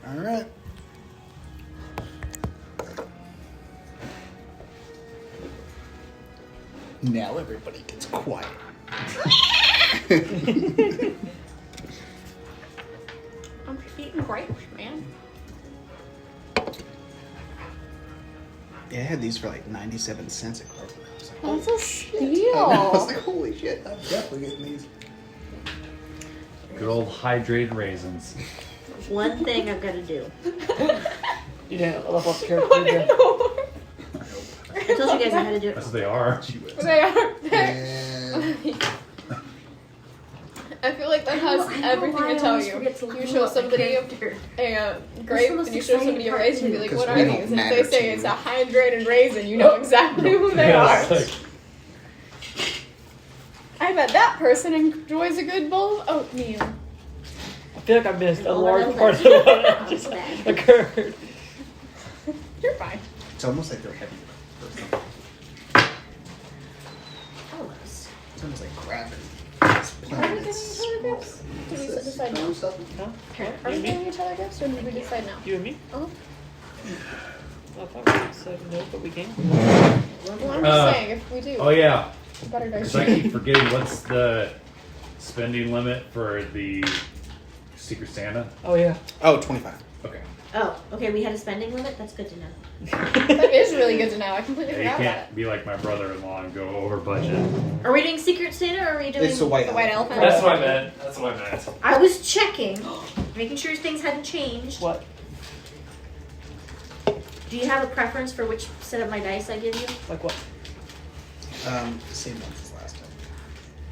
All right. Now everybody gets quiet. I'm eating grapes, man. Yeah, I had these for like 97 cents at Kroger. I was like, That's a steal. I was like, holy shit, I'm definitely getting these. Good old hydrated raisins. One thing I've got to do. You didn't level up the character. What did in you? the world? I told you guys I had to do it. That's what they are. They are. Yeah. I feel like that has everything to tell you. You show somebody a grape and you show somebody a raisin and be like, Because what are we these? don't And if matter they to say you. it's a hydrated raisin, you know exactly who they Yeah, are. it's like- I bet that person enjoys a good bowl of oatmeal. I feel like I missed a All large of part of that. what just occurred. You're fine. It's almost like they're heavier. Almost. It's almost like gravity. Are we getting each other gifts? Did we decide no? Huh? Are You we and me? getting each other gifts or did we decide no? You and me? Oh. I thought we said no, but we can. Well, I'm just saying, if we do, Oh yeah, better dice. because I keep forgetting what's the spending limit for the Secret Santa. Oh yeah. Oh, 25. Okay. Oh, okay. We had a spending limit. That's good to know. That is really good to know. I completely Yeah, you forgot about can't be like my brother-in-law and go over budget. Are we doing Secret Santa or are we doing? It's the white the white elephant. That's what I meant. That's what I meant. I was checking, making sure things hadn't changed. What? Do you have a preference for which set of my dice I give you? Like what? Same ones as last time.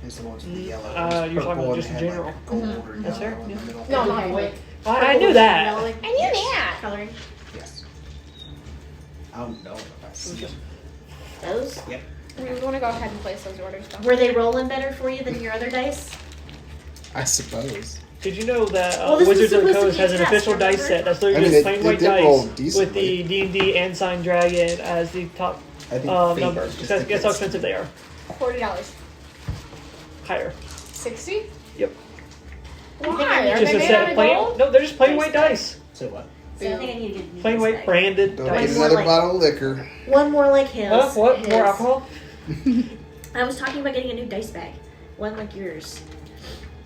It's the ones with the yellow. You're talking about purple just and in had, like, general. gold or That's yellow fair, in the yeah. middle. No, not white. I knew that. I I knew that. Coloring. Yes. I don't know if I see them. Those. Yep. We want to go ahead and place those orders, though. Were they rolling better for you than your other dice? I suppose. Did you know that Well, this Wizards was of the supposed Coast to be has a an test, official dice remember? set that's literally I mean, just they- plain they white did roll dice with decently. the D&D and Sign Dragon as the top I think fate number. is just Guess the how best. expensive they are. $40. Higher. 60? Yep. Why? Are Just they a made set out of of plain. gold? No, they're just plain Dice white set. dice. So what? So I think I need to get Plain this white bag. branded Don't Like get dice. more another like- bottle of liquor. One more like his. Huh? What? His. More alcohol? I was talking about getting a new dice bag. One like yours.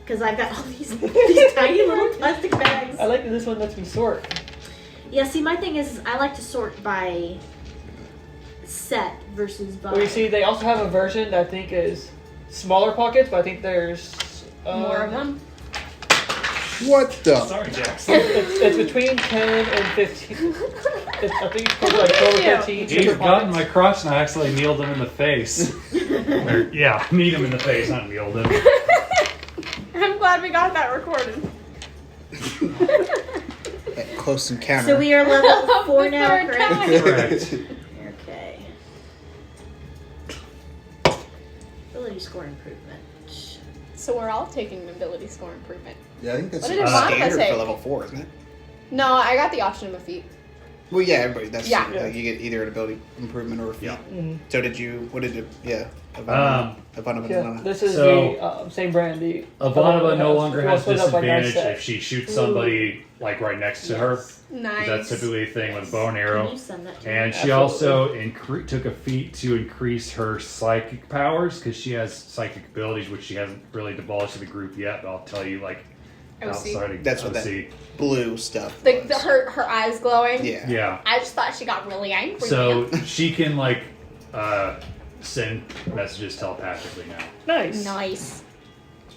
Because I've got all these tiny little plastic bags. I like that this one lets me sort. Yeah, see, my thing is I like to sort by set versus by... Well, you see, they also have a version that I think is smaller pockets, but I think there's More of them? What the? Sorry, Jax. It's between 10 and 15. I think it's called like 12 or 15. He's gotten my crotch and I actually kneeled him in the face. Or, yeah, kneed him in the face, not kneeled him. I'm glad we got that recorded. That close encounter. So we are level 4 The now, third correct? time. Correct. Okay. Ability score improvement. So we're all taking an ability score improvement. Yeah, I think that's What did Ivanka standard take? for level 4, isn't it? No, I got the option of a feat. Well, yeah, everybody. That's Yeah. you get either an ability improvement or a feat. Yeah. Mhm. So did you? What did you? Yeah. Um, Yeah, this is So- the same brand. The Ivanova no longer has split up by dice disadvantage set. if she shoots somebody like right next to her. Nice. That's typically a thing with bow and Can arrow. you send that to me? And she also took a feat to increase her psychic powers because she has psychic abilities, which she hasn't really divulged to the group yet. But I'll tell you, like, OC. outside of That's what that OC. blue stuff. The was. her eyes glowing. Yeah. Yeah. I just thought she got really angry. So she can like send messages telepathically now. Nice. Nice.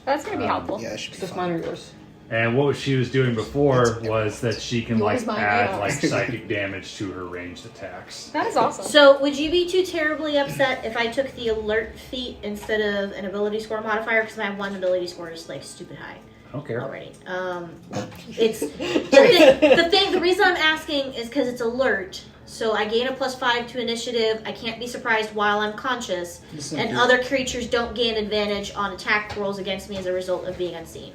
That's gonna be helpful. Yeah, it should be Just fun. mine or yours. And what she was doing before was that she can Yours, like mine, add yours. like psychic damage to her ranged attacks. That is awesome. So, would you be too terribly upset if I took the alert feat instead of an ability score modifier? Because my one ability score is like stupid high I don't care. already. It's the reason I'm asking is because it's alert. So I gain a +5 to initiative. I can't be surprised while I'm conscious, Listen, and dude. other creatures don't gain advantage on attack rolls against me as a result of being unseen.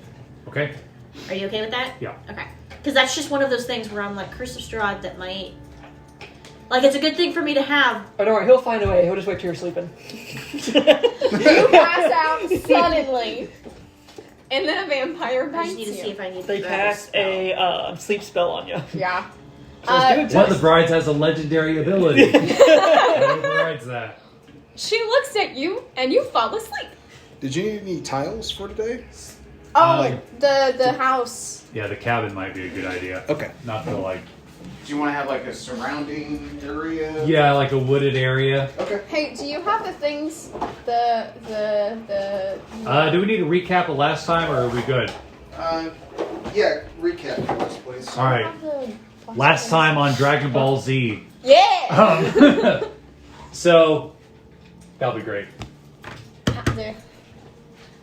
Okay. Are you okay with that? Yeah. Okay. Because that's just one of those things where I'm like, Curse of Strahd, that might... Like, it's a good thing for me to have. Oh, don't worry, he'll find a way. He'll just wait till you're sleeping. You pass out suddenly, and then a vampire I bites just need to see if I need They to cast a sleep spell on you. Yeah. Just do One it. of the brides has a legendary ability. That overrides that. She looks at you, and you fall asleep. Did you need any tiles for today? Oh, the house. Yeah, the cabin might be a good idea. Okay. Not the like. Do you want to have like a surrounding area? Yeah, like a wooded area. Okay. Hey, do you have the things? Do we need to recap of last time, or are we good? Yeah. Recap for us, please. All right. Last time on Dragon Ball Z. Yeah. So that'll be great. There.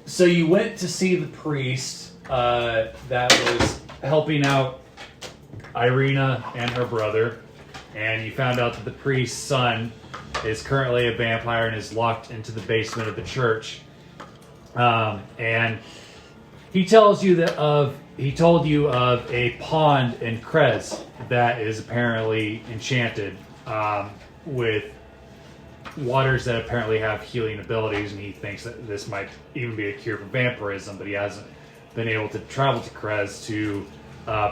So you went to see the priest that was helping out Irina and her brother, and you found out that the priest's son is currently a vampire and is locked into the basement of the church. And he told you of a pond in Krez that is apparently enchanted with waters that apparently have healing abilities, and he thinks that this might even be a cure for vampirism, but he hasn't been able to travel to Krez to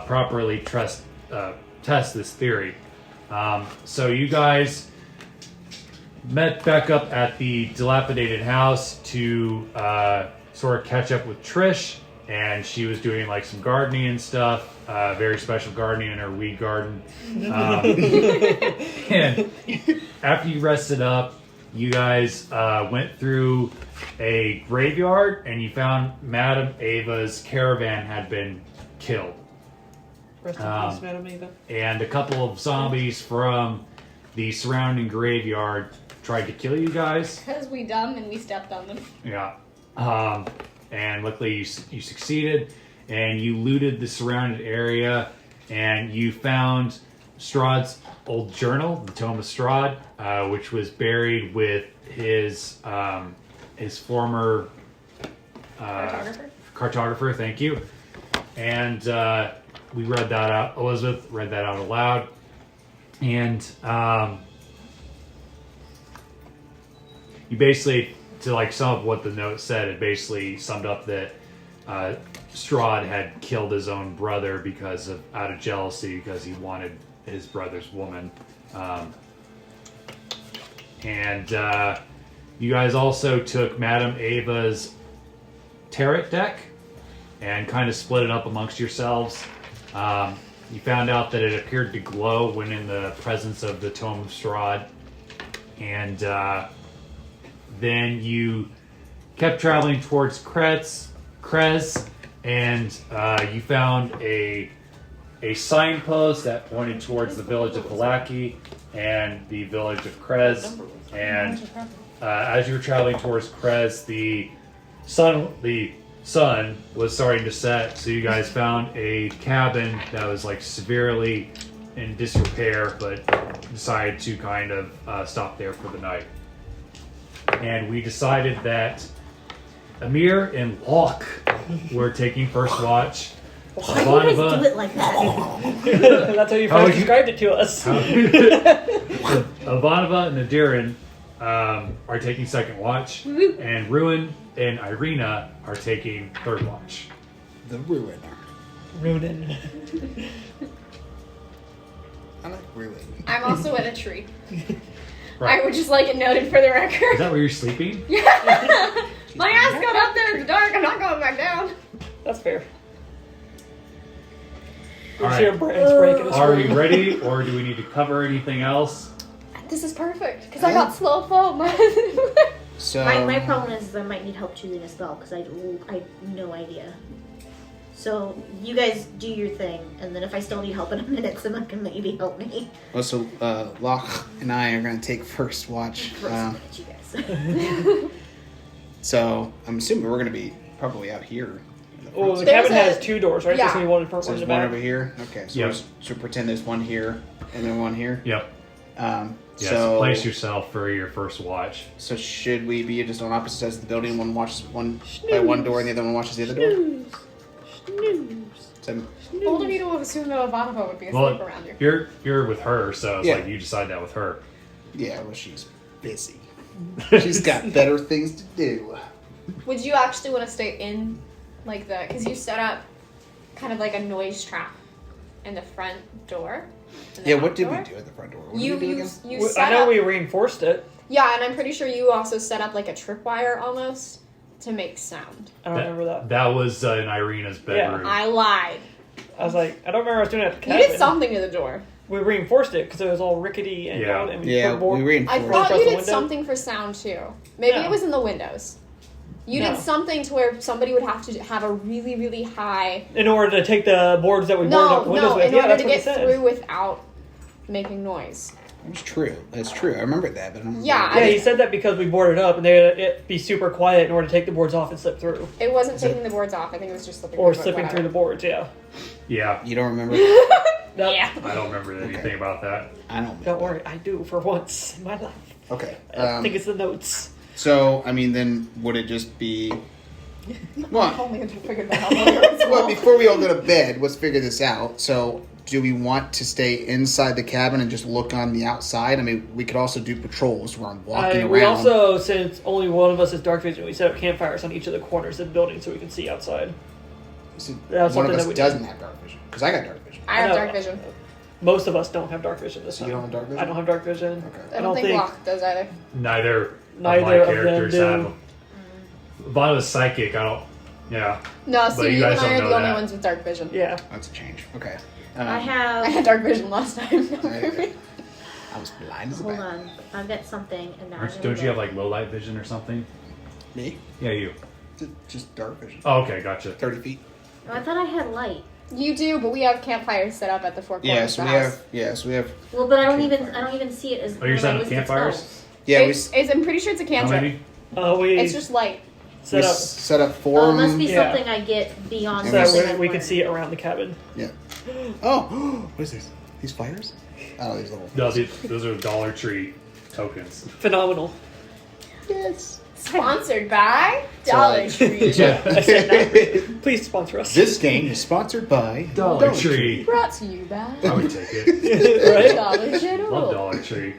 properly test this theory. So you guys met back up at the dilapidated house to sort of catch up with Trish, and she was doing like some gardening and stuff, very special gardening in her weed garden. And after you rested up, you guys went through a graveyard, and you found Madame Ava's caravan had been killed. Rest in peace, Madam Ava. And a couple of zombies from the surrounding graveyard tried to kill you guys. Because we dumb and we stepped on them. Yeah. And luckily you succeeded, and you looted the surrounded area, and you found Strahd's old journal, the Tome of Strahd, which was buried with his former cartographer. Thank you. And we read that out. Elizabeth read that out aloud, and you basically, to like sum up what the note said, it basically summed up that Strahd had killed his own brother out of jealousy, because he wanted his brother's woman. And you guys also took Madame Ava's tarot deck and kind of split it up amongst yourselves. You found out that it appeared to glow when in the presence of the Tome of Strahd. And then you kept traveling towards Krez, and you found a signpost that pointed towards the village of Halaki and the village of Krez. And as you were traveling towards Krez, the sun was starting to set, so you guys found a cabin that was like severely in disrepair, but decided to kind of stop there for the night. And we decided that Amir and Locke were taking first watch. Why do you guys do it like that? That's how you first described it to us. Ivanova and Aderyn are taking second watch, and Ruin and Irina are taking third watch. The Ruiner. Ruin. I like Ruin. I'm also in a tree. Right. I would just like it noted for the record. Is that where you're sleeping? Yeah. My ass got up there in the dark. I'm not going back down. That's fair. All right. Your brain's breaking. Are we ready, or do we need to cover anything else? This is perfect because I got slow fall. So My problem is I might need help choosing a spell because I have no idea. So you guys do your thing, and then if I still need help in a minute, someone can maybe help me. Well, so Locke and I are going to take first watch. First, look at you guys. So I'm assuming we're going to be probably out here. Oh, the There's cabin has two doors, right? Yeah. There's only one in front, So one in there's the one back. over here. Okay, so Yep. we'll pretend there's one here and then one here. Yep. Yes, So place yourself for your first watch. So should we be just on opposite sides of the building? One watches one by one door, and the other one watches the other door. Snooze. So, Bold of you to assume that Ivanova would be asleep around you. You're with her, so it's Yeah. like you decide that with her. yeah, well, she's busy. She's got better things to do. Would you actually want to stay in like because you set up kind of like a noise trap in the front door. Yeah, what did we do at the front door? What did we do again? You set I know up, we reinforced it. yeah, and I'm pretty sure you also set up like a tripwire almost to make sound. I don't remember that. That was in Irina's bedroom. I lied. I was like, I don't remember I was doing it at the You cabin. did something to the door. We reinforced it because it was all rickety and Yeah. old, and we put a We board. I reinforced. thought Across you the did window? something for sound too. Maybe No. it was in the windows. You No. did something to where somebody would have to have a really, really high. In order to take the boards that we boarded up the windows with. In Yeah, order that's to what he get said. through without making noise. It's true. It's true. I remember that, but I don't Yeah, remember Yeah, I- he said that because we boarded up and it'd be super quiet in order to take the boards off and slip through. It wasn't taking the boards off. I think it was just slipping. Or through, but slipping through the whatever. boards, yeah. Yeah, You don't remember? No, Yeah. I don't remember anything about that. I don't remember. don't worry, I do for once in my life. Okay. I think it's the notes. So, I mean, then would it just be... Well, Only until I figured that out later. well, before we all go to bed, let's figure this out. So, do we want to stay inside the cabin and just look on the outside? I mean, we could also do patrols where I'm walking around. We also, since only one of us is dark vision, we set up campfires on each of the corners of the building so we can see outside. So That's one of something us that we doesn't did. have dark vision. Because I got dark vision. I have know. dark vision. Most of us don't have dark vision this So time. you don't have dark vision? I don't have dark vision. Okay. I don't think Locke does either. Neither of Neither my of them characters do. have. Vana was psychic. I don't. Yeah. No, But see, you you and guys I don't are know the only that. ones with dark vision. Yeah. That's a change. Okay. I I have. had dark vision last time. I was blind as a Hold bat. on. I've got something, and now Don't you have like low light vision or something? Me? Yeah, you. Just dark vision. Oh, okay, gotcha. 30 feet. Oh, I thought I had light. You do, but we have campfires set up at the four corners Yeah, of so the we house. have... Yeah, so we have... Well, but I don't Campfire. even see it as. Oh, you're when I setting up was the campfires? spells. Yeah, I'm pretty sure it's a How cantrip. many? We It's just light. set up set up four... Oh, it must be Yeah. something I get beyond. And so something that I've we can learned. see it around the cabin. Yeah. Oh! What is this? These fires? Oh, these little... No, those are Dollar Tree tokens. Phenomenal. Yes. Sponsored by Dollar Tree. Yeah. I said that. Please sponsor us. This game is sponsored by Dollar Tree. Brought to you by I would take it. Right? Dollar Love General. Dollar Tree.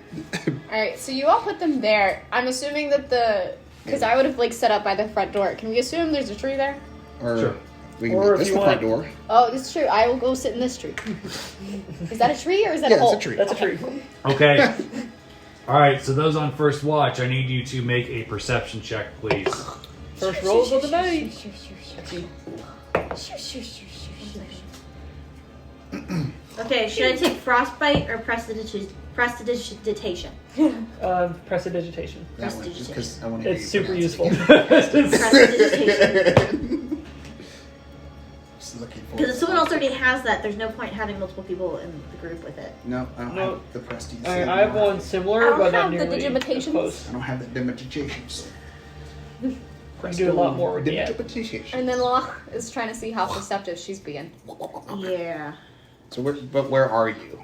Alright, so you all put them there. I'm assuming that because I would have like set up by the front door. Can we assume there's a tree there? Or Sure. we can Or make if this you the front want- door. Oh, it's true. I will go sit in this tree. Is that a tree or is that Yeah, a hole? it's a tree. That's a tree. Okay. All right, so those on first watch, I need you to make a perception check, please. First rolls of the night. Okay, should I take frostbite or prestidigitation? Prestidigitation. That one, just because I want to It's super useful. Prestidigitation. Just looking for Because if someone else already has that, there's no point having multiple people in the group with it. No, I don't No. have the prestige. I have one similar, I don't but not have the nearly as digimitations. close. I don't have the dimitations. You do a lot more with the app. And then Locke is trying to see how perceptive she's being. Yeah. So, where are you?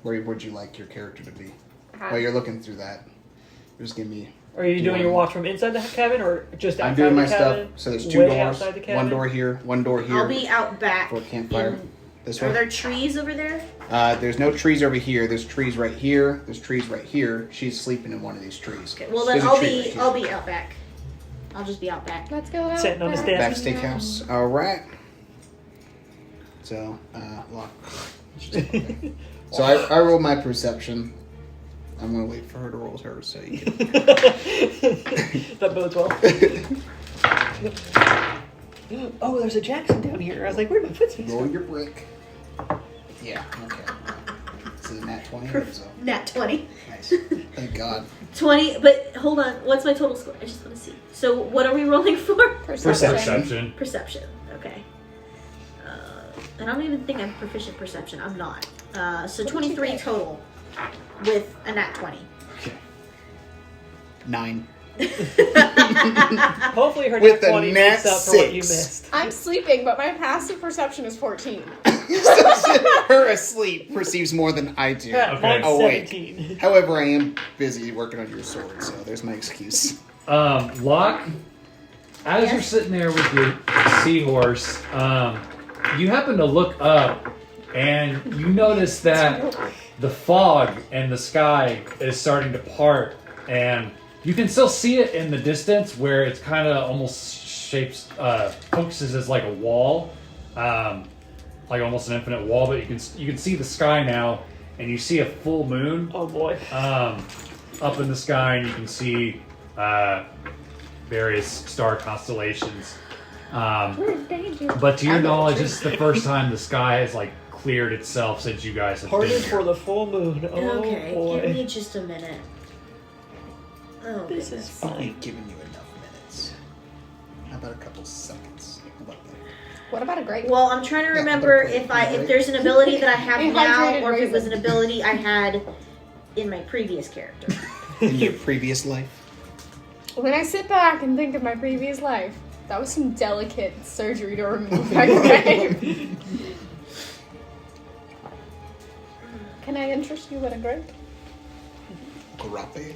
Where would you like your character to be? While you're looking through that, just give me. Are you doing your watch from inside the cabin or just outside I'm doing the my stuff. cabin? So there's two Way doors. outside the cabin? One door here. One door here. I'll be out back. for a campfire. in- This Are one. there trees over there? There's no trees over here. There's trees right here. There's trees right here. She's sleeping in one of these trees. Okay, well then There's a I'll tree be right here. I'll be out back. I'll just be out back. Let's go out. Sitting on the back. stairs. Back steakhouse. All right. So, look. So I roll my perception. I'm gonna wait for her to roll hers so you can. That bodes well. Oh, there's a Jackson down here. I was like, where'd my footsteps Roll go? your brick. Yeah. Okay. This is a nat 20 or so. Nat 20. Nice. Thank God. 20, but hold on. What's my total score? I just want to see. So what are we rolling for? Perception. Perception. Okay. And I don't even think I'm proficient perception. I'm not. So 23 total with a nat 20. Okay. 9. Hopefully her With nat a 20 nat makes up for what you 6. missed. I'm sleeping, but my passive perception is 14. Her asleep perceives more than I do. Yeah, Okay. mine's Awake. 17. However, I am busy working on your sword, so there's my excuse. Locke, as Yes? you're sitting there with your seahorse, you happen to look up and you notice that the fog in the sky is starting to part, and you can still see it in the distance where it's kind of almost shapes focuses as like a wall, like almost an infinite wall. But you can see the sky now, and you see a full moon. Oh boy. Up in the sky, and you can see various star constellations. But to your knowledge, this is the first time the sky has like cleared itself since you guys have Pardon been for here. the full moon. Oh Okay, boy. give me just a minute. Oh, This goodness. is fine. Giving you enough minutes. How about a couple seconds? How about that? What about a grape? Well, I'm trying to remember if there's an ability that I have A now, hydrated or if it was an raisin. ability I had in my previous character. In your previous life? When I sit back and think of my previous life, that was some delicate surgery to remove my grape. Can I interest you in a grape? Grape.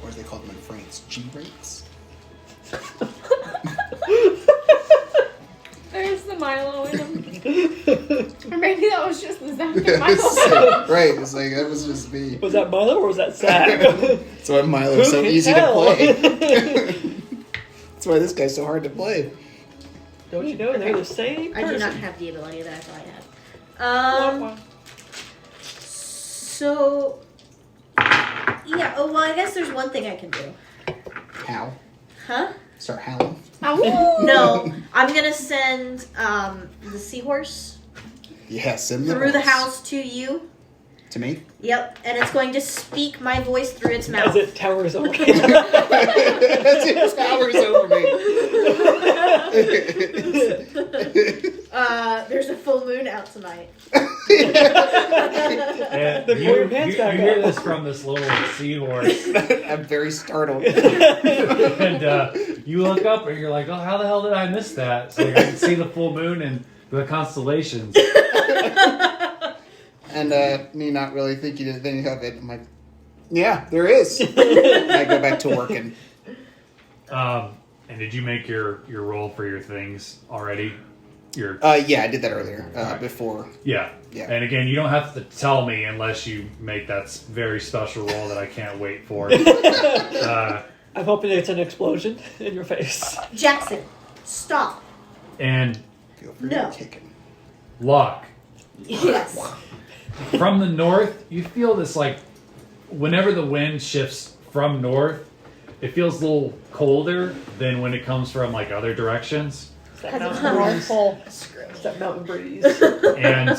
Or as they call them in France, G-rates. There's the Milo in them. Or maybe that was just the Zach and Milo. Right, it's like, that was just me. Was that Milo or was that Zach? That's why Milo's so Who can easy tell? to play. That's why this guy's so hard to play. Don't you know they're the same I person? do not have the ability that I thought I had. So, yeah. Oh well, I guess there's one thing I can do. How? Huh? Start howling. No, I'm gonna send the seahorse Yeah, send the through the horse. house to you. To me? Yep, and it's going to speak my voice through its As mouth. it towers over. That's it towers over me. There's a full moon out tonight. And The you moon hands back hear up. this from this little seahorse, I'm very startled. and you look up and you're like, "Oh, how the hell did I miss that?" So I can see the full moon and the constellations. And me not really thinking anything of it, I'm like, yeah, there is. I go back to working. And did you make your roll for your things already? Your Yeah, I did that earlier, before. yeah. Yeah. And again, you don't have to tell me unless you make that very special roll that I can't wait for. I'm hoping it's an explosion in your face. Jackson, stop. And Feel free No. to kick him. Locke, Yes. from the north, you feel this like whenever the wind shifts from north, it feels a little colder than when it comes from like other directions. It's that Because it's mountain more breeze. full. It's that mountain breeze. And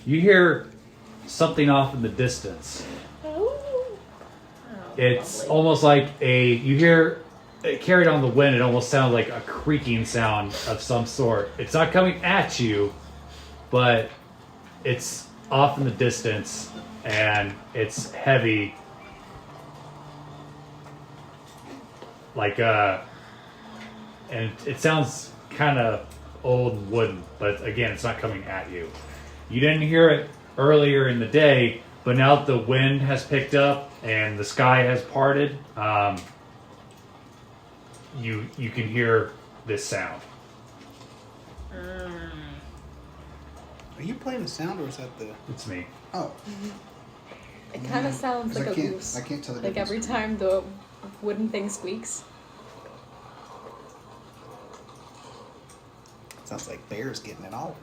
you hear something off in the distance. It's lovely. almost like you hear it carried on the wind. It almost sounds like a creaking sound of some sort. It's not coming at you, but it's off in the distance and it's heavy. Like, and it sounds kind of old and wooden, but again, it's not coming at you. You didn't hear it earlier in the day, but now that the wind has picked up and the sky has parted, you can hear this sound. Are you playing the sound or is that the... It's me. Oh. It kind of sounds 'Cause like I a can't, goose. I can't tell the Like difference. every time the wooden thing squeaks. Sounds like bears getting it all.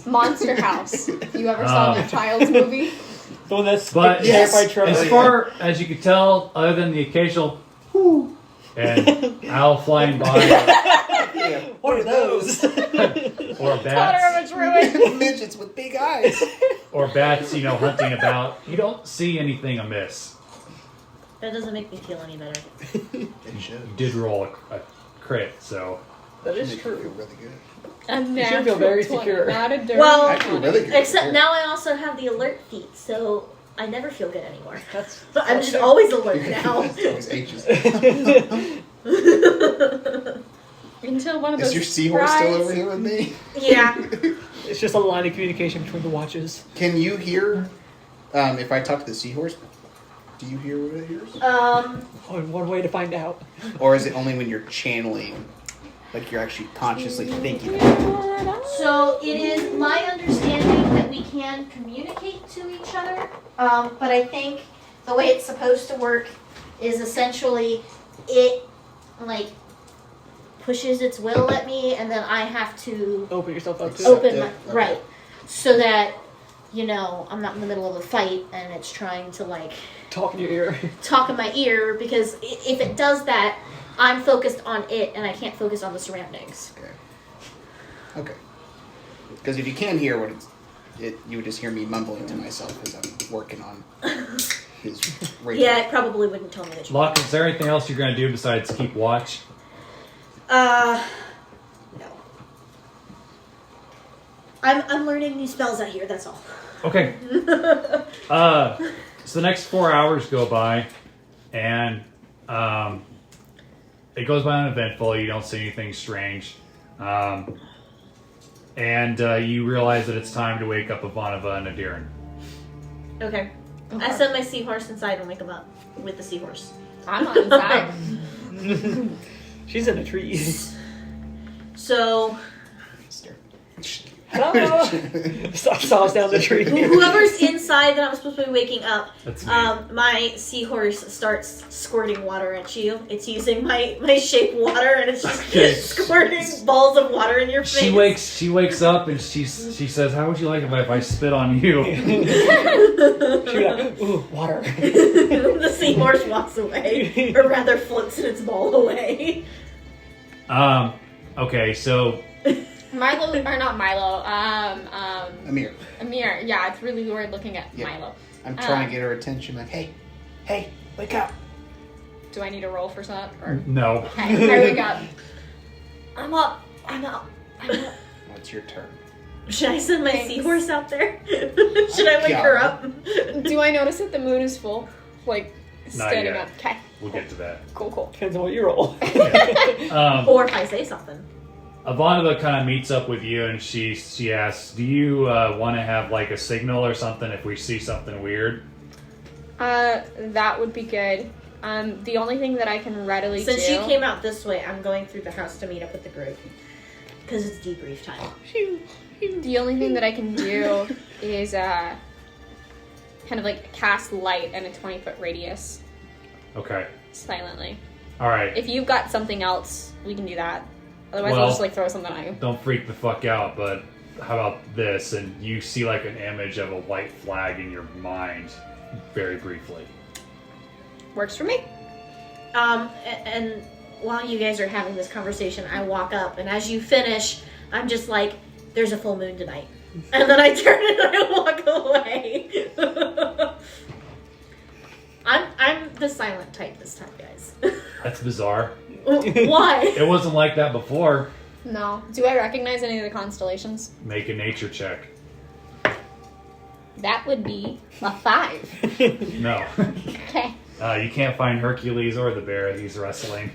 Monster House. If you ever saw that child's movie. The one that's But terrified Trevor. as far as you can tell, other than the occasional whoo and owl flying by Yeah. What are those? or Daughter bats of a druid. Midgets with big eyes. hunting about, you don't see anything amiss. That doesn't make me feel any better. It should. You did roll a crit, so That is Make you feel true. really good. A You should feel natural very 20, secure. Not a dirty Well, I feel 20. really good. Except now I also have the alert feat, so I never feel good anymore. That's I'm just always alert now. It's always anxious. Until one of those Is your seahorse still fries- over here with me? Yeah. It's just a line of communication between the watches. Can you hear, if I talk to the seahorse, do you hear what it hears? One way to find out. Or is it only when you're channeling? Like you're actually consciously thinking? So it is my understanding that we can communicate to each other, but I think the way it's supposed to work is essentially it like pushes its will at me, and then I have to Open yourself up to open my right, so that I'm not in the middle of a fight and it's trying to like talk in your ear. talk in my ear, because if it does that, I'm focused on it and I can't focus on the surroundings. Okay. Because if you can hear what you would just hear me mumbling to myself as I'm working on his radio. Yeah, it probably wouldn't tell me that. Locke, is there anything else you're going to do besides keep watch? No. I'm learning new spells out here, that's all. Okay. So the next 4 hours go by, and it goes by uneventful. You don't see anything strange. And you realize that it's time to wake up Ivanova and Aderyn. Okay. I send my seahorse inside and wake him up with the seahorse. I'm on inside. She's in a tree. So, Saw us down the tree. whoever's inside that I'm supposed to be waking up, That's me. my seahorse starts squirting water at you. It's using my shape water, and it's just Okay. squirting balls of water in your face. She wakes up and she says, "How would you like it if I spit on you?" She's like, ooh, water. The seahorse walks away, or rather floats its ball away. Okay, so Milo, or not Milo, Amir. Amir. Yeah, it's really weird looking at Yeah. Milo. I'm trying to get her attention. Like, hey, wake up. Do I need to roll for something? Or... no. Okay, I wake up. I'm up. What's your turn? Should I send my Thanks. seahorse out there? Should I wake her up? Do I notice that the moon is full? Like, standing yet. up. Okay, We'll get to that. cool. Depends on what you roll. Or if I say something. Ivanova kind of meets up with you and she asks, "Do you want to have like a signal or something if we see something weird?" That would be good. The only thing that I can readily Since do... you came out this way, I'm going through the house to meet up with the group. Because it's debrief time. The only thing that I can do is kind of like cast light in a 20-foot radius Okay. silently. All right. If you've got something else, we can do that. Otherwise, Well- I'll just like throw something at you. Don't freak the fuck out, but how about this? And you see like an image of a white flag in your mind very briefly. Works for me. And while you guys are having this conversation, I walk up, and as you finish, I'm just like, there's a full moon tonight. And then I turn and I walk away. I'm the silent type this time, guys. That's bizarre. Why? It wasn't like that before. No. Do I recognize any of the constellations? Make a nature check. That would be a 5. No. Okay. You can't find Hercules or the bear. He's wrestling.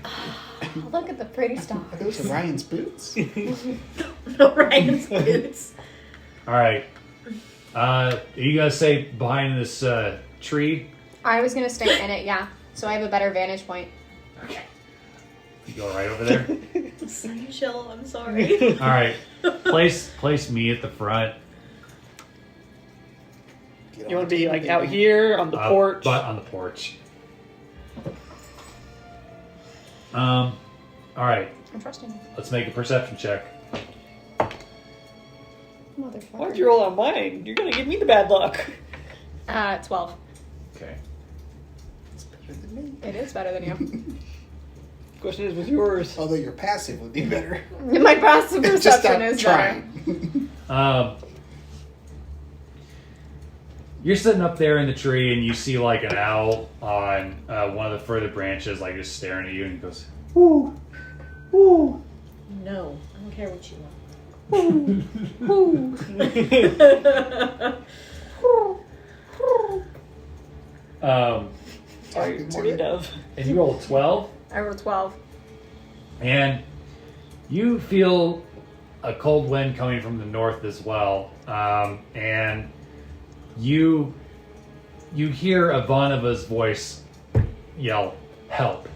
Look at the pretty stuff. Are those Orion's boots? Orion's boots. All right. You guys stay behind this tree. I was gonna stay in it, yeah. So I have a better vantage point. Okay. You go right over there. Chill, I'm sorry. All right. Place me at the front. You want to be like out here on the porch? But on the porch. All right. I'm trusting you. Let's make a perception check. Motherfucker. Why'd you roll on mine? You're gonna give me the bad luck. 12. Okay. Better than me. It is better than you. Question is, what's yours? Although your passive would be better. My passive Just perception stop is trying. You're sitting up there in the tree and you see like an owl on one of the further branches, like just staring at you, and he goes, "Ooh, ooh." No, I don't care what you want. Sorry, Talking to Morty the- Dove. And you roll a 12, I rolled 12. and you feel a cold wind coming from the north as well, and you hear Ivanova's voice yell, "Help!"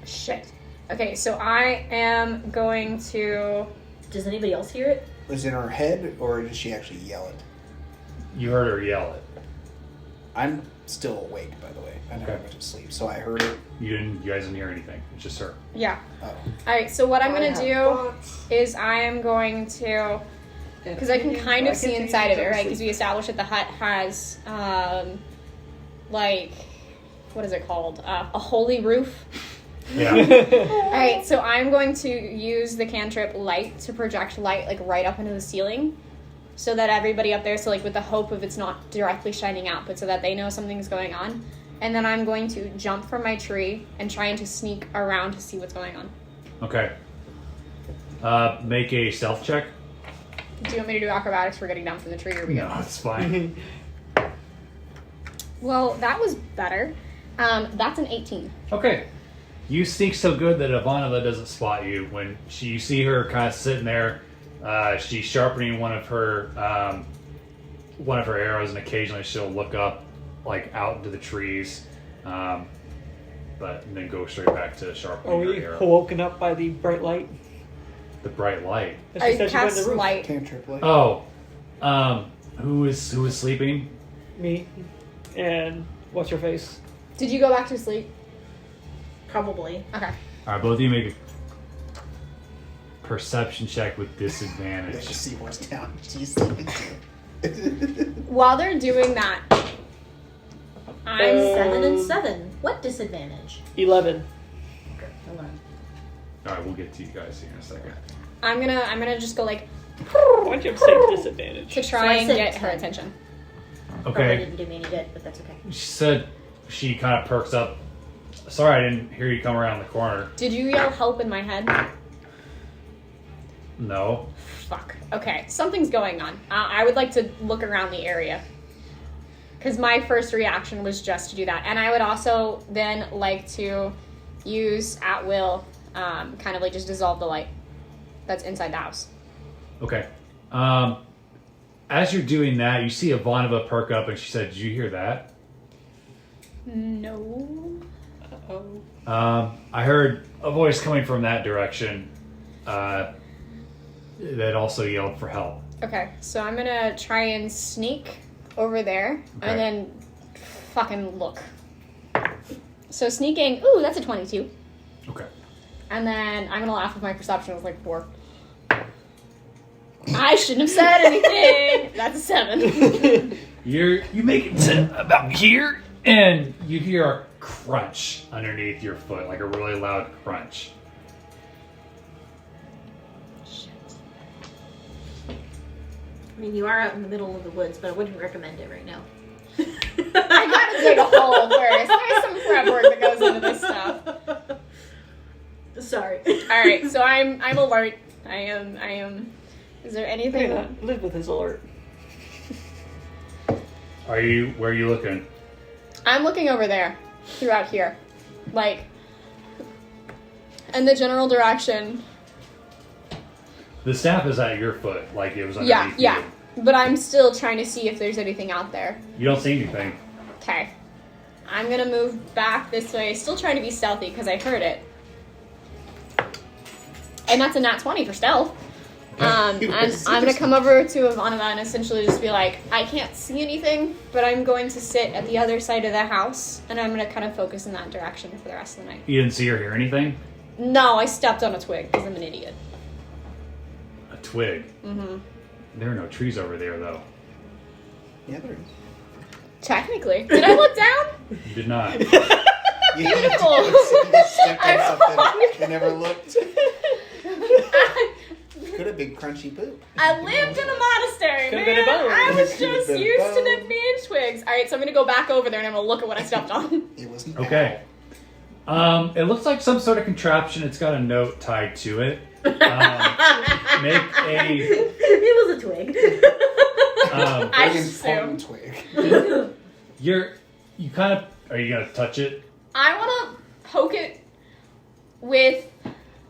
Shit. Okay, so I am going to... Does anybody else hear it? Was it in her head, or did she actually yell it? You heard her yell it. I'm still awake, by the way. I never went to sleep, so I heard it. You guys didn't hear anything. It's just her. Yeah. Oh. Alright, so what I'm going to do is I am going to... Because I can kind of see inside of it, right? Because we established that the hut has, like, what is it called? A holy roof. Yeah. Alright, so I'm going to use the cantrip light to project light, like, right up into the ceiling. So that everybody up there, so, like, with the hope of it's not directly shining out, but so that they know something's going on. And then I'm going to jump from my tree and trying to sneak around to see what's going on. Okay. Make a stealth check. Do you want me to do acrobatics for getting down from the tree, or we go? No, it's fine. Well, that was better. That's an 18. Okay. You sneak so good that Ivanova doesn't spot you. When you see her kind of sitting there, she's sharpening one of her arrows, and occasionally she'll look up, like out into the trees, but then go straight back to sharpening her Are we arrow. woken up by the bright light? The bright light. I cast light. Cantrip light. Oh, who is sleeping? Me. And what's your face? Did you go back to sleep? Probably. Okay. All right, both of you make a perception check with disadvantage. Let's see what's down. She's sleeping too. While they're doing that, I'm 7 and 7. What disadvantage? 11. Okay, hold on. All right, we'll get to you guys here in a second. I'm gonna just go like Why'd you have to say disadvantage? to So try I and said get her 10. attention. Probably Okay. didn't do me any good, but that's okay. She said she kind of perks up. Sorry, I didn't hear you come around the corner. Did you yell help in my head? No. Fuck. Okay, something's going on. I would like to look around the area. Because my first reaction was just to do that. And I would also then like to use at will, kind of like just dissolve the light that's inside the house. Okay. As you're doing that, you see Ivanova perk up, and she said, "Did you hear that?" No. Uh-oh. I heard a voice coming from that direction that also yelled for help. Okay, so I'm gonna try and sneak over there and then fucking look. So sneaking, ooh, that's a 22. Okay. And then I'm gonna laugh with my perception with like 4. I shouldn't have said anything. That's a 7. You make it to about here, and you hear a crunch underneath your foot, like a really loud crunch. I mean, you are out in the middle of the woods, but I wouldn't recommend it right now. I gotta dig a hole first. There's some prep work that goes into this stuff. Sorry. Alright, so I'm alert. I am. Is there anything? Elizabeth is alert. Where are you looking? I'm looking over there, throughout here. Like, in the general direction. The staff is at your foot, like it was underneath Yeah. you. But I'm still trying to see if there's anything out there. You don't see anything. Okay. I'm gonna move back this way, still trying to be stealthy because I heard it. And that's a nat 20 for stealth. And I'm gonna come over to Ivanova and essentially just be like, I can't see anything, but I'm going to sit at the other side of the house, and I'm gonna kind of focus in that direction for the rest of the night. You didn't see or hear anything? No, I stepped on a twig because I'm an idiot. A twig? Mm-hmm. There are no trees over there, though. Yeah, there is. Technically. Did I look down? You did not. Beautiful. You just stepped on something and never looked. Could have been crunchy poop. I lived in a monastery, Could've man. been a bone. I was Could've just been a used to bone. them being twigs. All right, so I'm gonna go back over there and I'm gonna look at what I stepped on. It wasn't Okay. It looks like some sort of contraption. It's got a note tied to it. Make a... It was a twig. I Big assume. important twig. You kind of... Are you going to touch it? I want to poke it with...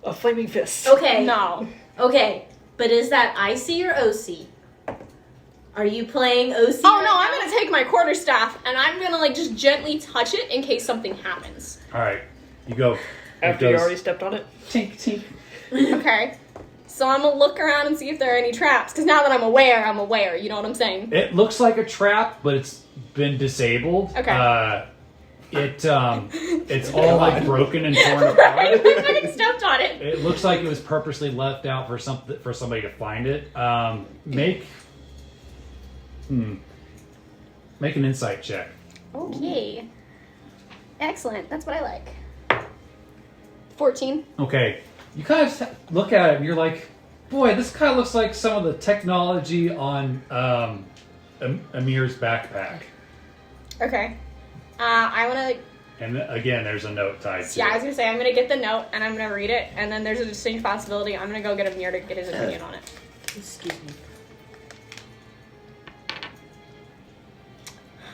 A flaming fist. Okay. No. Okay. But is that IC or OC? Are you playing OC? Oh, right no, now? I'm going to take my quarterstaff and I'm going to, like, just gently touch it in case something happens. All right. You go... After you already stepped on it? Tink, tink. Okay. So I'm going to look around and see if there are any traps. Because now that I'm aware, you know what I'm saying? It looks like a trap, but it's been disabled. Okay. It's all like broken and torn apart. I fucking stepped on it. It looks like it was purposely left out for somebody to find it. Make an insight check. Okay. Excellent. That's what I like. 14. Okay. You kind of look at it and you're like, boy, this kind of looks like some of the technology on Amir's backpack. Okay. I want to... And again, there's a note tied to Yeah, I it. was going to say, I'm going to get the note and I'm going to read it. And then there's a distinct possibility I'm going to go get Amir to get his opinion on it. Excuse me.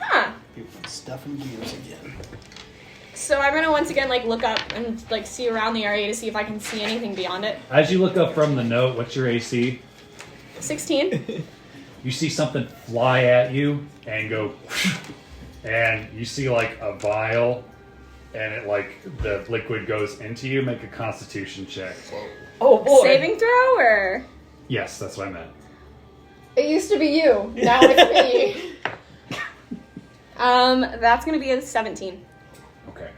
Huh. Stuffing gears again. So I'm going to once again, like, look up and, like, see around the area to see if I can see anything beyond it. As you look up from the note, what's your AC? 16. You see something fly at you and go, and you see like a vial, and it like the liquid goes into you. Make a Constitution check. Oh boy. Saving throw, or? Yes, that's what I meant. It used to be you. Now it's me. That's going to be a 17. Okay.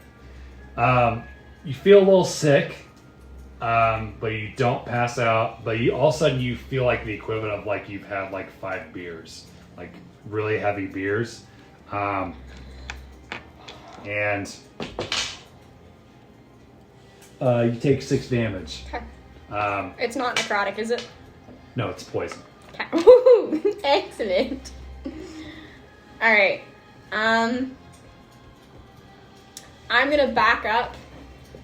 You feel a little sick, but you don't pass out. But you all of a sudden you feel like the equivalent of like you've had like 5 beers, like really heavy beers, and you take 6 damage. Okay. Um, It's not necrotic, is it? no, it's poison. Okay. Woohoo! Excellent. All right. I'm gonna back up,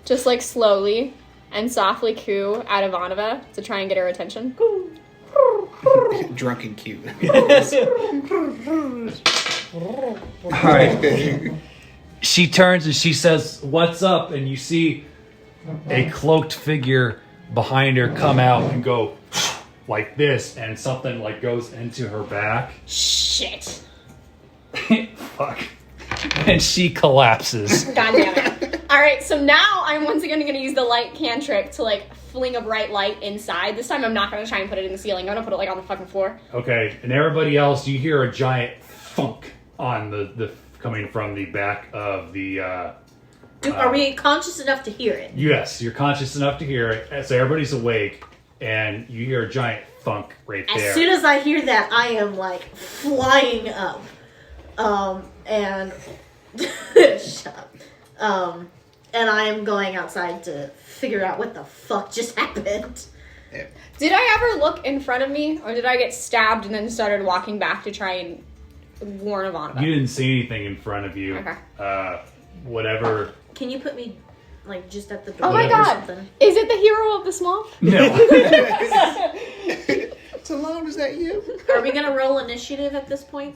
just like slowly and softly coo at Ivanova to try and get her attention. Drunken cute. Alright. She turns and she says, "What's up?" And you see a cloaked figure behind her come out and go like this, and something like goes into her back. Shit. Fuck. And she collapses. God damn it. All right, so now I'm once again going to use the light cantrip to like fling a bright light inside. This time I'm not going to try and put it in the ceiling. I'm going to put it like on the fucking floor. Okay, and everybody else, you hear a giant thunk on the coming from the back of the. Are we conscious enough to hear it? Yes, you're conscious enough to hear it, so everybody's awake, and you hear a giant thunk right there. As soon as I hear that, I am like flying up. And shut up. And I am going outside to figure out what the fuck just happened. Did I ever look in front of me, or did I get stabbed and then started walking back to try and warn Ivanova? You didn't see anything in front of you. Okay. Whatever. Can you put me like just at the door? Oh my or god! something? Is it the hero of the swamp? No. Talon, is that you? Are we gonna roll initiative at this point?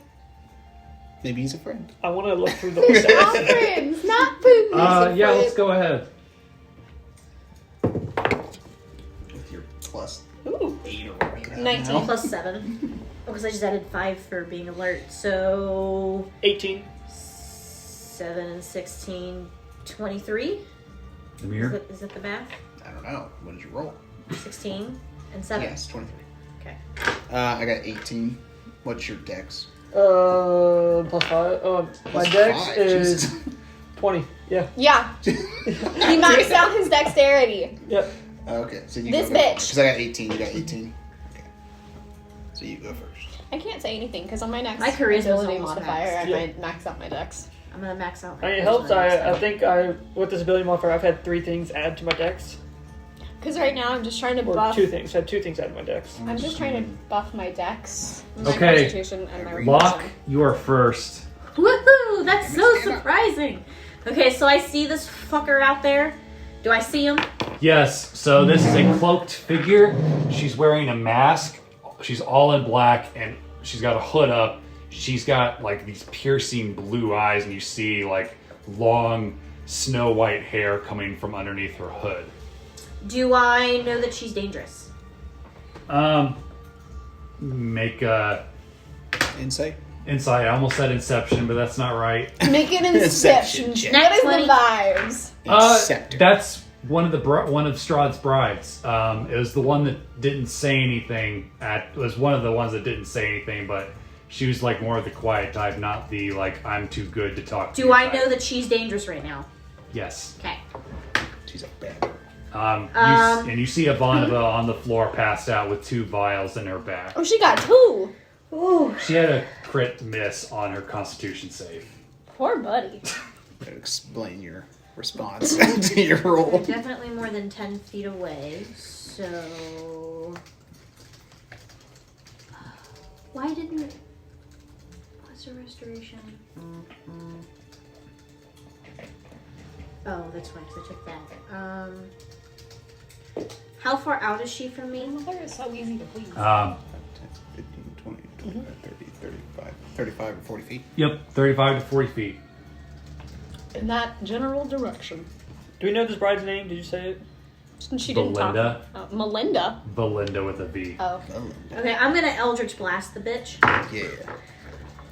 Maybe he's a friend. I want to look through the Not window. friends, not food. Yeah, let's go ahead. With your plus Ooh. 8 or whatever. 19. Plus 7. Because I just added 5 for being alert. So 18. 7 and 16, 23? Amir? Is that the math? I don't know. What did you roll? 16 and 7. Yes, 23. Okay. I got 18. What's your dex? Plus 5. My Plus dex 5, is Jesus. 20. Yeah. Yeah. He maxed out his dexterity. Yep. Okay, so you This go bitch. Because I got 18. You got 18. Okay. So you go first. I can't say anything because on my next My charisma's ability almost modifier, maxed. I Yeah. might max out my dex. I'm gonna max out. I mean, it helps. I think with this ability modifier, I've had 3 things add to my dex. Because right now I'm just trying to Or buff. 2 things. I had 2 things add to my dex. I'm just trying to buff my dex, my Okay. constitution, and my Locke, reflection. you are first. Woohoo! That's so stand up. surprising. Okay, so I see this fucker out there. Do I see him? Yes, so this is a cloaked figure. She's wearing a mask. She's all in black, and she's got a hood up. She's got like these piercing blue eyes, and you see like long snow white hair coming from underneath her hood. Do I know that she's dangerous? Make a Insight? insight. I almost said Inception, but that's not right. Make an inception. Inception check. What is 20. the vibes? Inceptor. That's one of one of Strahd's brides. It was the one that didn't say anything. It was one of the ones that didn't say anything, but She was like more of the quiet type, not the like I'm too good to talk to. Do I type. know that she's dangerous right now? Yes. Okay. She's a bad. And you see Ivanova on the floor passed out with 2 vials in her back. Oh, she got 2. Ooh. She had a crit miss on her Constitution save. Poor buddy. Better explain your response to your roll. Definitely more than 10 feet away, so... Why didn't... What's the restoration? Oh, that's why, because I took that. How far out is she from me? Mother is so easy to please. 10, 15, 20, 25, 30, 35, 35 or 40 feet. Yep, 35 to 40 feet. In that general direction. Do we know this bride's name? Did you say it? She didn't Belinda. talk. Melinda. Belinda with a V. Oh. Okay, I'm gonna Eldritch Blast the bitch. Yeah.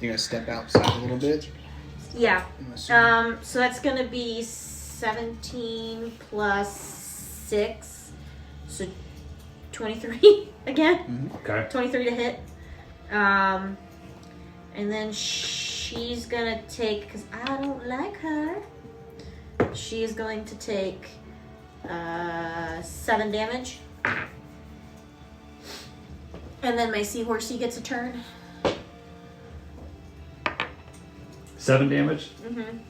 You're gonna step outside a little bit. Yeah. I'm assuming. So that's gonna be 17 plus 6. So 23 again. Okay. 23 to hit. And then she's gonna take, because I don't like her, she is going to take 7 damage. And then my seahorsey gets a turn. 7 damage? Mm-hmm. I'm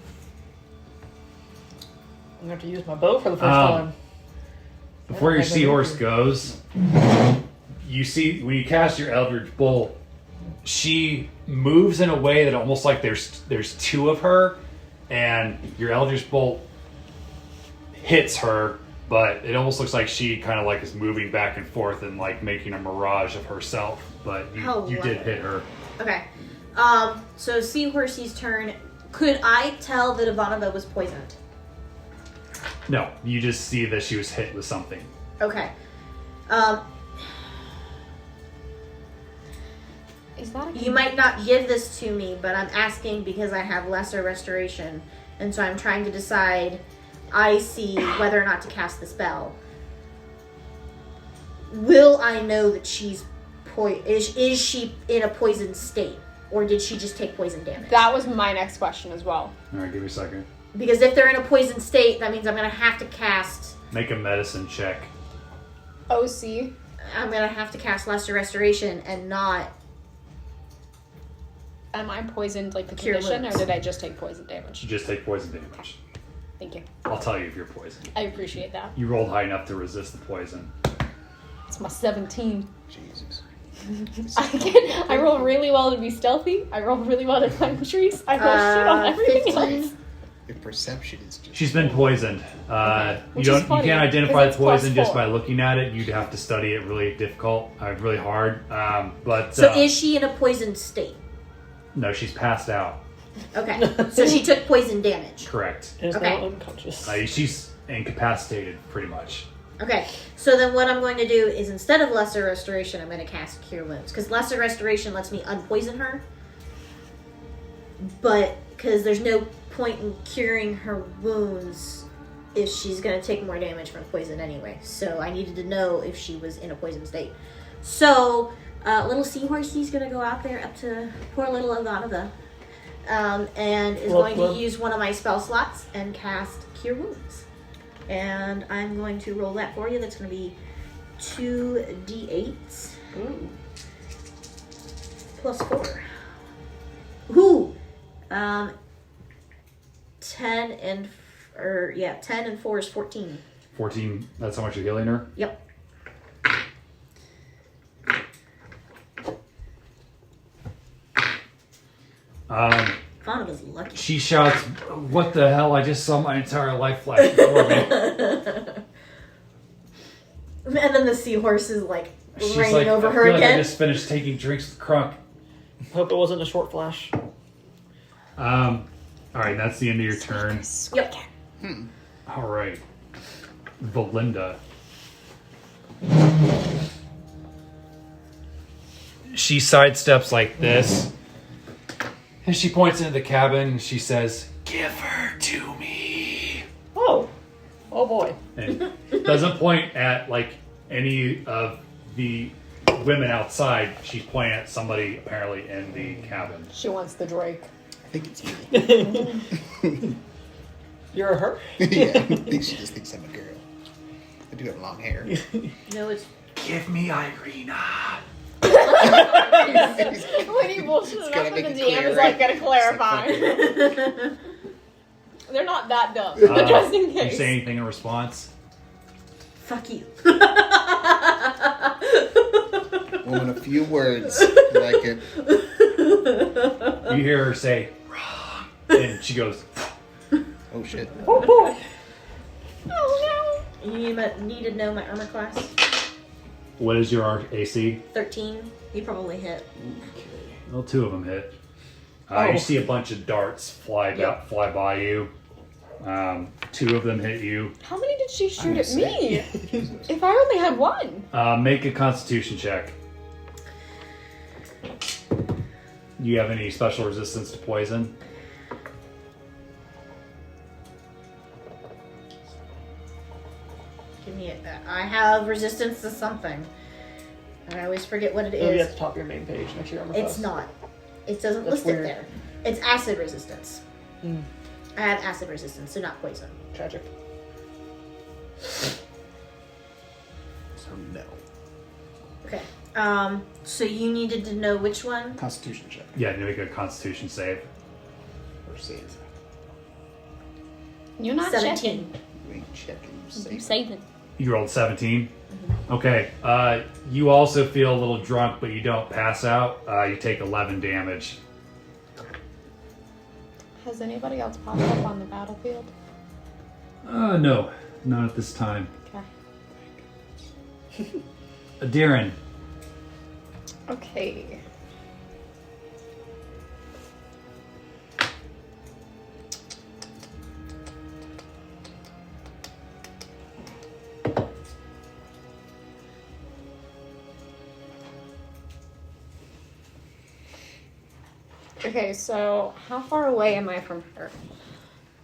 gonna have to use my bow for the first time. Before your seahorse goes, you see when you cast your Eldritch Bolt, she moves in a way that almost like there's 2 of her, and your Eldritch Bolt hits her, but it almost looks like she kind of like is moving back and forth and like making a mirage of herself. But you did hit her. Okay. So seahorsey's turn. Could I tell that Ivanova was poisoned? No, you just see that she was hit with something. Okay. Is that a You might not give this to me, but I'm asking because I have lesser restoration, and so I'm trying to decide. I see whether or not to cast the spell. Will I know that she's is she in a poisoned state, or did she just take poison damage? That was my next question as well. All right, give me a second. Because if they're in a poisoned state, that means I'm going to have to cast. Make a medicine check. OC. I'm going to have to cast lesser restoration and not. Am I poisoned like the Cure condition, or wounds. did I just take poison damage? You just take poison damage. Thank you. I'll tell you if you're poisoned. I appreciate that. You rolled high enough to resist the poison. It's my 17. Jesus. I roll really well to be stealthy. I roll really well to climb trees. I roll shit on everything 15. else. Your perception is just. She's been poisoned. Which You is don't. funny, You can't identify the 'cause it's plus poison just 4. by looking at it. You'd have to study it really difficult, really hard. But So is she in a poisoned state? no, she's passed out. Okay. So she took poison damage. Correct. And is Okay. now unconscious. She's incapacitated, pretty much. Okay. So then what I'm going to do is instead of lesser restoration, I'm going to cast cure wounds. Because lesser restoration lets me unpoison her. But because there's no point in curing her wounds if she's going to take more damage from poison anyway. So I needed to know if she was in a poison state. So little seahorsey's going to go out there up to poor little Ivanova. And is going to use one of my spell slots and cast cure wounds. And I'm going to roll that for you. That's going to be 2d8s. Ooh. Plus 4. Ooh! 10 and 4 is 14. 14. That's how much you're healing her. Yep. Fanova's lucky. She shouts, "What the hell? I just saw my entire life flash before me." And then the seahorse is like She's raining like, over I her feel like I again. just finished taking drinks with Crunk. Hope it wasn't a short flash. All right, that's the end of your turn. Yep. All right, Belinda. She sidesteps like this, and she points into the cabin. And she says, "Give her to me." Oh boy. And doesn't point at like any of the women outside. She's pointing at somebody apparently in the cabin. She wants the Drake. I think it's me. You're a her? Yeah, I think she just thinks I'm a girl. I do have long hair. No, it's Give me Irina. When he bullshits It's enough gotta for make the it DM clear, is right? like gonna clarify. They're not that dumb, but just in You case. say anything in response? fuck you. Woman, a few words. I like it. You hear her say, "Wrong," and she goes, Oh shit. Oh boy! Oh You need to know my armor class. "What is your AC?" 13. You probably hit. Well, 2 of them hit. Oh. You see a bunch of darts fly by you. 2 of them hit you. no! How many did she shoot I'm at gonna me? If I only had one. Make a Constitution check. Do you have any special resistance to poison? Give me it. I have resistance to something. I always forget what it It'll be at is. the top of your main page next to your armor It's class. not. It doesn't That's list weird. it there. It's acid resistance. Mm. I have acid resistance, so not poison. Tragic. So no. Okay. So you needed to know which one? Constitution check. Yeah, make a Constitution save. Or save. You're not 17. checking. You ain't checking. You You save. saving. You rolled 17? Okay. You also feel a little drunk, but you don't pass out. You take 11 damage. Has anybody else popped up on the battlefield? No. Not at this time. Okay. Aderyn. Okay. Okay, so how far away am I from her?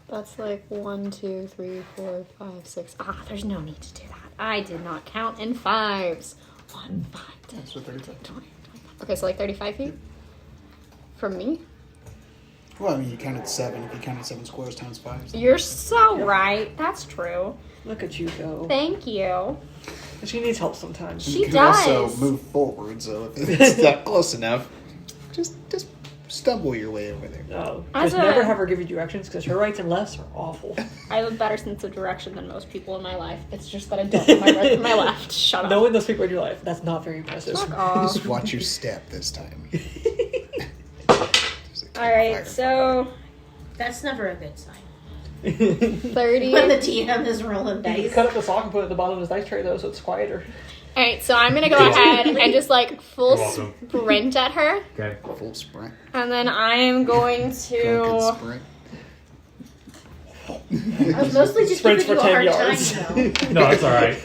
That's like 1, 2, 3, 4, 5, 6. Ah, there's no need to do that. I did not count in fives. 1, 5, 10, So 35. 20, 25. Okay, so like 35 feet? From me? Well, I mean, you counted 7. If you counted 7 squares times 5. You're so right. That's true. Look at you go. Thank you. She needs help sometimes. She you can does. also move forward, so if it's not close enough, just stumble your way over there. No. As Just never a- have her give you directions because her rights and lefts are awful. I have a better sense of direction than most people in my life. It's just that I don't know my right from my left. Shut up. Knowing those people in your life, that's not very impressive. Fuck off. Just watch your step this time. Alright, so That's never a good sign. 30. When the TM is rolling You dice. cut up the sock and put it at the bottom of his dice tray though, so it's quieter. Alright, so I'm gonna go ahead and just like full You're welcome. sprint at her. Okay. Full sprint. And then I am going Drunken to. sprint. I was mostly just Sprints giving for you a 10 hard yards. time, though. No, it's all right.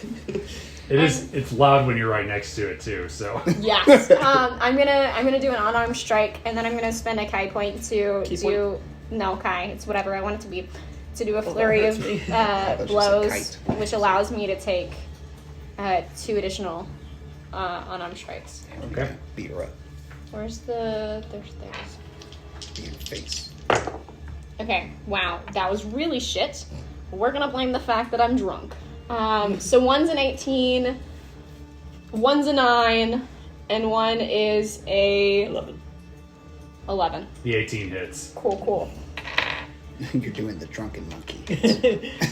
It's loud when you're right next to it too. So Yes. I'm gonna do an unarmed strike, and then I'm gonna spend a Kai point to Ki do. No, Kai. It's whatever I want it to be. To do a that flurry hurts of me. thought you said blows, kite. which allows me to take 2 additional unarmed strikes. Okay. Beat her up. Where's the? There's. Beat her face. Okay, wow, that was really shit. We're gonna blame the fact that I'm drunk. So one's an 18, one's a 9, and one is a 11. the 18 hits. Cool. You're doing the drunken monkey.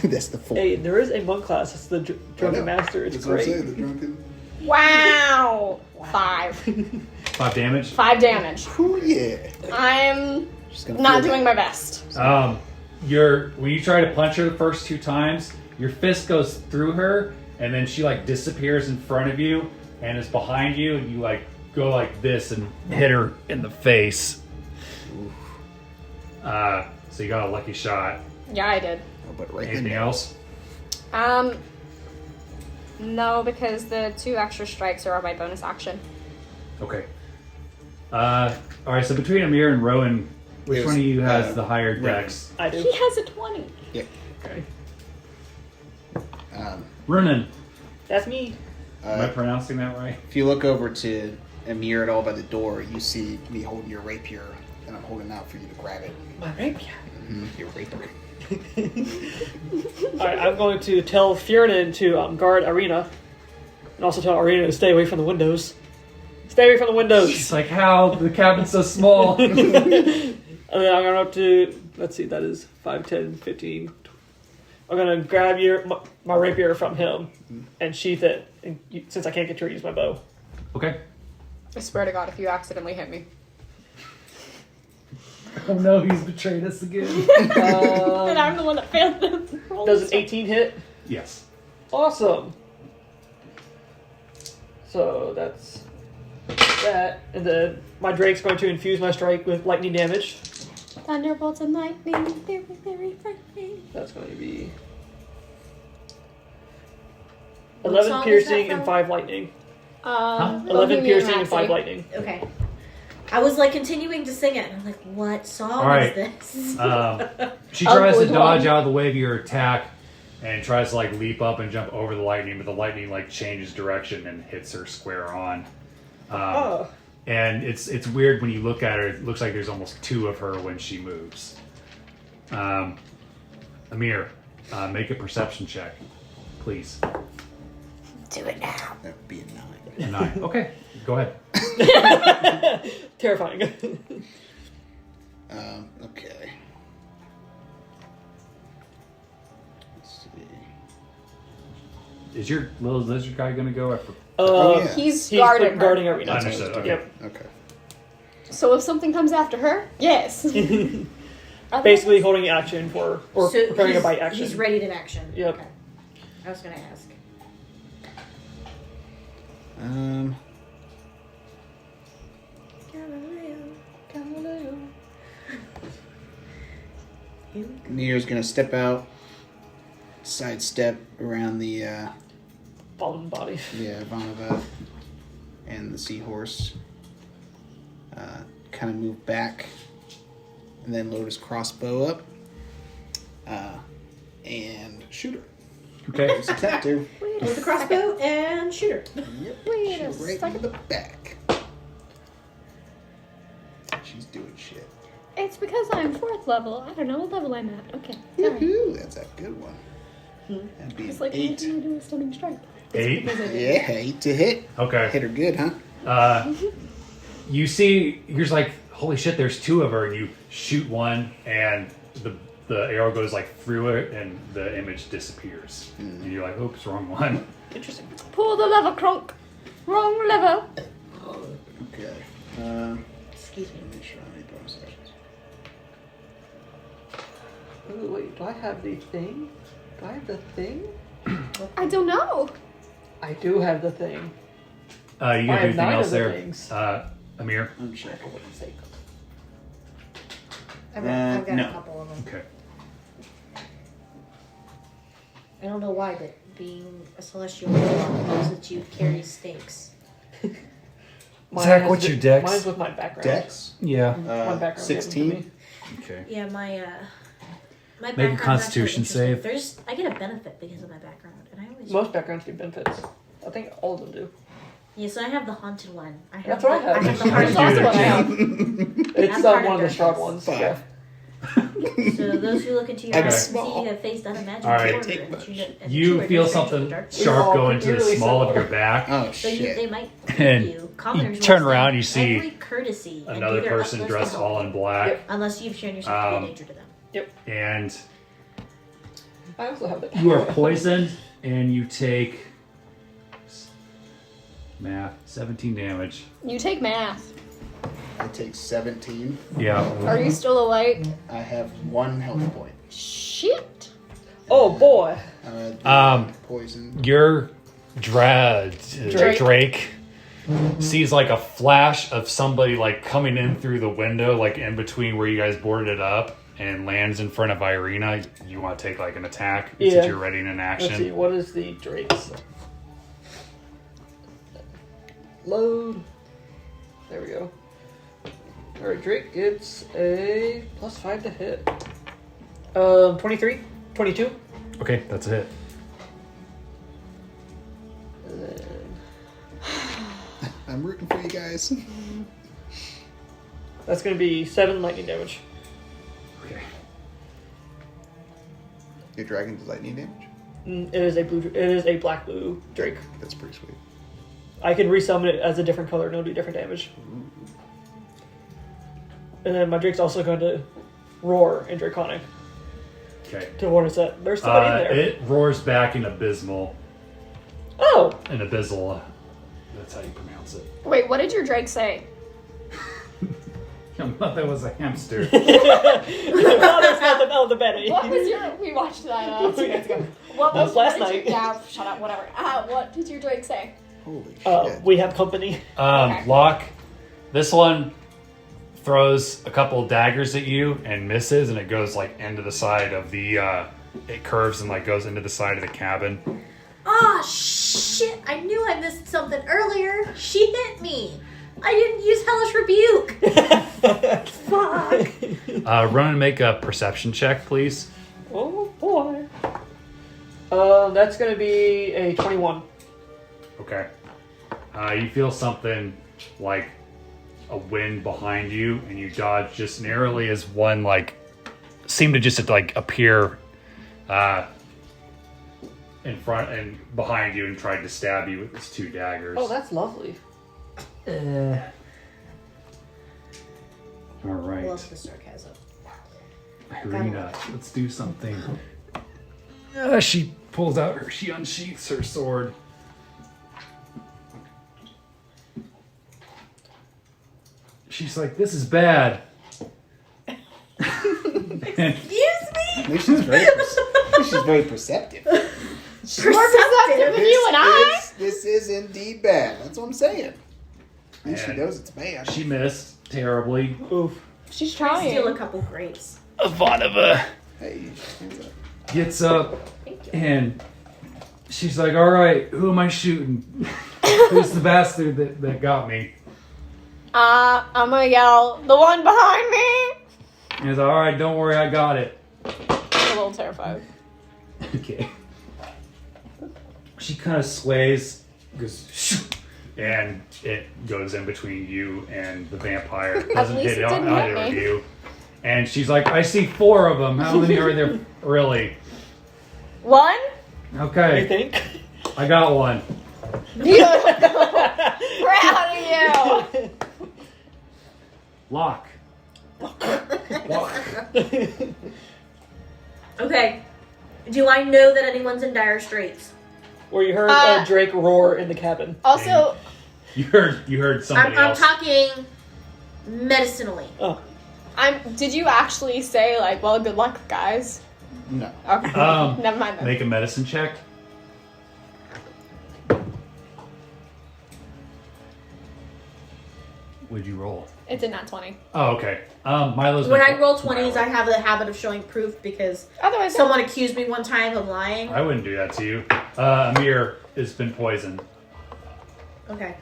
That's the 4. Hey, there is a monk class. It's the Drunken Master. It's great. the drunken. Wow! 5. 5 damage. 5 damage. Oh yeah. I'm Just gonna not feel doing that. my best. When you try to punch her the first 2 times, your fist goes through her, and then she like disappears in front of you and is behind you, and you like go like this and hit her in the face. So you got a lucky shot. Yeah, I did. Oh, but right Anything in else? No, because the 2 extra strikes are my bonus action. Okay. All right. So between Amir and Rowan, which It one of you has was, the higher Rowan. dex? I do. He has a 20. Yeah. Okay. Um, Ronan. That's me. Am I pronouncing that right? If you look over to Amir at all by the door, you see me holding your rapier, and I'm holding out for you to grab it. My rapier. Your rapier. Alright, I'm going to tell Fiernan to guard Arena. And also tell Arena to stay away from the windows. Stay away from the windows! She's like, how? The cabin's so small. And then I'm going up to, let's see, that is 5, 10, 15. I'm going to grab my rapier from him and sheath it, since I can't get to use my bow. Okay. I swear to God, if you accidentally hit me. Oh no, he's betrayed us again. And I'm the one that failed them. Does an 18 hit? Yes. Awesome. So that's that. And then my Drake's going to infuse my strike with lightning damage. Thunderbolts and lightning, very, very frightening. That's going to be What 11 song is piercing that and from? 5 lightning. 11 Bohemian piercing and 5 Rhapsody. lightning. Okay. I was like continuing to sing it, and I'm like, what song All right. is this? She tries to Ugly dodge one. out of the way of your attack and tries to like leap up and jump over the lightning, but the lightning like changes direction and hits her square on. Oh. And it's weird when you look at her. It looks like there's almost 2 of her when she moves. Amir, make a perception check, please. Do it now. That would be a 9. A 9. Okay, go ahead. Terrifying. Okay. Let's see. Is your little lizard guy gonna go after? Oh, yeah. He's guarding her. guarding Arena. Understood. Okay. Yep. Okay. So if something comes after her, yes. Basically holding action or So preparing a he's- bite action. He's ready to action. Yep. Okay. I was gonna ask. Amir's gonna step out, sidestep around the Fallen body. Ivanova and the seahorse. Kind of move back, and then load his crossbow up, and shoot her. Okay. Just attempt to. With the crossbow and shooter. Yep. Wait Shoot a her right in second. the back. She's doing shit. It's because I'm 4th level. I don't know what level I'm at. Okay. Sorry. Woohoo! That's a good one. That'd be It's an like, why 8. didn't I do a stunning strike? 8. Yeah, 8 to hit. Okay. Hit her good, huh? You see, you're just like, holy shit, there's 2 of her, and you shoot one, and the arrow goes like through it, and the image disappears. And you're like, oops, wrong one. Interesting. Pull the lever, Kronk. Wrong lever. Okay. Excuse me. Let me try bonus actions. Ooh, wait, do I have the thing? Do I have the thing? I don't know. I do have the thing. You I gonna do have anything 9 else of the there? things. Amir? I'm checking. For goodness sake. I've got no. a couple of them. Okay. I don't know why, but being a celestial warlock knows that you carry stakes. Mine Zach, has what's to- your dex? Mine's with my background. Dex? Yeah. My background gave them to 16. me. Okay. Yeah, my Make a background's Constitution actually interesting. save. I get a benefit because of my background, and I always. Most backgrounds give benefits. I think all of them do. Yeah, so I have the haunted one. I have That's what I have. I have the That's haunted also what I one. have. It's I'm part one of the of Strahd darkness. ones. 5. Yeah. So those who look into your I'm eyes can see small. you have faced unimaginable All right. horror, Take and much. and You are feel strange something with darkness. sharp all go into the really small of similar. your back. Oh, So shit. they might And you. Commoners you turn will around, extend you see every courtesy and Another do their person utmost dressed to help all you, in black. Yep. unless you've shown yourself to be a danger to them. And I also have the you are poisoned, and you take math 17 damage. You take math. I take 17. Yeah. Are you still awake? I have 1 health point. Shit. Oh boy. Poison. Your Drake sees like a flash of somebody like coming in through the window, like in between where you guys boarded it up, and lands in front of Irina. You want to take like an attack since Yeah. you're ready in an Let's see, action. what is the Drake's? Load. There we go. Alright, Drake gets a +5 to hit. 23? 22? Okay, that's a hit. And then I'm rooting for you guys. That's going to be 7 lightning damage. Okay. Your dragon does lightning damage? It is a black blue drake. That's pretty sweet. I can resummon it as a different color and it'll do different damage. And then my drake's also going to roar in Draconic Okay. to warn us that there's somebody in there. It roars back in Abysmal. Oh! An Abyssal. That's how you pronounce it. Wait, what did your Drake say? I thought that was a hamster. Oh, that's not the Betty. What was your? We watched that 2 nights ago. What That was last what did night. Yeah, shut up. Whatever. What did your Drake say? Holy shit. We have company. Okay. Locke, this one throws a couple daggers at you and misses, and it goes like into the side of the. It curves and like goes into the side of the cabin. Ah, shit! I knew I missed something earlier. She hit me. I didn't use Hellish Rebuke. Fuck. Run and make a perception check, please. Oh boy. That's going to be a 21. Okay. You feel something like a wind behind you, and you dodge just narrowly as one like seemed to just like appear in front and behind you and tried to stab you with his 2 daggers. Oh, that's lovely. All right. Love the sarcasm. Irina, let's do something. She pulls out her, she unsheaths her sword. She's like, this is bad. Excuse me? Maybe she's very perceptive. More perceptive than you and I. This is indeed bad. That's what I'm saying. And she And knows it's bad. She missed terribly. Oof. She's Steal a trying. couple grapes. Ivanova Hey, hands up. gets up Thank you. and she's like, all right, who am I shooting? Who's the bastard that got me? I'm gonna yell, the one behind me. And he's like, all right, don't worry, I got it. I'm a little terrified. Okay. She kind of sways, goes, shoo, and it goes in between you and the vampire. Doesn't least hit it didn't either hit of me. you. And she's like, I see 4 of them. How many are there really? One? You Okay, think? I got one. Proud of you. Lock. Okay. Do I know that anyone's in dire straits? Where you heard a drake roar in the cabin. Also, You heard somebody I'm else. talking medicinally. Oh. Did you actually say like, well, good luck, guys? No. Okay. Never mind then. Make a medicine check. What'd you roll? It's a nat 20. Oh, okay. Milo's When been- I roll 20s, I have the habit of showing proof because Otherwise, someone accused me one time of lying. I wouldn't do that to you. Amir has been poisoned. Okay.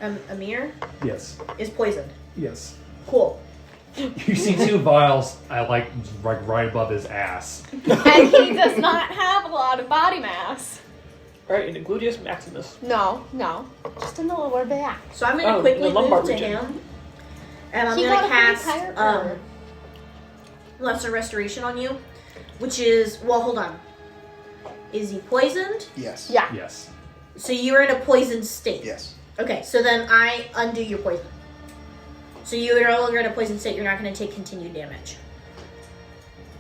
Amir Yes. is poisoned. Yes. Cool. You see 2 vials, like right above his ass. and he does not have a lot of body mass. Right, in Gluteus Maximus. No, just in the lower back. So I'm going to Oh, quickly the lumbar move to region. him. And I'm He going got to a pretty cast higher curve. Lesser Restoration on you. Which is, well, hold on. Is he poisoned? Yes. Yeah. Yes. So you're in a poisoned state. Yes. Okay, so then I undo your poison. So you are no longer in a poisoned state. You're not going to take continued damage.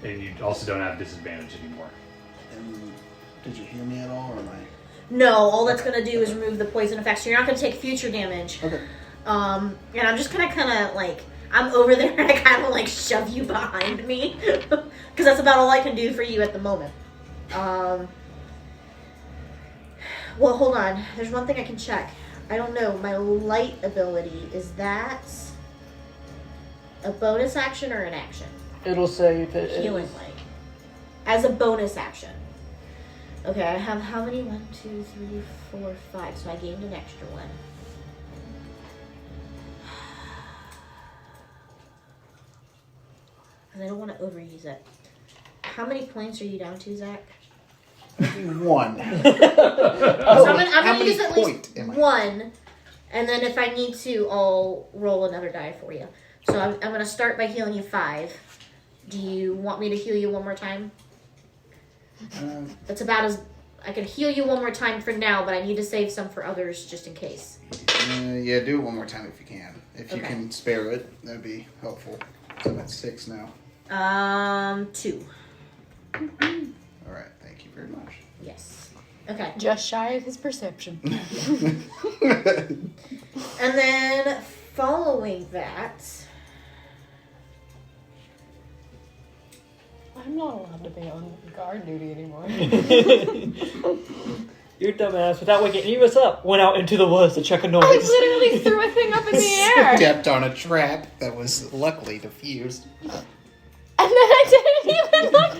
And you also don't have disadvantage anymore. Did you hear me at all, or am I? No, all that's going to do is remove the poison effect. So you're not going to take future damage. Okay. And I'm just going to kind of like, I'm over there and I kind of like shove you behind me. Because that's about all I can do for you at the moment. Well, hold on. There's one thing I can check. I don't know. My light ability, is that a bonus action or an action? It'll say if it Healing is. light. As a bonus action. Okay, I have how many? 1, 2, 3, 4, 5. So I gained an extra one. And I don't want to overuse it. How many points are you down to, Zach? 1. So I'm How gonna many use at point least am I? 1, and then if I need to, I'll roll another die for you. So I'm gonna start by healing you 5. Do you want me to heal you one more time? That's about as I can heal you one more time for now, but I need to save some for others just in case. Yeah, do it one more time if you can. If you Okay. can spare it, that'd be helpful. So I'm at 6 now. 2. All right, thank you very much. Yes. Okay. Just shy of his perception. And then following that, I'm not allowed to be on guard duty anymore. Your dumbass, without waking any of us up, went out into the woods to check a noise. I literally threw a thing up in the air. Stepped on a trap that was luckily diffused. And then I didn't even look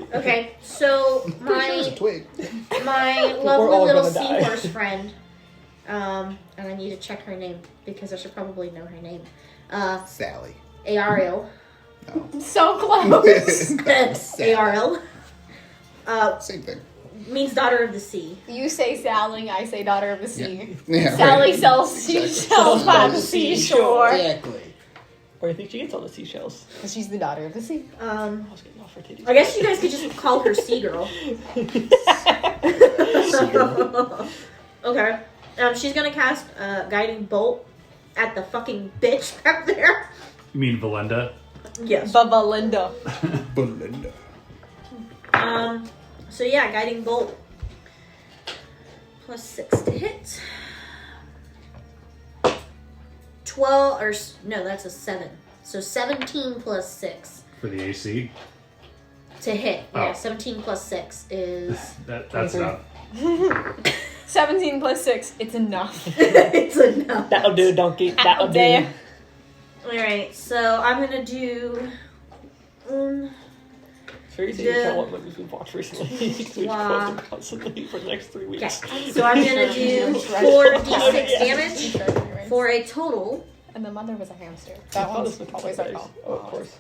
down. okay, so It was a my twig. all lovely little gonna die. seahorse friend, and I need to check her name because I should probably know her name. Sally. Ariel. No. So close. Ariel. Same thing. Means daughter of the sea. You say Sally, I say daughter of the sea. Yeah, Sally right. sells Exactly. seashells by the seashore. Exactly. Where do you think she gets all the seashells? Because she's the daughter of the sea. I was getting off her titties. I guess you guys could just call her Sea Girl. Okay. She's gonna cast Guiding Bolt at the fucking bitch back there. You mean Valinda? Yes. Baba Linda. Belinda. So yeah, Guiding Bolt. Plus 6 to hit. 12, or no, that's a 7. So 17 plus 6 For the AC? to hit. Yeah, Oh. 17 plus 6 is... That's enough. 17 plus 6, it's enough. it's enough. That'll do, donkey. That'll do. There. Alright, so I'm gonna do... It's very easy to Yeah. tell what movies we've watched recently. We've Wow. quoted them constantly for the next 3 Okay, weeks. so I'm gonna do 4d6 damage for a total. And the mother was a hamster. I That thought one's this was always always our call. Oh, of course.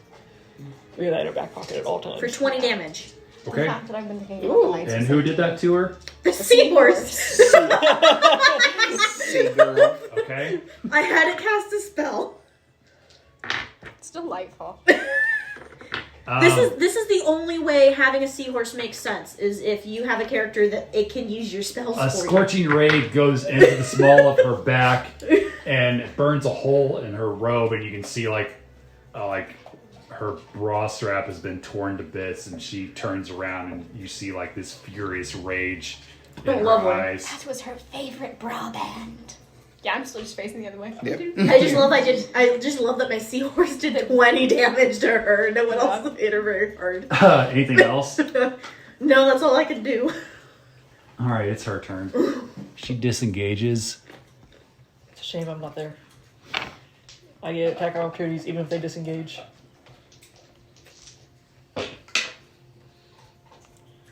We have that in our back pocket at all times. For 20 damage. The Okay. fact that I've been thinking Ooh. about the lights. And who did that to her? The seahorse. Say girl. Okay. I had to cast a spell. It's delightful. This is the only way having a seahorse makes sense, is if you have a character that it can use your spells A for scorching ray goes into the small of her back and it burns a hole in her robe, and you can see like her bra strap has been torn to bits, and she turns around and you see like this furious rage in Don't her love her. eyes. That was her favorite bra band. Yeah, I'm still just facing the other way. Yep. you. I just love that my seahorse did 20 damage to her. No one else hit her very hard. Anything else? No, that's all I could do. All right, it's her turn. She disengages. It's a shame I'm not there. I get attack opportunities even if they disengage.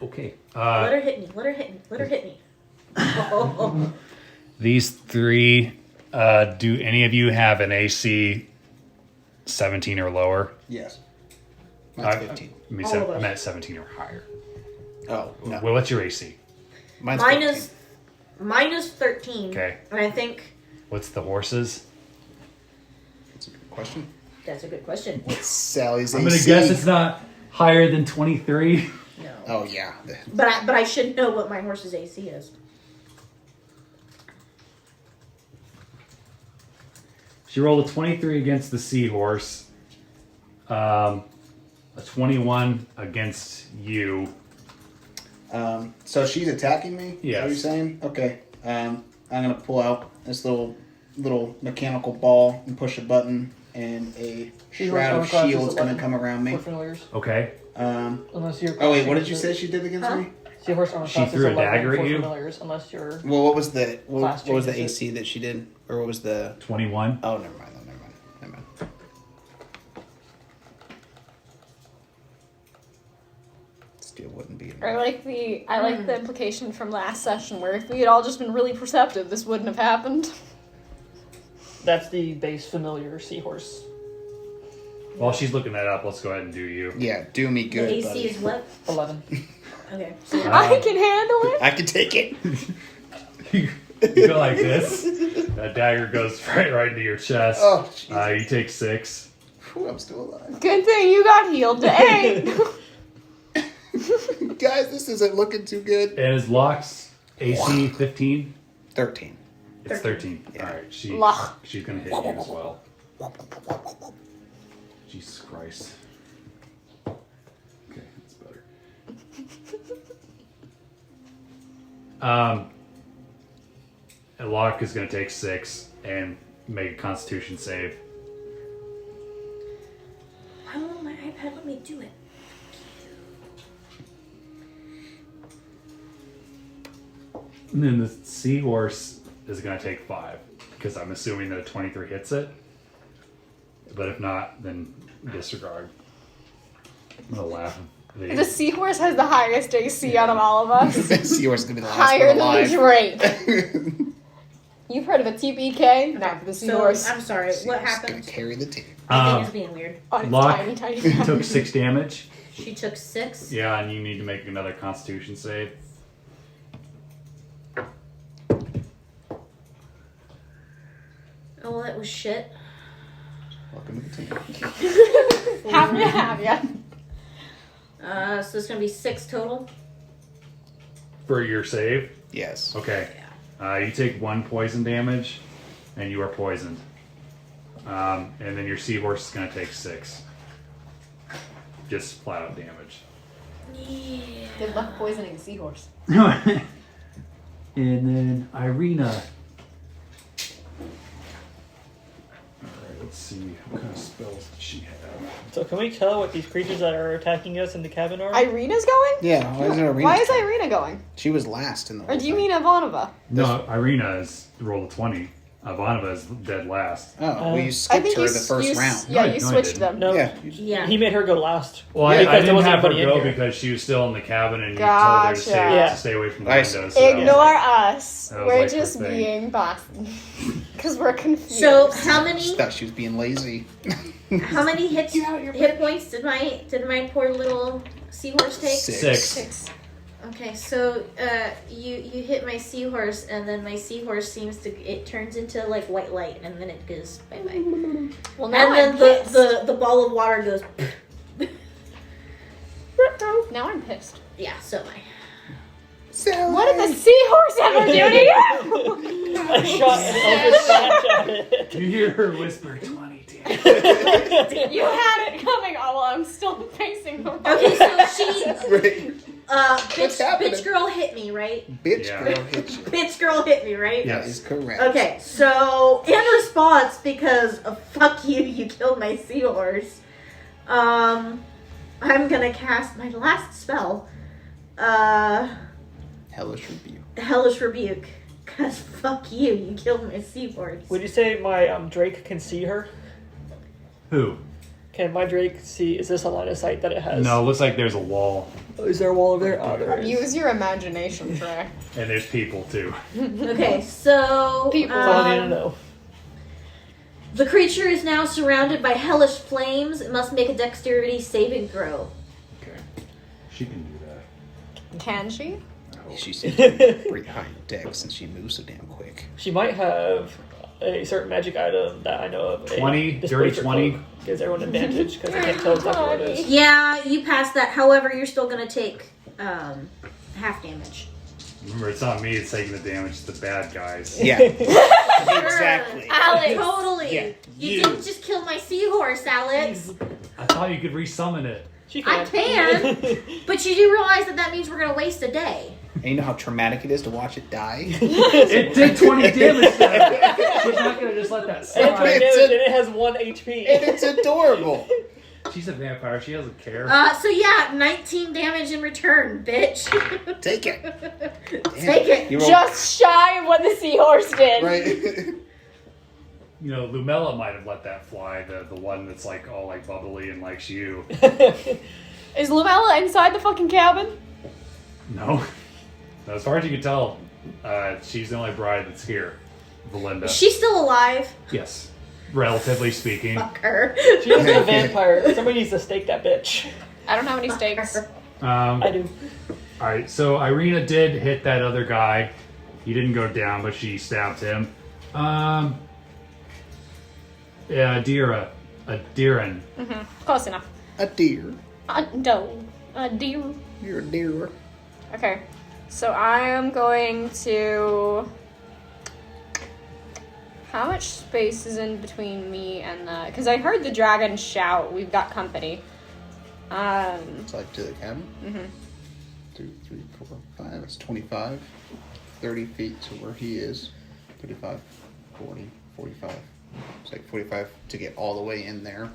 Okay. Let her hit me. Let her hit me. Let her hit me. Oh. These three, do any of you have an AC 17 or lower? Yes. Mine's I 15. mean, All of I'm us. at 17 or higher. Oh, no. Well, what's your AC? Mine's Mine is 13. Okay. And I think What's the horses? That's a good question. that's a good question. What's Sally's I'm gonna AC? guess it's not higher than 23. No. Oh, yeah. But I should know what my horse's AC is. She rolled a 23 against the seahorse, a 21 against you. So she's attacking me? Is that Yes. what you're saying? Okay. I'm going to pull out this little mechanical ball and push a button, and a shroud of Bonecrusher is shield's going to 11. come around me. For familiars. Okay. Unless you're. Oh, wait, what did you say she did against Huh? me? Seahorse armor She class threw is a 11 dagger at for you? familiars, unless you're. Well, what was the Class what was the changes AC that she did? Or what was the... 21. Oh, never mind. Never mind. Still wouldn't be... I like the implication from last session where if we had all just been really perceptive, this wouldn't have happened. That's the base familiar seahorse. While she's looking that up, let's go ahead and do you. Yeah, do me The good, AC buddy. is what? 11. Okay. So I can handle it. I can take it. You go like this. That dagger goes right into your chest. Oh, Jesus. You take 6. Whew, I'm still alive. Good thing you got healed to 8. Guys, this isn't looking too good. And his lock's AC 15. 13. It's 13. Yeah. All right, Lock. she's gonna hit you as well. Jesus Christ. Okay, that's better. Locke is gonna take 6 and make a Constitution save. why won't my iPad let me do it? And then the seahorse is gonna take 5 because I'm assuming that a 23 hits it. But if not, then disregard. I'm gonna laugh. The seahorse has the highest AC out of all of us. Seahorse is gonna be the last Higher one than alive. the Drake. You've heard of a TPK? Not for the So seahorse. I'm sorry. What Seahorse is happened? gonna carry the team. My thing is being weird. On its Locke tiny, tiny back. took 6 damage. She took 6. Yeah, and you need to make another Constitution save. Oh, well, that was shit. Welcome to the team. Have ya. So it's gonna be 6 total. For your save? Yes. Okay. You take 1 poison damage, and you are poisoned. And then your seahorse is going to take 6. Just flat out damage. Yeah. Good luck poisoning a seahorse. And then Irina. Alright, let's see. What kind of spells does she have? So can we tell what these creatures that are attacking us in the cabin are? Irina's going? Yeah, why is it Irina? Why is Irina going? She was last in the Or whole do you thing. mean Ivanova? No, Irina is rolled a 20. Ivanova is dead last. Oh, well, you I skipped think her you the first you, round. Yeah, No, you no, I switched didn't. them. No. Yeah. Yeah. He made her go last. Well, Yeah, I because there didn't wasn't have her anybody in go here. because she was still in the cabin and you told her to Gotcha. Yeah. stay away from the I windows. see. So that was Ignore like- us. that was We're like the just thing. being bossy. Because we're confused. So how many Just thought she was being lazy. hit points did my poor little seahorse take? 6. 6. Okay, so you hit my seahorse, and then my seahorse it turns into like white light, and then it goes bye bye. Well, now And I'm then pissed. the ball of water goes. Now I'm pissed. Yeah, so am I. What did the seahorse ever do to you? I shot an Eldritch Slash at it. You hear her whisper 20 damage. You had it coming. Oh, well, I'm still facing the Okay, so she What's happening? bitch girl hit me, right? Bitch Yeah. girl hit you. Bitch girl hit me, right? Yeah. That is correct. Okay, so in response, because of fuck you, you killed my seahorse, I'm gonna cast my last spell, Hellish rebuke. Hellish Rebuke. Cause fuck you, you killed my seahorse. Would you say my Drake can see her? Who? Can my Drake see? Is this a line of sight that it has? No, it looks like there's a wall. Oh, is there a wall over there? Oh, there is. Use your imagination, Trey. And there's people too. Okay, so People. That's all I need to know. the creature is now surrounded by hellish flames. It must make a dexterity saving throw. Okay. She can do that. Can she? She's pretty high in dex since she moves so damn quick. She might have a certain magic item that I know of. 20, a dirty displacer 20. cloak. Gives everyone advantage because I can't tell exactly what it is. Yeah, you passed that. However, you're still gonna take half damage. Remember, it's not me that's taking the damage, it's the bad guys. Yeah. Exactly. Alex. Totally. Yeah, You you. didn't just kill my seahorse, Alex. I thought you could resummon it. She I can, but you do realize that means we're gonna waste a day. And you know how traumatic it is to watch it die? It did 20 damage though. She's not gonna just let that And slide. damage, and it has 1 HP. And it's adorable. She's a vampire, she doesn't care. So yeah, 19 damage in return, bitch. Take it. Take it. You rolled- Just shy of what the seahorse did. right. You know, Lumella might have let that fly, the one that's like all like bubbly and likes you. Is Lumella inside the fucking cabin? No. As far as you can tell, she's the only bride that's here. Valinda. Is she still alive? Yes. Relatively speaking. Fuck her. She is a vampire. Somebody needs to stake that bitch. I don't have any stakes. I do. All right, so Irina did hit that other guy. He didn't go down, but she stabbed him. Yeah, Aderyn. Close enough. A deer. No. A deer. You're a deer. Okay. So I am going to... How much space is in between me and the... Because I heard the dragon shout, we've got company. It's like to the cabin. Mm-hmm. 2, 3, 4, 5. That's 25. 30 feet to where he is. 35, 40, 45. It's like 45 to get all the way in there.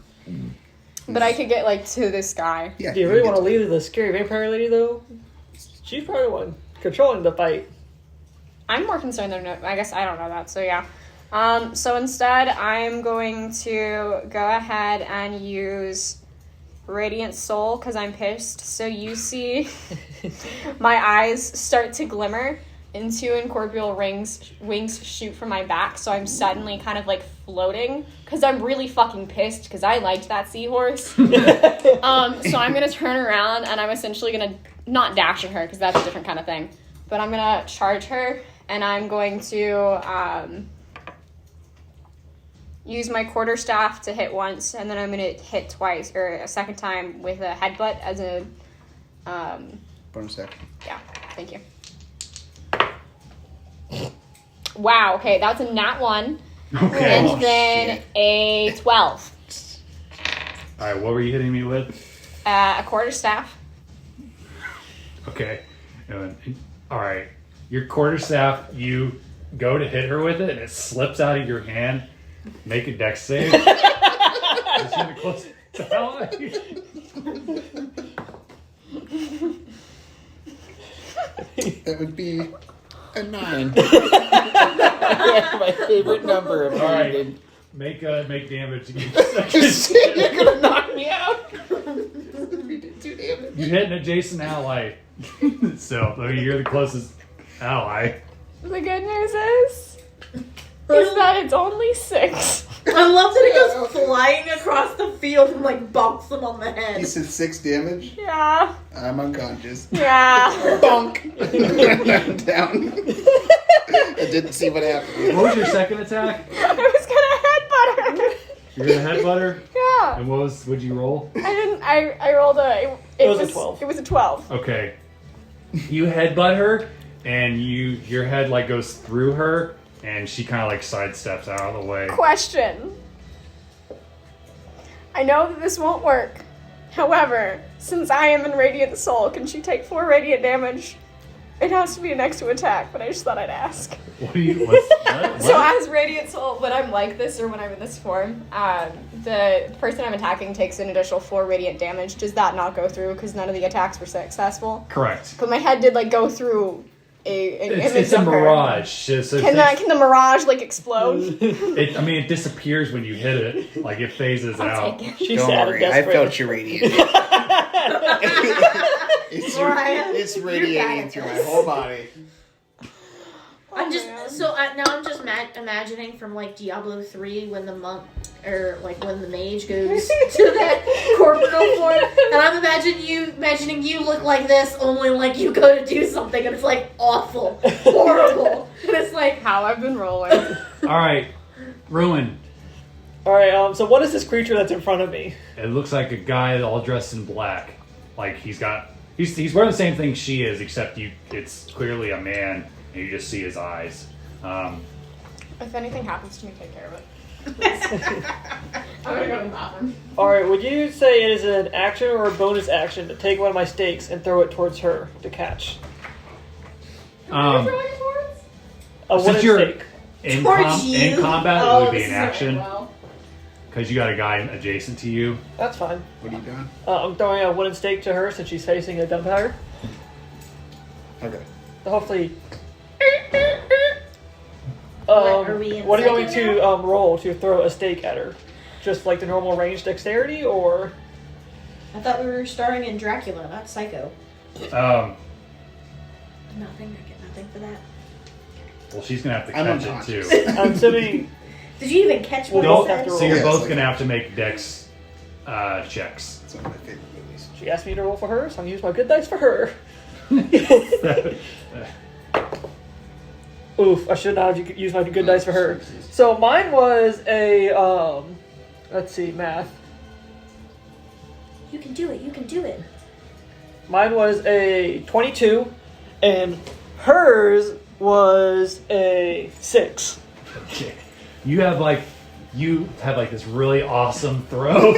But I could get, like, to this guy. Yeah. Do you really want to leave the scary vampire lady, though? She's probably the one controlling the fight. I'm more concerned than... I guess I don't know that, so yeah. So instead, I'm going to go ahead and use Radiant Soul, because I'm pissed. So you see my eyes start to glimmer, and 2 incorporeal wings shoot from my back, so I'm suddenly kind of like floating, because I'm really fucking pissed, because I liked that seahorse. So I'm going to turn around, and I'm essentially going to, not dashing her, because that's a different kind of thing, but I'm going to charge her, and I'm going to use my quarterstaff to hit once, and then I'm going to hit twice, or a second time with a headbutt as a... Bonus action. Yeah, thank you. Wow, okay, that's a nat 1. Okay. And then a 12. All right, what were you hitting me with? A quarterstaff. Okay. All right. Your quarterstaff, you go to hit her with it, and it slips out of your hand. Make a dex save. Is she gonna close to hell? That would be a 9. My favorite number of All right. Brandon. Make damage. You're gonna knock me out. 2 damage. You hit an adjacent ally. So you're the closest ally. The good news is that it's only 6. I love that it goes flying across the field and like bumps them on the head. He said 6 damage. Yeah. I'm unconscious. Yeah. Bonk. I'm down. I didn't see what happened. What was your second attack? I was gonna headbutt her. You're gonna headbutt her? Yeah. And what'd you roll? I rolled a... It was a 12. It was a 12. Okay. You headbutt her, and your head like goes through her, and she kind of like sidesteps out of the way. Question. I know that this won't work. However, since I am in Radiant Soul, can she take 4 radiant damage? It has to be an extra attack, but I just thought I'd ask. What? So as Radiant Soul, when I'm like this or when I'm in this form, the person I'm attacking takes an additional 4 radiant damage. Does that not go through because none of the attacks were successful? Correct. But my head did like go through an image It's a of her. mirage. So Can the mirage like explode? it disappears when you hit it. Like it phases out. Take it. She's Don't sad worry, and I desperate. felt your radiant. Brian, it's you're radiating bad. through my whole body. I'm just man. now I'm just imagining from like Diablo 3 when the monk or like when the mage goes to that corporeal form, and I'm imagining you look like this only like you go to do something and it's like awful, horrible, and it's like How I've been rolling. All right, Ruin. All right. So what is this creature that's in front of me? It looks like a guy all dressed in black. Like he's wearing the same thing she is, except it's clearly a man, and you just see his eyes. If anything happens to me, take care of it. I'm gonna go to the bathroom. All right. Would you say it is an action or a bonus action to take one of my stakes and throw it towards her to catch? Who are you throwing it towards? A Since wooden you're stake. in Towards you? combat, Oh, it would be this an is action well. because you got a guy adjacent to you. That's fine. What are you doing? I'm throwing a wooden stake to her since she's facing a gunpowder. Okay. Hopefully. Are we in What do you want me second to roll to throw a stake at her? Just like the normal range dexterity, or I thought we were starring in Dracula, not Psycho. Um, Nothing. I get nothing for that. well, she's gonna have to I'm catch it unconscious. too. I'm assuming Did you even catch what We'll I both said? have to roll. So you're Yeah, both it's like- gonna have to make dex checks. It's one of my favorite movies. She asked me to roll for her, so I'm gonna use my good dice for her. Oof, I should not have used my good dice for her. So mine was a, let's see, math. You can do it. You can do it. Mine was a 22, and hers was a 6. Okay. You have this really awesome throw,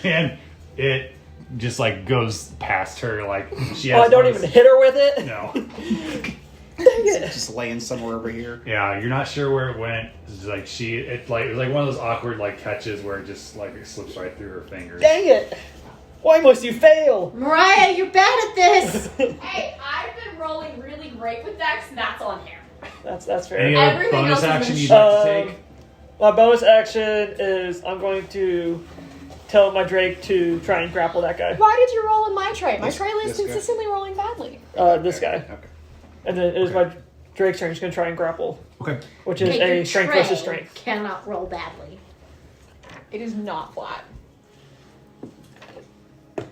and it just like goes past her. Like she has. Oh, I don't even hit her with it? No. It's just laying somewhere over here. Yeah, you're not sure where it went. It's like it was like one of those awkward like catches where it just like it slips right through her fingers. Dang it! Why must you fail? Mariah, you're bad at this. Hey, I've been rolling really great with Dex, and that's on here. That's fair. Any other Everything bonus else has action been you'd like to take? My bonus action is I'm going to tell my Drake to try and grapple that guy. Why did you roll in my tray? My This- tray is this guy? consistently rolling badly. This guy. Okay. And then it is my Drake's turn. He's going to try and grapple, Okay. which is Okay, a your strength tray versus strength. Cannot roll badly. It is not flat.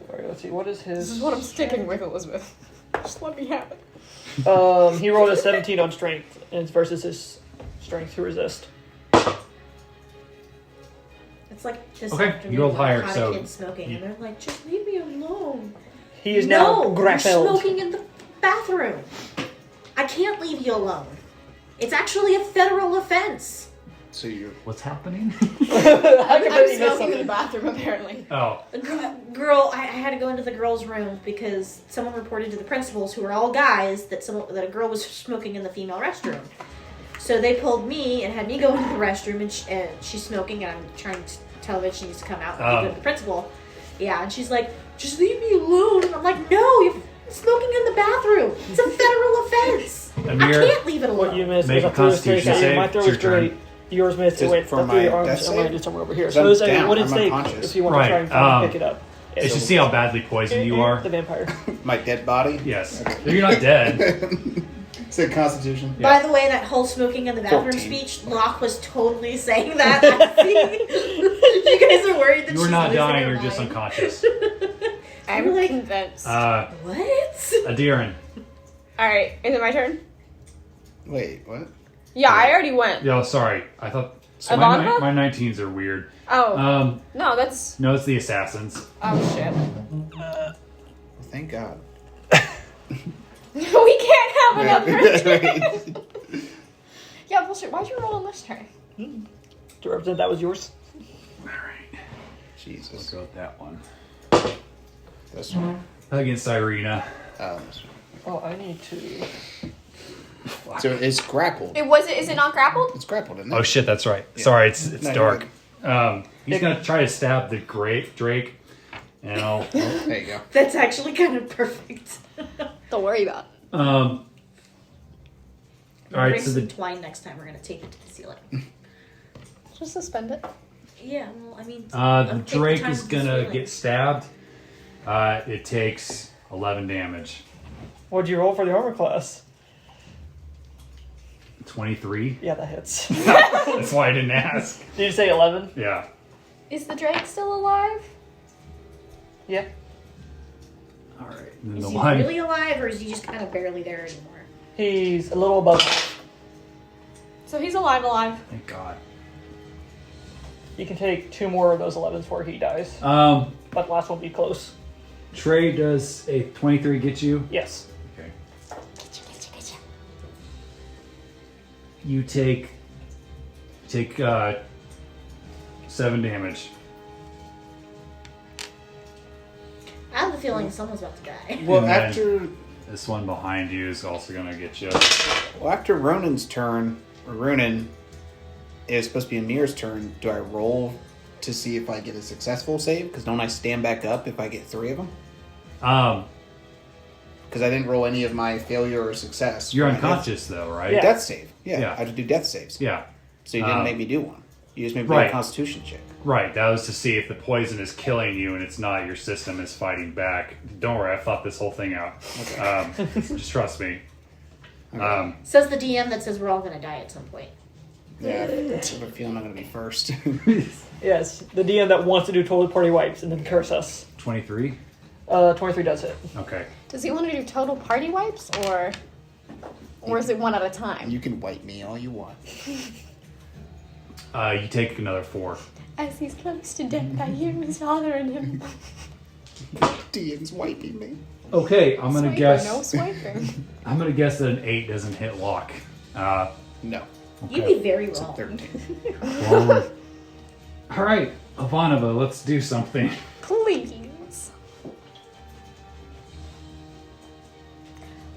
Alright, let's see. What is This is his? what I'm sticking with, Elizabeth. Just let me have it. He rolled a 17 on strength, and it's versus his strength to resist. It's like this Okay, afternoon. you rolled when I higher, caught so a kid smoking, and they're like, "Just leave me alone." He is no, now you're grappled. smoking in the bathroom. I can't leave you alone. It's actually a federal offense. So you're. What's happening? I I'm completely missed smoking in the something. bathroom, apparently. Oh. Girl, I had to go into the girls' room because someone reported to the principals, who are all guys, that a girl was smoking in the female restroom. So they pulled me and had me go into the restroom, and she's smoking, and I'm trying to tell her that she needs to come out and go to the principal. Yeah, and she's like, "Just leave me alone." And I'm like, "No, you're smoking in the bathroom. It's a federal offense. Amir, I can't leave it alone." What you missed Make was a I threw his face Constitution at you. save. My throw It's was your turn. great. Yours missed. It Just went for up through your my arms death and save? landed somewhere over here. I'm So it was a down. wooden I'm stake unconscious. if you want to try and Right, pick it up. It's to see how badly poisoned you are. The vampire. My dead body? Yes. You're not dead. Said Constitution. By the way, that whole smoking in the bathroom 14. speech, Locke was totally saying that. You guys are worried that You are she's not losing dying, her you're just mind. unconscious. I'm like- convinced. What? Aderyn. Alright, is it my turn? Wait, what? Yeah, I already went. Yo, sorry. I thought. So Ivanka? my 19s are weird. Oh. No, that's... No, it's the assassins. Oh, shit. Thank God. We can't have another turn. Wait. Yeah, bullshit. Why'd you roll on this turn? To represent that was yours. Alright. Jesus. Go with that one. This one. Against Irina. This Oh, I need to. one. So it's grappled. Is it not grappled? It's grappled, isn't it? Oh shit, that's right. Yeah. Sorry, it's No, dark. He's gonna try to stab the Drake, and I'll. There you go. That's actually kind of perfect. Don't worry about it. All right, Bring so some the twine next time. We're gonna tape it to the ceiling. Just suspend it. Yeah, well, I mean, the take the Drake time is with the gonna ceiling. get stabbed. It takes 11 damage. What'd you roll for the armor class? 23. Yeah, that hits. That's why I didn't ask. Did you say 11? Yeah. Is the Drake still alive? Yeah. All right. And then Is the he one. really alive, or is he just kind of barely there anymore? He's a little above. So he's alive. Thank God. You can take 2 more of those 11s before he dies. Um, But the last one will be close. Trey, does a 23 get you? Yes. Okay. You take 7 damage. I have a feeling someone's about to die. Well, And then- after This one behind you is also gonna get you. after Ronan's turn, or Ronan, is supposed to be Amir's turn. Do I roll to see if I get a successful save? Because don't I stand back up if I get 3 of them? Because I didn't roll any of my failure or success. You're for my unconscious though, right? Yeah. Death save. Yeah, Yeah. I had to do death saves. Yeah. So you didn't Um, make me do one. You just made me do right. a Constitution check. Right. That was to see if the poison is killing you and it's not. Your system is fighting back. Don't worry. I thought this whole thing out. Just trust me. Says the DM that says we're all gonna die at some point. Yeah, I have a feeling I'm gonna be first. Yes, the DM that wants to do total party wipes and then curse us. 23. 23 does hit. Okay. Does he want to do total party wipes, or is it one at a time? You can wipe me all you want. You take another 4. As he's close to death, I hear his father and him. DM's wiping me. Okay, I'm gonna Swiper, guess. no swiping. I'm gonna guess that an 8 doesn't hit lock. No, You'd Okay. be very it's a wrong. 13. Well, all right, Ivanova, let's do something. Please.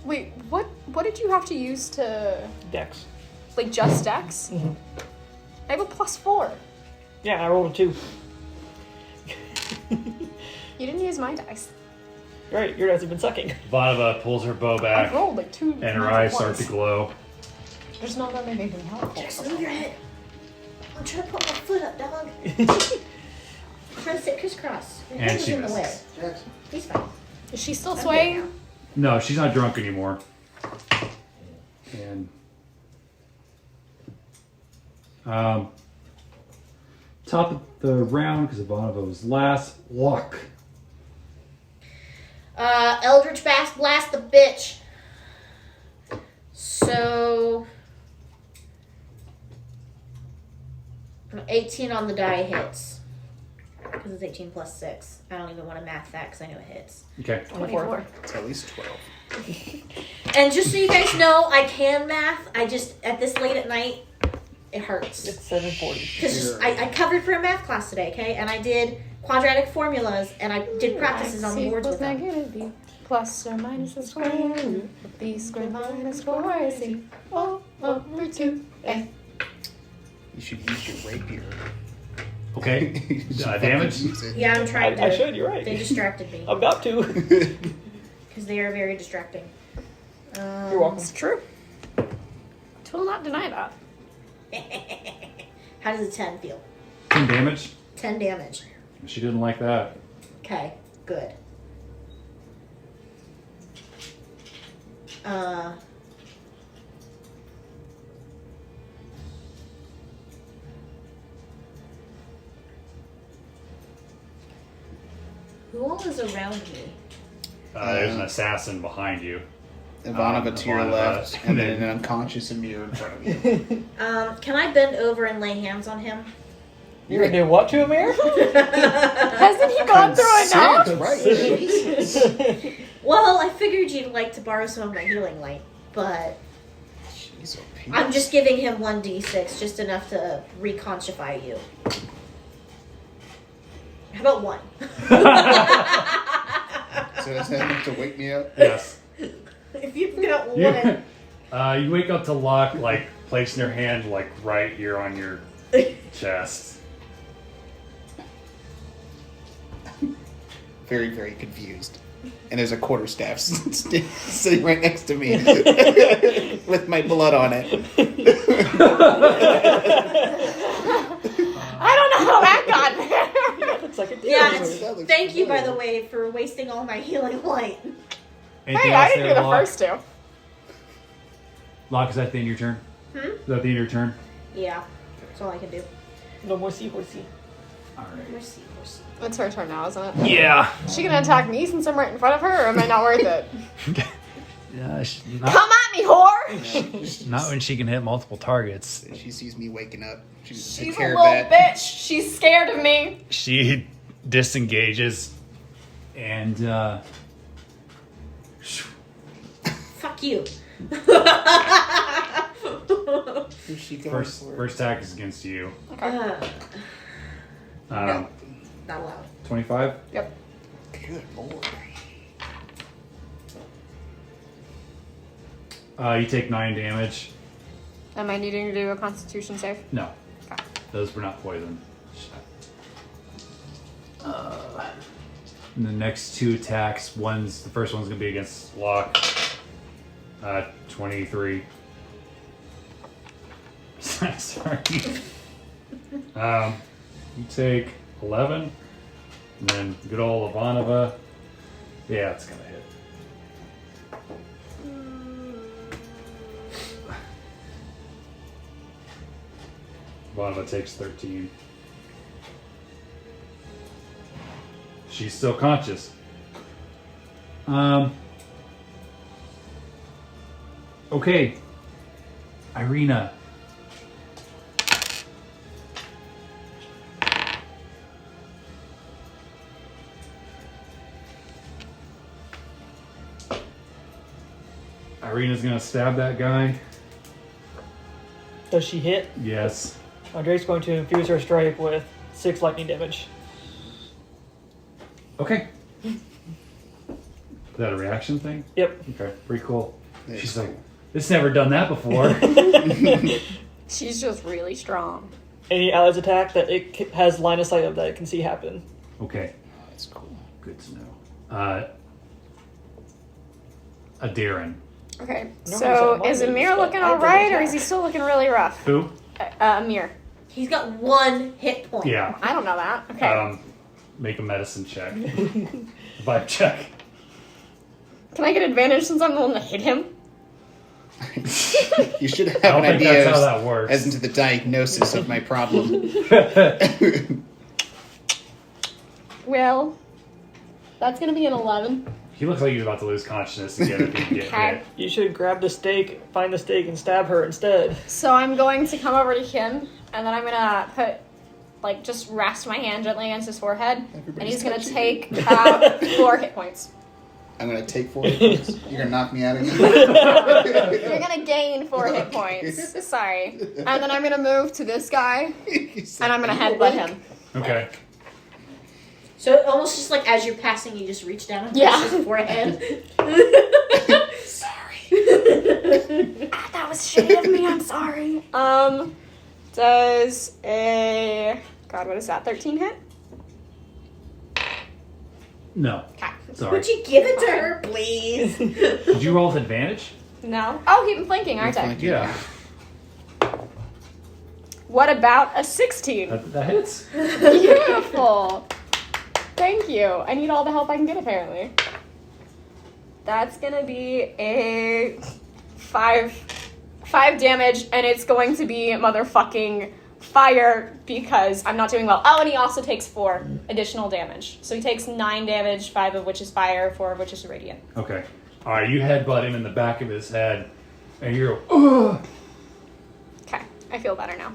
Wait, what did you have to use to, Dex. like, just dex? Mhm. I have a +4. Yeah, I rolled a 2. You didn't use my dice. Right, your dice have been sucking. Ivanova pulls her bow I back, rolled like 2. and her eyes start to glow. There's not that anything helpful. Just move your head. I'm trying to put my foot up, dog. Trying to sit crisscross. Your And head was she in the way. misses. He's fine. Is she still I'm good swaying? now. No, she's not drunk anymore. And top of the round, because Ivanova was last. Luck. Eldritch Blast the bitch. So 18 on the die hits. Because it's 18 plus 6. I don't even want to math that because I know it hits. Okay. 24. It's at least 12. And just so you guys know, I can math. I just, at this late at night, it hurts. It's 740. Because I covered for a math class today, okay? And I did quadratic formulas, and I did practices on the boards with them. -b plus or minus the square root of b squared minus 4ac all over 2a. You should use your rapier. Okay. You should fucking Damage? use it. Yeah, I'm trying to. I should, you're right. They distracted me. I'm about to. Because they are very distracting. You're welcome. It's true. I will not deny that. How does a 10 feel? 10 damage. 10 damage. She didn't like that. Okay, good. Who all is around me? There's an assassin behind you. Ivanova to your Ivanova. left, and then an unconscious Amir in front of you. Can I bend over and lay hands on him? You're gonna do what to Amir? Hasn't he gone through enough? That's right. Well, I figured you'd like to borrow some of my healing light, but Jeez, oh, I'm just giving him 1d6, just enough to reconchify you. How about 1? So does that have to wake me up? Yes. If you've got 1. You wake up to Locke, like, placing her hand, like, right here on your chest. Very, very confused. And there's a quarterstaff sitting right next to me with my blood on it. I don't know how that got there. Looks like a deal. Yeah, That looks thank you, by familiar. the way, for wasting all my healing light. Anything Hey, I else didn't do there, the Locke? first 2. Locke, is that the end of your turn? Hmm? Is that the end of your turn? Yeah, that's all I can do. No more seahorsey. Alright. Horsey. It's her turn now, isn't it? Yeah. Is she gonna attack me since I'm right in front of her, or am I not worth it? Come at me, whore! Not when she can hit multiple targets. She sees me waking up. She's She's take a care little of that. bitch. She's scared of me. She disengages and Fuck you. Who's she going first for? attack is against you. No, not allowed. 25. Yep. Good lord. You take 9 damage. Am I needing to do a Constitution save? No, Okay. those were not poison. And the next 2 attacks, the first one's gonna be against Locke. 23. Sorry. You take 11, and then good old Ivanova. Yeah, it's gonna hit. Vonova takes 13. She's still conscious. Okay. Irina. Irina's gonna stab that guy. Does she hit? Yes. Drake's going to infuse her strike with 6 lightning damage. Okay. Is that a reaction thing? Yep. Okay, pretty cool. That's She's cool. like, it's never done that before. She's just really strong. Any allies attack that it has line of sight of that it can see happen. Okay, That's cool. good to know. Aderyn. Okay, No, so he's is on Amir mine, looking but I alright, didn't or is he still looking really rough? Who? Amir. He's got 1 hit point. Yeah. I don't know that. Okay. Make a medicine check. Vibe check. Can I get advantage since I'm the one that hit him? You should have I don't an think idea that's how that works. as into the diagnosis of my problem. Well, that's gonna be an 11. He looks like he's about to lose consciousness again if he can get Okay. hit. You should grab the stake, find the stake, and stab her instead. So I'm going to come over to him, and then I'm gonna just rest my hand gently against his forehead, and Everybody's he's gonna touching take about 4 hit points. I'm gonna take 4 hit points. You're gonna knock me out again. You're gonna gain 4 hit points. Sorry. And then I'm gonna move to this guy, and I'm gonna headbutt him. Okay. So almost just like as you're passing, you just reach down and Yeah. touch his forehead. Sorry. That was shitty of me. I'm sorry. Does a what is that? 13 hit? No. Okay. Sorry. Would you give it to her, please? Did you roll with advantage? No. Oh, keep him flanking, aren't I? Flanking. Yeah. What about a 16? That hits. Beautiful. Thank you. I need all the help I can get, apparently. That's gonna be a 5 damage, and it's going to be motherfucking fire because I'm not doing well. Oh, and he also takes 4 additional damage. So he takes 9 damage, 5 of which is fire, 4 of which is radiant. Okay. Alright, you headbutt him in the back of his head, and you go, ugh! Okay, I feel better now.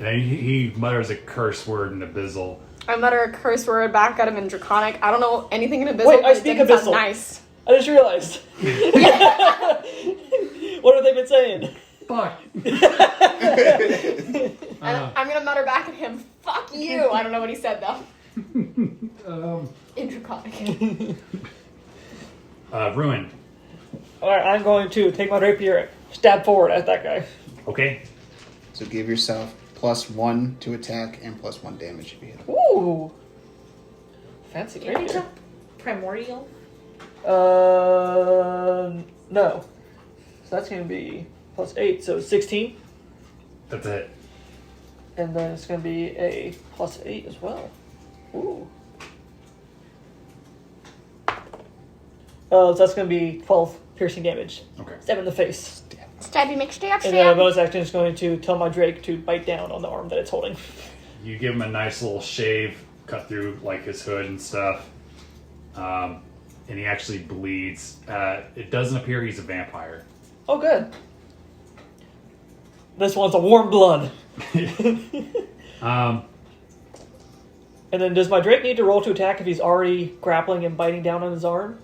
And he mutters a curse word in Abyssal. I mutter a curse word back at him in Draconic. I don't know anything in Abyssal, Wait, I but it speak didn't sound Abyssal. nice. I just realized. What have they been saying? Fuck! And I'm gonna mutter back at him, fuck you! I don't know what he said, though. In Draconic. Ruin. Alright, I'm going to take my rapier, stab forward at that guy. Okay. So give yourself +1 to attack and +1 damage if you hit. Ooh. Fancy Can you rapier. jump primordial? No. So that's going to be +8, so 16. That's it. And then it's going to be a +8 as well. Ooh. So that's going to be 12 piercing damage. Okay. Stab in the face. Stabby McStab, And then my bonus action is going to tell my Drake to bite down on the arm that it's holding. You give him a nice little shave, cut through like his hood and stuff. And he actually bleeds. It doesn't appear he's a vampire. Oh, good. This one's a warm blood. Um, And then does my Drake need to roll to attack if he's already grappling and biting down on his arm?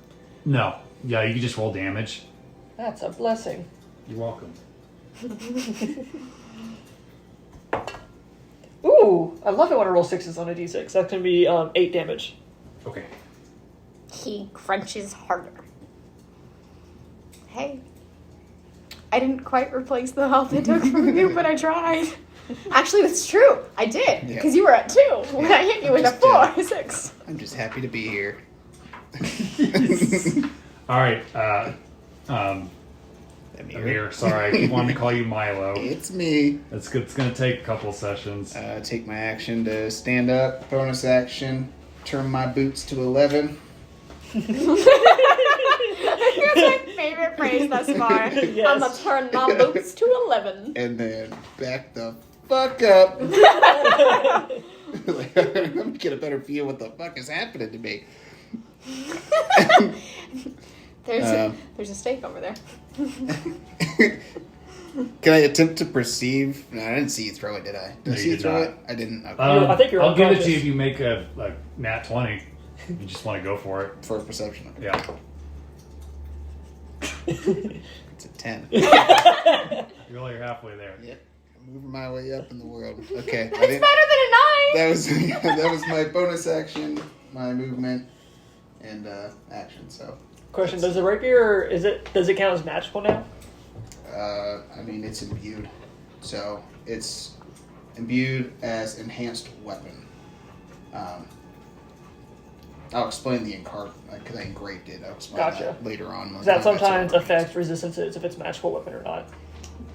no. Yeah, you can just roll damage. That's a blessing. You're welcome. Ooh, I love it when I roll 6s on a d6. That's going to be 8 damage. Okay. He crunches harder. Hey. I didn't quite replace the health I took from you, but I tried. Actually, that's true. I did. Yeah. Because you were at 2 when I hit you with a Just, 4, 6. I'm just happy to be here. All right. Amir, sorry, I keep wanting to call you Milo. It's me. It's good. It's gonna take a couple sessions. Take my action to stand up. Bonus action. Turn my boots to 11. That's my favorite phrase thus far. Yes. I'm gonna turn my boots to 11. And then back the fuck up. Like, let me get a better view of what the fuck is happening to me. There's a steak over there. Can I attempt to perceive? No, I didn't see you throw it, did I? Did No, I see you you did throw not. it? I didn't. Okay. I think you're I'll give it to unconscious. you if you make a nat 20. You just want to go for it. For perception. Okay. Yeah. It's a 10. You're only halfway there. Yep. I'm moving my way up in the world. Okay. It's better than a 9. That was that was my bonus action, my movement, and action. So. Question: does the rapier does it count as magical now? I mean, it's imbued. So it's imbued as enhanced weapon. I'll explain the because I engraved it. I'll explain Gotcha. that later on. Does that sometimes affect resistances if it's a magical weapon or not?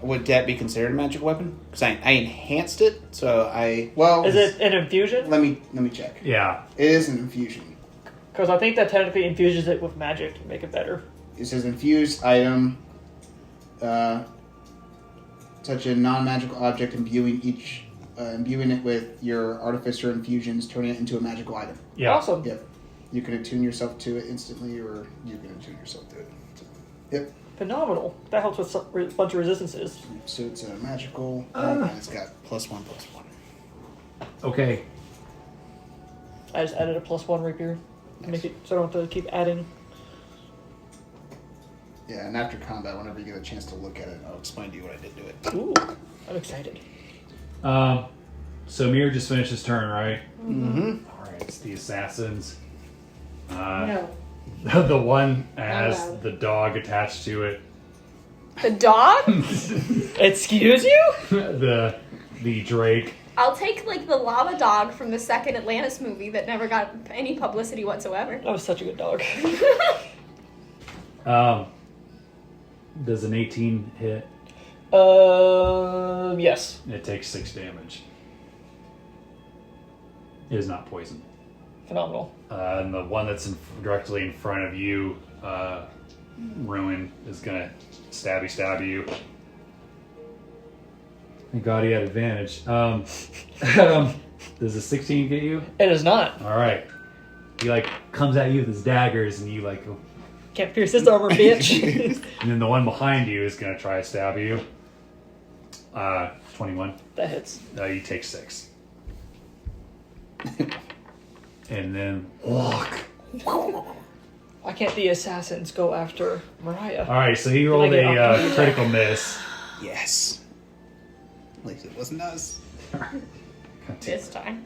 Would that be considered a magic weapon? Because I enhanced it, so Is it an infusion? Let me check. Yeah. It is an infusion. Because I think that technically infuses it with magic to make it better. It says infused item. Touch a non-magical object, imbuing it with your artificer infusions, turning it into a magical item. Yeah. Awesome. Yep. You can attune yourself to it instantly, or you can attune yourself to it. So, yep. Phenomenal. That helps with a bunch of resistances. So it's a magical, and it's got +1/+1. Okay. I just added a +1 rapier. Make it so I don't have to keep adding. Yeah, and after combat, whenever you get a chance to look at it, I'll explain to you what I did to it. Ooh, I'm excited. So Mir just finished his turn, right? Mm-hmm. All right. It's the assassins. No. The one has loud. the dog attached to it. The dog? Excuse you? the Drake. I'll take like the lava dog from the second Atlantis movie that never got any publicity whatsoever. That was such a good dog. Does an 18 hit? Yes. It takes 6 damage. It is not poison. Phenomenal. And the one that's directly in front of you, Ruin, is gonna stab you. Thank God he had advantage. Does a 16 get you? It is not. All right. He comes at you with his daggers, and you go. Can't pierce this armor, bitch. And then the one behind you is gonna try to stab you. 21. That hits. You take 6. And then walk. Why can't the assassins go after Mariah? All right, so he rolled Can I get a opportunity critical miss. Yes. At least it wasn't us. This time.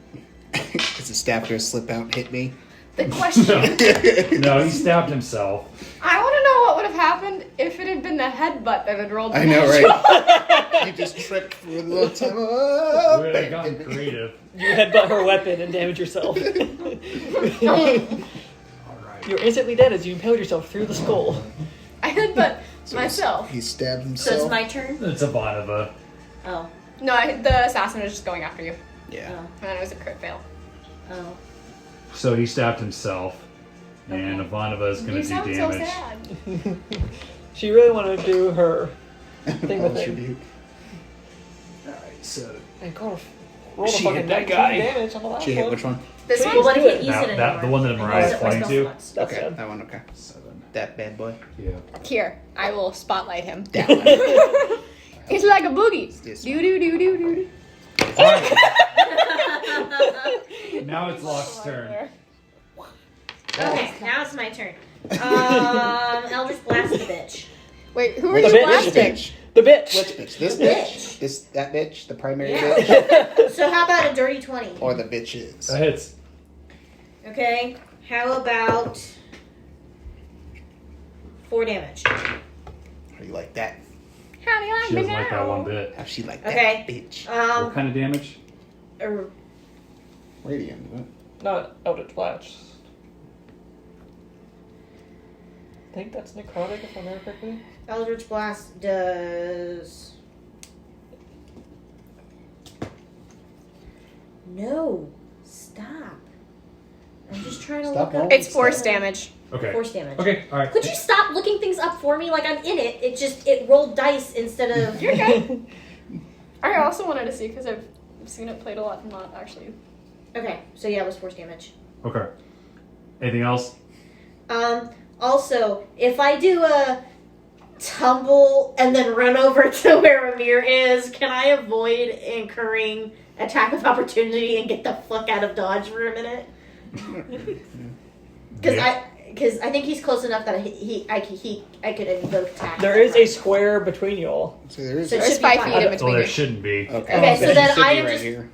Does the staff just slip out and hit me? The question. No, he stabbed himself. I want to know what would have happened if it had been the headbutt that had rolled. I know, right? You just tripped for a little time. Oh, Would have bang, gotten bang. creative. You headbutt her weapon and damage yourself. All right. You're instantly dead as you impale yourself through the skull. I headbutt So myself. He stabbed So himself. it's my turn? It's a Ivanova. Oh. No, the assassin was just going after you, Yeah. Oh. and then it was a crit fail. Oh. So he stabbed himself, and Okay. Ivanova is going You to do sound damage. so sad. She really wanted to do her thing with Balance him. tribute. All right, so And roll the She fucking hit that 19 guy. damage on the last She hit one. which one? This Please one. Well, what if do you it. can't use it That- anymore? the one that Mariah's Use it with pointing spell to? slots. That's Okay, sad. that one, okay. 7. That bad boy. Yeah. Here, I will spotlight him. That one. It's like a boogie. This Do do do do do. All right. Now it's Locke's turn. Okay, now it's my turn. Eldritch Blast the bitch. Wait, who are Which you bitch? blasting? bitch? The bitch. Which bitch? This The bitch? That bitch? The primary Yeah. bitch? So how about a dirty 20? Or the bitches? That hits. Okay, how about 4 damage? How do you like that? How do you like She me doesn't like that now? one bit. How she like Okay. that bitch? What kind of damage? Radiant, what? Not Eldritch Blast. I think that's necrotic if I remember correctly. Eldritch Blast does... No. Stop. I'm just trying to Stop look up... rolling. It's force damage. Okay. Force damage. Okay, all right. Could you stop looking things up for me? Like I'm in it. It rolled dice instead of... You're good. I also wanted to see because I've seen it played a lot and not actually. Okay, so yeah, it was force damage. Okay. Anything else? Also, if I do a tumble and then run over to where Amir is, can I avoid incurring attack of opportunity and get the fuck out of dodge for a minute? Because I think he's close enough that I could invoke attack. There is a square between you all. So there is. So it There's should be 5 fine. feet in Well, between there you. shouldn't be. Okay, so it then should be I am right just- here.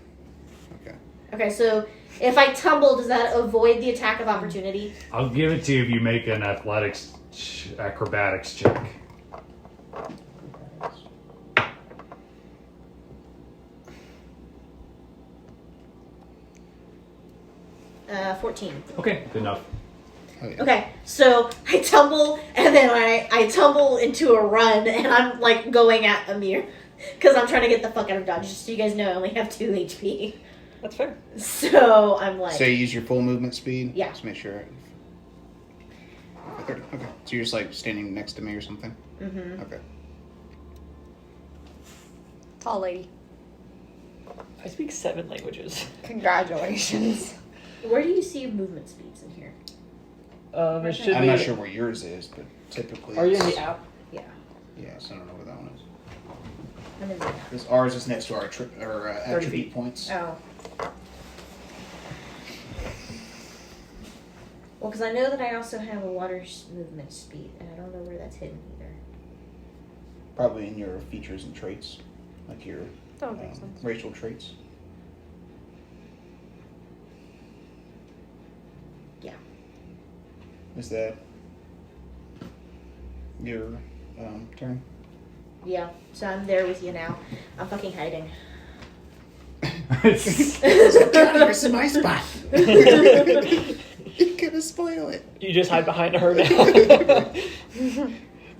Okay. Okay, so if I tumble, does that avoid the attack of opportunity? I'll give it to you if you make an acrobatics check. Uh, 14. Okay, good enough. Oh, yeah. Okay, so I tumble, and then I tumble into a run, and I'm like going at Amir because I'm trying to get the fuck out of dodge. Just so you guys know, I only have 2 HP. That's fair. So I'm like, So you use your full movement speed? Yeah. Just make sure. 30. Okay. So you're just like standing next to me or something? mm-hmm. Okay. Tall lady. I speak 7 languages. Congratulations. Where do you see movement speeds in here? It should I'm be. not sure where yours is, but typically. Are you in it's- the app? Yeah, Yes, I don't know where that one is. I'm in there. Because ours is next to our attribute feet. points. Oh. Well, because I know that I also have a water movement speed, and I don't know where that's hidden either. Probably in your features and traits, like your That would make sense. racial traits. Yeah. Is that your turn? Yeah, so I'm there with you now. I'm fucking hiding. Here's my spot. You're gonna spoil it. You just hide behind her now.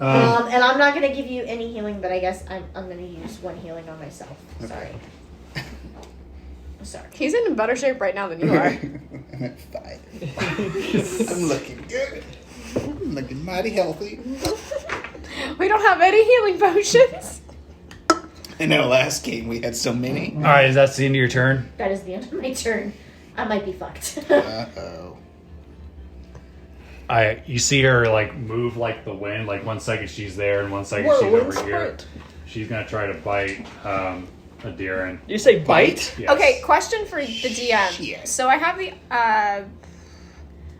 And I'm not gonna give you any healing, but I guess I'm gonna use 1 healing on myself. Sorry. I'm sorry. He's in better shape right now than you are. I'm at 5. I'm looking good. I'm looking mighty healthy. We don't have any healing potions. In our last game, we had so many. All right, is that the end of your turn? That is the end of my turn. I might be fucked. Uh-oh. You see her like move like the wind. Like 1 second she's there, and 1 second Whoa, she's wind over here. sprint. She's gonna try to bite Aderyn. You say bite? Yes. Okay, question for the DM. Shit. So I have the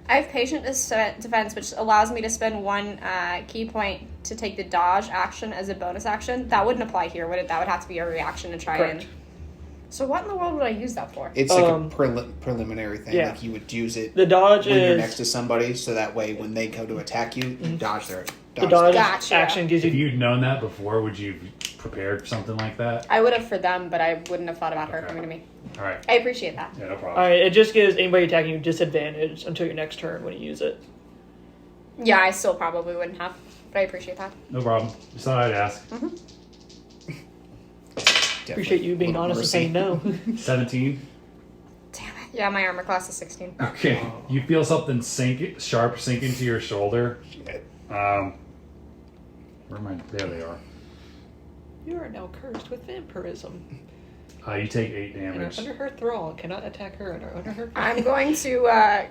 I have patient defense, which allows me to spend 1 key point to take the dodge action as a bonus action. That wouldn't apply here, would it? That would have to be a reaction to try Correct. and. So what in the world would I use that for? It's like a preliminary thing. yeah. Like you would use it The dodge when you're is next to somebody, so that way when they go to attack you, you dodge their the dodge Gotcha. action gives If you. you'd known that before, would you prepared for something like that? I would have for them, but I wouldn't have thought about her Okay. coming to me. All right. I appreciate that. Yeah, no problem. Alright, it just gives anybody attacking you disadvantage until your next turn when you use it. Yeah, I still probably wouldn't have, but I appreciate that. No problem. Just thought I'd ask. Appreciate you being honest and saying no. 17. Damn it. Yeah, my armor class is 16. Okay. You feel something sharp sink into your shoulder. Shit. Where am I? There they are. You are now cursed with vampirism. You take 8 And are damage. under her thrall, cannot attack her and are under her. I'm going to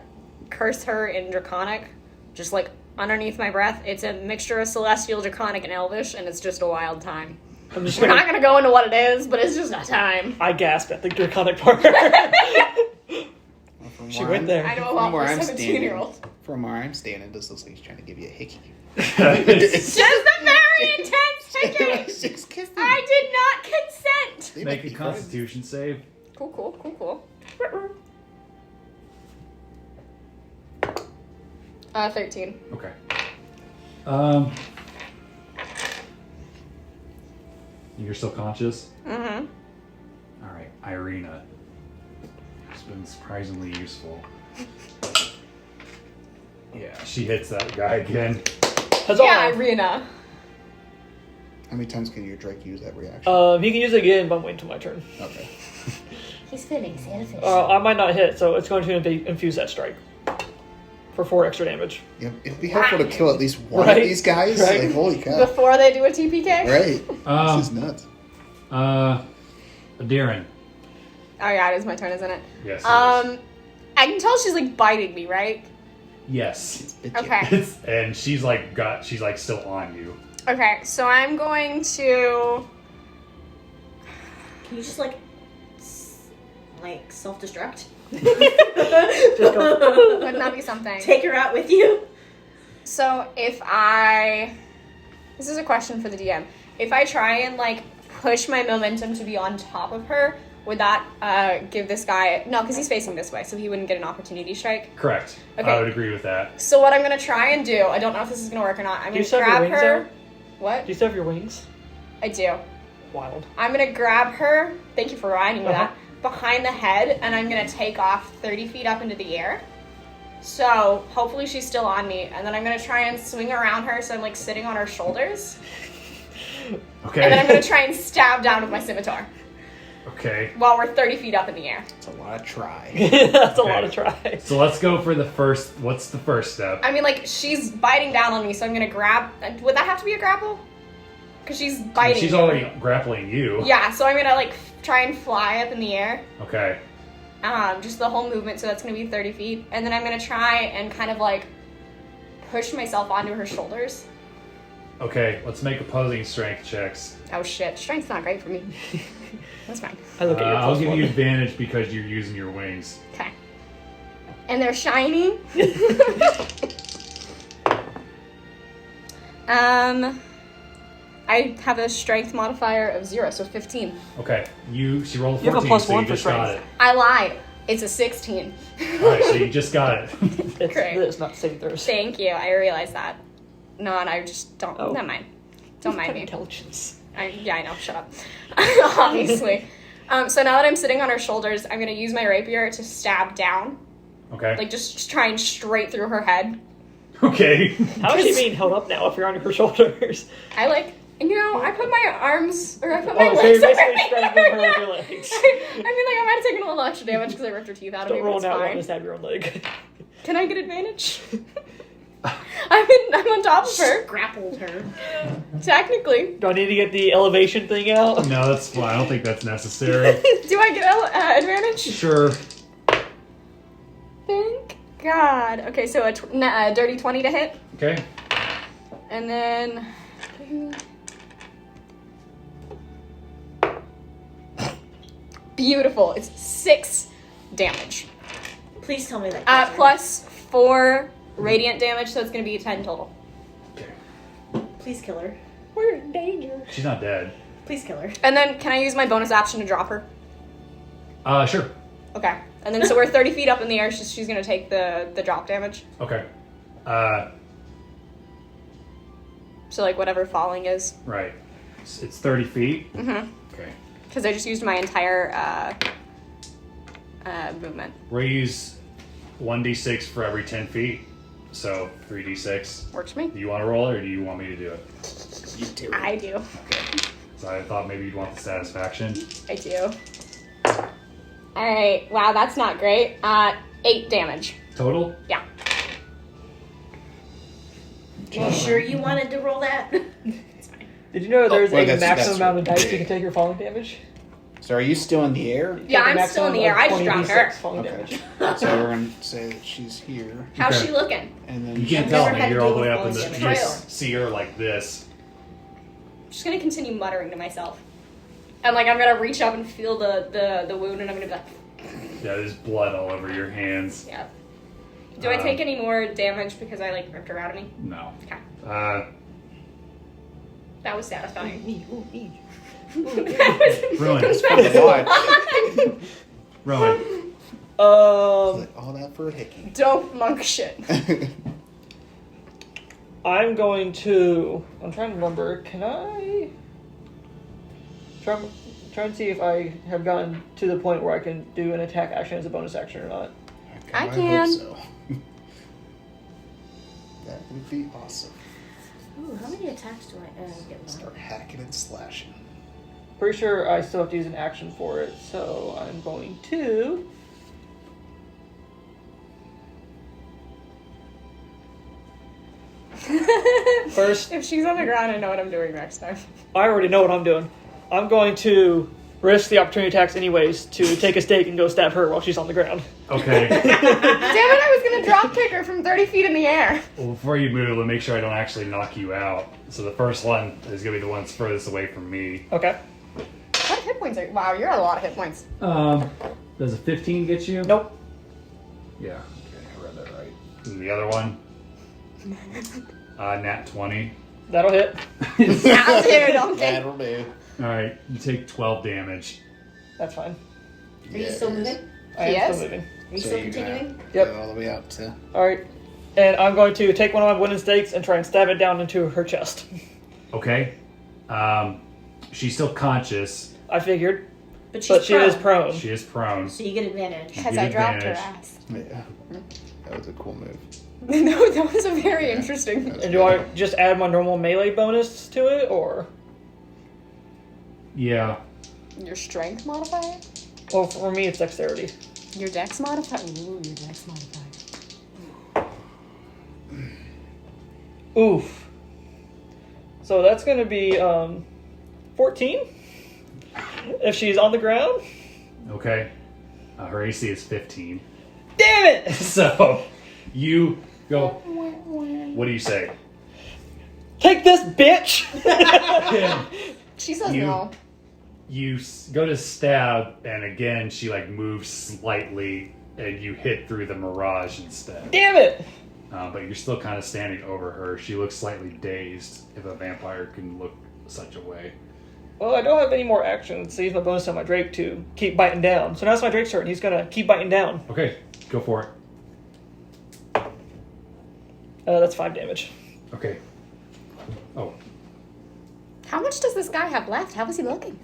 curse her in Draconic, just like underneath my breath. It's a mixture of Celestial, Draconic, and Elvish, and it's just a wild time. I'm just We're gonna. not going to go into what it is, but it's just a time. I gasped at the draconic part. From She where went there. I know a From lot where for a I'm 17-year-old. standing, from where I'm standing, this looks like he's trying to give you a hickey. Just a very intense ticket! Just kiss him. I did not consent! They Make might a be Constitution save. Cool. 13. Okay. You're still conscious? Mm-hmm. All right, Irina. It's been surprisingly useful. Yeah, she hits that guy again. Huzzah! Yeah, Irina. How many times can your Drake use that reaction? He can use it again, but I'm waiting till my turn. Okay. He's feeling Santa I might not hit, so it's going to infuse that strike for 4 extra damage. Yep. It'd be helpful to kill at least one Right, of these guys. right. Like, holy cow. Before they do a TPK? Right. This is nuts. Aderyn. Oh yeah, it is my turn, isn't it? Yes. I can tell she's like biting me, right? Yes. Okay. And she's like still on you. Okay, so I'm going to. Can you just like self-destruct? Just go. Wouldn't that be something? Take her out with you? So if I. This is a question for the DM. If I try and like push my momentum to be on top of her, would that give this guy. No, because he's facing this way, so he wouldn't get an opportunity strike. Correct. Okay. I would agree with that. So what I'm going to try and do, I don't know if this is going to work or not. I'm Do you going to still have your grab wings her. there? What? Do you still have your wings? I do. Wild. I'm going to grab her. Thank you for reminding me of Uh-huh. that. Behind the head, and I'm going to take off 30 feet up into the air. So hopefully she's still on me, and then I'm going to try and swing around her so I'm like sitting on her shoulders. Okay. And then I'm going to try and stab down with my scimitar Okay. while we're 30 feet up in the air. It's a lot of try. That's a Okay. lot of tries. So let's go for the first. What's the first step? I mean, like, she's biting down on me, so I'm going to grab. Would that have to be a grapple? Because she's biting She's me. already grappling you. Yeah, so I'm going to, like, try and fly up in the air. Okay. Just the whole movement, so that's going to be 30 feet. And then I'm going to try and kind of, like, push myself onto her shoulders. Okay. Let's make opposing strength checks. Oh, shit. Strength's not great for me. That's fine. I look at your I'll plus give one. you advantage because you're using your wings. Okay. And they're shiny. I have a strength modifier of 0, so 15. Okay. She rolled a 14, You have a plus so one you for just got strength. I lied. It's a 16. it. Alright, so you just got it. It's Great. this, not saving throws. Thank you. I realized that. No, and I just don't. Oh. Never mind. Don't mind me. Intelligence. Yeah, I know. Shut up. Obviously. So now that I'm sitting on her shoulders, I'm going to use my rapier to stab down. Okay. Like, just trying straight through her head. Okay. How is she being held up now if you're on her shoulders? I I put my arms, or I put my Oh, so you're legs over basically strangling her with Yeah. your legs. I mean, like, I might have taken a little extra damage because I ripped her teeth out of me, Don't but roll it's out one fine. to stab your own leg. Can I get advantage? I'm on top of her, Grappled her. technically. Do I need to get the elevation thing out? No, that's fine. I don't think that's necessary. Do I get advantage? Sure. Thank God. Okay, so a dirty 20 to hit, Okay. and then... Beautiful. It's 6 damage. Please tell me that. Plus 4 radiant damage, so it's going to be 10 total. Okay. Please kill her. We're in danger. She's not dead. Please kill her. And then, can I use my bonus action to drop her? Sure. Okay. And then, so we're 30 feet up in the air. She's going to take the drop damage. Okay. So, like, whatever falling is. Right. It's 30 feet. Mm-hmm. Okay. Because I just used my entire movement. We'll use 1d6 for every 10 feet. So 3d6. Works for me. Do you want to roll it or do you want me to do it? You do. I do. Okay. So I thought maybe you'd want the satisfaction. I do. Alright. Wow, that's not great. 8 damage. Total? Yeah. You sure you wanted to roll that? Did you know there's well, a that's maximum amount of dice big. you can take your falling damage? So are you still in the air? Yeah, Take a I'm still in the maximum air. of I just 20d6 dropped her. falling Okay. damage. So we're going to say that she's here. How's Okay. she looking? And then You can't I've tell never me. had You're to all deal the way with up in the. falling You damage. just see her like this. I'm just gonna continue muttering to myself. And like I'm gonna reach up and feel the wound and I'm gonna be like, Yeah, there's blood all over your hands. yeah. Do I take any more damage because I like ripped her out of me? No. Okay. That was satisfying. Ruin. What? Ruin. All that for a hickey. Dope monk shit. I'm going to. I'm trying to remember. Can I try and see if I have gotten to the point where I can do an attack action as a bonus action or not? I hope can. so. That would be awesome. Ooh, how many attacks do I get? Start hacking and slashing. Pretty sure I still have to use an action for it, so I'm going to. First, If she's on the ground, I know what I'm doing next time. I already know what I'm doing. I'm going to risk the opportunity attacks anyways to take a stake and go stab her while she's on the ground. Okay. Damn it, I was gonna drop kick her from 30 feet in the air. Well, before you move, let me make sure I don't actually knock you out. So the first one is going to be the one that's furthest away from me. Okay. What hit points are you? Wow, you're at a lot of hit points. Does a 15 get you? Nope. Yeah. Okay, I read that right. And the other one? Nat 20. That'll hit. Out here, don't get. That'll do. Alright, you take 12 damage. That's fine. Are you still moving? I am Yes. still moving. Are you So still you're gonna continuing? Yep. Go all the way out to. Alright. And I'm going to take one of my wooden stakes and try and stab it down into her chest. Okay. She's still conscious. I figured. But she's But she is prone, prone. She is prone. so you get advantage. Because Get I dropped her advantage. ass. Yeah. That was a cool move. No, that was a very interesting. And do I just add my normal melee bonus to it, or? Yeah. Your strength modifier? Well, for me, it's dexterity. Your dex modifier? Ooh, your dex modifier. Oof. So that's going to be 14 if she's on the ground. Okay. Her AC is 15. Damn it! So, you go. What do you say? Take this, bitch! She says You- no. You go to stab, and again, she like moves slightly, and you hit through the mirage instead. Damn it! But you're still kind of standing over her. She looks slightly dazed, if a vampire can look such a way. Well, I don't have any more actions to use my bonus on my Drake to keep biting down. So now it's my Drake's turn. He's going to keep biting down. Okay, go for it. That's 5 damage. Okay. Oh, How much does this guy have left? How is he looking?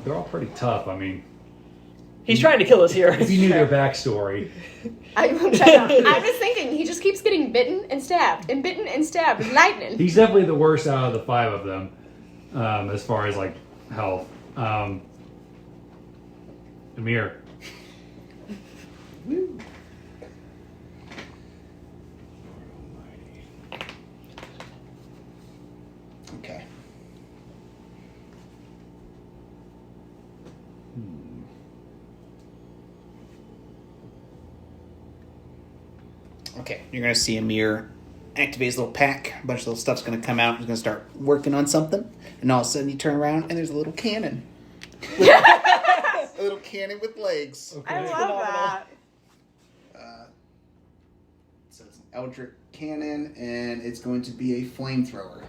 they're all pretty tough. I mean, He's trying to kill us here. if you knew their backstory, I was thinking, he just keeps getting bitten and stabbed with lightning. he's definitely the worst out of the 5 of them, as far as like health. Amir. Okay. Okay, you're gonna see Amir activate his little pack. A bunch of little stuff's gonna come out. He's gonna start working on something, and all of a sudden you turn around and there's a little cannon. A little cannon with legs. I love Phenomenal. that. So it's an Eldritch cannon, and it's going to be a flamethrower.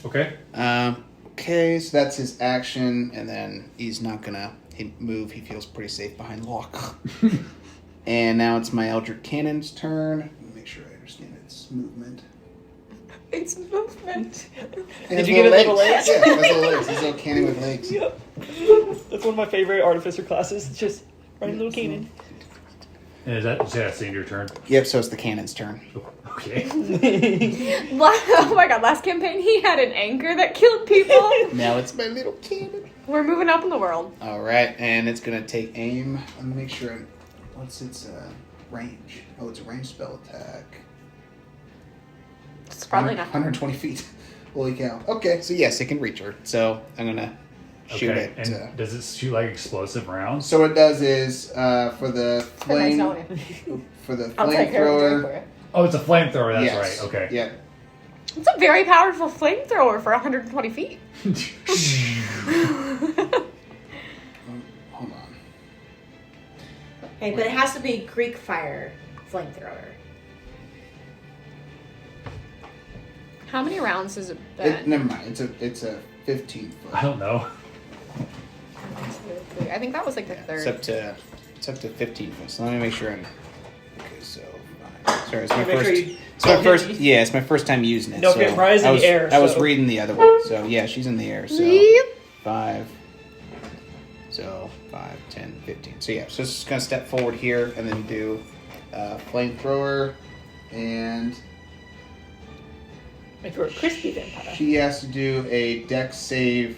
Okay. Okay, so that's his action, and then he's not gonna move. He feels pretty safe behind lock. And now it's my Eldritch Cannon's turn. Let me make sure I understand its movement. It's movement. Did you give it little legs? Yeah, it has little legs. He's a little cannon with legs. Yep. That's one of my favorite artificer classes. It's just running a little cannon. And is that your turn? Yep, so it's the cannon's turn. Okay. Oh my god, last campaign he had an anchor that killed people. Now it's my little cannon. We're moving up in the world. Alright, and it's going to take aim. Let me make sure. What's its range? Oh, it's a ranged spell attack. It's probably not. 120 feet. Holy cow. Okay, so yes, it can reach her. So I'm going to shoot Okay. it. And does it shoot like explosive rounds? So what it does is for the Nice flame knowing you. for the I'll take care of it for flamethrower. you. Oh, it's a flamethrower. That's Yes. right. Okay. Yeah. It's a very powerful flamethrower for 120 feet. Hold on. Okay, but it has to be Greek fire flamethrower. How many rounds has it been? Never mind. It's a 15 foot. I don't know. I think that was like the third. It's up to 15 foot. So let me make sure I'm. Okay, so sorry, it's my Make first. sure you It's my don't first. hit me. Yeah, it's my first time using it. Don't so get Rise in I was, the air, I was so- reading the other one. So yeah, she's in the air. So Yep. 5. So 5, 10, 15. So yeah, so it's just gonna step forward here and then do flamethrower, and If you're a crispy vampire. she has to do a Dex save,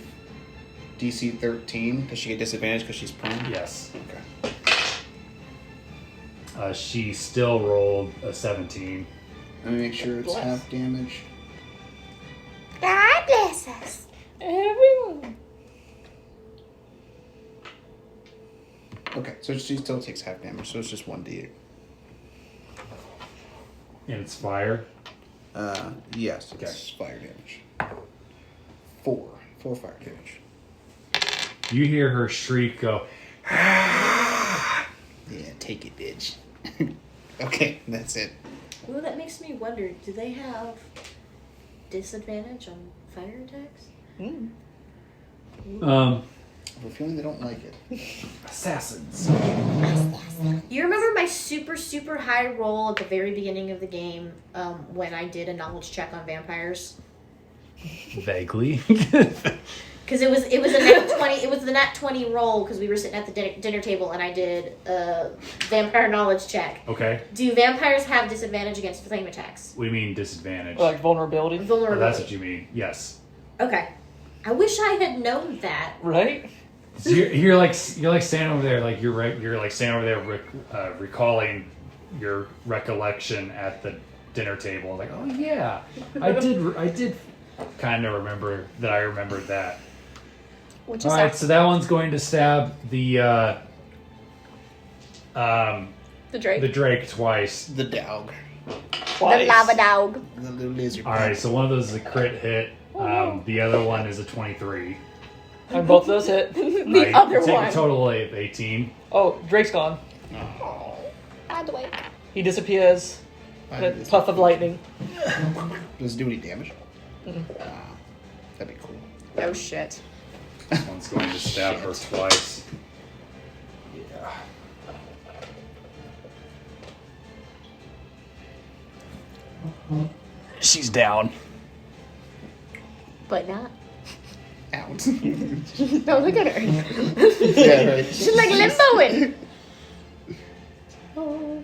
DC 13. Does she get disadvantage because she's prone? Yes. Okay. She still rolled a 17. Let me make sure it's Bless. half damage. God bless us. Everyone. Okay, so she still takes half damage, so it's just 1d8. And it's fire. Yes, it's fire damage. 4 fire damage. You hear her shriek go, Yeah, take it, bitch. Okay, that's it. Ooh, that makes me wonder, do they have disadvantage on fire attacks? um, I have a feeling they don't like it. assassins. You remember my super, super high roll at the very beginning of the game when I did a knowledge check on vampires? Vaguely. Because it was a nat 20. It was the nat 20 roll because we were sitting at the dinner table and I did a vampire knowledge check. Okay. Do vampires have disadvantage against flame attacks? What do you mean disadvantage? Like vulnerability, Oh, Vulnerability. that's what you mean. Yes. Okay. I wish I had known that. right? So you're like standing over there, like you're like standing over there, recalling your recollection at the dinner table. Like, oh yeah, I did kind of remember that. I remembered that. Which All is right, so that one's going to stab the the Drake. twice. The dog. The lava dog. The little lizard. All right, so one of those is a crit hit. The other one is a 23. And both of those hit. The I other take one. a total of 18. Oh, Drake's gone. By the way. He disappears. in a puff of lightning. Does it do any damage? That'd be cool. Oh shit. This one's going to stab her twice. Yeah. She's down. But not. Out. Don't look at her. Yeah, right. She's like limboing. Oh.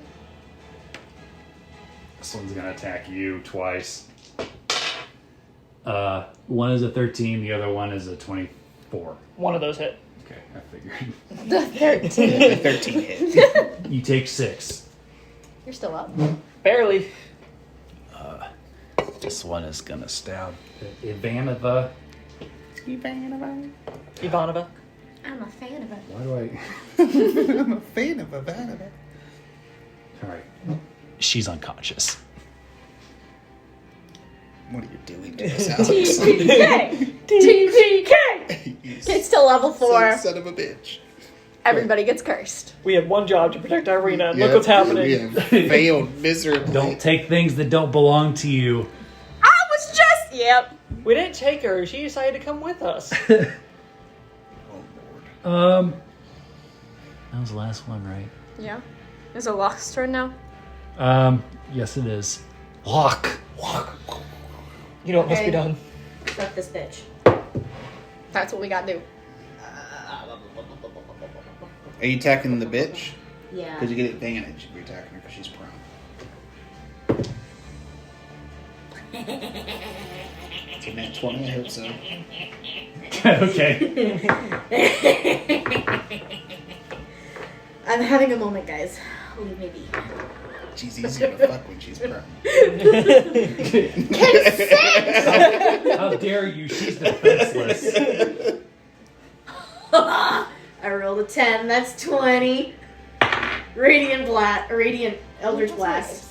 This one's gonna attack you twice. One is a 13, the other one is a 24. One of those hit. Okay, I figured. The 13. 13 hit. You take 6. You're still up. Barely. This one is gonna stab Ivanova. Ivanova. I'm a fan of it. Why do I? I'm a fan of Havana. Alright. She's unconscious. What are you doing to us, Alex? TPK! TPK! You It's to level 4. son of a bitch. Everybody gets cursed. We had one job to protect our arena. and Look Yep, what's happening. We have failed miserably. Don't take things that don't belong to you. I was just. Yep. We didn't take her. She decided to come with us. Oh, Lord. That was the last one, right? Yeah. Is it Locke's turn now? Yes it is. Lock. You know what must Okay. be done. Fuck this bitch. That's what we gotta do. Are you attacking the bitch? Yeah. Because you get advantage if you're attacking her because she's prone. It's a nat 20, I hope so. Okay. I'm having a moment, guys. Leave me be. She's easier to fuck when she's prone. How dare you? She's defenseless. I rolled a 10. That's 20. Radiant Eldritch Blast.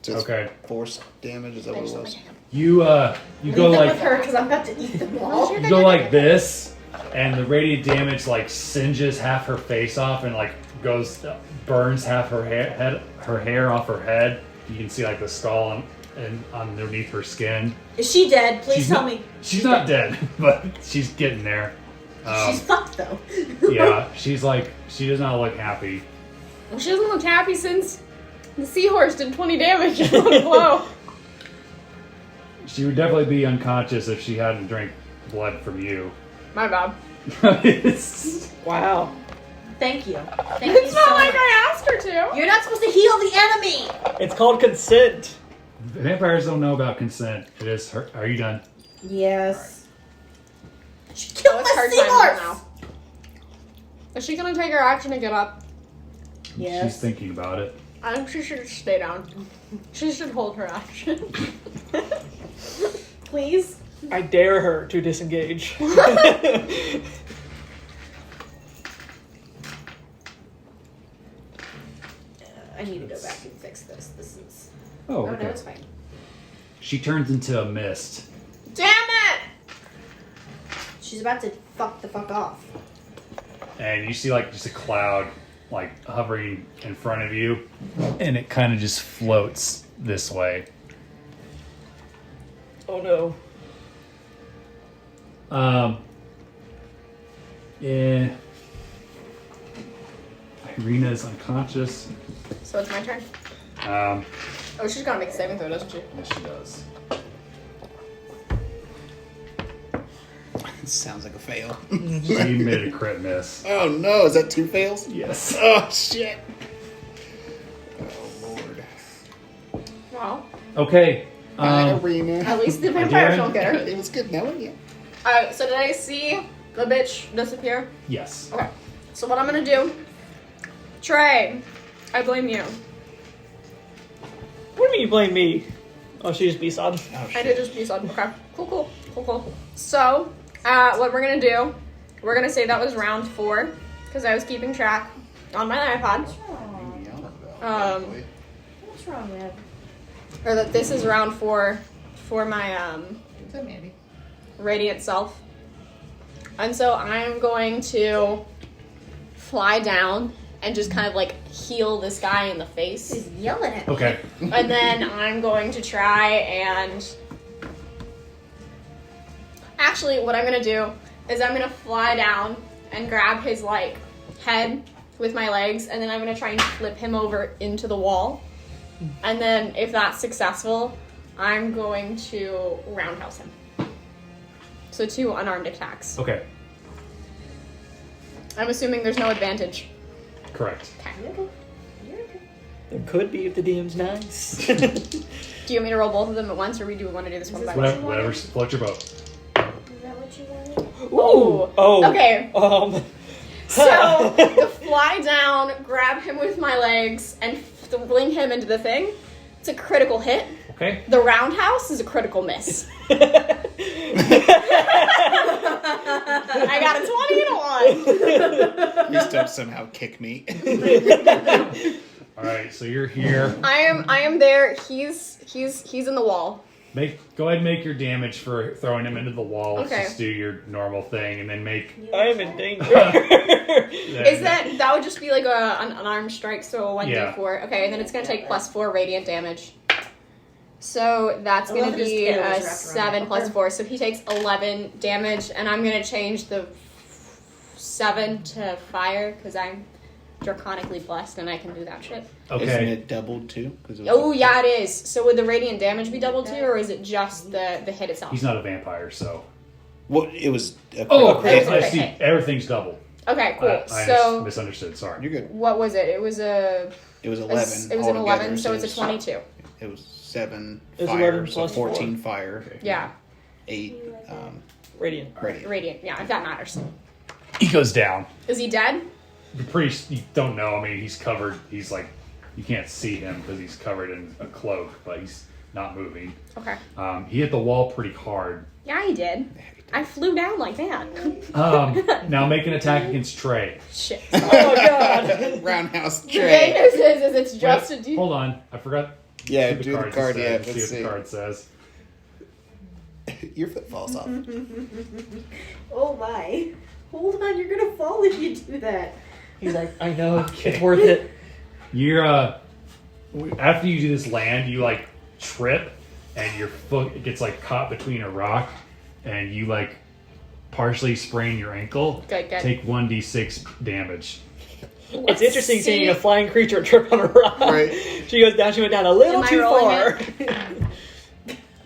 So it's Okay. force damage, is that what it was? You go Leave them like with her because I'm about to eat them all. you go like this, and the radiant damage like singes half her face off and like burns half her hair off her head. You can see like the skull and underneath her skin. Is she dead? Please tell me. She's not dead, but she's getting there. She's fucked though. Yeah, she's like she does not look happy. Well, she doesn't look happy since the seahorse did 20 damage on the blow. She would definitely be unconscious if she hadn't drank blood from you. My bad. It's- Wow. Thank you. Thank you It's so not like much. I asked her to. You're not supposed to heal the enemy. It's called consent. Vampires don't know about consent. It is her. Are you done? Yes. She killed Oh, it's my her time seahorse. now. Is she gonna take her action to get up? Yes. She's thinking about it. I think she should stay down. She should hold her action. Please. I dare her to disengage. I need to go back and fix this. This is. Oh, No, okay. it's fine. She turns into a mist. Damn it! She's about to fuck the fuck off. And you see like just a cloud like hovering in front of you, and it kind of just floats this way. Oh no. Yeah. Irina's unconscious. So it's my turn. Um, Oh, she's gonna make a saving throw, doesn't she? yes, she does. It sounds like a fail. She made a crit miss. Oh no, is that 2 fails? Yes. Oh shit. Oh lord. Well, Okay. Arena. at least the vampires Aderyn? don't get her. It was good knowing you. Alright, so did I see the bitch disappear? Yes. Okay. So what I'm gonna do, Trey, I blame you. What do you mean you blame me? Oh, she just B-sod. Oh I shit. did just be on. Okay. Cool. So, what we're gonna do, we're gonna say that was round 4, because I was keeping track on my iPod. What's wrong, man? Or that this is round 4 for my radiant self. And so I'm going to fly down and just kind of like heal this guy in the face. He's yelling at me. Okay. And then I'm going to try and... Actually, what I'm going to do is I'm going to fly down and grab his, like, head with my legs, and then I'm going to try and flip him over into the wall. And then, if that's successful, I'm going to roundhouse him. So 2 unarmed attacks. Okay. I'm assuming there's no advantage. Correct. There could be if the DM's nice. Do you want me to roll both of them at once, or we do want to do this one by one? Whatever. Float your boat. Is that what you wanted? Ooh. Oh. Okay. So the fly down, grab him with my legs, and fling him into the thing. It's a critical hit. Okay. The roundhouse is a critical miss. I got a 20 and a 1. Please don't somehow kick me. All right. So you're here. I am there. He's in the wall. Go ahead and make your damage for throwing him into the wall. Okay. Just do your normal thing, and then make. I am in danger. Is that would just be like an unarmed strike, so a 1d4. Yeah. Okay, and then it's gonna take +4 radiant damage. So that's gonna 11 just be hit was a wrapped around 7 the + 4. So he takes 11 damage, and I'm gonna change the 7 to fire because I'm draconically blessed and I can do that shit. Okay. Isn't it doubled too? 'Cause it was Oh yeah, it is. So would the radiant damage be doubled too, or is it just the hit itself? He's not a vampire, so. Well, it was. Oh, okay. I see. Everything's double. Okay, cool. I So misunderstood. Sorry. You're good. what was it? It was It was 11. It was an altogether, 11, so it's a 22. It was 7 It was fire, 11 so plus 14 fire. Yeah, 8 Radiant. radiant. radiant. Yeah, if that matters. He goes down. Is he dead? The priest, you don't know. I mean, he's covered. He's like, you can't see him because he's covered in a cloak, but he's not moving. Okay. He hit the wall pretty hard. Yeah, he did. I flew down like that. Now make an attack against Trey. Shit. Oh god. Roundhouse The Trey. thing is it's just Wait, a D. hold on, I forgot. Yeah, what do the card. Yeah, says. let's See what see. the card says. Your foot falls off. Oh my. Hold on, you're gonna fall if you do that. He's like, I know, Okay. it's worth it. You're after you do this land, you like trip, and your foot gets like caught between a rock, and you like partially sprain your ankle. Good. Take 1d6 damage. It's interesting see. seeing a flying creature trip on a rock. Right. She goes down, she went down a little Am I too rolling far.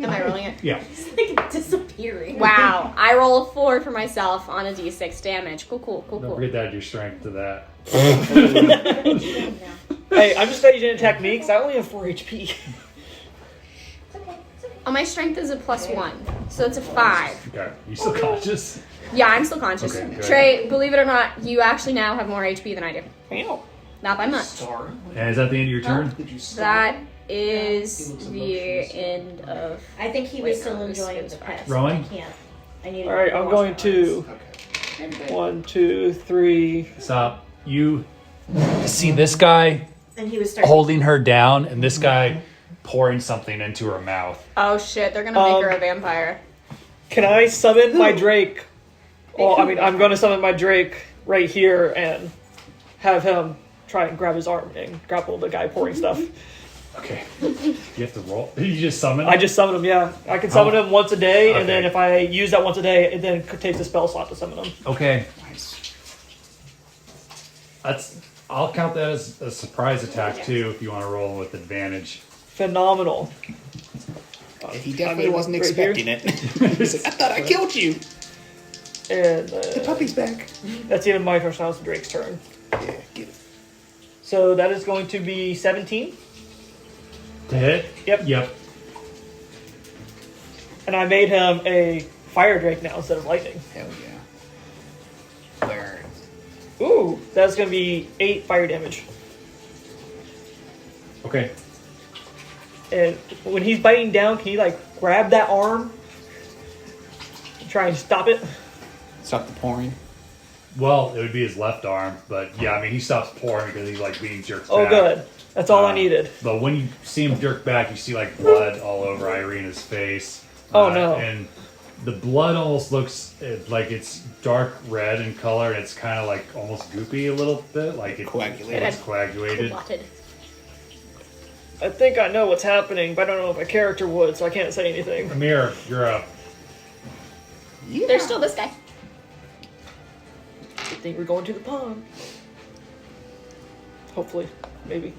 Am I rolling it? Yeah. It's like disappearing. Wow. I roll a 4 for myself on a d6 damage. Cool. Don't forget to add your strength to that. Hey, I'm just glad you didn't attack me because I only have 4 HP. Oh, my strength is a +1, so it's a 5. Okay. You still conscious? Yeah, I'm still conscious. Okay, good. Trey, believe it or not, you actually now have more HP than I do. Ow. Not by much. And is that the end of your turn? That is the end of... I think he Wait, was still no, it's enjoying the fine. pets. Rowan? I can't. I need to Alright, I'm wash going my to Okay. 1, 2, 3. Stop. You see this guy And he was starting. holding her down, and this guy pouring something into her mouth. Oh shit, they're gonna make her a vampire. Can I summon my Drake? Well, I mean, I'm going to summon my Drake right here and have him try and grab his arm and grapple the guy pouring stuff. Okay. You have to roll. You just summon? I just summon him, yeah. I can summon him once a day, and then Okay. if I use that once a day, it then takes a spell slot to summon him. Okay. Nice. I'll count that as a surprise attack, too, if you want to roll with advantage. Phenomenal. He definitely I'm wasn't right expecting it. He's like, I thought I killed you. And The puppy's back. that's the end of my turn, so now it's Drake's turn. Yeah, get it. So that is going to be 17. To hit? Yep. Yep. And I made him a fire Drake now instead of lightning. Hell yeah. Burn. Ooh, that's going to be 8 fire damage. Okay. And when he's biting down, can you, like, grab that arm? And try and stop it? Stop the pouring. Well, it would be his left arm, but yeah, I mean, he stops pouring because he's like being jerked Oh, back. good. That's all I needed. But when you see him jerk back, you see like blood all over Irina's face. Oh, no. And the blood almost looks like it's dark red in color, and it's kind of like almost goopy a little bit, like Coagulated. It's coagulated. Blotted. I think I know what's happening, but I don't know if my character would, so I can't say anything. Amir, you're up. Yeah. There's still this guy. I think we're going to the pond. Hopefully. Maybe.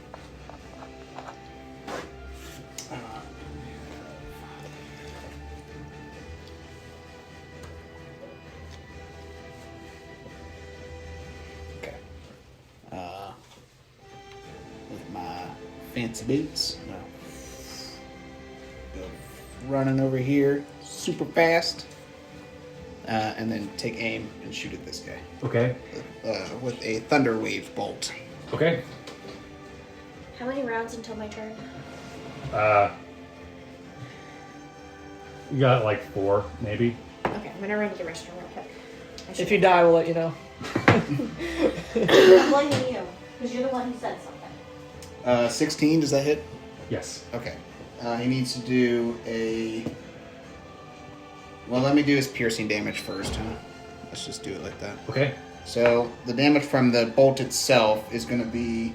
Okay. With my fancy boots. No. Go running over here super fast. And then take aim and shoot at this guy. Okay. With a thunder wave bolt. Okay. How many rounds until my turn? You got like 4, maybe. Okay, I'm gonna run to the restroom real quick. If you die, we'll let you know. I'm blaming you, because you're the one who said something. 16, does that hit? Yes. Okay. He needs to do a... Well, let me do his piercing damage first, huh? Let's just do it like that. Okay. So, the damage from the bolt itself is going to be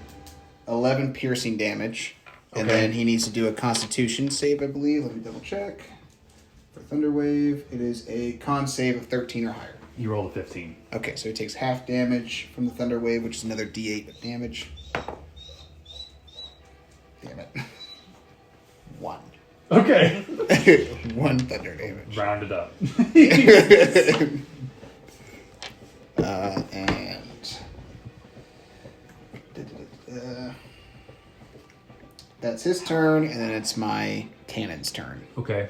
11 piercing damage. And Okay. then he needs to do a constitution save, I believe. Let me double check. For Thunder Wave, it is a con save of 13 or higher. You rolled a 15. Okay, so he takes half damage from the Thunder Wave, which is another d8 of damage. Damn it. 1. Okay. 1 thunder damage. Round it up. And that's his turn, and then it's my cannon's turn. Okay.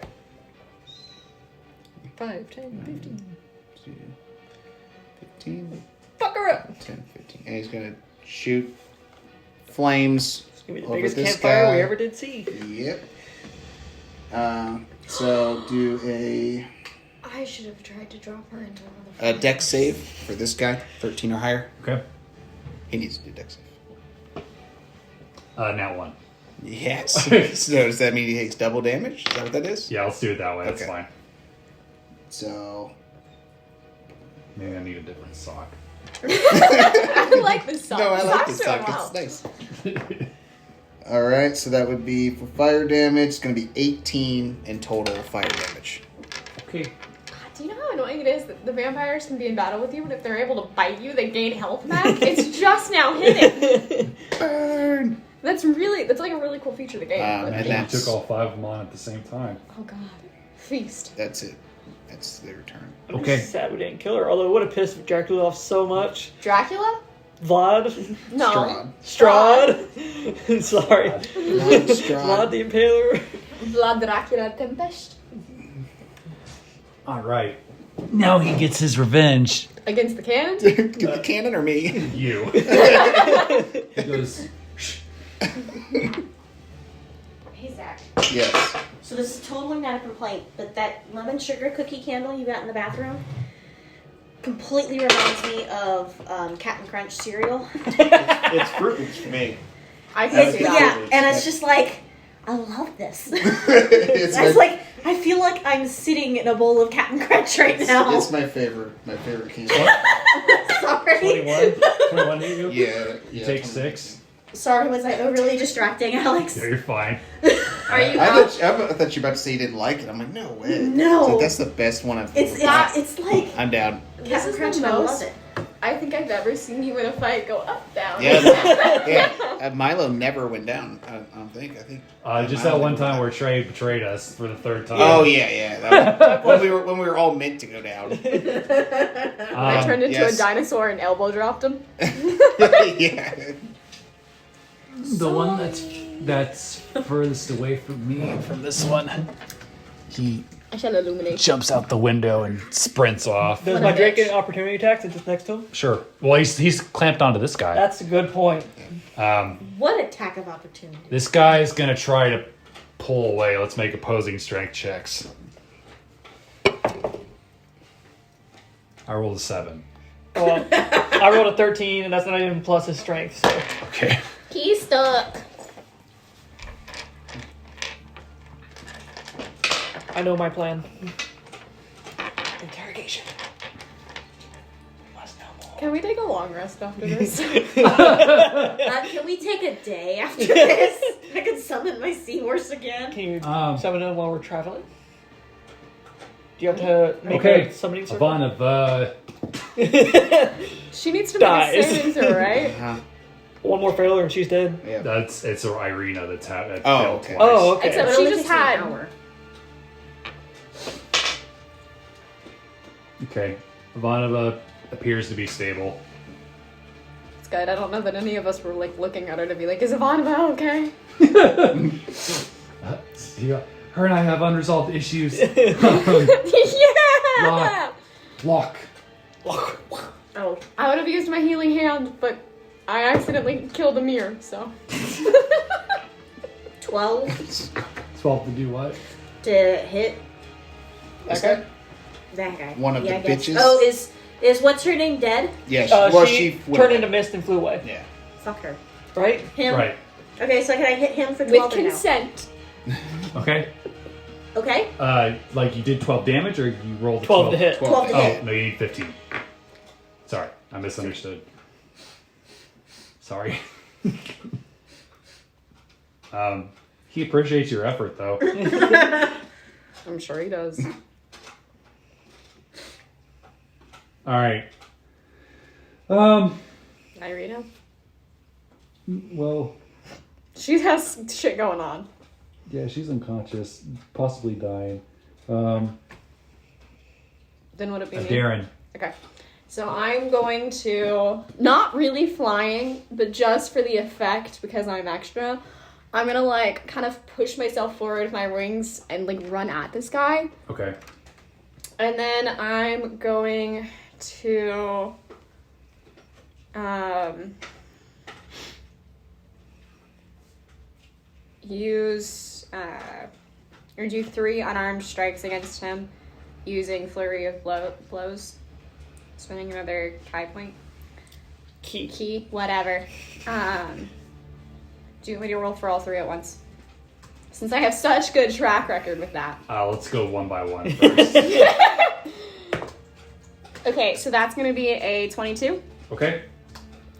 5, 10, 15. 15, Fuck her up! 10, 15. And he's going to shoot flames It's gonna be the over biggest this campfire guy. we ever did see. Yep. So do a I should have tried to drop her into one of the dex save for this guy, 13 or higher. Okay. He needs to do dex save. Now 1. Yes. So does that mean he takes double damage? Is that what that is? Yeah, let's do it that way. That's Okay. fine. So Maybe I need a different sock. I like this song. no, I like Song's this doing sock. well. It's nice. All right, so that would be for fire damage. It's going to be 18 in total fire damage. Okay. God, do you know how annoying it is that the vampires can be in battle with you, and if they're able to bite you, they gain health back? It's just now hitting. Burn. That's like a really cool feature of the game. And You that's took all 5 of them on at the same time. Oh god. Feast. that's it. That's their turn. I'm Okay. just sad we didn't kill her, although it would have pissed Dracula off so much. Dracula? Vlad? No. Strahd? Sorry. Vlad Strahd. Vlad the Impaler? Vlad Dracula Tempest. All right. Now he gets his revenge. Against the cannon? Get the cannon or me? You. He goes, Hey, Zach. Yes. So this is totally not a complaint, but that lemon sugar cookie candle you got in the bathroom completely reminds me of Captain Crunch cereal. It's Fruit Loops for me. I can see that. Yeah, and it's just like, I love this. it's It's like, I feel like I'm sitting in a bowl of Captain Crunch right now. It's my favorite candy. Sorry. 21 you? Yeah. You take 6. Sorry, was I overly distracting, Alex? Yeah, you're fine. Are you I out? thought you were about to say you didn't like it. I'm like, no way. No. So that's the best one I've It's like I'm down. This Captain is Crunch, the and I love most it. I think I've ever seen you in a fight go up, down. Yeah. Milo never went down. I don't think. I think. Just Milo that one never time went where Trey betrayed us for the 3rd time. down. Oh yeah. That was, when we were all meant to go down. I turned into yes. a dinosaur and elbow dropped him. Yeah. The one that's furthest away from me from this one, he I shall illuminate. jumps out the window and sprints off. Does What my a Drake bitch. get an opportunity attack since it's next to him? Sure. Well, he's clamped onto this guy. That's a good point. What attack of opportunity? This guy is gonna try to pull away. Let's make opposing strength checks. I rolled a 7. Well, I rolled a 13, and that's not even plus his strength. So. Okay. He's stuck. I know my plan. Interrogation. Must know more. Can we take a long rest after this? Can we take a day after this? I can summon my seahorse again. Can you summon him while we're traveling? Do you have to make Okay. a summoning circle? Ivana, She needs to Dies. make a saving throw, right? One more failure and she's dead. Yeah. it's Irina that's had. Oh, failed okay. twice. Oh, okay. Except But it she only just takes me an had. hour. Okay. Ivanova appears to be stable. It's good. I don't know that any of us were like looking at her to be like, "Is Ivanova okay?" Yeah, her and I have unresolved issues. Yeah. Lock. Oh, I would have used my healing hand, but I accidentally killed a mirror. So 12 12 to do what? to hit Okay. that guy. One of the I guess. bitches? Oh, is what's her name dead? Yeah. She went turned away. into mist and flew away. Yeah. Fuck her. Right? Him. Right. Okay, so can I hit him for with 12 or no? consent, Okay. Okay. Like you did 12 damage, or you rolled 12 to hit. 12 to Oh, hit. no, you need 15. Sorry, I misunderstood. Sorry. He appreciates your effort, though. I'm sure he does. All right. Irina, Well, she has shit going on. yeah, she's unconscious, possibly dying. Then would it be me? Aderyn. Okay. So I'm going to, not really flying, but just for the effect, because I'm extra, I'm gonna like kind of push myself forward with my wings and like run at this guy. Okay. And then I'm going to use or do 3 unarmed strikes against him using flurry of blows. Spending another Kai point. Key, whatever. Do you want me to roll for all 3 at once? Since I have such good track record with that. Let's go one by one first. Okay, so that's going to be a 22. Okay.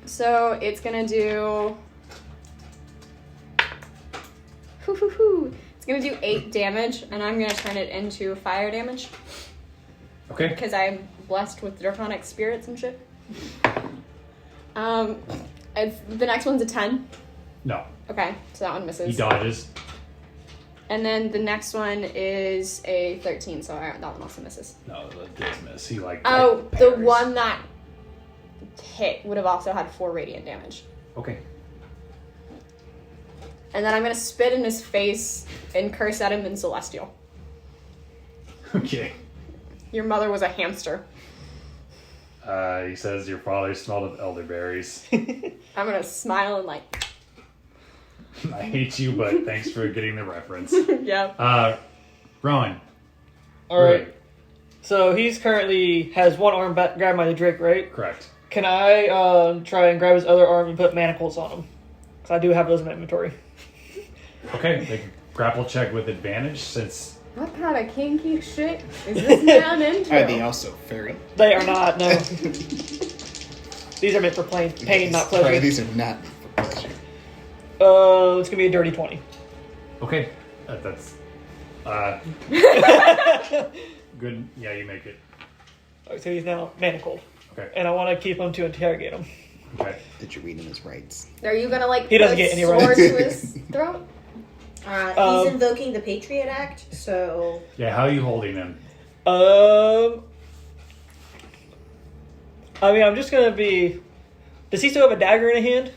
So it's going to do... It's going to do 8 damage, and I'm going to turn it into fire damage. Okay. Because I'm blessed with draconic spirits and shit. The next one's a 10. No. Okay, so that one misses. He dodges. And then the next one is a 13, so that one also misses. No, that does miss. He like. Oh, the parries. one that hit would have also had 4 radiant damage. Okay. And then I'm gonna spit in his face and curse at him in Celestial. Okay. Your mother was a hamster. He says your father smelled of elderberries. I'm gonna smile and like, I hate you, but thanks for getting the reference. yeah. Rowan. All right. So he's currently has one arm grabbed by the Drake, right? Correct. Can I try and grab his other arm and put manacles on him? Because I do have those in my inventory. Okay, make a grapple check with advantage since. What kind of kinky shit is this man into? Are they also fairy? They are not, no. These are meant for pain, not pleasure. Right, these are not for pleasure. It's going to be a dirty 20. Okay, that's good. Yeah, you make it. So he's now manacled. Okay. And I want to keep him to interrogate him. Okay. Did you read him his rights? Are you gonna like He doesn't put get any sword rights. to his throat? He's invoking the Patriot Act, so... Yeah, how are you holding him? I mean, I'm just going to be... Does he still have a dagger in a hand?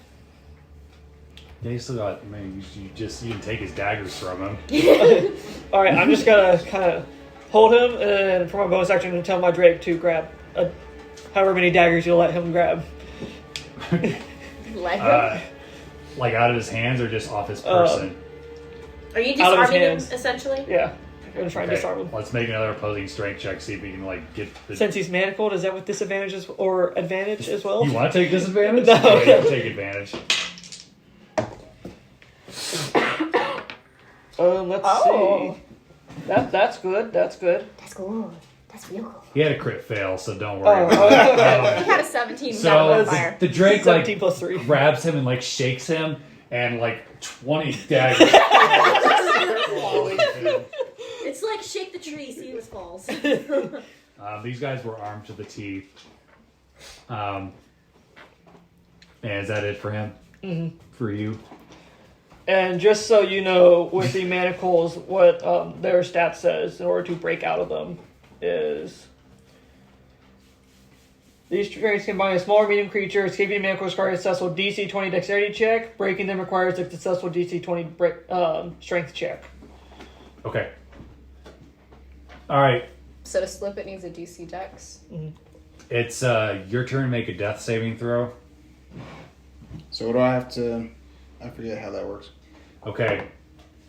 Yeah, you still got. I mean, you can take his daggers from him. Alright, I'm just going to kind of hold him, and for my bonus action, tell my Drake to grab however many daggers you'll let him grab. Let him. Like out of his hands or just off his person? Are you Out of his disarming him, hands. essentially? Yeah. I'm going to try and disarm him. Let's make another opposing strength check. See if we can like get the. Since he's manacled, is that with disadvantages or advantage as well? You want to take disadvantage? No. Yeah, you can take advantage. Let's see. That's good. That's good. That's cool. That's real cool. He had a crit fail, so don't worry. Oh, about it. He had a 17 So down fire. the Drake 17 like plus 3. grabs him and like shakes him, and like 20 daggers. It's like shake the tree, see what falls. These guys were armed to the teeth. And is that it for him? Mm-hmm. For you? And just so you know, with the manacles, what their stat says in order to break out of them is these strengths combine a small or medium creature. Escaping manacles requires a successful DC 20 dexterity check. Breaking them requires a successful DC 20 strength check. Okay. All right. So to slip it needs a DC dex. It's your turn to make a death saving throw. So what do I have to... I forget how that works. Okay.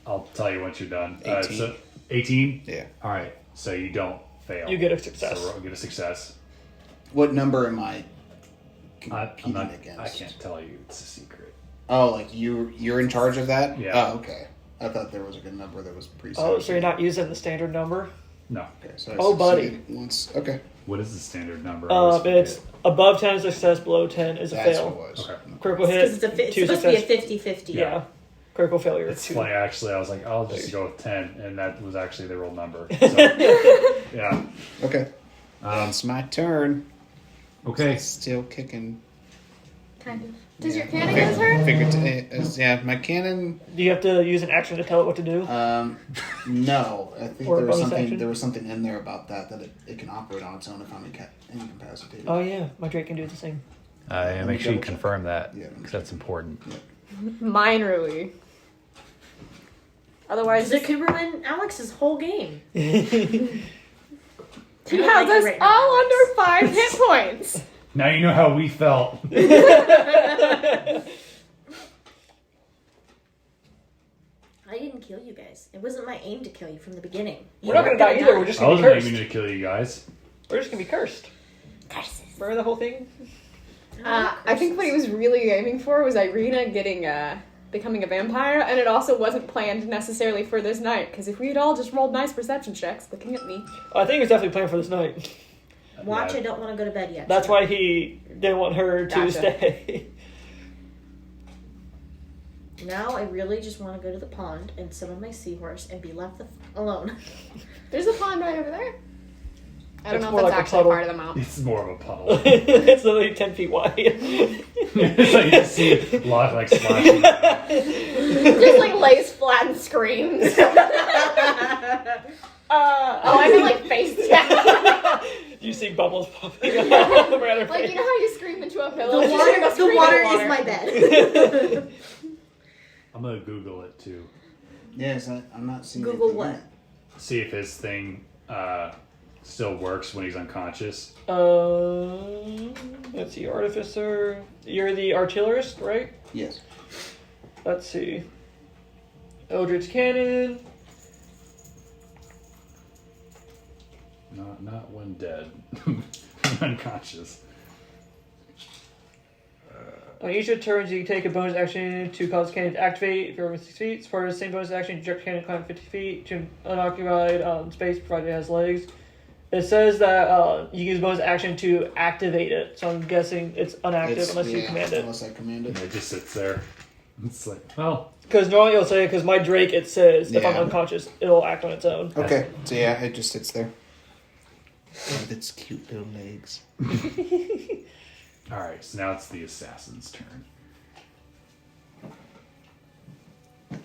I'll tell you once you're done. 18. So 18? Yeah. All right. So you don't fail. You get a success. So we'll get a success. What number am I I'm competing not, against? I can't tell you. It's a secret. Oh, like you're in charge of that? Yeah. Oh, okay. I thought there was a good number that was preset. Oh, so you're not using the standard number? No. Okay, so I Oh, buddy. succeeded once. Okay. What is the standard number? I always It's forget. above 10 is a success, below 10 is a That's fail. what it was. Okay. Critical Because hit, it's 2 supposed to be success. a 50-50. Yeah. Critical failure. It's 2. funny, actually. I was like, I'll just go with 10, and that was actually the real number. So, yeah. Okay. It's my turn. Okay. Still kicking. Kind of. Does your cannon get hurt? Yeah, my cannon. Do you have to use an action to tell it what to do? No. I think Or a there was bonus something. action? There was something in there about that it can operate on its own if I'm incapacitated. Oh yeah, my Drake can do the same. Yeah, make sure you double check. confirm that, Yeah. because that's important. Minorly. Otherwise, Because it could ruin Alex's whole game. he I don't has like us it right now, all Alex. under 5 hit points. Now you know how we felt. I didn't kill you guys. It wasn't my aim to kill you from the beginning. We're not gonna die either. We're just I gonna be wasn't cursed. aiming to kill you guys. We're just gonna be cursed. Curses. Remember the whole thing? I think what he was really aiming for was Irina becoming a vampire, and it also wasn't planned necessarily for this night, because if we'd all just rolled nice perception checks, looking at me. I think it's definitely planned for this night. Watch, Yeah. I don't want to go to bed yet. That's why he didn't want her to Gotcha. stay. Now I really just want to go to the pond and sit on my seahorse and be left alone. There's a pond right over there. I don't It's know more if like a that's actually puddle. part of the mount. It's more of a puddle. It's literally 10 feet wide. It's like you just see Locke like splashing. Just like lays flat and screams. Oh, I mean like face down. You see bubbles popping up around her Like, you face. know how you scream into a pillow? The Just gonna water, scream the in water is my bed. I'm gonna Google it too. Yes, I'm not seeing. Google anything in what? it. See if his thing still works when he's unconscious. Let's see, Artificer. You're the artillerist, right? Yes. Let's see. Eldritch Cannon. Not when dead. Unconscious. On each of your turns, you can take a bonus action to cause cannon to activate if you're over 6 feet. As part of the same bonus action, eject cannon to climb 50 feet to unoccupied space, provided it has legs. It says that you use bonus action to activate it, so I'm guessing it's inactive unless you command it. Unless I command it. It just sits there. It's like, well, Because normally it'll say, because my Drake, it says if I'm Yeah. unconscious, it'll act on its own. Okay, so yeah, it just sits there. With its cute little legs. all right. So now it's the assassin's turn.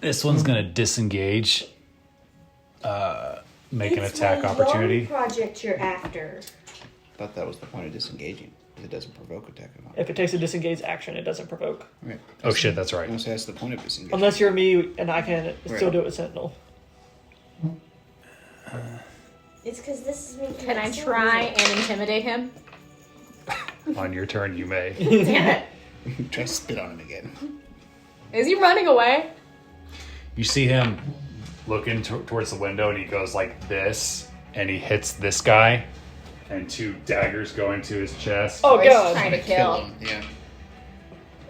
This one's gonna disengage. Make an attack opportunity. Project you're after. Thought that was the point of disengaging. It doesn't provoke attack at all. If it takes a disengage action, it doesn't provoke. Right. Oh shit, that's right. So that's the point of disengaging. Unless you're me and I can still Right. do it with Sentinel. It's because this is me. Can I try and intimidate him? On your turn, you may. Damn it. Try to spit on him again. Is he running away? You see him looking towards the window, and he goes like this, and he hits this guy, and 2 daggers go into his chest. Oh, Or he's God. trying to kill. him. Yeah.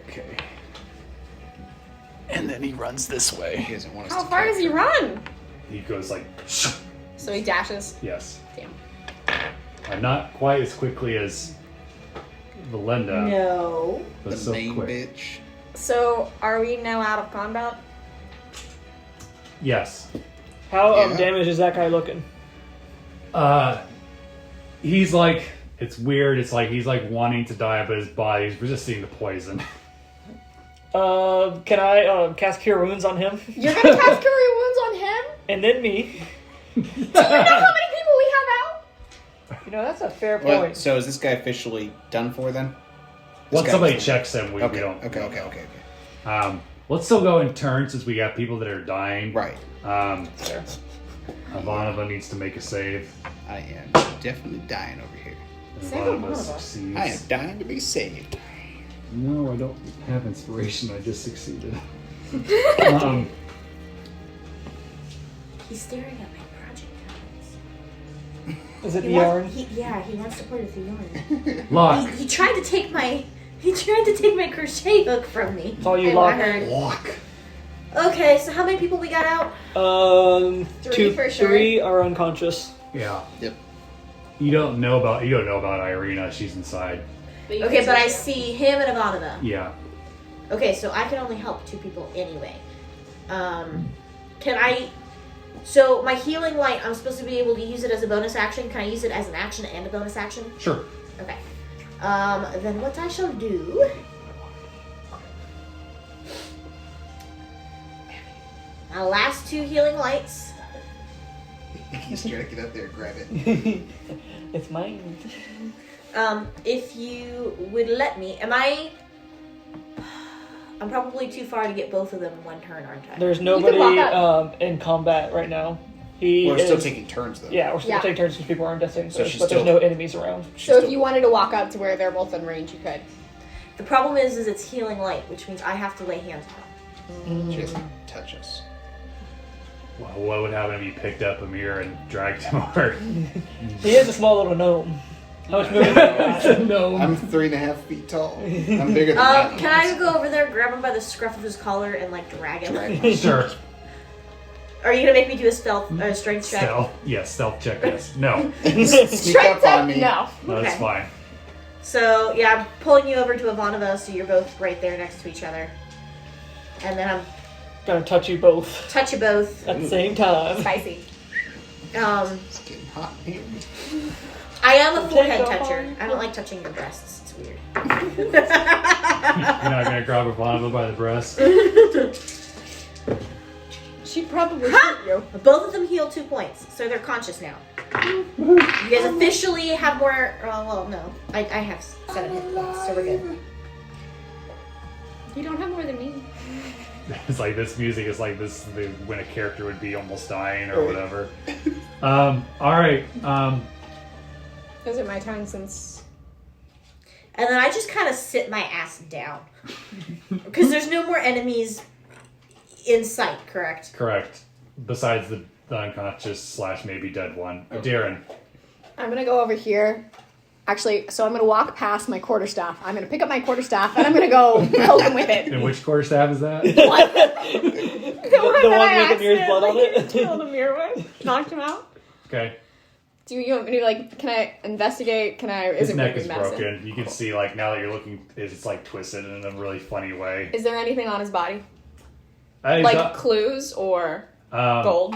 Okay. And then he runs this He way. doesn't want us How to far kill does he him. run? He goes like, So he dashes. yes. Damn. Not quite as quickly as Valinda, No. but The so main quick. bitch. So are we now out of combat? Yes. How Yeah. damaged is that guy looking? He's like, it's weird. It's like he's like wanting to die, but his body's resisting the poison. Can I cast Cure Wounds on him? You're gonna cast Cure Wounds on him? And then me. Do you know how many people we have out? You know, that's a fair What? point. So is this guy officially done for then? This Once guy somebody was- checks him, we Okay. don't. Okay. Let's still go in turn since we got people that are dying. Right. Fair. Ivanova needs to make a save. I am definitely dying over here. And Save Ivanova Ivanova. succeeds. I am dying to be saved. No, I don't have inspiration. I just succeeded. He's staring at my project cards. Is it He the wants, yarn? he wants to play with the yarn. Lock. He tried to take my crochet hook from me. It's all you I lock. heard. Lock. Okay, so how many people we got out? 3 for sure. 3 are unconscious. Yeah. Yep. You don't know about Irina. She's inside. Okay, but I see him and Ivanova. Yeah. Okay, so I can only help 2 people anyway. Can I? So my healing light, I'm supposed to be able to use it as a bonus action. Can I use it as an action and a bonus action? Sure. Okay. Then what I shall do? My last 2 healing lights. He's trying to get up there and grab it. It's mine. If you would let me, I'm probably too far to get both of them in one turn, aren't I? There's can nobody walk in combat right now. He We're is, still taking turns though. Yeah, we're still Yeah. taking turns because people aren't deathing, So but she's there's still- no enemies around. So if you wanted to walk up to where they're both in range, you could. The problem is it's healing light, which means I have to lay hands on him. She doesn't touch us. Well, what would happen if you picked up Amir and dragged him over? He is a small little gnome. How much movement? No. I'm 3.5 feet tall. I'm bigger than that. Can I go over there, grab him by the scruff of his collar, and like drag him? Sure. Are you gonna make me do a strength check? Stealth. Yes, stealth check. Yes. No. Sneak up on me. No. No, that's Okay. fine. So yeah, I'm pulling you over to Ivanova, so you're both right there next to each other, and then I'm Gonna touch you both touch you both. at the same time. Spicy. It's getting hot in here. I am a forehead Take off toucher. on- I don't like touching your breasts. It's weird. You're not gonna grab Ivanova by the breast. She'd probably shoot you. Both of them heal 2 points, so they're conscious now. You guys officially have more. Well, no, I have 7 hit points, so we're good. You don't have more than me. It's like this music is like this when a character would be almost dying or Right. whatever. All right. Is it my turn since... And then I just kind of sit my ass down because there's no more enemies in sight. Correct. Correct. Besides the unconscious / maybe dead one, Aderyn. I'm gonna go over here. Actually, so I'm going to walk past my quarterstaff. I'm going to pick up my quarterstaff and I'm going to go poke him with it. And which quarterstaff is that? The The one that with the mirror's blood on it? accidentally killed a mirror with, knocked him out. Okay. Do you want me to, like, can I investigate? Can I, His it neck really is medicine? broken. You can see, like, now that you're looking, it's, like, twisted in a really funny way. Is there anything on his body? He's Like got- clues or gold?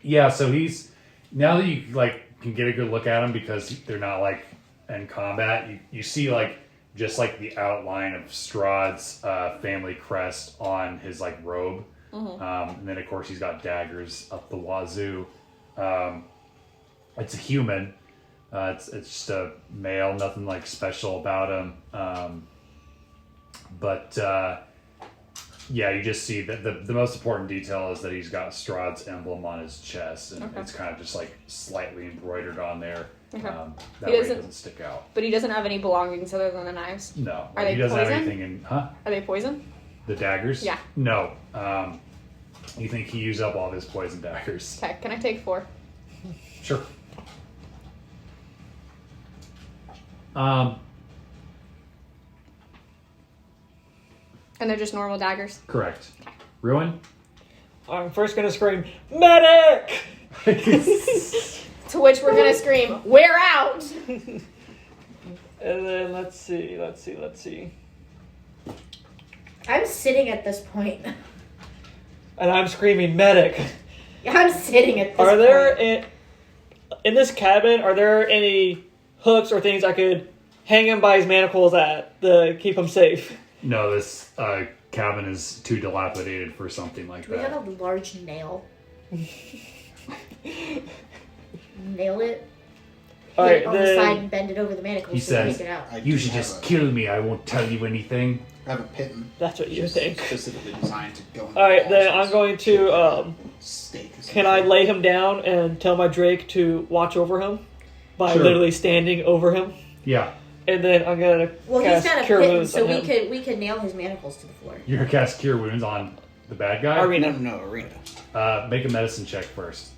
Yeah, so he's, now that you, like, can get a good look at him because they're not, like, in combat, you see, like, just, like, the outline of Strahd's family crest on his, like, robe. And then, of course, he's got daggers up the wazoo. It's a human. It's just a male, nothing, like, special about him. Yeah, you just see that the most important detail is that he's got Strahd's emblem on his chest, and it's kind of just like slightly embroidered on there. Okay. That He way it doesn't- doesn't stick out. But he doesn't have any belongings other than the knives. No, Are he they doesn't have poison? anything in. Huh? Are they poison? The daggers? Yeah. No. You think he used up all of his poison daggers? Okay, can I take 4? Sure. And they're just normal daggers? Correct. Ruin? I'm first gonna scream, medic! To which we're gonna scream, "We're out!" And then let's see. I'm sitting at this point. And I'm screaming, medic! I'm sitting at this Are there, point. in this cabin, are there any hooks or things I could hang him by his manacles at to keep him safe? No, this cabin is too dilapidated for something like Do we have that. a large nail? Nail it. All Hit right, it on the side then. and bend it over the manacles He so we says- take it out. I You do should have just a- kill me. I won't tell you anything. I have a pitten. That's what you Just think. Specifically designed to go in the All right, walls. then I'm going to. Steak. Can I lay him down and tell my Drake to watch over him by Sure. literally standing over him? Yeah. And then I'm gonna Well, cast he's got a Cure pitten, Wounds so on him. we could nail his manacles to the floor. You're gonna cast Cure Wounds on the bad guy? Arena. No, Arena. Make a medicine check first.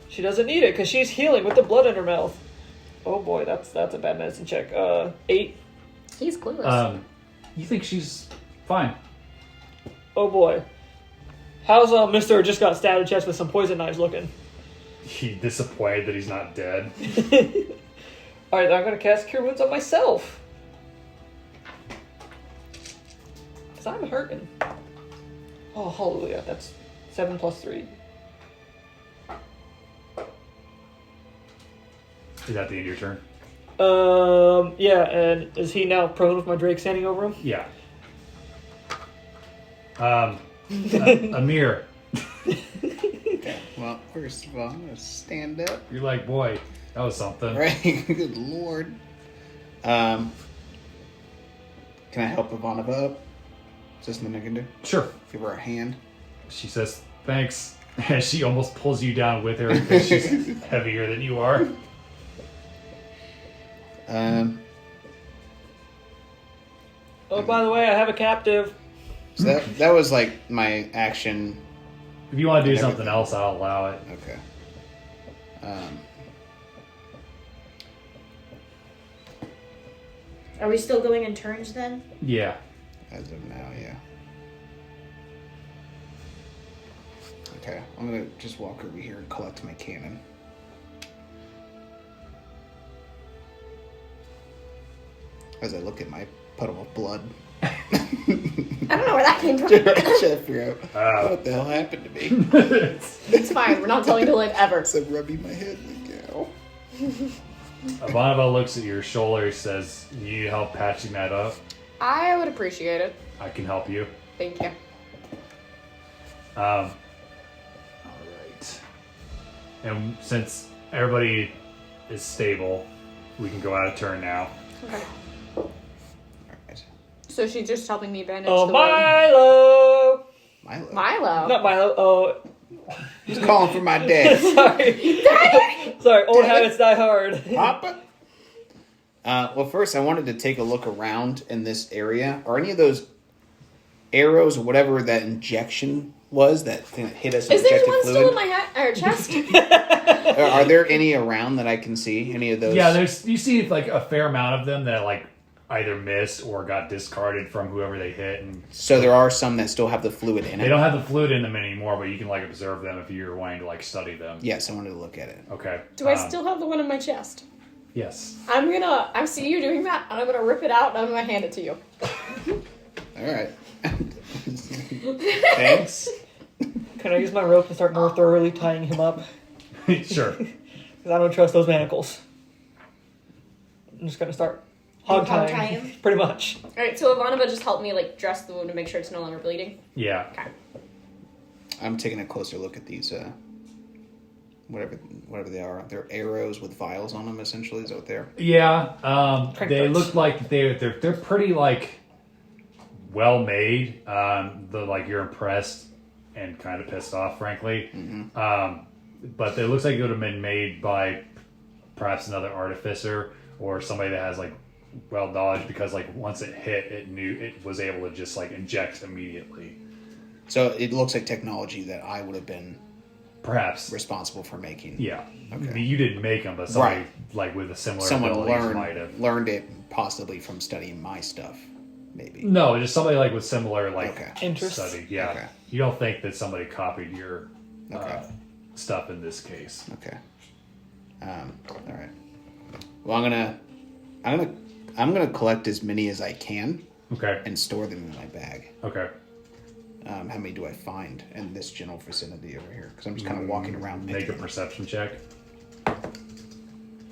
She doesn't need it because she's healing with the blood in her mouth. Oh boy, that's a bad medicine check. 8. He's clueless. You think she's fine? Oh boy. How's Mister just got stabbed in the chest with some poison knives looking? He's disappointed that he's not dead. All right, I'm gonna cast Cure Wounds on myself. Cause I'm hurting. Oh hallelujah! That's 7 plus 3. Is that the end of your turn? Yeah, and is he now prone with my Drake standing over him? Yeah. Amir, Okay. Well, first of all, I'm gonna stand up. you're like, boy, that was something. Right. Good lord. Can I help Ivanova up? Is there something I can do? Sure. Give her a hand. She says, thanks. And she almost pulls you down with her because she's heavier than you are. Oh, by the way, I have a captive. So that was like my action. If you want to do Everything. something else, I'll allow it. Okay. Are we still going in turns then? Yeah. As of now, yeah. Okay, I'm gonna just walk over here and collect my cannon. As I look at my puddle of blood. I don't know where that came from. Trying to figure out Oh. what the hell happened to me. It's fine. We're not telling you to live ever. So rubbing my head like, ow. Ivanova looks at your shoulder, says, you need help patching that up? I would appreciate it. I can help you. Thank you. Alright. And since everybody is stable, we can go out of turn now. Okay. Alright. So she's just helping me bandage Oh, the wound. Milo! Milo. Milo. Not Milo. Oh, He's calling for my dad. sorry. Sorry, old habits die hard. Papa? Well, first I wanted to take a look around in this area. Are any of those arrows or whatever that injection was, that thing that hit us and Is there injected one fluid? still in my chest? Are there any around that I can see? Any of those? Yeah, you see like a fair amount of them that like either missed or got discarded from whoever they hit, and So there are some that still have the fluid in it. they don't have the fluid in them anymore, but you can like observe them if you're wanting to like study them. Yes, I wanted to look at it. Okay. Do I still have the one in my chest? Yes. I see you doing that, and I'm gonna rip it out, and I'm gonna hand it to you. All right. Thanks. Can I use my rope and start more thoroughly tying him up? Sure. Because I don't trust those manacles. I'm just gonna start hog Hog tie tying. him? Pretty much. Alright, so Ivanova just helped me, like, dress the wound to make sure it's no longer bleeding. Yeah. Okay. I'm taking a closer look at these, whatever they are. They're arrows with vials on them, essentially. Is that what they are? Yeah. Crank They darts. look like they're pretty like well made. You're impressed and kind of pissed off, frankly. Mm-hmm. But it looks like it would have been made by perhaps another artificer or somebody that has like well knowledge, because like once it hit, it knew it was able to just like inject immediately. So it looks like technology that I would have been Perhaps. responsible for making. Yeah. Okay. You didn't make them, but somebody Right. like with a similar Someone abilities might have. learned it possibly from studying my stuff, maybe. No, just somebody like with similar like Okay. Interests. study. Yeah. Okay. You don't think that somebody copied your Okay. stuff in this case. Okay. All right. Well, I'm gonna collect as many as I can Okay. and store them in my bag. Okay. How many do I find in this general vicinity over here? Because I'm just kind of walking around. Make a picking them. perception check.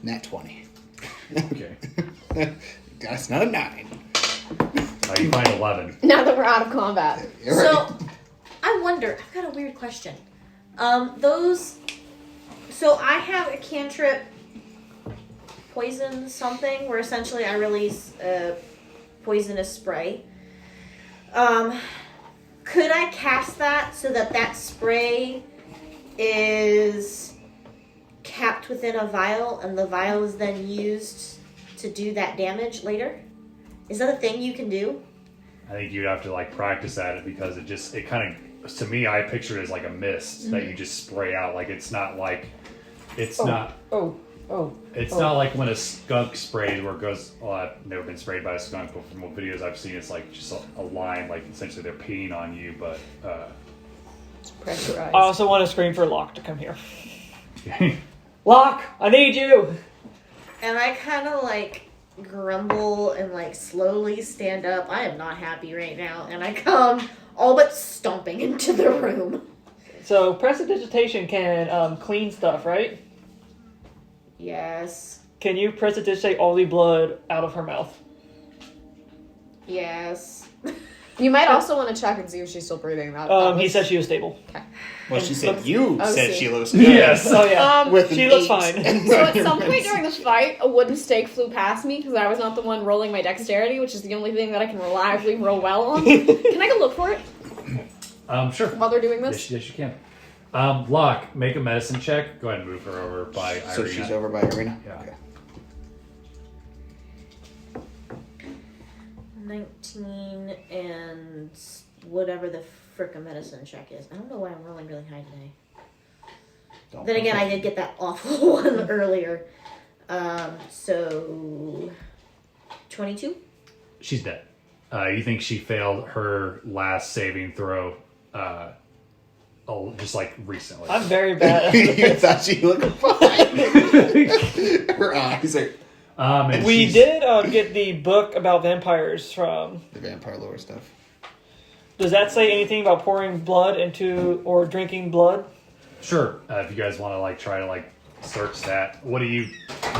Nat 20. Okay. That's not a 9. You find 11. Now that we're out of combat. You're right. So, I wonder. I've got a weird question. So I have a cantrip, poison something, where essentially I release a poisonous spray. Could I cast that so that spray is capped within a vial, and the vial is then used to do that damage later? Is that a thing you can do? I think you'd have to like practice at it, because it kind of, to me, I picture it as like a mist that you just spray out. Like it's not like, it's not like when a skunk sprays where it goes, well, I've never been sprayed by a skunk, but from what videos I've seen, it's like just a line, like essentially they're peeing on you, but It's pressurized. I also want to scream for Locke to come here. Locke, I need you! And I kind of like grumble and like slowly stand up. I am not happy right now. And I come all but stomping into the room. So, prestidigitation can clean stuff, right? Yes. Can you prestidigitate all the blood out of her mouth? Yes. You might also want to check and see if she's still breathing. He said she was stable. Well, she said you Oh, said see. she looks good. Yes. Oh yeah. With She an looks 8 fine. and So at some measurements. point during the fight, a wooden stake flew past me because I was not the one rolling my dexterity, which is the only thing that I can reliably roll well on. Can I go look for it Sure. while they're doing this? Yes, you can. Locke, make a medicine check. Go ahead and move her over by So Irina. she's over by Arena? Yeah. Okay. 19 and whatever the frickin' medicine check is. I don't know why I'm rolling really high today. Don't Then again, I did get that awful one earlier. So 22? She's dead. You think she failed her last saving throw, just like recently. I'm very bad. You thought she looked fine. Her eyes are And We she's- did get the book about vampires from... the vampire lore stuff. Does that say anything about pouring blood into or drinking blood? Sure. If you guys want to like try to like search that, what are you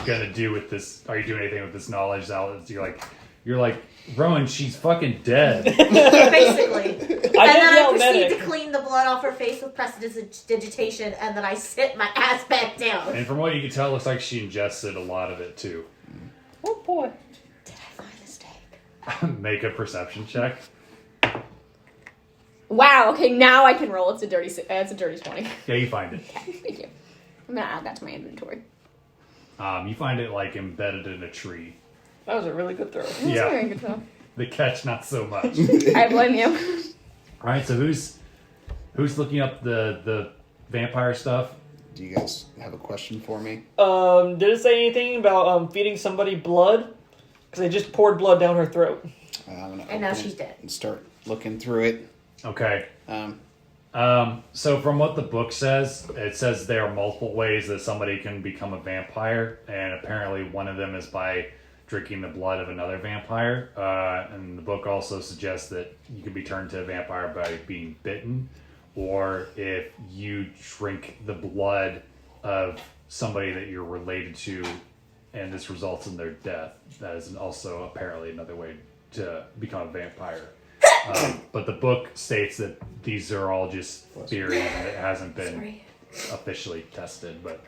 gonna do with this? Are you doing anything with this knowledge? You're like Rowan. She's fucking dead. Basically. I And did then I yell proceed medic. to clean the blood off her face with prestidigitation, and then I sit my ass back down. And from what you can tell, it looks like she ingested a lot of it too. Oh boy. Did I find the steak? Make a perception check. Wow. Okay, now I can roll. It's a dirty 20. Yeah, you find it. Okay, thank you. I'm gonna add that to my inventory. You find it like embedded in a tree. That was a really good throw. That's Yeah. very good though. The catch, not so much. I blame you. All right, so who's Who's looking up the vampire stuff? Do you guys have a question for me? Did it say anything about feeding somebody blood? Because they just poured blood down her throat. I'm gonna And now open she's it dead. and start looking through it. Okay. Um, So from what the book says, it says there are multiple ways that somebody can become a vampire, and apparently one of them is by drinking the blood of another vampire. And the book also suggests that you can be turned to a vampire by being bitten, or if you drink the blood of somebody that you're related to, and this results in their death. That is also apparently another way to become a vampire. But the book states that these are all just theories and it hasn't been officially tested. But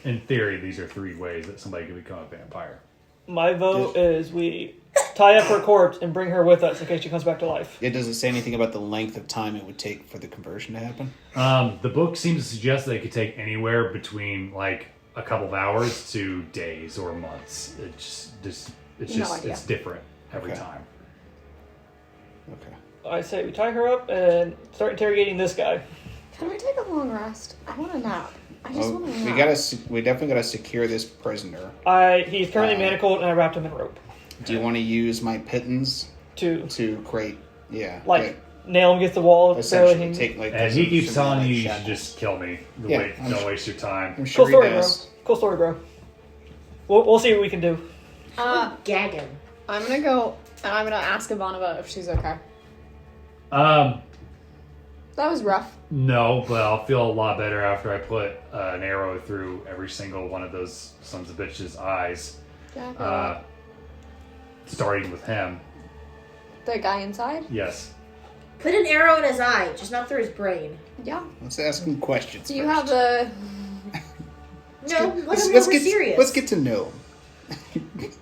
in theory, these are 3 ways that somebody can become a vampire. My vote is we tie up her corpse and bring her with us in case she comes back to life. it doesn't say anything about the length of time it would take for the conversion to happen. The book seems to suggest that it could take anywhere between like a couple of hours to days or months. It's different every Okay. time. Okay. I say we tie her up and start interrogating this guy. Can we take a long rest? I want a nap. I just want a nap. We definitely gotta secure this prisoner. He's currently manacled and I wrapped him in rope Do you want to use my pittance to to create? Yeah. nail him against the wall. Barely essentially hanging. take like. And he keeps some telling like you you should shackles. just kill me. Yeah, Don't waste your time. I'm sure Cool story, he bro. does. Cool story, bro. We'll see what we can do. Gagging. I'm gonna go and I'm gonna ask Ivanova if she's okay. That was rough. No, but I'll feel a lot better after I put an arrow through every single one of those sons of bitches' eyes. Yeah. Starting with him. The guy inside? Yes. Put an arrow in his eye, just not through his brain. Yeah. Let's ask him questions. Do you first. have a... No, let him know we're serious. Let's get to know him.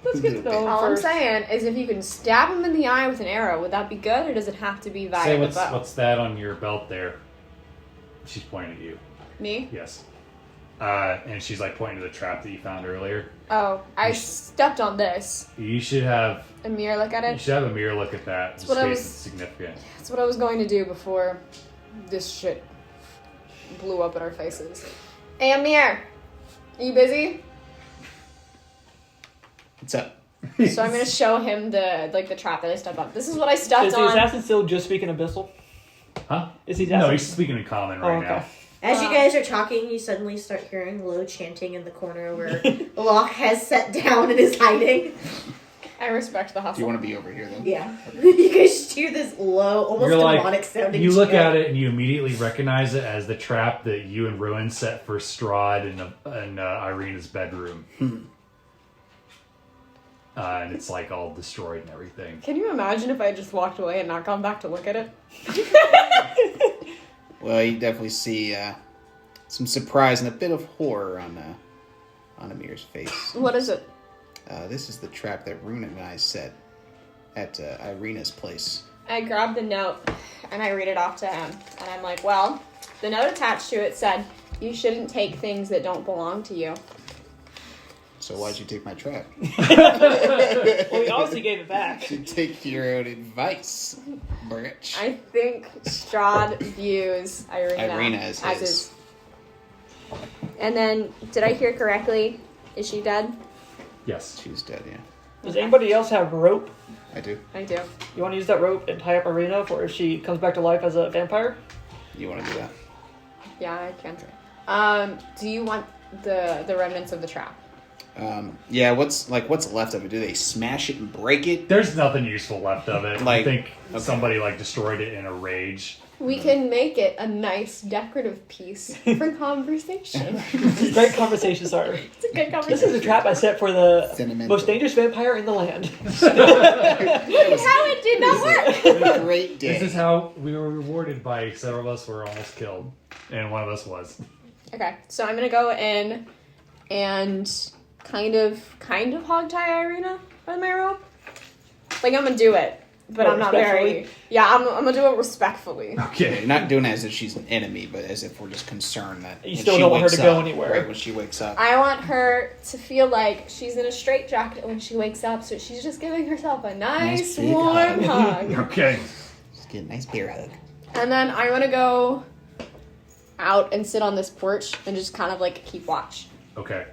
Let's get to know him All I'm first. saying is if you can stab him in the eye with an arrow, would that be good, or does it have to be via Say the bow? what's that on your belt there? She's pointing at you. Me? Yes. And she's like pointing to the trap that you found earlier. Oh, I stepped on this. You should have A mirror look at you it? should have a mirror look at that. Just what I in case was- it's significant. That's what I was going to do before this shit blew up in our faces. Hey, Amir! Are you busy? What's up? So I'm gonna show him the trap that I stepped on. This is what I stepped Is the on. assassin still just speaking Abyssal? Huh? Is he No, assassin? he's speaking in common right okay. now. As you guys are talking, you suddenly start hearing low chanting in the corner where Locke has sat down and is hiding. I respect the Do you hustle. want to be over here then? Yeah. You guys just hear this low, almost You're like, demonic sounding you look chant. at it and you immediately recognize it as the trap that you and Ruin set for Strahd in Irina's bedroom. And it's like all destroyed and everything. Can you imagine if I just walked away and not gone back to look at it? Well, you definitely see some surprise and a bit of horror on Amir's face. What is it? This is the trap that Runa and I set at Irina's place. I grabbed the note and I read it off to him. And I'm like, well, the note attached to it said, you shouldn't take things that don't belong to you. So why'd you take my trap? Well, he obviously gave it back. You take your own advice, bitch. I think Strahd views Irina as his. his. And then, did I hear correctly? Is she dead? Yes. She's dead, yeah. Does anybody else have rope? I do. I do. You want to use that rope and tie up Irina for if she comes back to life as a vampire? You want to do that? Yeah, I can. Do you want the remnants of the trap? Yeah, what's left of it? Do they smash it and break it? There's nothing useful left of it. Like- I think somebody destroyed it in a rage. We can make it a nice decorative piece for conversation. Great conversation starter. It's a good This conversation. is a trap I set for the Sentimental. most dangerous vampire in the land. Look at how it did not work. It was a great day. This is how we were rewarded by several of us were almost killed. And one of us was. Okay, so I'm gonna go in and kind of hog tie Irina with my rope. Like I'm gonna do it, but What, I'm not very. respectfully? Yeah, I'm gonna do it respectfully. Okay, you're not doing it as if she's an enemy, but as if we're just concerned that You when still she don't want her wakes to go up, anywhere. Right when she wakes up. I want her to feel like she's in a straitjacket when she wakes up, so she's just giving herself a nice big warm hug. Okay. Just get a nice bear hug. And then I want to go out and sit on this porch and just kind of like keep watch. Okay.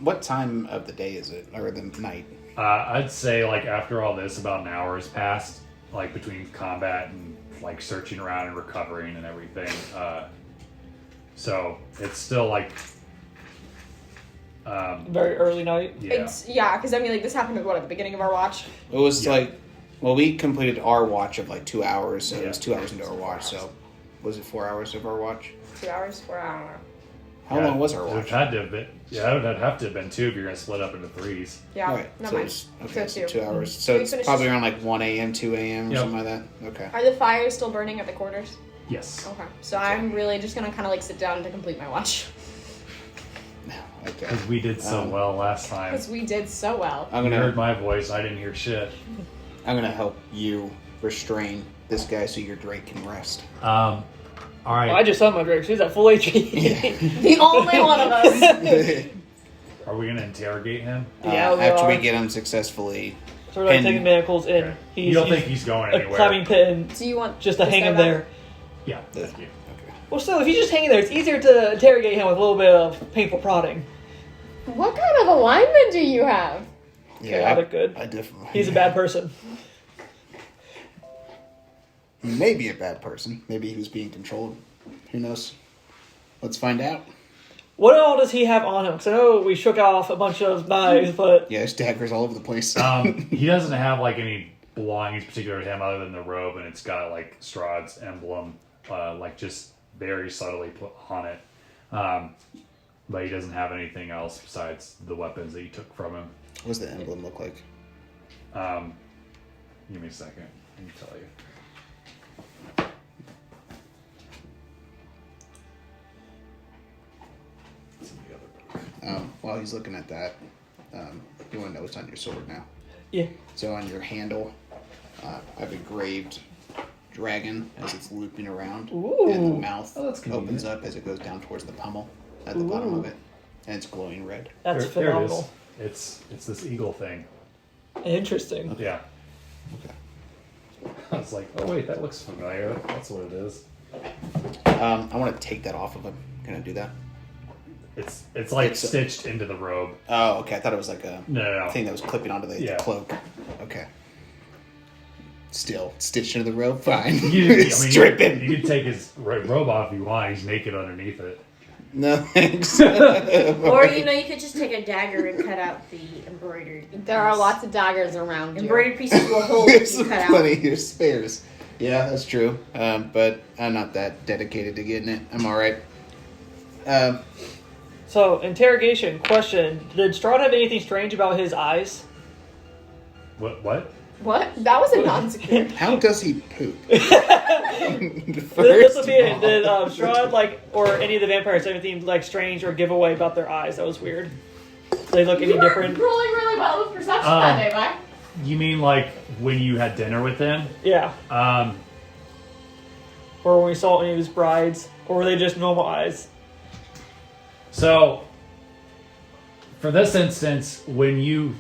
What time of the day is it, or the night? I'd say like after all this, about an hour has passed, like between combat and like searching around and recovering and everything. So it's still like Very early night. yeah. Because I mean, like this happened at the beginning of our watch. It was we completed our watch of like 2 hours, so it was 2 hours into our watch. 4 hours. So was it 4 hours of our watch? 2 hours, 4 hours. How long was our It would watch? have had to have been. Yeah, it would have to have been 2 if you're gonna split up into 3s. Yeah, All right, no so mind. it's okay, so 2. 2 hours. So We it's finished- probably around like 1 a.m., 2 a.m. or Yep. something like that. Okay. Are the fires still burning at the quarters? Yes. Okay, so I'm really just gonna kind of like sit down to complete my watch Okay. Because we did so well last time. because we did so well. I'm You heard gonna my voice. I didn't hear shit. help you restrain this guy so your Drake can rest. All right. I just saw my Drake. She's at full HP. The only one of us. Are we gonna interrogate him? Yeah, we after we are. get him successfully. So we're like And- taking manacles in. Okay. He's, You don't he's think he's going a anywhere? climbing pit and Do you want just to this hang guy him back? there. Yeah. Thank you. Okay. Well, still, if he's just hanging there, it's easier to interrogate him with a little bit of painful prodding. What kind of alignment do you have? Chaotic good. I definitely. He's a bad person. He may be a bad person. Maybe he was being controlled. Who knows? Let's find out. What all does he have on him? Because I know we shook off a bunch of knives, but Yeah, there's daggers all over the place. He doesn't have like any belongings particular to him other than the robe, and it's got like Strahd's emblem, like just very subtly put on it. But he doesn't have anything else besides the weapons that you took from him. What does the emblem look like? Give me a second. I can tell you. It's in the other book. While he's looking at that, you want to know what's on your sword now. yeah. So on your handle, I've engraved dragon as it's looping around, Ooh. and the mouth Oh, that's convenient. opens up as it goes down towards the pommel at the bottom of it, and it's glowing red. That's There it phenomenal. is. It's this eagle thing. Interesting. Yeah. Okay. I was like, oh wait, that looks familiar. That's what it is. I want to take that off of him. Can I do that? It's like It's stitched into the robe. Oh, okay. I thought it was like a No. thing that was clipping onto the Yeah. cloak. Okay. Still stitched into the robe. Fine. You Strip him. You can take his robe off if you want. He's naked underneath it. No thanks. Or you could just take a dagger and cut out the embroidered. There are lots of daggers around you. Embroidered pieces will hold if There's you cut plenty out. here spares. Yeah, that's true. But I'm not that dedicated to getting it. I'm all right. So, interrogation question. Did Strahd have anything strange about his eyes? What? What? That was a non-secure. How does he poop? This First will be it. of Did all. Strahd, or any of the vampires, have anything, strange or giveaway about their eyes? That was weird. Did they look any You were different? rolling really well with perception that day, Mike. You mean like when you had dinner with him? Yeah. Or when we saw any of his brides? Or were they just normal eyes? So, for this instance, when you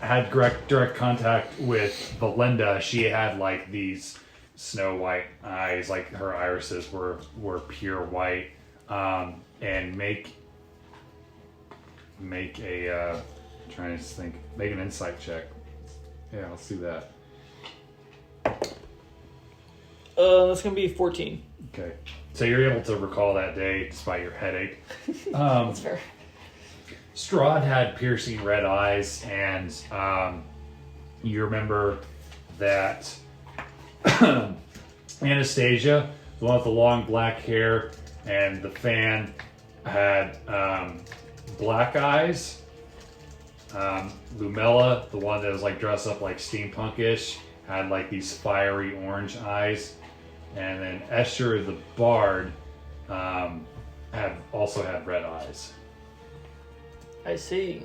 had direct contact with Belinda, she had like these snow white eyes, like her irises were pure white. And make a trying to think, make an insight check. Yeah, let's do that. That's gonna be 14. Okay, so you're able to recall that day despite your headache. That's fair. Strahd had piercing red eyes, and you remember that Anastasia, the one with the long black hair and the fan, had black eyes. Lumella, the one that was like dressed up like steampunkish, had like these fiery orange eyes. And then Escher the Bard also had red eyes. I see.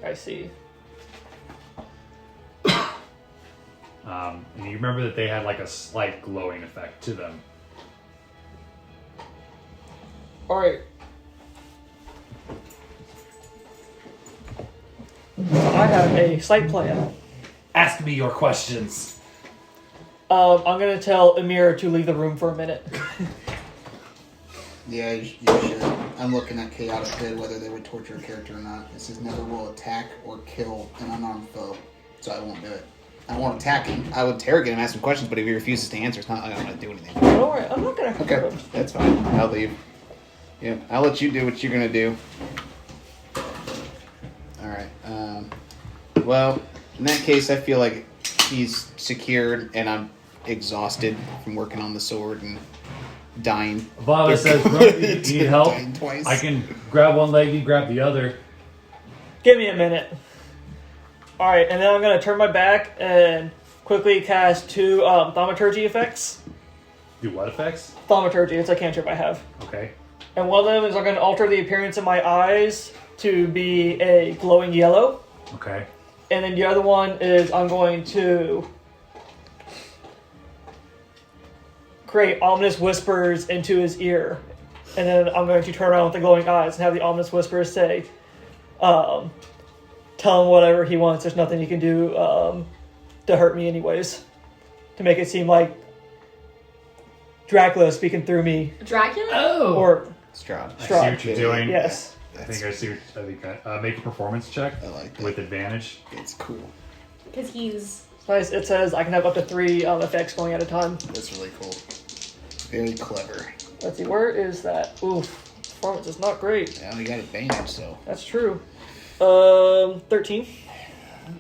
And you remember that they had like a slight glowing effect to them. Alright. I have a slight plan. Ask me your questions. I'm going to tell Amir to leave the room for a minute. Yeah, you should. I'm looking at Chaotic Bid, whether they would torture a character or not. It says never will attack or kill an unarmed foe, so I won't do it. I won't attack him. I would interrogate him, ask him questions, but if he refuses to answer, it's not like I'm going to do anything. Don't worry, I'm not going to hurt Okay, him. that's fine. I'll leave. Yeah, I'll let you do what you're going to do. Alright, well, in that case, I feel like he's secured, and I'm exhausted from working on the sword and dying. Vava says, "Brooke, you need help? Dying twice. I can grab one leg, you grab the other." Give me a minute. Alright, and then I'm going to turn my back and quickly cast 2 thaumaturgy effects. Do what effects? Thaumaturgy, it's a cantrip I have. Okay. And one of them is I'm going to alter the appearance of my eyes to be a glowing yellow. Okay. And then the other one is I'm going to create ominous whispers into his ear. And then I'm going to turn around with the glowing eyes and have the ominous whispers say, tell him whatever he wants. There's nothing he can do to hurt me anyways. To make it seem like Dracula speaking through me. Dracula? Oh! Or Strahd. I see what you're doing. yes. I think I see. Make a performance check I like that. with advantage. It's cool. Because he's... Nice. It says I can have up to 3 effects going at a time. That's really cool. Very clever. Let's see, where is that? Oof. Performance is not great. Yeah, we got advantage, so. That's true. 13.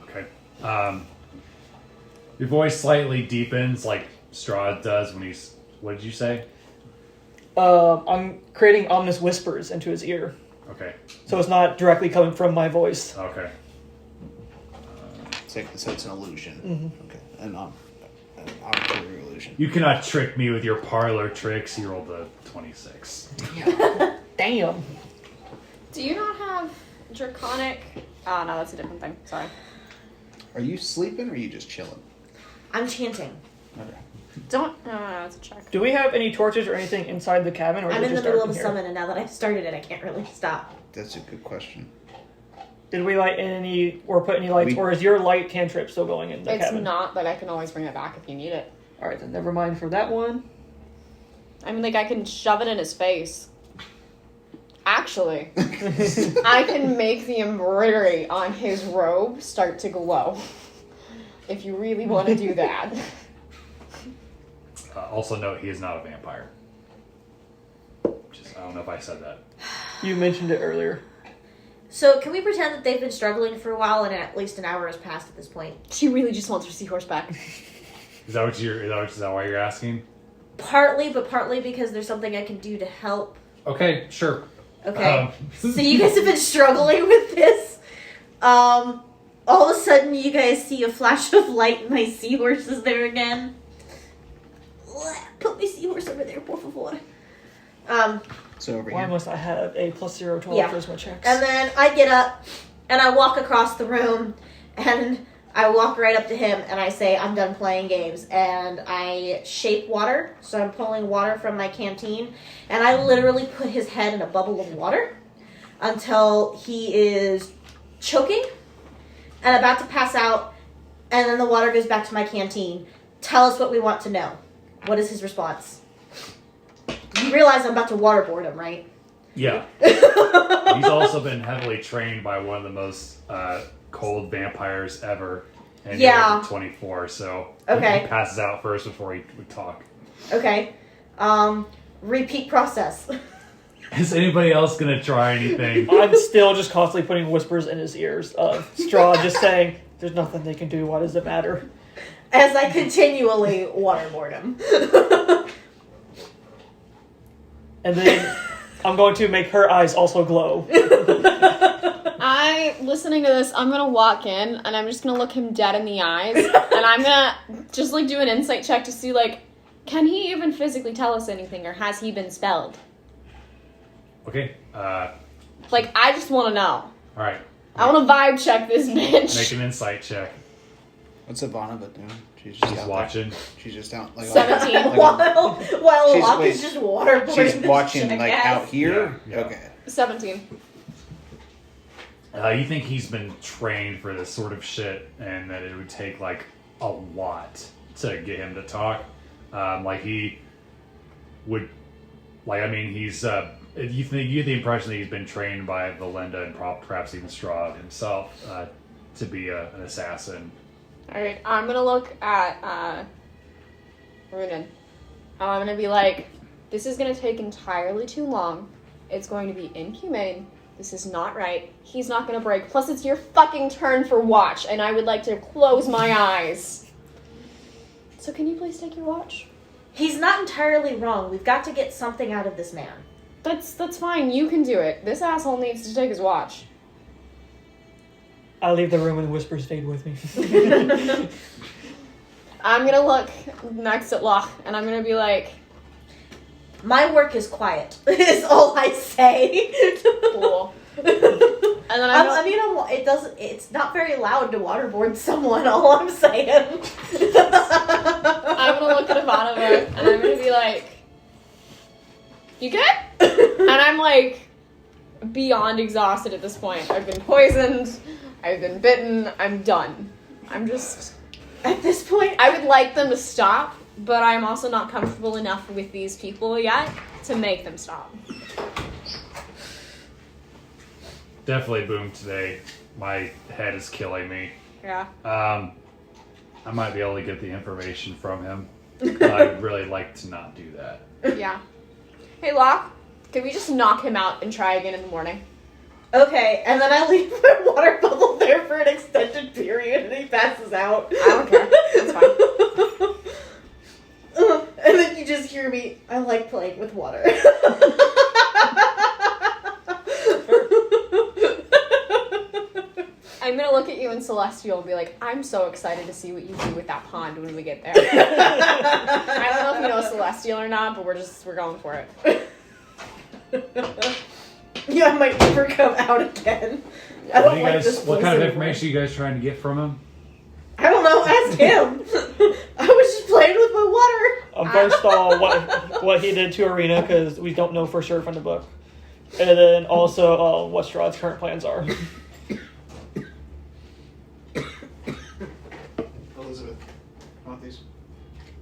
Okay. Your voice slightly deepens, like Strahd does when he's. What did you say? I'm creating ominous whispers into his ear. Okay. So it's not directly coming from my voice. Okay. So it's an illusion. Mm-hmm. Okay. An arbitrary illusion. You cannot trick me with your parlor tricks. You rolled a 26. Damn. Do you not have draconic... Oh, no, that's a different thing. Sorry. Are you sleeping or are you just chilling? I'm chanting. Okay. Don't... No, that's a check. Do we have any torches or anything inside the cabin? Or is I'm it in the just middle dark of a here? summon, and now that I've started it, I can't really stop. That's a good question. Did we light any or put any lights, or is your light cantrip still going in the It's cabin? not, but I can always bring it back if you need it. Alright, then never mind for that one. I mean, like, I can shove it in his face. Actually, I can make the embroidery on his robe start to glow. If you really want to do that. Also note, he is not a vampire. Just, I don't know if I said that. You mentioned it earlier. So, can we pretend that they've been struggling for a while and at least an hour has passed at this point? She really just wants her seahorse back. Is that why you're asking? Partly, but partly because there's something I can do to help. Okay, sure. Okay. So you guys have been struggling with this. All of a sudden you guys see a flash of light and my seahorse is there again. Put my seahorse over there, por favor. So over Why here. must I have a +0 to all Yeah. charisma checks? And then I get up and I walk across the room and I walk right up to him and I say, I'm done playing games. And I shape water. So I'm pulling water from my canteen. And I literally put his head in a bubble of water until he is choking and about to pass out. And then the water goes back to my canteen. Tell us what we want to know. What is his response? You realize I'm about to waterboard him, right? Yeah. He's also been heavily trained by one of the most cold vampires ever. And Yeah. he's 24, so Okay. he passes out first before he would talk. Okay. Repeat process. Is anybody else going to try anything? I'm still just constantly putting whispers in his ears of Strahd just saying, there's nothing they can do, why does it matter? As I continually waterboard him. And then I'm going to make her eyes also glow. Listening to this, I'm gonna walk in and I'm just gonna look him dead in the eyes and I'm gonna just like do an insight check to see like, can he even physically tell us anything or has he been spelled? Okay. Like, I just want to know. Alright. I want to vibe check this bitch. Make an insight check. What's Ivanova doing? She's just She's out watching. There. She's just out like 17. Like, while She's- Locke wait, is just waterboarding she's this watching like jackass. out here. Yeah, yeah. Okay. 17. You think he's been trained for this sort of shit and that it would take like a lot to get him to talk. Like he would, like I mean, he's you get the impression that he's been trained by Valinda and perhaps even Strahd himself to be an assassin. All right, I'm gonna look at Runan. I'm gonna be like, this is gonna take entirely too long. It's going to be inhumane. This is not right. He's not gonna break. Plus, it's your fucking turn for watch, and I would like to close my eyes. So can you please take your watch? He's not entirely wrong. We've got to get something out of this man. That's fine. You can do it. This asshole needs to take his watch. I leave the room and Whisper stayed with me. I'm gonna look next at Locke, and I'm gonna be like, My work is quiet, is all I say. cool. And then it's not very loud to waterboard someone, all I'm saying. I'm gonna look at Ivanova, and I'm gonna be like, you good? And I'm like, beyond exhausted at this point. I've been poisoned, I've been bitten, I'm done. I'm just, At this point, I would like them to stop, but I'm also not comfortable enough with these people yet to make them stop. Definitely Boom today. My head is killing me. Yeah. I might be able to get the information from him. But I'd really like to not do that. Yeah. Hey, Locke, can we just knock him out and try again in the morning? okay, and then I leave my water bubble there for an extended period, and he passes out. I don't care. That's fine. And then you just hear me, I like playing with water. I'm gonna look at you and Celestial and be like, I'm so excited to see what you do with that pond when we get there. I don't know if you know Celestial or not, but we're going for it. Yeah, I might never come out again. I don't like this What place kind of anymore. information are you guys trying to get from him? I don't know, ask him. I was just playing with my water. First off, what he did to Arena, because we don't know for sure from the book. And then also what Strahd's current plans are. Elizabeth, want these?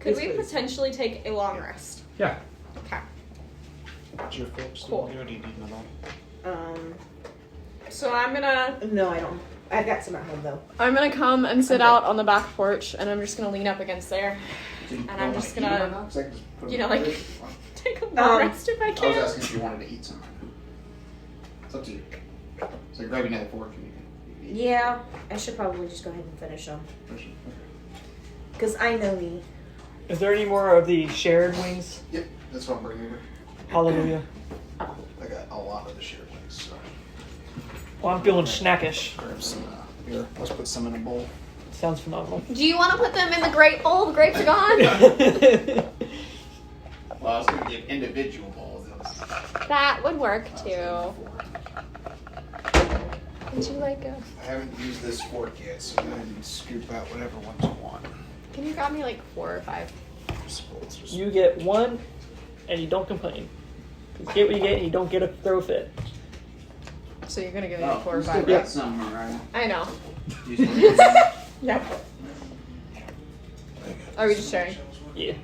Could we Yes, please. potentially take a long rest? Yeah. Okay. Is your flip still Cool. good? Do you need another? So I'm gonna No, I don't. I've got some at home though. come and sit out on the back porch, and I'm just gonna lean up against there. And I'm just gonna, you know, like, take a long rest if I I was can. asking if you wanted to eat something. It's up to you. So grab another fork and you can eat. Yeah, I should probably just go ahead and finish them. Okay. Because I know me. Is there any more of the shared wings? Yep, that's what I'm bringing over. Hallelujah. I got a lot of the shared wings, so Well, I'm feeling snackish. grab some. Here, let's put some in a bowl. Sounds phenomenal. Do you want to put them in the grape bowl? The grapes are gone. Well, I was going to give individual bowls. That would work too. Would you like a? I haven't used this fork yet, so go ahead and scoop out whatever ones you want. Can you grab me like 4 or 5? You get one, and you don't complain. You get what you get, and you don't get a throw fit. So you're gonna give me Oh, 4 or you still 5? got some, alright. I know. You still got some? Yep. Are we just sharing? Yeah.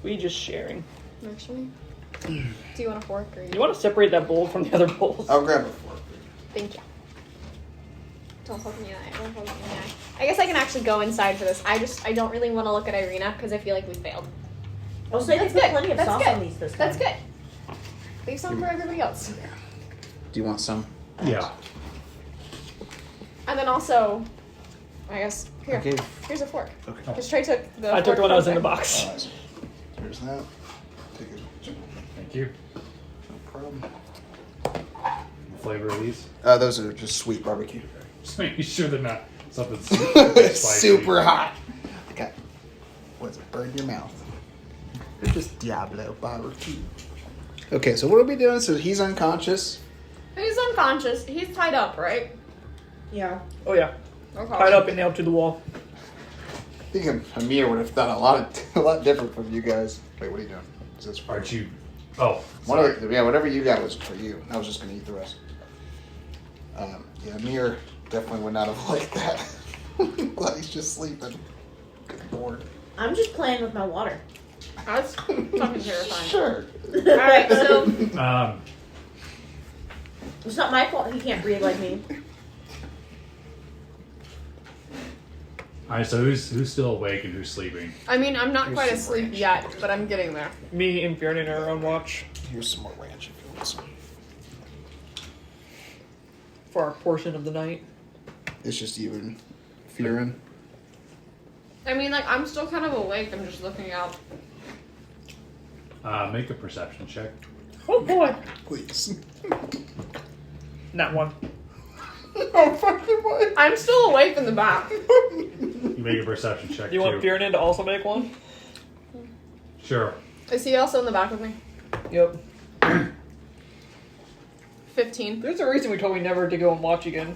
We just sharing. Actually. Do you want a fork or You want to separate that bowl from the other bowls? I'll grab a fork. Thank you. Don't poke me in the eye. Don't poke me in the eye. I guess I can actually go inside for this. I don't really want to look at Irina because I feel like we failed. Also, they That's put good. plenty of That's sauce good. on these this time. That's good. Leave some for everybody else. Do you want some? Yeah. And then also, I guess here. Okay. Here's a fork. Okay. Because Trey took the. I took fork the one that was in from the there. box. Alright, so here's that. Take it. Thank you. No problem. The flavor of these? Those are just sweet barbecue. Just making sure they're not something super spicy. Super hot. Okay. What's it? Burn your mouth. They're just Diablo barbecue. Okay, so what are we doing? So he's unconscious. He's unconscious. He's tied up, right? Yeah. Oh yeah. Okay. Tied up and nailed to the wall. I think Amir would have done a lot different from you guys. Wait, what are you doing? Is this Aren't you? Oh. whatever you got was for you. I was just gonna eat the rest. Yeah, Amir definitely would not have liked that. Glad he's just sleeping. Bored. I'm just playing with my water. That's fucking terrifying. Sure. Alright, so It's not my fault he can't breathe like me. Alright, so who's still awake and who's sleeping? I mean, I'm not Here's quite some asleep ranch. yet, but I'm getting there. Me and Bjorn are on watch Here's some more ranch if you want some. for our portion of the night. It's just you and Fearin. I mean, like, I'm still kind of awake. I'm just looking out. Make a perception check. Oh boy! Please. Not one. Oh, fucking what? I'm still awake in the back. You make a perception check You too. want Bjorn to also make one? Sure. Is he also in the back with me? Yep. 15. There's a reason we told me never to go and watch again.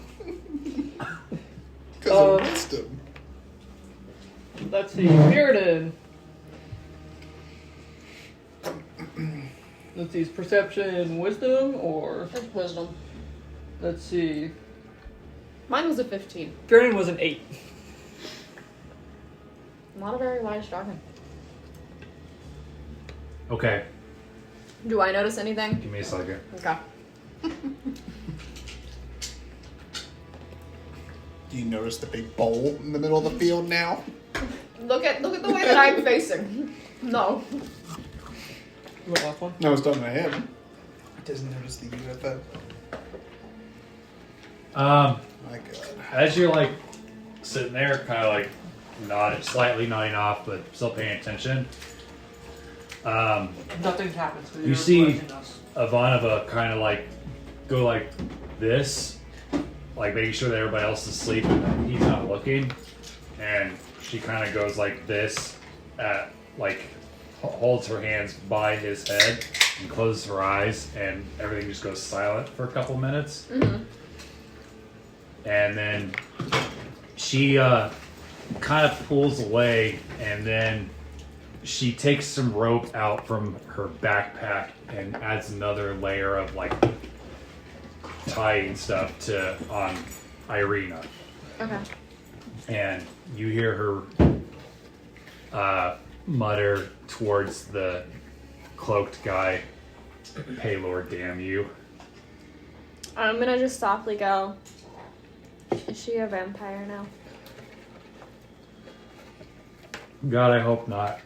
Because of wisdom. Let's see, Bearden. Let's see, is perception wisdom or That's wisdom. let's see. Mine was a 15. Bearden was an 8. Not a very wise dragon. Okay. Do I notice anything? Give me a second. Okay. Do you notice the big bowl in the middle of the field now? Look at the way that I'm facing. No. You want last one? No, it's talking to him. Doesn't notice the UFO. My God. As you're like sitting there, kind of like slightly nodding off, but still paying attention. Nothing happens. So You see Ivanova kind of like go like this, like making sure that everybody else is asleep and he's not looking, and she kind of goes like this, like holds her hands by his head and closes her eyes, and everything just goes silent for a couple minutes. Mm-hmm. And then she kind of pulls away, and then she takes some rope out from her backpack and adds another layer of like tying stuff on Irina. Okay. And you hear her mutter towards the cloaked guy, "Paylord, damn you." I'm gonna just softly go. Is she a vampire now? God, I hope not.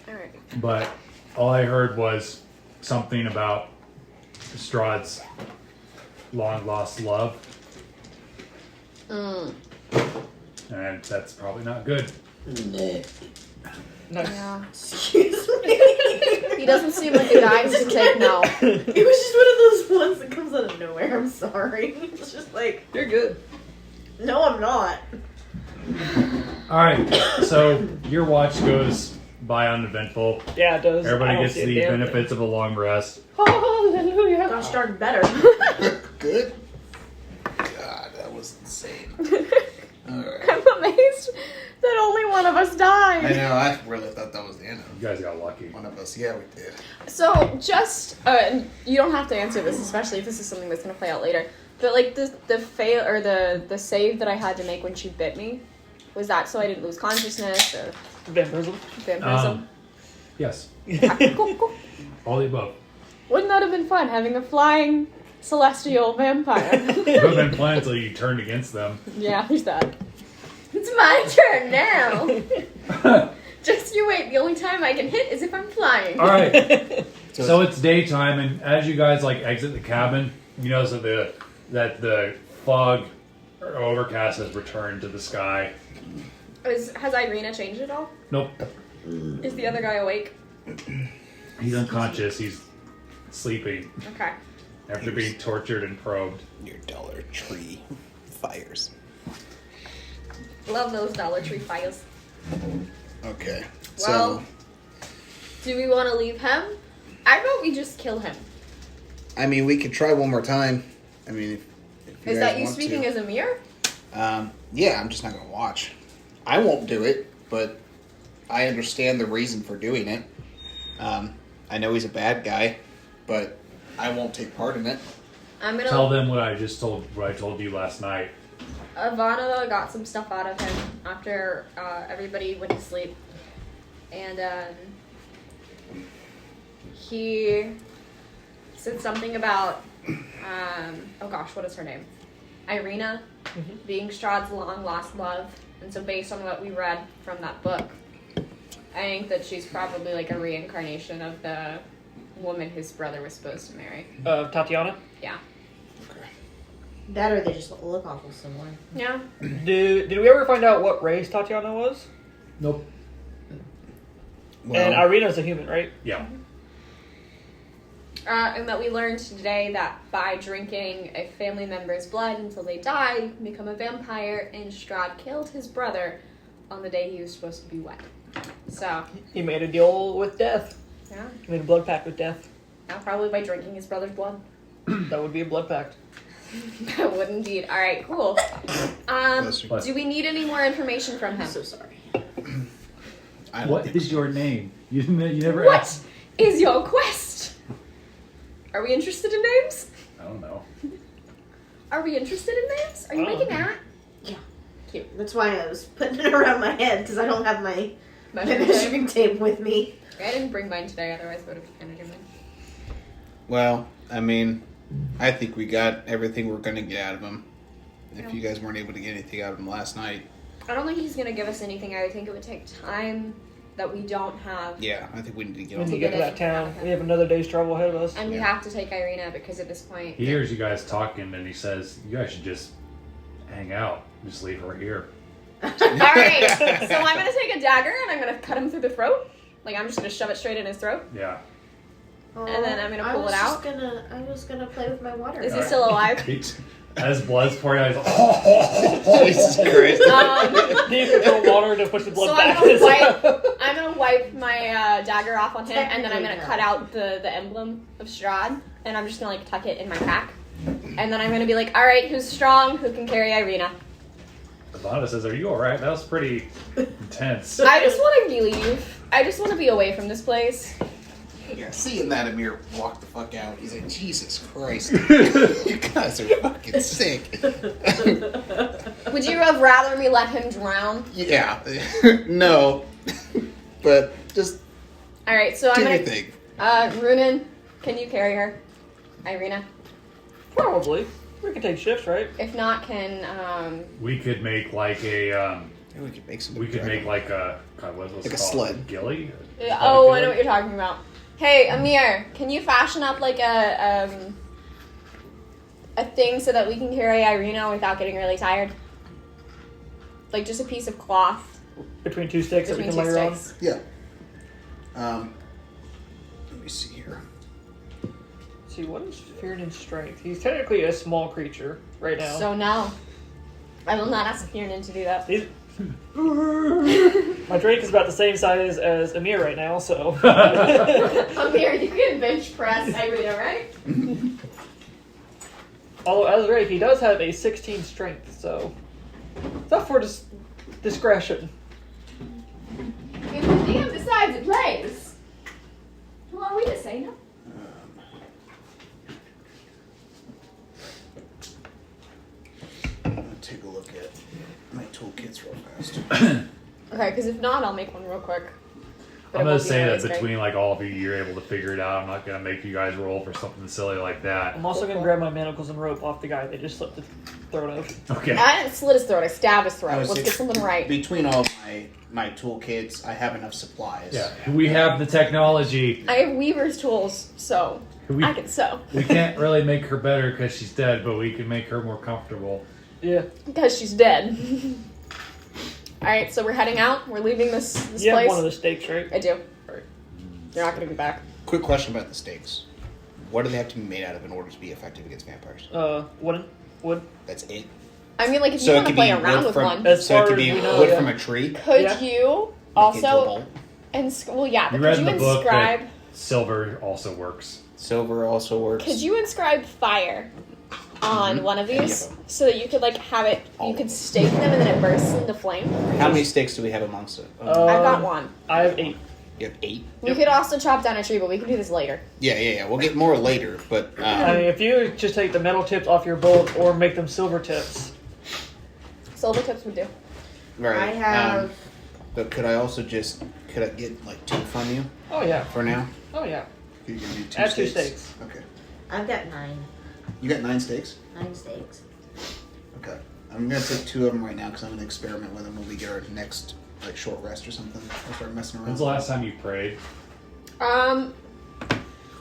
Alright. But all I heard was something about Strahd's long lost love, Mm. and that's probably not good. Nice. Yeah. Excuse me. He doesn't seem like a guy to take no. It was just one of those ones that comes out of nowhere. I'm sorry. It's just like, You're good. no, I'm not. Alright, so your watch goes by uneventful. Yeah, it does. I Everybody don't gets see a the damn benefits of a long rest. thing. Hallelujah. Gosh darn better. Good? God, that was insane. Alright. I'm amazed that only one of us died. I know, I really thought that was the end of You guys got lucky. one of us. Yeah, we did. So, just you don't have to answer this, especially if this is something that's gonna play out later. But like the fail or the save that I had to make when she bit me, was that so I didn't lose consciousness or Vampirism. vampirism? Yes, Okay, cool. all the above. Wouldn't that have been fun having a flying celestial vampire? You would have been playing until you turned against them. Yeah, there's that. It's my turn now. Just you wait. The only time I can hit is if I'm flying. Alright, so it's daytime, and as you guys like exit the cabin, you notice that the fog or overcast has returned to the sky. Has Irina changed at all? Nope, Is the other guy awake? he's unconscious. He's sleeping Okay. after being tortured and probed. Your Dollar Tree fires. Love those Dollar Tree files. Okay. Well, do we want to leave him? I vote we just kill him. I mean, we could try one more time. I mean, if you Is guys that you want speaking to. as a mirror? Yeah, I'm just not going to watch. I won't do it, but I understand the reason for doing it. I know he's a bad guy, but I won't take part in it. I'm gonna Tell them what I told you last night. Ivana got some stuff out of him after everybody went to sleep. And he said something about, oh gosh, what is her name? Irina being Strahd's long lost love. And so based on what we read from that book, I think that she's probably like a reincarnation of the woman his brother was supposed to marry. Tatiana? Yeah. That or they just look awful similar. Yeah. Did we ever find out what race Tatiana was? Nope. Well, And Irina's a human, right? Yeah. And that we learned today that by drinking a family member's blood until they die, you can become a vampire, and Strahd killed his brother on the day he was supposed to be wed. So, He made a deal with death. yeah. He made a blood pact with death. Now probably by drinking his brother's blood. That would be a blood pact. That would indeed. Alright, cool. Do we need any more information from him? I'm so sorry. I don't What think is so. your name? You never What asked. is your quest? Are we interested in names? I don't know. Are we interested in names? Are you Oh. making that? Yeah. Cute. That's why I was putting it around my head because I don't have my Measuring tape. measuring tape with me. I didn't bring mine today, otherwise I would have handed you mine. Well, I mean, I think we got everything we're going to get out of him. If you guys weren't able to get anything out of him last night. I don't think he's gonna give us anything. I would think it would take time that we don't have. Yeah, I think we need to get We on need to the get to that town. We have another day's travel ahead of us. And we Yeah. have to take Irina because at this point. He hears you guys talking and he says, "You guys should just hang out. Just leave her here." Alright, so I'm gonna take a dagger and I'm gonna cut him through the throat. Like, I'm just gonna shove it straight in his throat. Yeah. And then I'm gonna pull it out. I was gonna play with my water. Is he still alive? As blood's pouring out, he's like, Jesus Christ. Do you control water to push the blood So back? I'm gonna wipe my dagger off on him, and then I'm gonna cut out the emblem of Strahd, and I'm just gonna like tuck it in my pack, and then I'm gonna be like, all right, who's strong? Who can carry Irina? Ivana says, "Are you all right? That was pretty intense." I just want to leave. I just want to be away from this place. Yeah, seeing that Amir walk the fuck out, he's like, Jesus Christ. You guys are fucking sick. Would you have rather me let him drown? Yeah. No. But just All right, so do I'm your gonna. thing. Runen, can you carry her? Irina. Probably. We can take shifts, right? If not, can We could make like a. Maybe we could make some. We could make like a. God, what's Like a it called? sled. Gilly? Oh, I know what you're talking about. Hey, Amir, can you fashion up like a thing so that we can carry Irina without getting really tired? Like just a piece of cloth Between two sticks that we between can two layer sticks. Yeah. Let me see here. on. See, what is Feared and Strength? He's technically a small creature right now. So no, I will not ask Kieran to do that. He's... My drink is about the same size as Amir right now, so... Amir, you can bench press Irina, right? Although, as Rafe, he does have a 16 strength, so... It's up for discretion. If the DM decides it plays, who are we to say no? I'm gonna take a look at my toolkits real fast. Okay, because if not, I'll make one real quick. But I'm it gonna won't be say nearly that as great. between like all of you, you're able to figure it out. I'm not gonna make you guys roll for something silly like that. I'm also gonna grab my manacles and rope off the guy they just slipped the throat of. Okay. I didn't slit his throat. I stabbed his I throat. was Let's get ex- something right. Between all my toolkits, I have enough supplies. Yeah, we have the technology. I have weaver's tools, so We, I can sew. we can't really make her better because she's dead, but we can make her more comfortable. Yeah. Because she's dead. Alright, so we're heading out. We're leaving this You have place. one of the stakes, right? I do. You're not going to be back. Quick question about the stakes. What do they have to be made out of in order to be effective against vampires? Wooden. Wood. That's it. I mean, like, if you So it want to could play be around wood with from. one, As So it far could as be we know, wood yeah. from a tree. could Yeah. you make it into a also... bowl. Well, yeah, You but read could in you the book inscribe... that silver also works. Silver also works. Could you inscribe fire on one of these Any of so that you could, like, have it... All You of could them. stake them and then it bursts into flame? How many stakes do we have amongst it? I've got Um, one. I have 8. You have 8? We could also chop down a tree, but we can do this later. Yeah. We'll get more later, but I mean, if you just take the metal tips off your bolt or make them silver tips, Silver tips would do. Right. I have. But could I also get like 2 from you Oh yeah. for now? Oh yeah. Could you give me 2 Add 2 steaks? steaks. Okay. I've got 9. You got 9 steaks? 9 steaks. Okay. I'm gonna take 2 of them right now because I'm gonna experiment with them when we get our next like short rest or something. I'll start messing around. When's the last time you prayed?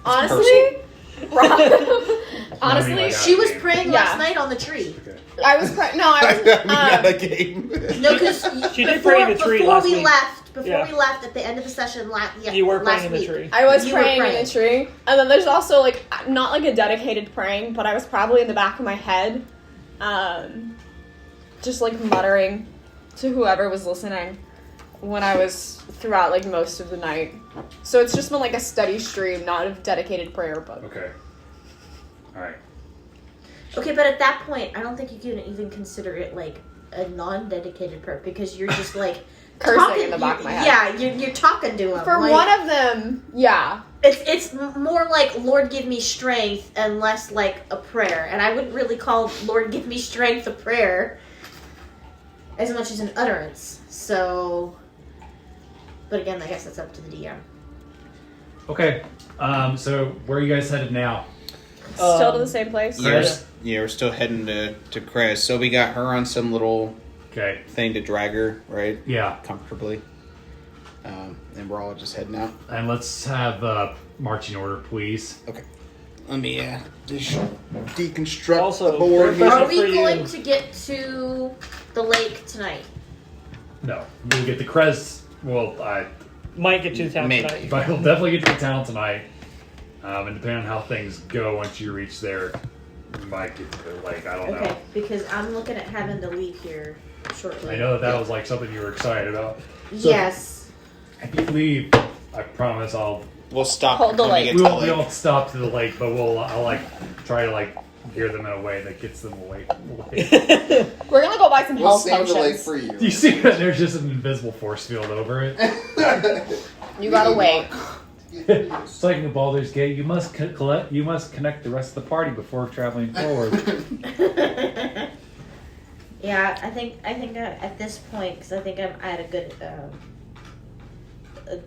Honestly, honestly, like She was praying Yeah. last night on the tree. Okay. I was no, I was. Not a game. No, because She did pray in the tree before last we week. left, Yeah. at the end of the session You were last praying in the week. tree. I was You were praying in praying. the tree, and then there's also like not like a dedicated praying, but I was probably in the back of my head, just like muttering to whoever was listening when I was throughout like most of the night. So it's just been like a steady stream, not a dedicated prayer, but Okay. All right. Okay, but at that point, I don't think you can even consider it like a non-dedicated prayer because you're just like cursing in the back of my head. Yeah, you're talking to him. For like, one of them, yeah. it's more like Lord give me strength and less like a prayer. And I wouldn't really call Lord give me strength a prayer as much as an utterance. So, but again, I guess that's up to the DM. Okay. So where are you guys headed now? Still to the same place. Yeah, we're still heading to Krez. So we got her on some little Okay. thing to drag her, right? Yeah. Comfortably. And we're all just heading out. And let's have marching order, please. Okay. Let me just deconstruct Also, the board very here. Are for we you. going to get to the lake tonight? No. We'll get the crest. Well, Might get to town Maybe. tonight. but we'll definitely get to the town tonight. And depending on how things go once you reach there, you might get to the lake. I don't Okay, know. because I'm looking at having to leave here shortly. I know that was like something you were excited about. So, Yes. If you leave, I promise We'll stop Hold the when we lake. get we to the won't, we lake. won't stop to the lake, but I'll like try to like gear them in a way that gets them away from the lake. We're gonna go buy some We'll health save potions. the lake for you. Do you see that there's just an invisible force field over it? You gotta wait. It's like in Baldur's Gate. You must You must connect the rest of the party before traveling forward. Yeah, I think at this point, because I think I'm at a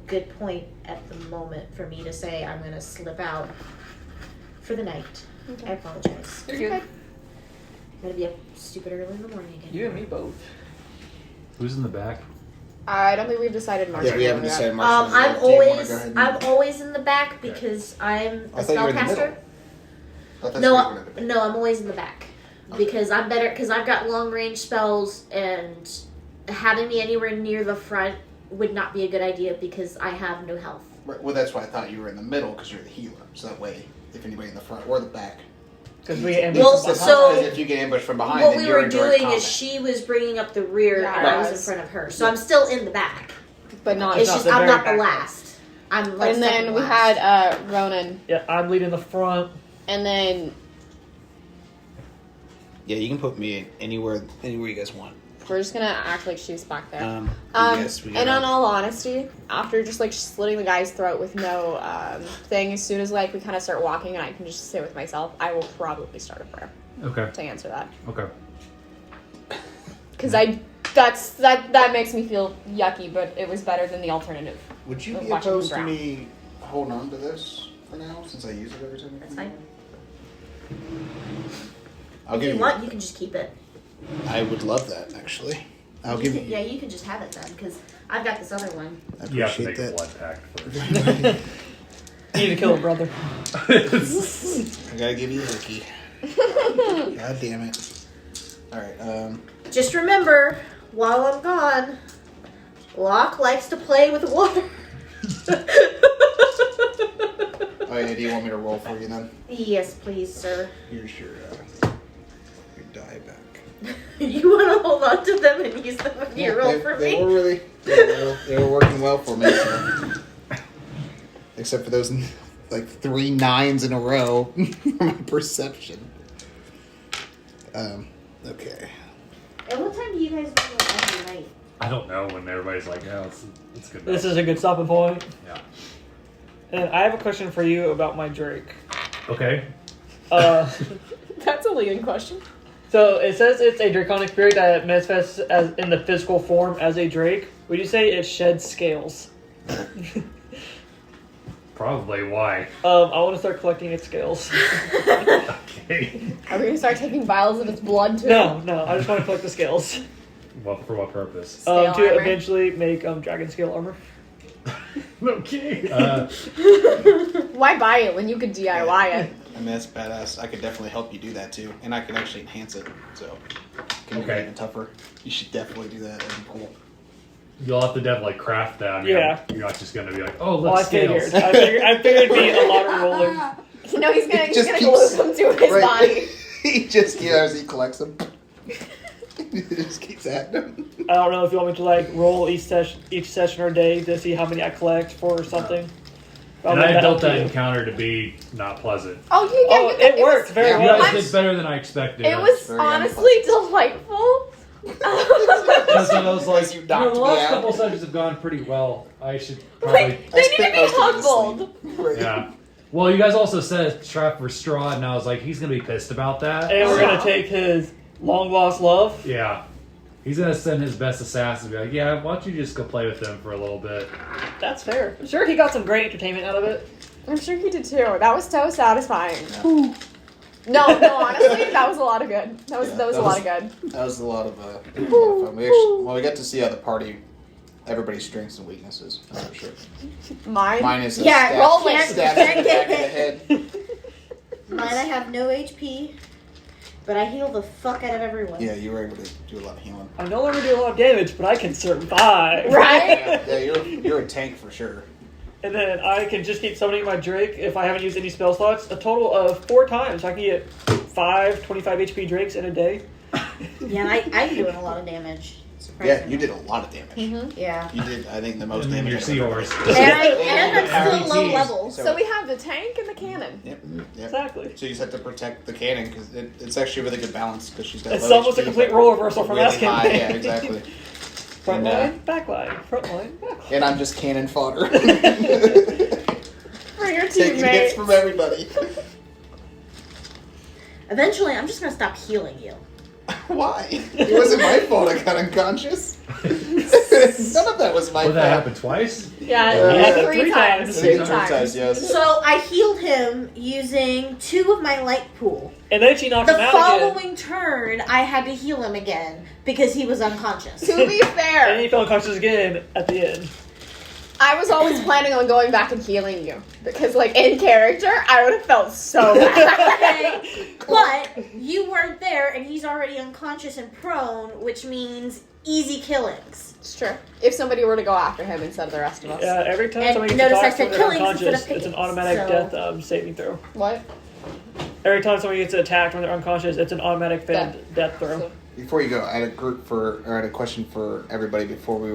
good point at the moment for me to say I'm going to slip out for the night. Okay. I apologize. You're good. I'm going to be up stupid early in the morning again. You and me both. Who's in the back? I don't think we've decided much. Yeah, we haven't decided much. I'm Do you wanna always go ahead and- I'm always in the back because I'm a I thought you were in the spellcaster. middle. I thought that's where you wanted to be. No, I'm always in the back because I'm better because I've got long range spells and having me anywhere near the front would not be a good idea because I have no health. Right, well, that's why I thought you were in the middle because you're the healer. So that way, if anybody in the front or the back. Because we ambushed Well, them behind. so- Because if you get ambushed from behind, What then we you're were in direct doing is combat. she was bringing up the rear Yeah, and I I was in was. front of her, so I'm still in the back. But not. It's not just the I'm very not the back. last. I'm like And second then we last. had Ronan, Yeah, I'm leading the front. and then Yeah, you can put me anywhere you guys want. we're just gonna act like she's back there. Yes, we And gotta- on all honesty, after just like slitting the guy's throat with no thing, as soon as like we kind of start walking and I can just sit with myself, I will probably start a prayer Okay. to answer that. Okay. Because that makes me feel yucky, but it was better than the alternative. Would you of be watching him opposed to drown. me holding on to this for now, since I use it every time? That's fine. I'll If give you you. want, you can just keep it. I would love that actually. I'll give you. Yeah, you can just have it then because I've got this other one. I You have to appreciate make a that. blood pact first. You need to kill a brother. I gotta give you a hickey. God damn it! All right. Just remember, while I'm gone, Locke likes to play with water. Oh yeah. Do you want me to roll for you then? Yes, please, sir. Here's your die back. You want to hold on to them and use them when you roll for they me? were really. They were working well for me. So. Except for those like 3 9s in a row for my perception. Okay. At what time do you guys do it every night? I don't know when everybody's like, "Oh, it's good." This is a good stopping point. Yeah. And I have a question for you about my Drake. Okay. Uh, That's a leading question. So it says it's a draconic spirit that manifests as in the physical form as a drake. Would you say it sheds scales? Probably. Why? I want to start collecting its scales. Okay. Are we gonna start taking vials of its blood too? No, I just want to collect the scales. Well, for what purpose? Scale To armor. eventually make dragon scale armor. Okay. Why buy it when you could DIY it? I mean, that's badass. I could definitely help you do that too, and I can actually enhance it, so it can make it Okay. even tougher. You should definitely do that. That'd be cool. You'll have to definitely craft that. Yeah. You're not just gonna be like, oh, Well, look, I figured. scales. I figured it'd be a lot of rolling. You know he's gonna Just glue keeps- them to his right. body. He just, as he collects them, he just keeps at them. I don't know if you want me to like roll each session or day to see how many I collect for something. I'll And leave I that built up to that you. encounter to be not pleasant. Oh yeah, Oh, you it worked very Yeah, You well. guys did better than I expected. It was very honestly delightful. That's what I was like. As you You know, knocked the me last out. couple sessions have gone pretty well. I should probably. Like, they need to spent be most of it humbled. asleep. Yeah. Well, you guys also said trap for Strahd, and I was like, he's gonna be pissed about that. And we're Yeah. gonna take his long lost love. Yeah. He's gonna send his best assassin and be like, yeah, why don't you just go play with them for a little bit? That's fair. I'm sure he got some great entertainment out of it. I'm sure he did too. That was so satisfying. No, honestly, that was a lot of good. That was a lot of good. That was a lot of fun. We got to see how the party, everybody's strengths and weaknesses. That's for sure. Mine. Mine is a Yeah, stab, roll it. stab in the back of the head. Mine, I have no HP, but I heal the fuck out of everyone. Yeah, you were able to do a lot of healing. I no longer do a lot of damage, but I can survive. Right? Yeah, you're a tank for sure. And then I can just keep summoning my Drake if I haven't used any spell slots a total of 4 times. I can get 5 25 HP Drakes in a day. Yeah, and I'm doing a lot of damage. Yeah, Surprisingly. you did a lot of damage. Yeah. You did, I think, the most And then damage. your I've ever seahorse. done. And I'm still low RPGs. level. So we have the tank and the cannon. Yep. Exactly. So you just have to protect the cannon because it's actually a really good balance because she's got. It's low almost a HP, complete but role reversal from really last high. campaign. Yeah, exactly. Front And, line, back line, front line, back line. And I'm just cannon fodder. For your Taking hits teammates. from everybody. Eventually, I'm just gonna stop healing you. Why? It wasn't my fault I got unconscious. None of that was my Oh, fault. that happened twice? Yeah, Yeah. 3 times. Three 3 times, times. yes. So I healed him using 2 of my light pool. And then she knocked The him out again. following turn, I had to heal him again because he was unconscious. To be And then fair, he fell unconscious again at the end. I was always planning on going back and healing you. Because, like, in character, I would have felt so bad. Okay, but you weren't there, and he's already unconscious and prone, which means easy killings. It's true. If somebody were to go after him instead of the rest of us. Yeah, every time And somebody gets notice I attacked said when they're killings instead unconscious, of it's an pickings, automatic so- death saving throw. What? Every time somebody gets attacked when they're unconscious, it's an automatic failed death throw. So, Before you go, I had a question for everybody before we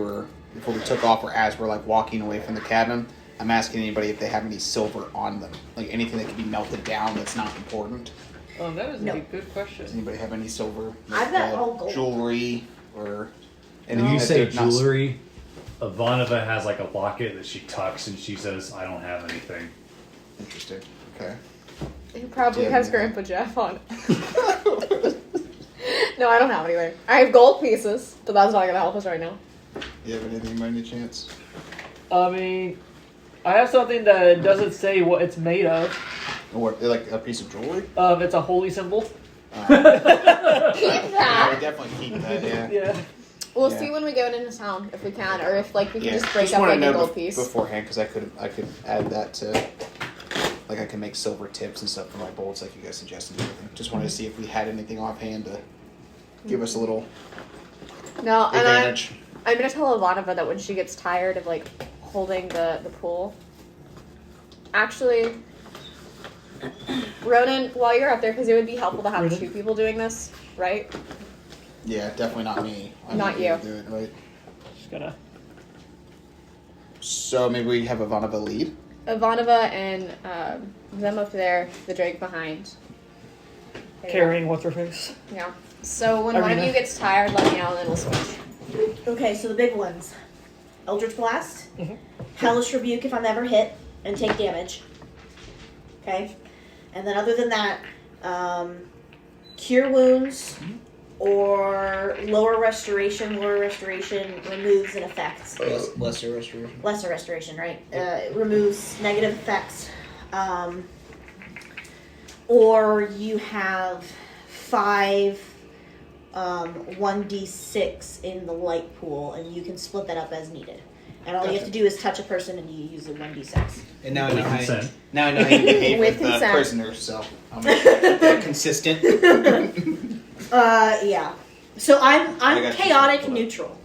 took off or as we're like walking away from the cabin. I'm asking anybody if they have any silver on them, like anything that can be melted down that's not important. That is No. a good question. Does anybody have any silver? I've got all gold. Jewelry or And anything you that say they're not- jewelry, Ivanova has like a locket that she tucks and she says, I don't have anything. Interesting. Okay. he probably Yeah, has yeah. Grandpa Jeff on it. No, I don't have anything. I have gold pieces, but that's not going to help us right now. You have anything by any chance? I mean, I have something that doesn't say what it's made of. Or like a piece of jewelry? It's a holy symbol. Keep I that. would definitely keep that. Yeah. Yeah. We'll Yeah. see when we go into town if we can, or if like we can Yeah. just break up wanna like a know gold piece. beforehand because I could add that to like I can make silver tips and stuff for my bolts like you guys suggested. And everything. Just wanted to see if we had anything offhand to give us a little No, and advantage. I'm gonna tell Ivanova that when she gets tired of like holding the pool. Actually, Ronan, while you're up there, because it would be helpful to have Ronan? 2 people doing this, right? Yeah, definitely not me. I'm Not not gonna you. Do it, right? Just gonna. So maybe we have Ivanova lead. Ivanova and them up there, the Drake behind. There you Carrying what's her face. go. Yeah. So when one of Arena. you gets tired, let me know, and then we'll switch. Okay, so the big ones. Eldritch Blast. Mhm. Hellish Rebuke if I'm ever hit and take damage. Okay? And then other than that, Cure wounds or lower restoration. Lower restoration removes an effect. Lesser restoration. Lesser restoration, right? It removes negative effects. Or you have 5 1d6 in the light pool, and you can split that up as needed. And all you have to do is touch a person, and you use the 1d6. And now I know how consent. now I know how you behave With with consent. prisoners, so I'll make sure they're consistent. Yeah. So I I'm got you. chaotic Hold on. neutral.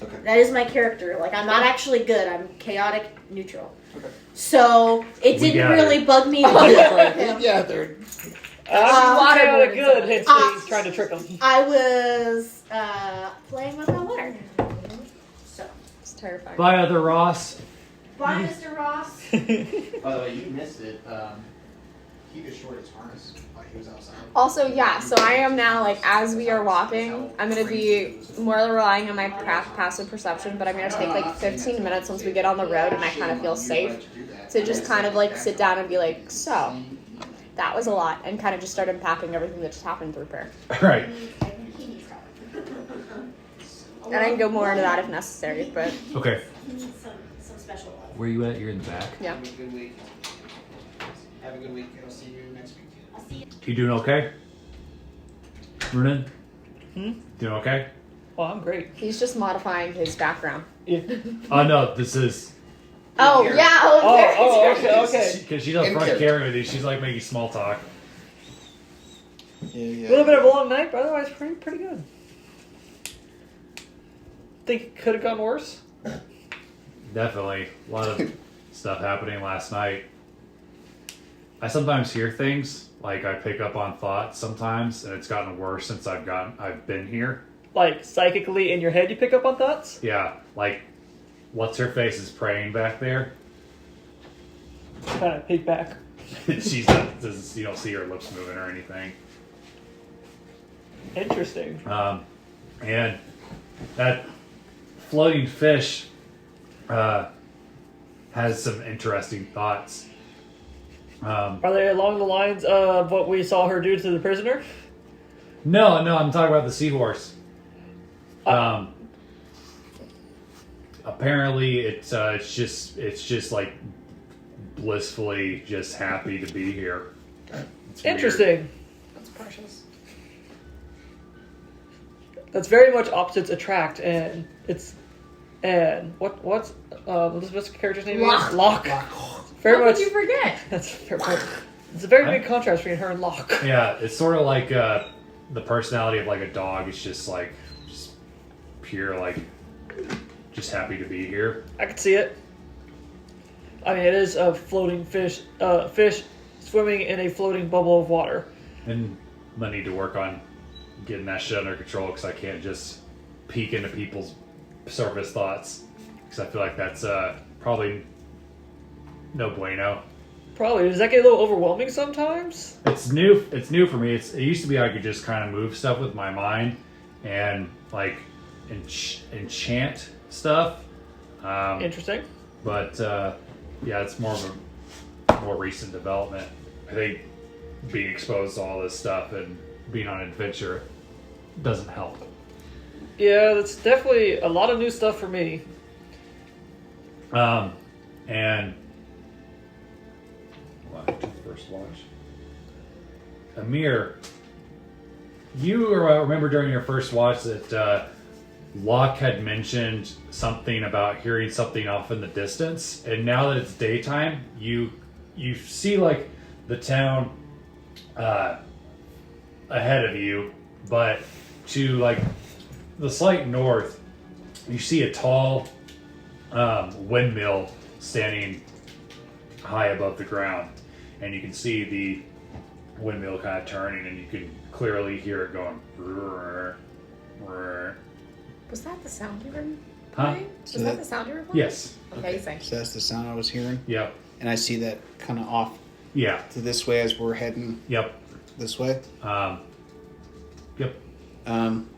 Okay. That is my character. Like, I'm not actually good. I'm chaotic neutral. Okay. So it We didn't gathered. really bug me to him. Yeah, they're I'm waterboarded good. Hence me Ah. trying to trick him. I was playing with my water. So, It's terrifying. Bye, other Ross. bye, Mr. Ross. By the way, you missed it. He destroyed his harness while he was outside. Also, yeah, so I am now, like, as we are walking, I'm going to be more relying on my passive perception, but I'm going to take, like, 15 minutes once we get on the road and I kind of feel safe to just kind of, like, sit down and be like, so, that was a lot, and kind of just start unpacking everything that just happened through prayer. Right. And I can go more into that if necessary, but, Okay. He needs some special love. Where you at? You're in the back. yeah. Have a good week. Have a good week. I'll see you next week. I'll see you. You doing okay? Vernon? Doing okay? Well, I'm great. He's just modifying his background. Yeah. Oh no, this is Oh, Here. yeah, Oh, okay. because she's up In front character. carrying with you. She's like making small talk. Yeah. A little bit of a long night, but otherwise pretty good. Think it could have gone worse. Definitely a lot of stuff happening last night. I sometimes hear things, like I pick up on thoughts sometimes, and it's gotten worse since I've been here. Like psychically in your head, you pick up on thoughts. Yeah, like what's her face is praying back there. Kind of peek back. She's not, you don't see her lips moving or anything. Interesting. And that floating fish has some interesting thoughts. Are they along the lines of what we saw her do to the prisoner? No, I'm talking about the seahorse. Apparently, it's just like blissfully just happy to be here. It's weird. Interesting. That's precious. That's very much opposites attract, and it's what's Elizabeth's character's name? Locke. Again? Locke. Very How much. could you forget? That's fair point. It's a very big contrast between her and Locke. Yeah, it's sort of like the personality of like a dog. It's just pure, like just happy to be here. I could see it. I mean, it is a floating fish, fish swimming in a floating bubble of water. And I need to work on getting that shit under control because I can't just peek into people's surface thoughts because I feel like that's probably no bueno. Probably. Does that get a little overwhelming sometimes? It's new. It's new for me. It used to be I could just kind of move stuff with my mind and like enchant stuff. Interesting. But yeah, it's more of a more recent development. I think being exposed to all this stuff and being on an adventure doesn't help. Yeah, that's definitely a lot of new stuff for me. And first watch. Amir, you remember during your first watch that Locke had mentioned something about hearing something off in the distance, and now that it's daytime, you see like the town ahead of you, but to like the slight north, you see a tall windmill standing high above the ground, and you can see the windmill kind of turning, and you can clearly hear it going. Rrr, rrr. Was that the sound you were Huh? playing? Was that the sound you were playing? Yes. Amazing. So that's the sound I was hearing, Yep. and I see that kind of off Yeah. to this way as we're heading Yep. this way. Yep. I'm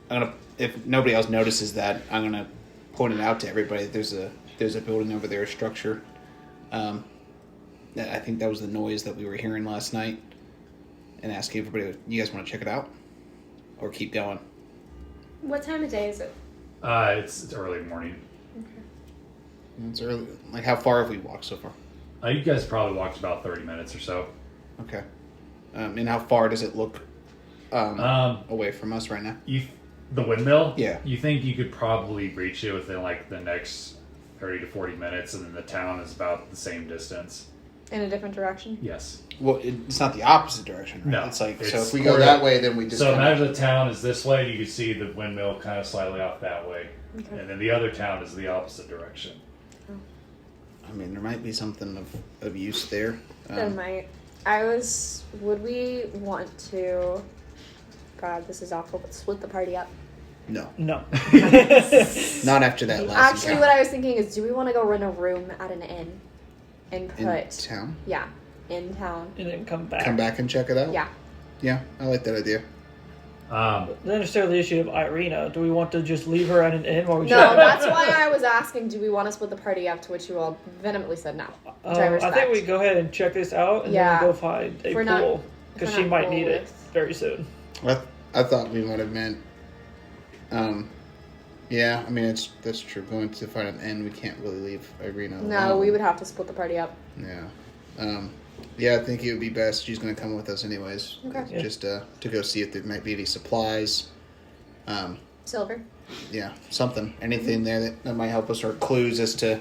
gonna, if nobody else notices that, I'm gonna point it out to everybody. There's a building over there, a structure. I think that was the noise that we were hearing last night. and ask everybody, you guys want to check it out? Or keep going? What time of day is it? It's early morning. It's early. Like, how far have we walked so far? You guys probably walked about 30 minutes or so. Okay. And how far does it look away from us right now? The windmill? Yeah. You think you could probably reach it within like the next 30 to 40 minutes, and then the town is about the same distance. In a different direction? Yes. Well, it's not the opposite direction, right? No. It's like, so It's if we go that way, then we just... So kinda- imagine the town is this way, you can see the windmill kind of slightly off that way. Okay. And then the other town is the opposite direction. I mean, there might be something of use there. There might. Would we want to... God, this is awful, but split the party up? No. No. Not after that last Actually, encounter. what I was thinking is, do we want to go rent a room at an inn and In put... town? Yeah, in town. And then come back. Come back and check it out? Yeah. Yeah, I like that idea. Not necessarily the issue of Irina. Do we want to just leave her at an inn while we No, check? that's why I was asking, do we want to split the party up, to which you all vehemently said no. Which I I respect. think we go ahead and check this out and Yeah. then go find a If we're not- pool. if Because we're she not might cool need it with- very soon. I thought we might have meant... yeah, I mean, that's true. Going to find an inn, we can't really leave Irina No, alone. we would have to split the party up. Yeah. Yeah, I think it would be best. She's going to come with us anyways. Okay. Yeah. Just to go see if there might be any supplies. Silver. Yeah, something. Anything there that might help us, or clues as to...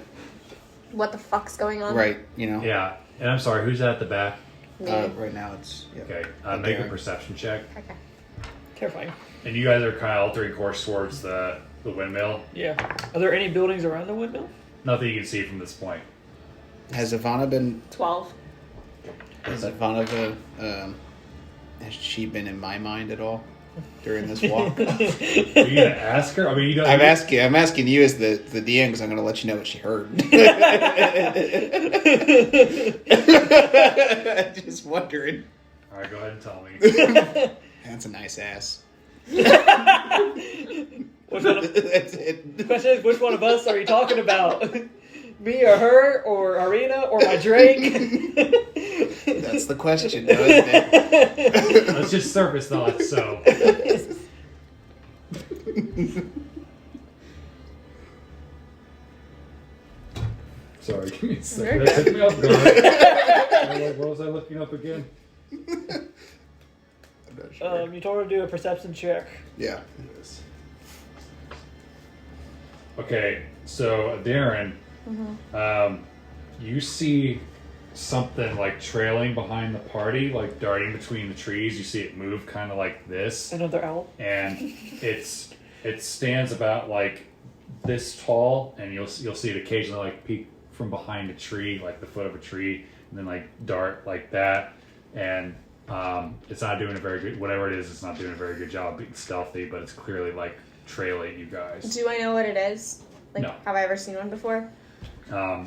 What the fuck's going on? Right, you know. Yeah. And I'm sorry, who's at the back? Me. Right now it's... Yep. Okay. Make a perception check. Okay. Terrifying. And you guys are kind of altering course towards the windmill. Yeah. Are there any buildings around the windmill? Nothing you can see from this point. Has Ivana been... 12. Has Ivana been... has she been in my mind at all during this walk? Are you gonna ask her? I mean, you don't. I'm asking you as the DM because I'm going to let you know what she heard. Just wondering. All right, go ahead and tell me. That's a nice ass. Which one of, That's it. the question is, which one of us are you talking about? Me or her or Irina or my Drake? That's the question, though, isn't it? Let's just surface thoughts. So, sorry, give me a second. That took me off guard. I'm like, what was I looking up again? I'm not sure. You told her to do a perception check. Yeah. Okay, so Aderyn, you see something like trailing behind the party, like darting between the trees. You see it move kind of like this, Another owl. and it stands about like this tall, and you'll see it occasionally like peek from behind a tree, like the foot of a tree, and then like dart like that, and it's not doing a very good. Whatever it is, it's not doing a very good job being stealthy, but it's clearly like trailing you guys. Do I know what it is? Like, No. have I ever seen one before?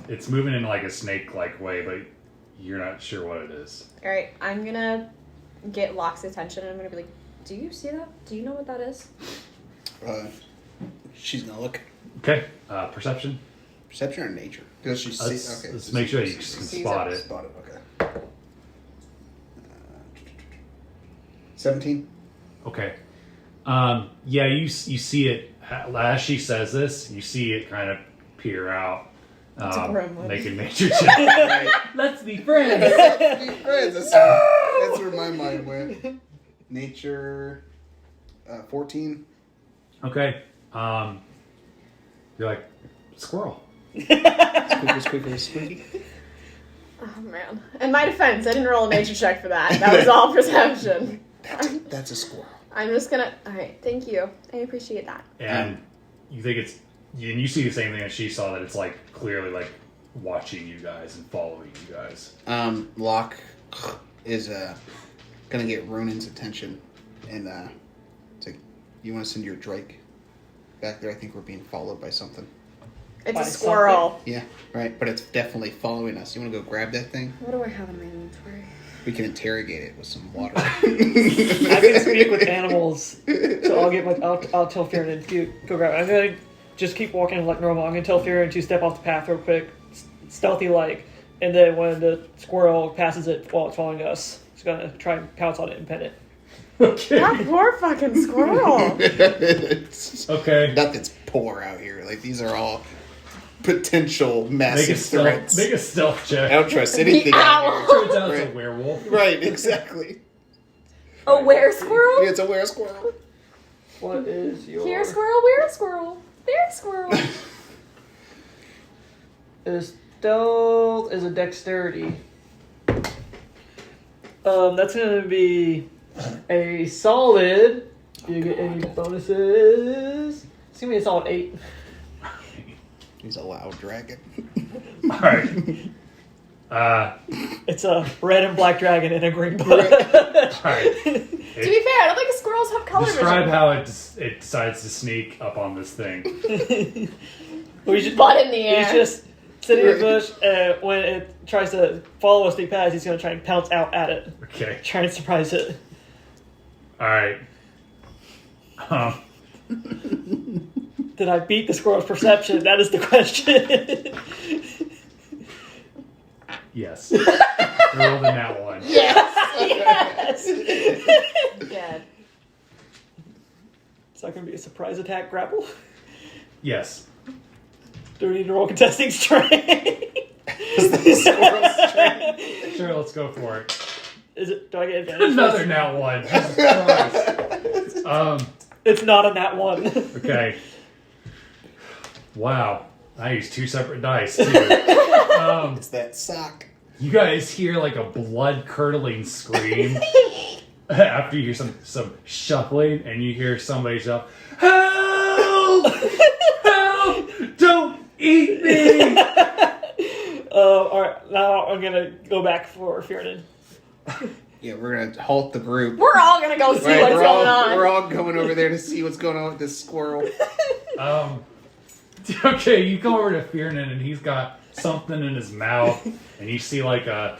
It's moving in like a snake-like way, but you're not sure what it is. Alright, I'm gonna get Locke's attention and I'm gonna be like, do you see that? Do you know what that is? She's going to look. Okay, perception. Perception or nature? Because she sees... Okay. Let's make sure you can Sees spot it. it. Spot it, okay. 17? Okay. Yeah, you see it as she says this. You see it kind of peer out. a gremlin. Make a nature check. Right. Let's be friends. Be friends. That's where my mind went. Nature... 14? Okay. You're like squirrel. Squeaky, squeaky. Oh man. In my defense, I didn't roll a nature check for that. That was all perception. That's a squirrel. I'm just gonna... Alright, thank you. I appreciate that. And you think it's... And you see the same thing as she saw, that it's like clearly like watching you guys and following you guys. Locke is gonna get Ronan's attention, and it's like, you want to send your Drake back there? I think we're being followed by something. It's By a squirrel. Yeah, right. But it's definitely following us. You want to go grab that thing? What do I have in my inventory? We can interrogate it with some water. I can speak with animals, so I'll get my. I'll tell Farron to go grab it. I'm gonna just keep walking like normal. I'm gonna tell Farron to step off the path real quick, stealthy like, and then when the squirrel passes it while it's following us, It's gonna try and pounce on it and pet it. Okay. That poor fucking squirrel. Okay. Nothing's poor out here. Like, these are all potential Make a massive stealth. threats. Make a stealth I check. don't trust anything out Turns out it's Right. a werewolf. here. Right, exactly. A were squirrel? It's a were-squirrel. What is your... Here squirrel, where squirrel? There squirrel. Stealth is a dexterity. That's gonna be a solid. Do you get any bonuses? It's gonna be a solid 8. He's a loud dragon. Alright. It's a red and black dragon in a green book. Alright. To be fair, I don't think squirrels have color Describe vision. how it decides to sneak up on this thing. We just, Butt in the air. he's just sitting in the bush, and when it tries to follow a sneak past, he's gonna try and pounce out at it. Okay. Try and surprise it. Alright. Did I beat the squirrel's perception? That is the question. Yes. Roll the nat one. Yes! Good. Is that gonna be a surprise attack grapple? Yes. Do we need to roll contesting strength? Sure, let's go for it. Is it? Do I get advantage? Another nat one. Jesus Christ. It's not a nat 1. Okay. Wow. I used 2 separate dice, too. It's that sock. You guys hear like a blood-curdling scream after you hear some shuffling, and you hear somebody shout, "Help! Help! Don't eat me!" Alright, now I'm gonna go back for Fiernan. Yeah, we're gonna halt the group. We're all gonna go see Right, what's we're going on. We're all going over there to see what's going on with this squirrel. Okay, you come over to Fiernan, and he's got something in his mouth, and you see like a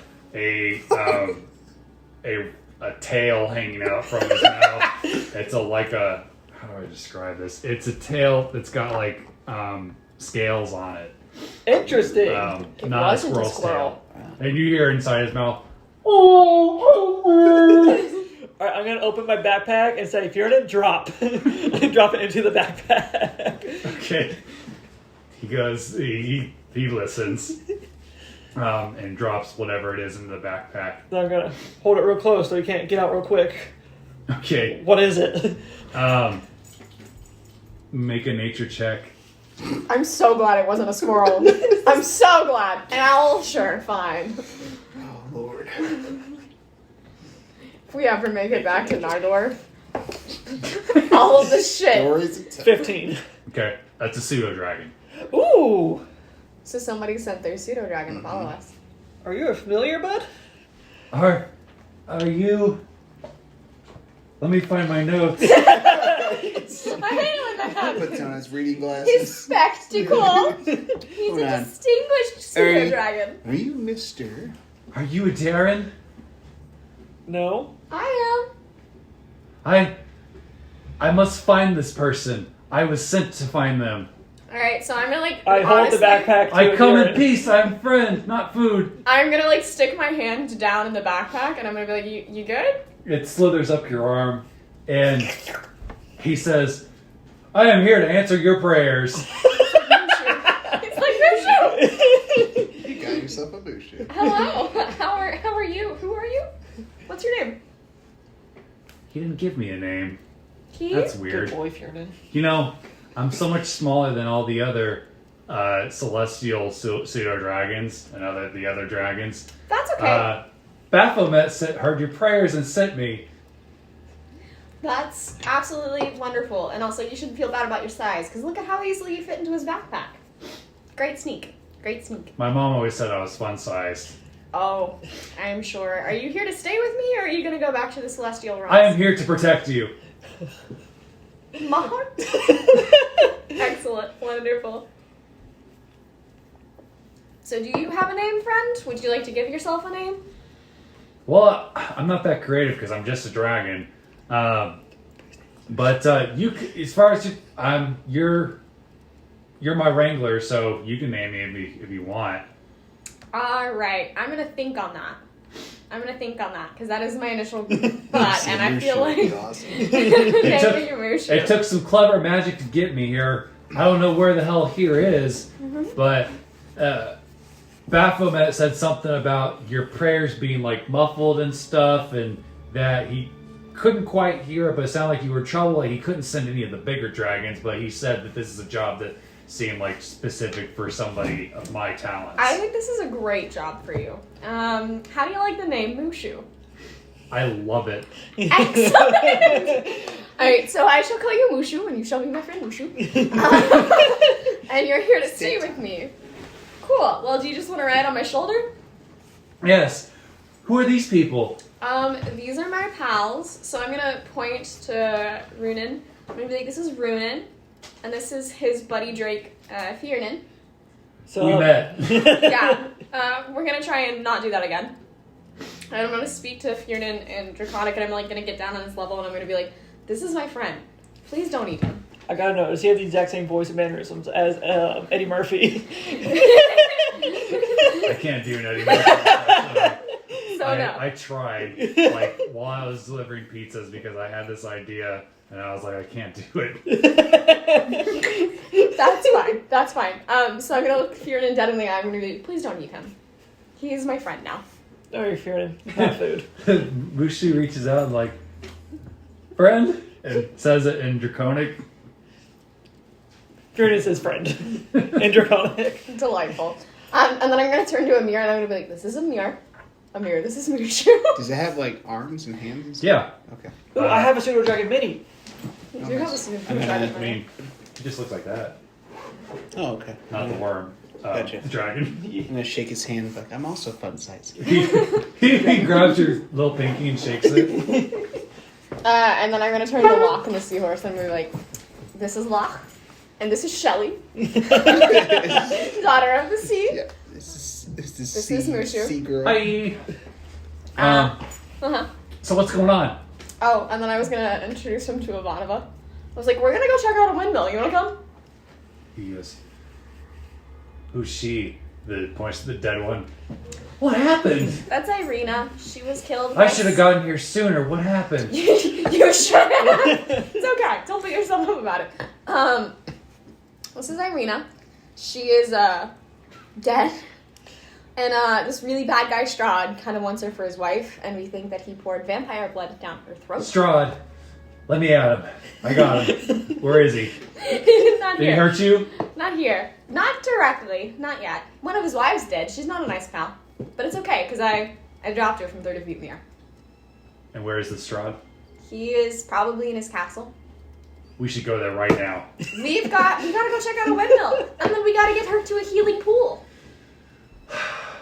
tail hanging out from his mouth. It's how do I describe this? It's a tail that's got like scales on it. Interesting. Not a wasn't a squirrel's squirrel. tail. And you hear inside his mouth, Alright, I'm gonna open my backpack and say, Fiernan, drop. And drop it into the backpack. okay. He goes, he listens, and drops whatever it is into the backpack. Then I'm gonna hold it real close so he can't get out real quick. Okay. What is it? Make a nature check. I'm so glad it wasn't a squirrel. I'm so glad. An owl? Sure, fine. Oh, Lord. If we ever make it back to Nardor, all of this shit. Stories of terror. 15. Okay, that's a pseudo dragon. Ooh! So somebody sent their pseudo dragon to follow us. Are you a familiar, bud? Are you? Let me find my notes. I hate it when that happens. Puts on his reading His glasses. spectacle. He's Hold a on. distinguished pseudo dragon. Are you Mr.? Are you Aderyn? No. I I must find this person. I was sent to find them. am. Alright, so I'm gonna I hold the backpack to I come in Aderyn. peace. I'm friend, not food. I'm gonna like stick my hand down in the backpack and I'm gonna be like, you good? It slithers up your arm, and he says, "I am here to answer your prayers." It's like Mushu! You got yourself a Mushu. Hello. How are you? Who are you? What's your name? He didn't give me a name. He? That's Good weird. boy, Fiernan. You know, I'm so much smaller than all the other celestial pseudo dragons and the other dragons. That's okay. Baphomet heard your prayers and sent me. That's absolutely wonderful. And also, you shouldn't feel bad about your size, because look at how easily you fit into his backpack. Great sneak. Great sneak. My mom always said I was fun-sized. Oh, I'm sure. Are you here to stay with me, or are you going to go back to the Celestial Realms? I am here to protect you. Mom? Excellent. Wonderful. So do you have a name, friend? Would you like to give yourself a name? Well, I'm not that creative because I'm just a dragon. But you, as far as you're my wrangler, so you can name me if you want. All right. I'm going to think on that. I'm gonna think on that because that is my initial thought, and I feel like awesome. naming your Mushu. It took some clever magic to get me here. I don't know where the hell here is, but Baphomet said something about your prayers being like muffled and stuff, and that he couldn't quite hear it, but it sounded like you were in trouble. Like he couldn't send any of the bigger dragons, but he said that this is a job that seemed like specific for somebody of my talents. I think this is a great job for you. How do you like the name Mushu? I love it. Excellent! Alright, so I shall call you Mushu, and you shall be my friend Mushu. And you're here to stay with me. Cool. Well, do you just want to ride on my shoulder? Yes. Who are these people? These are my pals. So I'm gonna point to Runan. I'm gonna be like, this is Runan, and this is his buddy Drake, Fiernan. So We met. Yeah. We're gonna try and not do that again. And I'm gonna speak to Fiernan and Draconic, and I'm like gonna get down on his level, and I'm gonna be like, this is my friend. Please don't eat him. I gotta know, does he have the exact same voice and mannerisms as Eddie Murphy? I can't do an Eddie Murphy impression. So no. I tried, like, while I was delivering pizzas because I had this idea, and I was like, I can't do it. That's fine. So I'm gonna look Fiernan dead in the eye. I'm gonna be, please don't eat him. He's my friend now. Oh, you're fearing not food. Mushu reaches out and like, friend, and says it in Draconic. Fearing is his friend. In Draconic. Delightful. And then I'm gonna turn to Amir, and I'm gonna be like, this is Amir. Amir, this is Mushu. Does it have like arms and hands and stuff? Yeah. Okay. Ooh, I have a pseudo dragon mini. You do have a super I mean, dragon. I mean, he just looks like that. Oh, okay. Not the worm. Gotcha. The dragon. I'm gonna shake his hand, like I'm also fun size. He grabs your little pinky and shakes it. And then I'm gonna turn to Locke and the seahorse, and we're like, this is Locke, and this is Shelly, daughter of the sea. Yeah. This is Mushu. sea girl. Hi. Uh-huh. So what's going on? Oh, and then I was gonna introduce him to Ivanova. I was like, we're gonna go check out a windmill. You wanna come? He goes, who's she? The points to the dead one. What happened? That's Irina. She was killed. I should have gotten here sooner. What happened? You should have. It's okay. Don't beat yourself up about it. This is Irina. She is dead. And this really bad guy Strahd kind of wants her for his wife, and we think that he poured vampire blood down her throat. Strahd, let me at him. I got him. Where is he? Not Did he here. hurt you? Not here. Not directly. Not yet. One of his wives did. She's not a nice pal. But it's okay, because I dropped her from 30 feet in the air. And where is the Strahd? He is probably in his castle. We should go there right now. We gotta go check out a windmill. And then we gotta get her to a healing pool.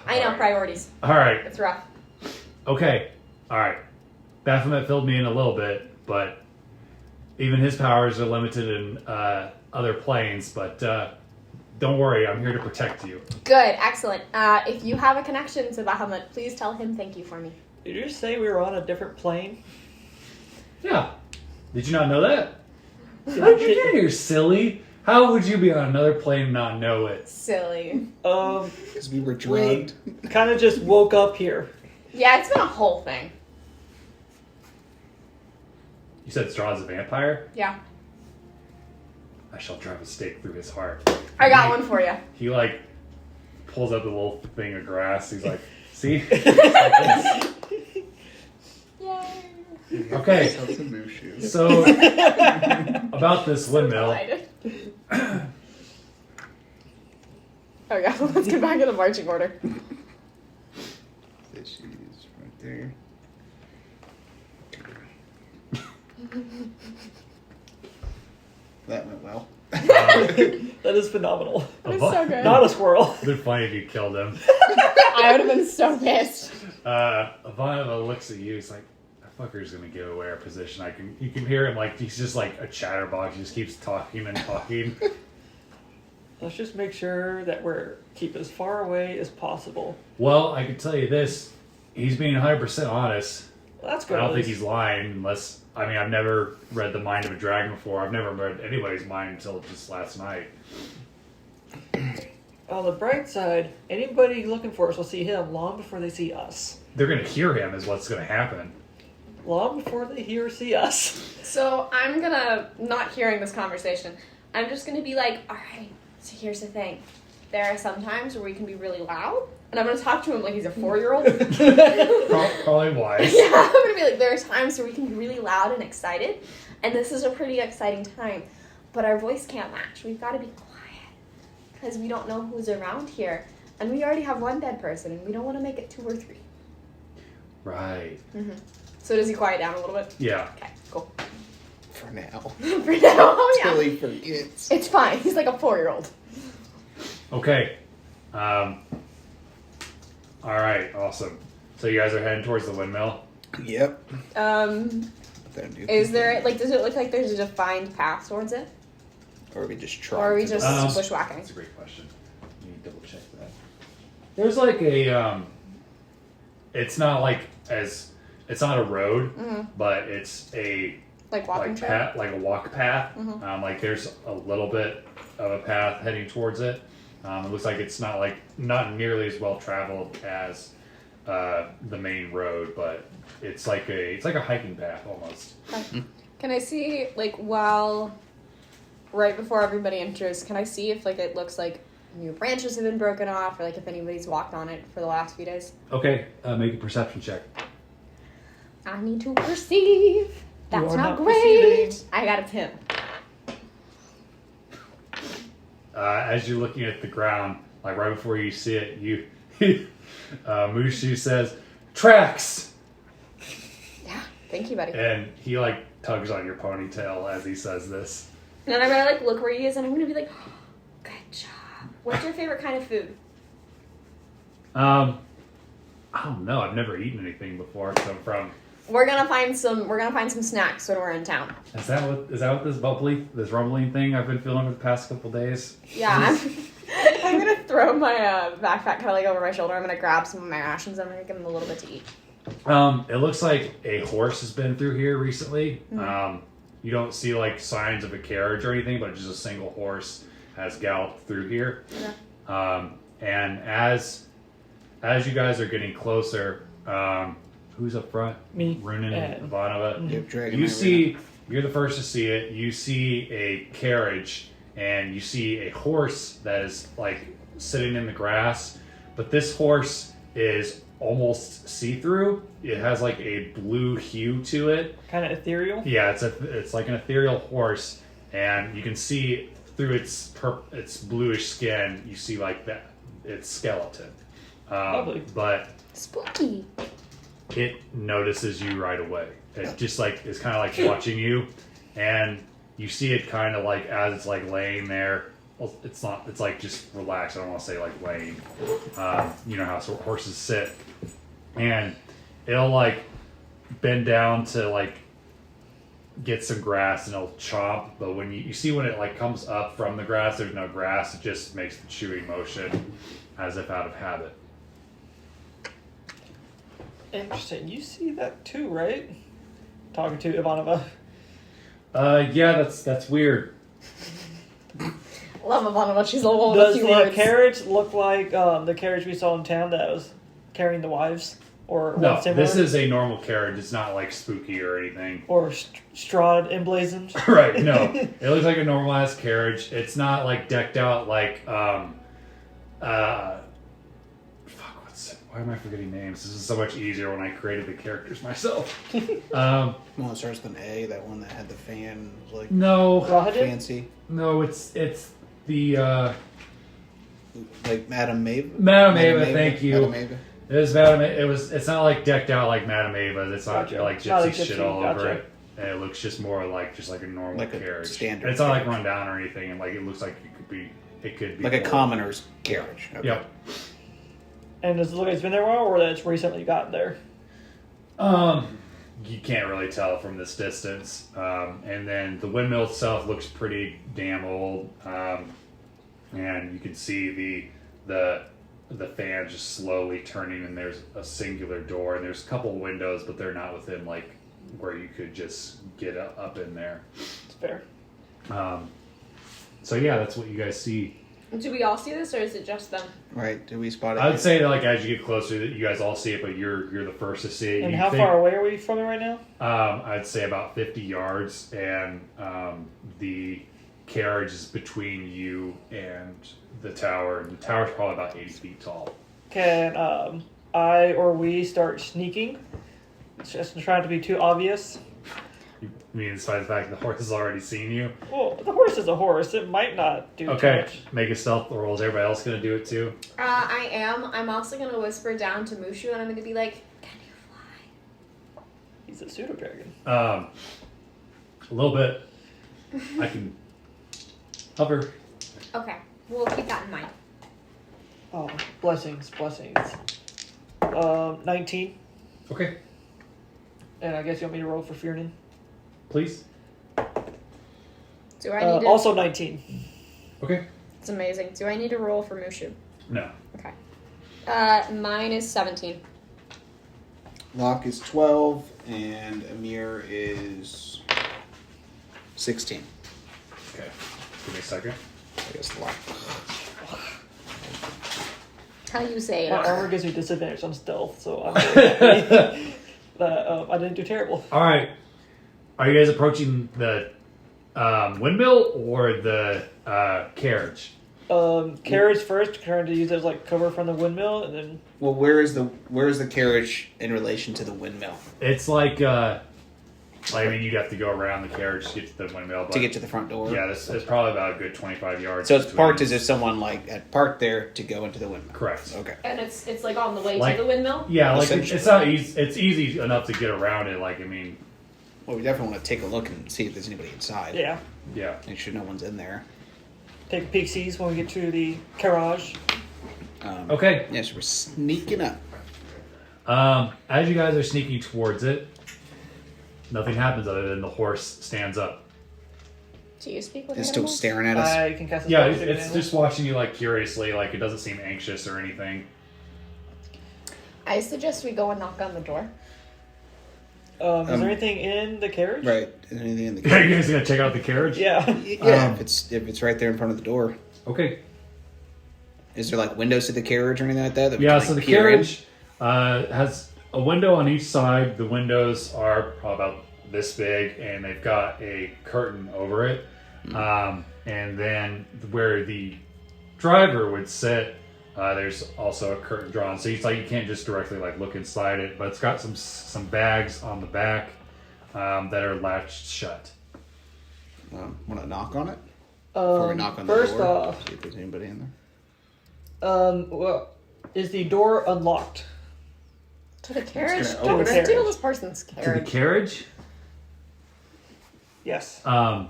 I know, Alright. priorities. All right. It's rough. Okay. All right. Baphomet filled me in a little bit, but even his powers are limited in other planes. But don't worry, I'm here to protect you. Good, excellent. If you have a connection to Bahamut, please tell him thank you for me. Did you just say we were on a different plane? Yeah. Did you not know that? How did you get here, silly? How would you be on another plane and not know it? Silly. Because we were drugged. Kind of just woke up here. Yeah, it's been a whole thing. You said Strahd's a vampire? Yeah. I shall drive a stake through his heart. I got one for you. He like pulls up the little thing of grass. He's like, see? Yay. Okay. Sounds a Mushu. So about this windmill. Delighted. Okay, let's get back in the marching order. She's right there. That went well. That is phenomenal. It's so good. Not a squirrel. It'd been funny if you killed him. I would have been so pissed. Ivanova looks at you. He's like, "That fucker's gonna give away our position." You can hear him like he's just like a chatterbox. He just keeps talking and talking. Let's just make sure that we're keep as far away as possible. Well, I can tell you this: he's being 100% honest. Well, that's good. I don't think he's lying, unless I've never read the mind of a dragon before. I've never read anybody's mind until just last night. On the bright side, anybody looking for us will see him long before they see us. They're gonna hear him is what's gonna happen. Long before they hear or see us. So I'm gonna, not hearing this conversation, I'm just gonna be like, alright, so here's the thing. There are some times where we can be really loud, and I'm gonna talk to him like he's a 4-year-old. Probably wise. Yeah, I'm gonna be like, there are times where we can be really loud and excited, and this is a pretty exciting time, but our voice can't match. We've gotta be quiet, because we don't know who's around here, and we already have one dead person, and we don't want to make it 2 or 3. Right. Mm-hmm. So does he quiet down a little bit? Yeah. Okay, cool. For now. For now, yeah. Until he forgets. It's fine. He's like a 4-year-old. Okay. Alright, awesome. So you guys are heading towards the windmill? Yep. Is there, like, does it look like there's a defined path towards it? Or are we just trying? Or are we just bushwhacking? That's a great question. Let me double check that. There's like a, it's not like it's not a road, but it's a like walking trail? path, like a walk path. Mm-hmm. Like there's a little bit of a path heading towards it. It looks like it's not nearly as well traveled as the main road, but it's like a hiking path almost. Okay. Can I see, like, right before everybody enters, can I see if, like, it looks like new branches have been broken off, or, like, if anybody's walked on it for the last few days? Okay, make a perception check. I need to perceive. That's You are not not great. perceiving. I got a 10. As you're looking at the ground, like right before you see it, Mushu says, "Tracks!" Yeah, thank you, buddy. And he like tugs on your ponytail as he says this. And then I'm gonna like look where he is, and I'm gonna be like, oh, "Good job. What's your favorite kind of food?" I don't know. I've never eaten anything before, so from. We're gonna find some snacks when we're in town. Is that what this rumbling thing I've been feeling for the past couple days? Yeah, I'm gonna throw my backpack kind of like over my shoulder. I'm gonna grab some of my rations. I'm gonna give him a little bit to eat. It looks like a horse has been through here recently. Mm-hmm. You don't see like signs of a carriage or anything, but just a single horse has galloped through here. Okay. And as you guys are getting closer, who's up front? Me. Runin and And- Ivanova. Yep, dragon. You're the first to see it. You see a carriage, and you see a horse that is like sitting in the grass. But this horse is almost see-through. It has like a blue hue to it. Kind of ethereal. Yeah, it's like an ethereal horse, and you can see through its bluish skin. You see like its skeleton. Lovely. But Spooky. it notices you right away. It just like is kind of like watching you, and you see it kind of like as it's like laying there. Well, it's not. It's like just relaxed. I don't want to say like laying. You know how horses sit, and it'll like bend down to like get some grass, and it'll chomp. But when you see when it like comes up from the grass, there's no grass. It just makes the chewing motion as if out of habit. Interesting. You see that too, right? Talking to Ivanova. Yeah, that's weird. Love Ivanova. She's a little with a Does few the words. carriage look like the carriage we saw in town that was carrying the wives? Or No, one similar? this is a normal carriage. It's not like spooky or anything. Or Strahd emblazoned? Right, no. It looks like a normalized carriage. It's not like decked out like why am I forgetting names? This is so much easier when I created the characters myself. One that starts with an A, that one that had the fan was like No. Rahadin? fancy. No, it's the Like Madame Maeve. Madame Ava, thank you. Madame Ava. It was Madame. It's not like decked out like Madame Ava. It's not Gotcha. like Not gypsy like shit gypsy, all over gotcha. it. And it looks just more like a normal Like a carriage. standard It's not like carriage. run down or anything. And like it looks like it could be Like a more. commoner's carriage. Okay. Yep. And does it look like it's been there a while, or that it's recently gotten there? You can't really tell from this distance. And then the windmill itself looks pretty damn old. And you can see the fan just slowly turning, and there's a singular door, and there's a couple windows, but they're not within like where you could just get up in there. It's fair. So yeah, that's what you guys see Do we all see this, or is it just them? Right? Do we spot it? I would say that, like, as you get closer, that you guys all see it, but you're the first to see it. And You how think- far away are we from it right now? I'd say about 50 yards, and the carriage is between you and the tower. And the tower's probably about 80 feet tall. Can I or we start sneaking? Just trying to be too obvious. You mean, despite the fact that the horse has already seen you? Well, the horse is a horse. It might not do Okay, much. make a stealth roll. Is everybody else going to do it too? I am. I'm also gonna whisper down to Mushu, and I'm gonna be like, "Can you fly?" He's a pseudo dragon. A little bit. I can hover. Okay, we'll keep that in mind. Oh, blessings. 19. Okay, And I guess you want me to roll for Fiernan? please. Do I need to? Also 19. Okay. It's amazing. Do I need to roll for Mushu? No. Okay. Mine is 17. Locke is 12, and Amir is 16. Okay. Give me a second. I guess Locke. How you say it? My armor gives me disadvantage on stealth, so I'm very happy that I didn't do terrible. All right. Are you guys approaching the windmill or the carriage? Carriage first, trying to use it as like cover from the windmill, and then Well, where is the carriage in relation to the windmill? It's like I mean, you'd have to go around the carriage to get to the windmill. But To get to the front door? yeah, this is probably about a good 25 yards. So it's between- parked as if someone like had parked there to go into the windmill. Correct. Okay. And it's like on the way Like- to the windmill. Yeah, like Essentially. it's not easy. It's easy enough to get around it. Like, I mean, Well, we definitely want to take a look and see if there's anybody inside. yeah, yeah. Make sure no one's in there. take a peek sees when we get to the Carriage. Okay. Yes, we're sneaking up. As you guys are sneaking towards it, nothing happens other than the horse stands up. Do you speak with It's still animals? staring at us. I can cast a Yeah, spell it's, with it's animals. just watching you like curiously. Like, it doesn't seem anxious or anything. I suggest we go and knock on the door. Is there anything in the carriage? Right. Is anything in the Are carriage? you guys gonna check out the carriage? Yeah. Yeah, if it's right there in front of the door. Okay. Is there like windows to the carriage or anything like that? We Yeah, can, so the like, peer in? carriage has a window on each side. The windows are probably about this big, and they've got a curtain over it. And then where the driver would sit, there's also a curtain drawn. So it's like you can't just directly like look inside it, but it's got some bags on the back that are latched shut. Want to knock on it? Before we knock on the first door? off, See if there's anybody in there. well, is the door unlocked? To the carriage? gonna Don't open it. steal this person's To the carriage. carriage, Yes. um,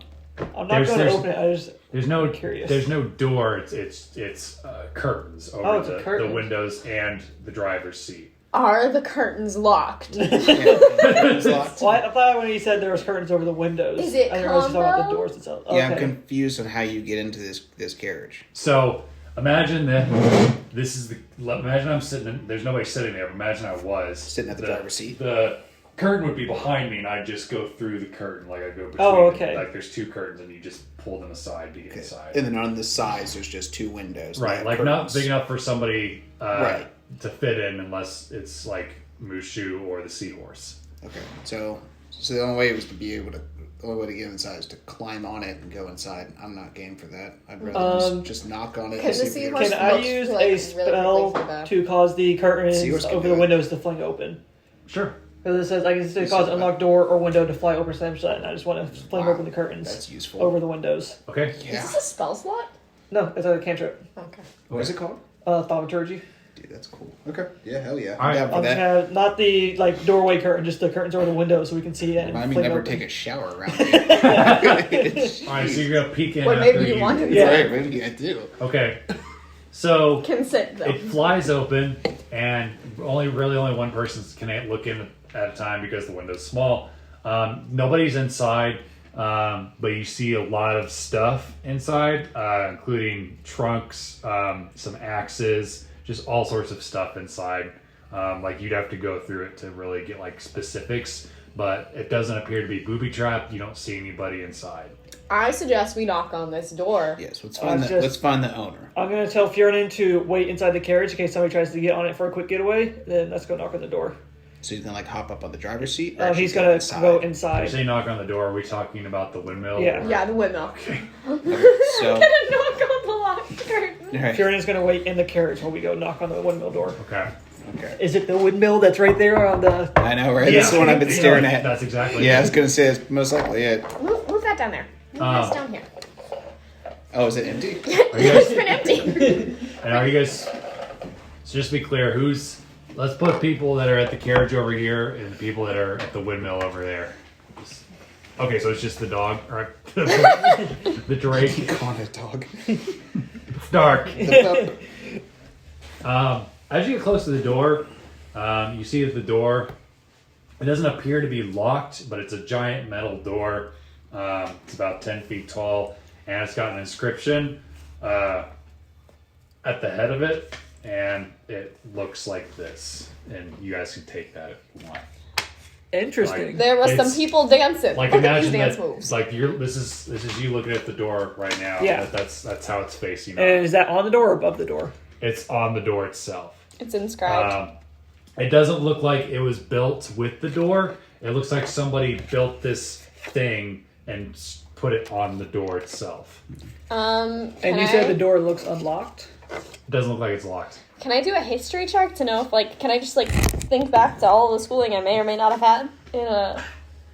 I'm not there's- going to there's- open it. I just there's no curious. there's no door. It's curtains over Oh, it's a the curtain. windows and the driver's seat. Are the curtains locked? Yeah, it's locked. Well, I thought when he said there was curtains over the windows. Is it I didn't realize he was talking about the combo? doors itself. Yeah, I'm Okay. confused on how you get into this carriage. So imagine that this is the. Imagine I'm sitting. There's nobody sitting there. But imagine I was Sitting at the driver's seat. The curtain would be behind me, and I'd just go through the curtain. Like I go between. Oh, okay. Like there's two curtains, and you just pull them aside to get Okay. inside. And then on the sides, there's just two windows. Right, like not big enough for somebody Right. to fit in, unless it's like Mushu or the seahorse. Okay, so the only way was to be able to. The only way to get inside is to climb on it and go inside. I'm not game for that. I'd rather just knock on it. Because and the see if we seahorse get- Can I looks use like a really spell quickly for the- to cause the curtains Seahorse can over do the it. windows to fling open? Sure. Because it says I can say cause unlock door or window to fly open slam shut, and I just want to fling Wow, open the curtains That's useful. over the windows. Okay. Yeah. Is this a spell slot? No, it's a cantrip. Okay. What is it called? Thaumaturgy. Dude, that's cool. Okay. Yeah, hell yeah. All right. I'm down for I'm just that. gonna not the like doorway curtain, just the curtains over the windows so we can see it. And Remind me fling never open. take a shower around here. All right, so you're gonna peek in. Well, after maybe you want to. Yeah. Right, maybe I do. Okay. So Can sit though. it flies open, and only one person can look in at a time because the window's small. Nobody's inside, but you see a lot of stuff inside, including trunks, some axes, just all sorts of stuff inside. Like you'd have to go through it to really get like specifics, but it doesn't appear to be booby-trapped. You don't see anybody inside. I suggest we knock on this door. Yes, let's Just- find the owner. I'm gonna tell Fiorin to wait inside the carriage in case somebody tries to get on it for a quick getaway. Then let's go knock on the door. So he's gonna like hop up on the driver's seat. Or He's actually gonna inside? go When you inside. say knock on the door, are we talking about the windmill? Yeah. or- Yeah, the windmill. Okay. Okay, so I'm gonna knock on the locked curtain. all right. Fiorin is gonna wait in the carriage while we go knock on the windmill door. Okay. Okay. Is it the windmill that's right there on the? I know, right? That's the one I've been staring at. That's exactly Yeah, I it. was gonna say it's most likely it. Move that down there. Move this down here. Oh, is it empty? Are you It's guys, been empty. and are you guys, so just to be clear, let's put people that are at the carriage over here and the people that are at the windmill over there. Okay, so it's just the dog, or the Drake. Call it a dog. Dark. The pup. As you get close to the door, you see that the door, it doesn't appear to be locked, but it's a giant metal door. It's about 10 feet tall, and it's got an inscription at the head of it, and it looks like this. And you guys can take that if you want. Interesting. There was some It's- people dancing. Like Look at these imagine dance that, moves. like this is you looking at the door right now. Yeah. That's how it's facing. And Up. is that on the door or above the door? It's on the door itself. It's inscribed. It doesn't look like it was built with the door. It looks like somebody built this thing and put it on the door itself. And you said the door looks unlocked. It doesn't look like it's locked. Can I do a history check to know if, like, can I just, like, think back to all the schooling I may or may not have had in a,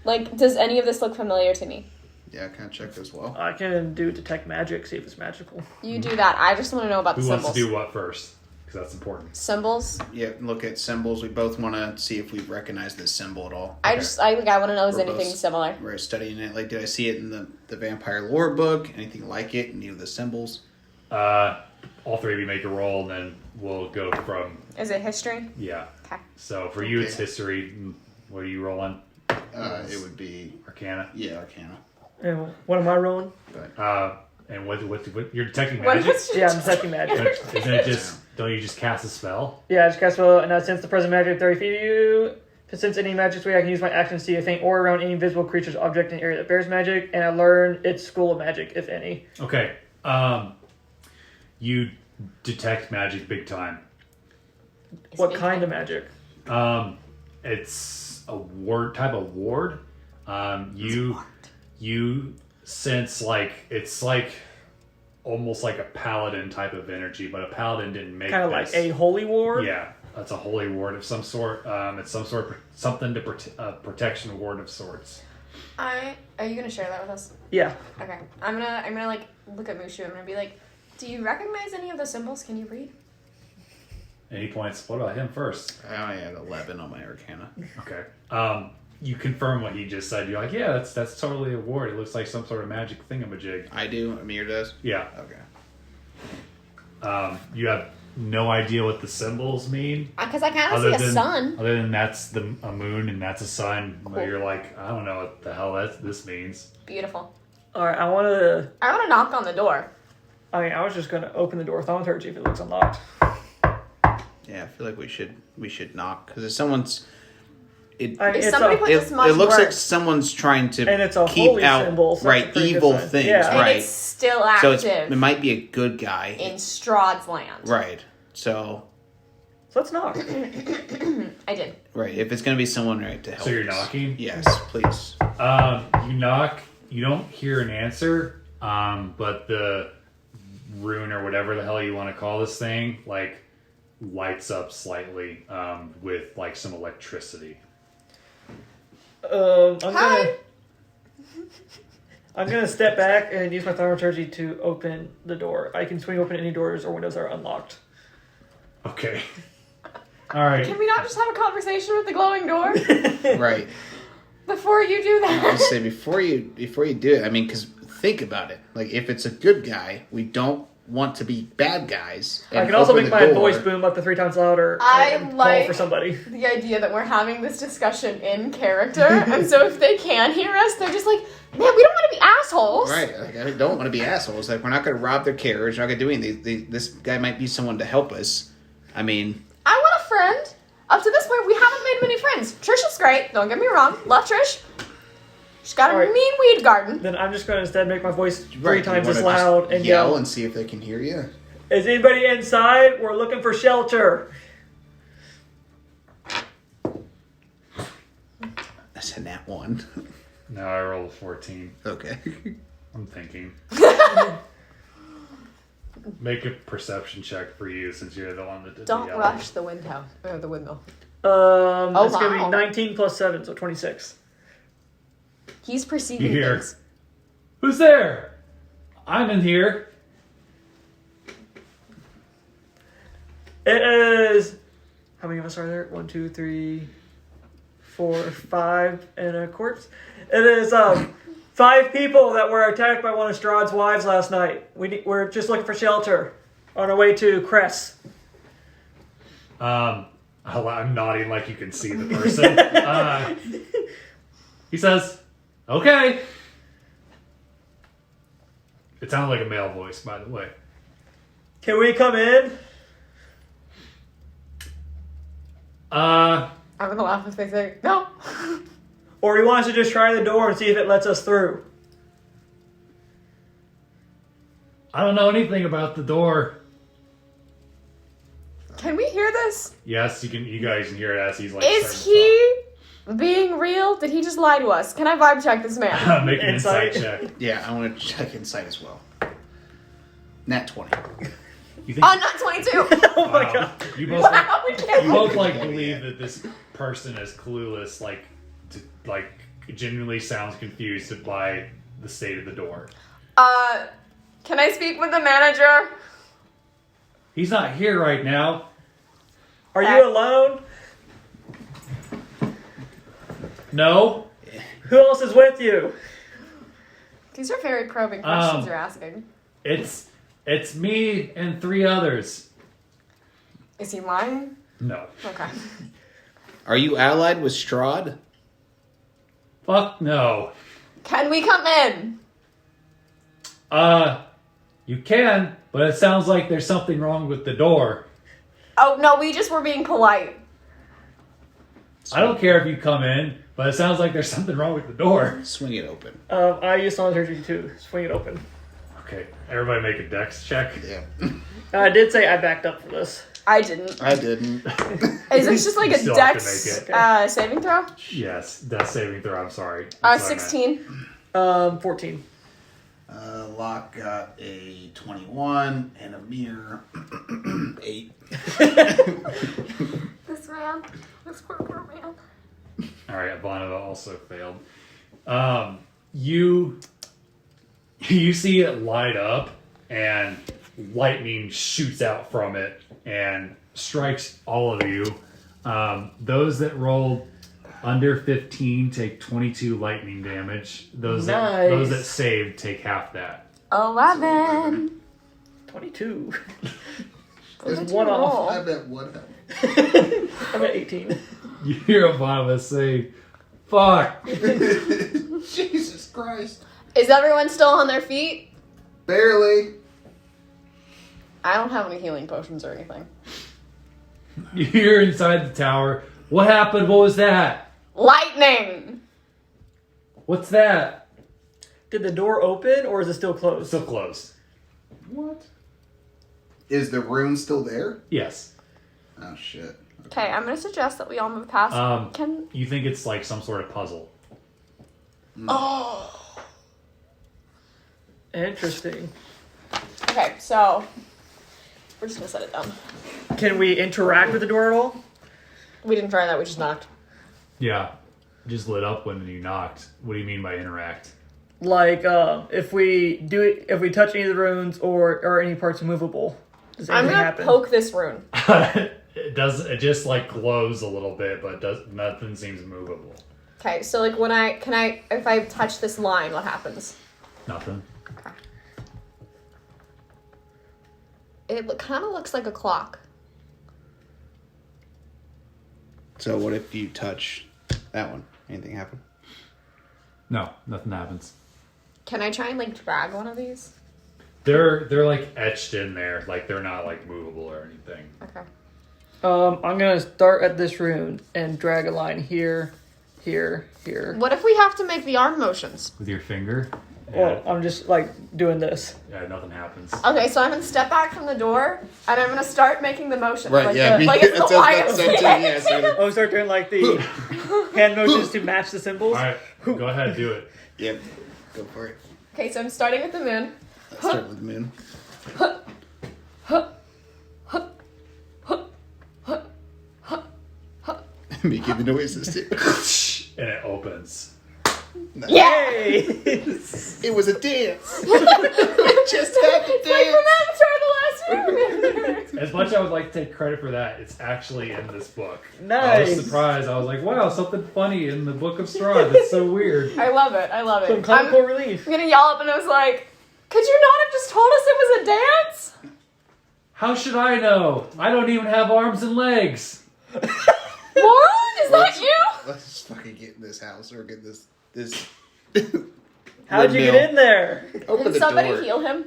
like, does any of this look familiar to me? Yeah, can I check as well? I can do detect magic, see if it's magical. You do that. I just want to know about Who the wants symbols. to do what first? Because that's important. Symbols? Yeah, look at symbols. We both want to see if we recognize this symbol at all. I want to know is We're anything both- similar. We're studying it. Like, did I see it in the vampire lore book? Anything like it? Any of the symbols? All three of you make a roll, and then we'll go from Is it history? yeah. Okay. So for you, it's Okay. history. What are you rolling? It would be Arcana. Arcana. And what am I rolling? And what you're detecting What magic? is Yeah, I'm detecting magic. Isn't it just? Don't you just cast a spell? Yeah, I just cast spell, and since the present magic 30 feet of you, since any magic way I can use my action to see a faint aura around any visible creature's object in an area that bears magic, and I learn its school of magic, if any. Okay. You detect magic big time. What big kind time. of magic? It's a ward type of ward. You sense like it's like almost like a paladin type of energy, but a paladin didn't make Kind of this. like a holy ward? Yeah, that's a holy ward of some sort. It's something to protection ward of sorts. Are you gonna share that with us? Yeah. Okay. I'm gonna like look at Mushu. I'm gonna be like, do you recognize any of the symbols? Can you read? Any points? What about him first? I had 11 on my Arcana. Okay. You confirm what he just said. You're like, yeah, that's totally a ward. It looks like some sort of magic thingamajig. I do. Amir does. Yeah. Okay. You have no idea what the symbols mean. Because I kind of see a sun. Other than that's a moon and that's a sun. Cool. You're like, I don't know what the hell this means. Beautiful. Alright, I want to knock on the door. I was just going to open the door with thaumaturgy if it looks unlocked. Yeah, I feel like we should knock because if someone's If somebody put this much it looks work, like someone's trying to And it's a keep holy out symbol, so that's a pretty evil good sign. things, Yeah. and right? it's still So active it might be a good guy, in Strahd's land. right? So So let's knock. I did. right, if it's gonna be someone right to help. So you're us. knocking? Yes, please. You knock. You don't hear an answer. But the rune or whatever the hell you want to call this thing, like, lights up slightly with like some electricity. Hi. I'm gonna step back and use my thaumaturgy to open the door. I can swing open any doors or windows that are unlocked. Okay. All right. Can we not just have a conversation with the glowing door Right. before you do I that? say before you do it. I mean, because think about it. Like, if it's a good guy, we don't want to be bad guys. I and can also open make the my door. voice boom up to 3 times louder I and call like- for somebody. The idea that we're having this discussion in character, and so if they can hear us, they're just like, man, we don't want to be assholes. Right, like, I don't want to be assholes. Like, we're not going to rob their carriage. We're not going to do anything. This guy might be someone to help us. I mean, I want a friend. Up to this point, we haven't made many friends. Trisha's great. Don't get me wrong. Love Trish. She's got a Alright. mean weed garden. Then I'm just going to instead make my voice three Right, times you as wanna loud just and yell yell. and see if they can hear you. Is anybody inside? We're looking for shelter. That's a nat 1. No, I rolled a 14. Okay. I'm thinking. Make a perception check for you since you're the one that did Don't the yelling. rush the windmill. The windmill. That's going to wow. be 19 plus 7, so 26. He's perceiving You hear, things. "Who's there? I'm in here." It is. How many of us are there? 1, 2, 3, 4, 5, and a corpse. It is 5 people that were attacked by one of Strahd's wives last night. We're just looking for shelter on our way to Cress. I'm nodding like you can see the person. He says, "Okay." It sounded like a male voice, by the way. Can we come in? I'm gonna laugh if they say no. Or he wants to just try the door and see if it lets us through. I don't know anything about the door. Can we hear this? Yes, you can. You guys can hear it as he's like. Is starting he being real? Did he just lie to us? Can I vibe check this to man? talk. Make an Insight. insight check. Yeah, I want to check insight as well. Nat 20. You think? Oh, not 22. Oh my Wow. god. You both. Wow, we can't. You both like believe that this person is clueless, like genuinely sounds confused by the state of the door. Can I speak with the manager? He's not here right now. Are you alone? No. Who else is with you? These are very probing questions Um, you're asking. It's me and 3 others. Is he lying? No. Okay. Are you allied with Strahd? Fuck no. Can we come in? You can, but it sounds like there's something wrong with the door. Oh, no, we just were being polite. I don't care if you come in, but it sounds like there's something wrong with the door. Swing it open. I used solitary too. Swing it open. Okay, everybody make a dex check. Yeah. I did say I backed up for this. I didn't. I didn't. Is this just like You a still have to dex make it. saving throw? Yes, dex saving throw, I'm sorry. That's what I meant. 16. 14. Locke got a 21 and a mere 8. This man. This poor man. Alright, Ivanova also failed. You see it light up and lightning shoots out from it and strikes all of you. Those that rolled under 15 take 22 lightning damage. Those Nice. that saved take half that. 11. 22. There's There's one off. I bet what happened. I'm at 18. You hear Ivanova say, "Fuck." Jesus Christ. Is everyone still on their feet? Barely. I don't have any healing potions or anything. You hear inside the tower, "What happened? What was that? Lightning! What's that?" Did the door open or is it still closed? Still closed. What? Is the rune still there? Yes. Oh shit. Okay, I'm gonna suggest that we all move past. You think it's like some sort of puzzle. Oh. Interesting. Okay, so we're just gonna set it down. Can we interact with the door at all? We didn't try that. We just knocked. Yeah. Just lit up when you knocked. What do you mean by interact? Like, if we touch any of the runes or any parts movable, does I'm anything gonna happen? poke this rune. It just like glows a little bit, but nothing seems movable. Okay, so like if I touch this line, what happens? Nothing. Okay. It kind of looks like a clock. So what if you touch that one? Anything happen? No, nothing happens. Can I try and like drag one of these? They're like etched in there, like they're not like movable or anything. Okay. I'm gonna start at this rune and drag a line here, here, here. What if we have to make the arm motions? With your finger. Well, I'm just like doing this. Yeah, nothing happens. Okay, so I'm gonna step back from the door and I'm gonna start making the motions. Right, like yeah. like it's the YMCA. Yeah, so Oh, start doing like the hand motions to match the symbols. All right, go ahead, do it. yep. Go for it. Okay, so I'm starting with the moon. Let's start with the moon. Making the noises too. And it opens. Yeah! Yay! It was a dance. We just had to Like from dance. Avatar: The Last Airbender. As much as I would like to take credit for that, it's actually in this book. I Nice. was surprised. I was like, wow, something funny in the Book of Strahd. That's so weird. I love it. I love Some it. comical I'm relief. gonna yell up and I was like, could you not have just told us it was a dance? How should I know? I don't even have arms and legs. What? Is that you? Let's just fucking get in this house or get this. How'd you get in there? Open Did the somebody door. heal him?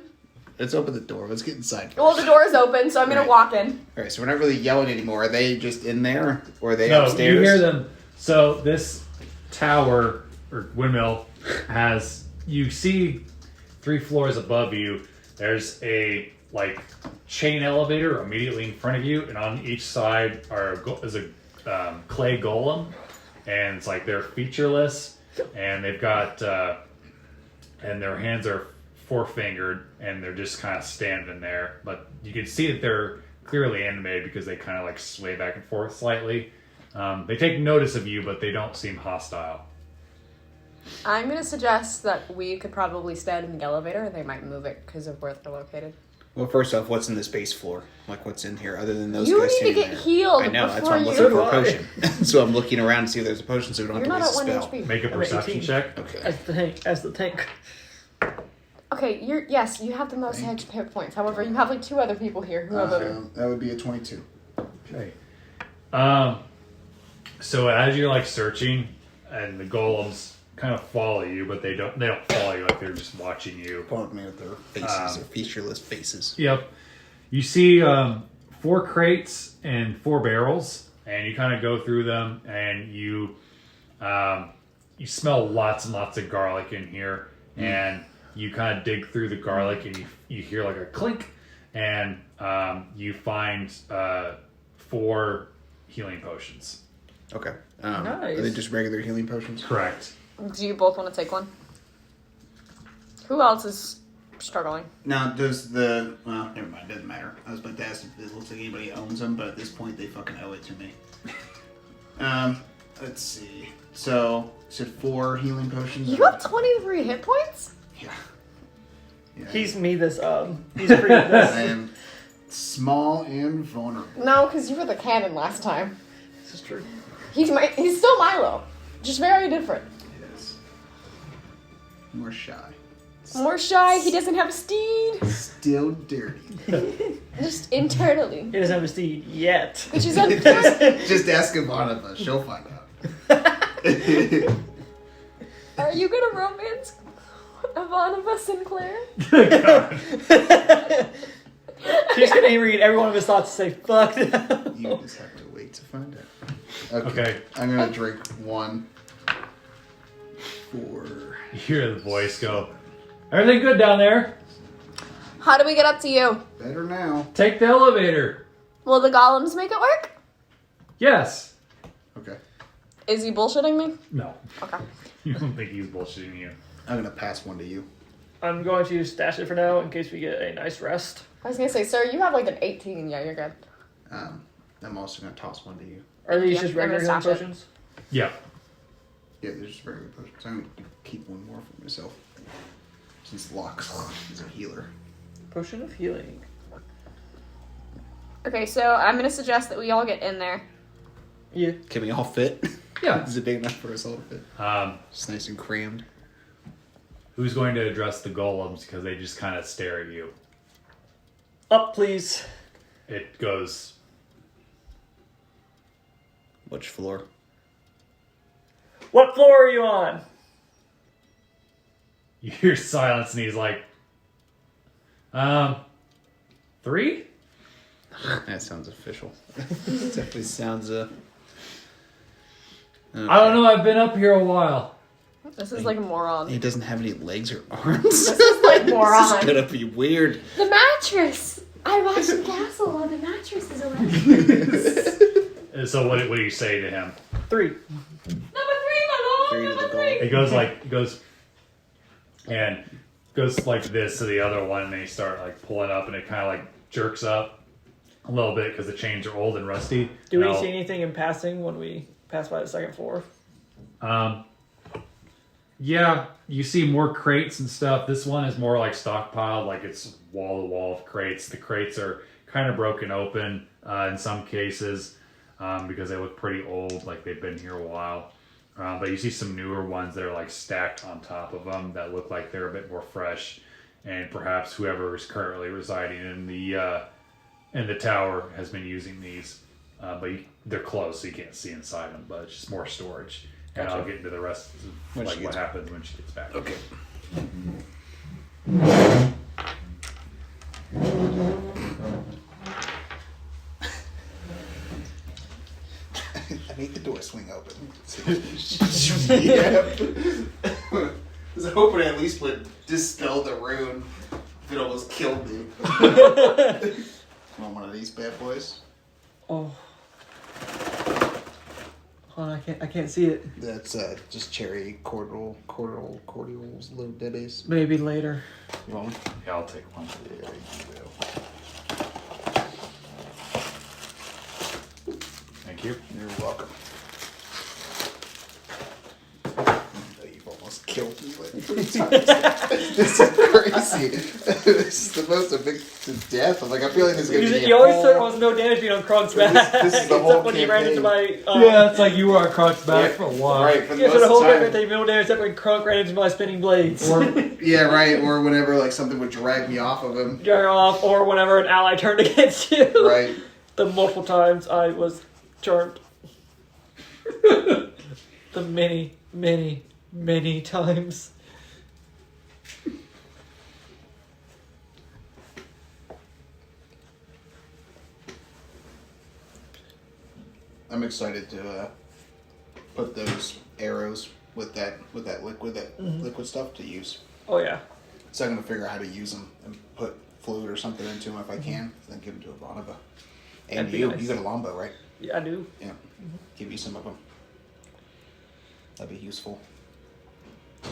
Let's open the door. Let's get inside first. Well, the door is open, so I'm gonna Right. walk in. All right, so we're not really yelling anymore. Are they just in there, or are they No, upstairs? you hear them. So this tower or windmill has. You see 3 floors above you. There's a like chain elevator immediately in front of you, and on each side is a clay golem, and it's like they're featureless, and they've got and their hands are 4-fingered, and they're just kind of standing there. But you can see that they're clearly animated because they kind of like sway back and forth slightly. They take notice of you, but they don't seem hostile. I'm gonna suggest that we could probably stand in the elevator and they might move it because of where they're located. Well, first off, what's in this base floor? Like, what's in here other than those You guys need to standing get there? healed I know. That's before why I'm you- looking So for a do I. potion. So I'm looking around to see if there's a potion, so we don't You're have not to at waste 1 a spell. HP. Make a I'm at perception 18. check. Okay. As the tank. Okay, yes, you have the most hit points. However, you have like 2 other people here who have a. That would be a 22. Okay. So as you're like searching, and the golems kind of follow you, but they don't follow you, like they're just watching you. Point me with their faces, their featureless faces. Yep. You see 4 crates and 4 barrels, and you kind of go through them, and you smell lots and lots of garlic in here, and you kind of dig through the garlic, and you hear like a clink, and you find 4 healing potions. Okay. Nice. Are they just regular healing potions? Correct. Do you both want to take one? Who else is struggling? Now, does the... Well, never mind. Doesn't matter. I was about to ask if it looks like anybody owns them, but at this point, they fucking owe it to me. Let's see. So, you said 4 healing potions? You have 23 hit points? Yeah. He's me this he's pretty I this. am small and vulnerable. No, because you were the cannon last time. This is true. He's still Milo, just very different. Yes. More shy. More shy. He doesn't have a steed. Still dirty. Just internally, He doesn't have a steed yet. which is unfortunate. Just ask Ivanova. She'll find out. Are you gonna romance Ivanova Sinclair? She's gonna read every one of his thoughts and say, fuck no. You just have to wait to find out. Okay. I'm gonna drink 1 for... You hear the voice go, "Everything good down there? How do we get up to you? Better now. Take the elevator." Will the golems make it work? Yes. Okay. Is he bullshitting me? No. Okay. You don't think he's bullshitting you. I'm gonna pass 1 to you. I'm going to stash it for now in case we get a nice rest. I was gonna say, sir, you have like an 18. Yeah, you're good. I'm also gonna toss 1 to you. Are these Yeah, just I'm regular gonna healing stash it. potions? Yeah. Yeah, they're just regular potions. I'm gonna keep 1 more for myself. Since Locke is a healer. Potion of healing. Okay, so I'm gonna suggest that we all get in there. Yeah. Can we all fit? Yeah. Is it big enough for us all to fit? It's nice and crammed. Who's going to address the golems because they just kind of stare at you? Up, please. It goes, Which floor? What floor are you on? you hear silence, and he's like, 3? That sounds official. Definitely sounds okay. I don't know. I've been up here a while. This is like moron. He doesn't have any legs or arms. This is like moron. This is gonna be weird. The mattress. I watched the castle while the mattress is around. So what do you say to him? 3. Number 3, my lord. Three to Number the 3. It goes like this to the other one, and they start like pulling up, and it kind of like jerks up a little bit because the chains are old and rusty. Do we see anything in passing when we pass by the second floor? Yeah, you see more crates and stuff. This one is more like stockpiled, like it's wall to wall of crates. The crates are kind of broken open in some cases because they look pretty old, like they've been here a while. But you see some newer ones that are like stacked on top of them that look like they're a bit more fresh, and perhaps whoever is currently residing in the tower has been using these. But they're closed, so you can't see inside them. But it's just more storage. And I'll get into the rest of what happens when she gets back. Okay. I make the door swing open. Yeah. I was hoping at least would dispel the rune if it almost killed me. Want one of these bad boys? Oh. Hold on, I can't see it. That's just cherry cordials, little debbies. Maybe later. You want one? Yeah, I'll take one. There you go. Thank you. You're welcome. You've almost killed me like 3 times. This is crazy. This is the most addictive death. I'm like, I feel like this is gonna be. You always said there was no damage being on Kronk's back. This is the whole except when you ran into my. Yeah, it's like you were on Croc's back for a while. Right, for the Yeah, so the most whole time. game they no damage except when Kronk ran into my spinning blades. Or, Yeah, right. Or whenever like something would drag me off of him. Drag off, or whenever an ally turned against you. Right. The multiple times I was charmed. The many times. I'm excited to put those arrows with that liquid stuff to use. Oh yeah. So I'm gonna figure out how to use them and put fluid or something into them if I can. Then give them to Ivanova. And That'd be you, nice. you got a longbow, right? Yeah, I do. Yeah. Give you some of them. That'd be useful.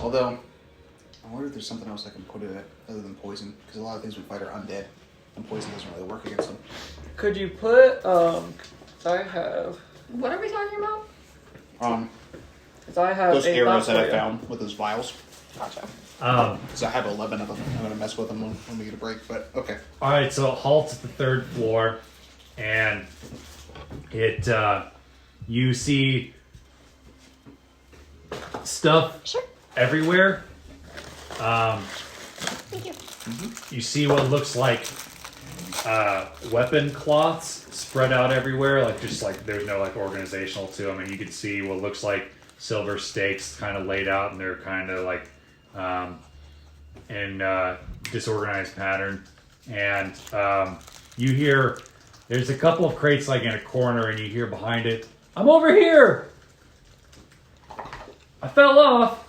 Although, I wonder if there's something else I can put in it other than poison, because a lot of things we fight are undead, and poison doesn't really work against them. Could you put I have What are we talking about? Cause I have Those a arrows that I for you. found with those vials. Gotcha. Because I have 11 of them. I'm gonna mess with them when we get a break. But okay. all right, so it halts at the 3rd floor, and it you see stuff Sure. everywhere. Thank you. You see what looks like weapon cloths spread out everywhere, like just like there's no like organizational to them, and you can see what looks like silver stakes kind of laid out, and they're kind of like in disorganized pattern. And you hear there's a couple of crates like in a corner, and you hear behind it, "I'm over here! I fell off!"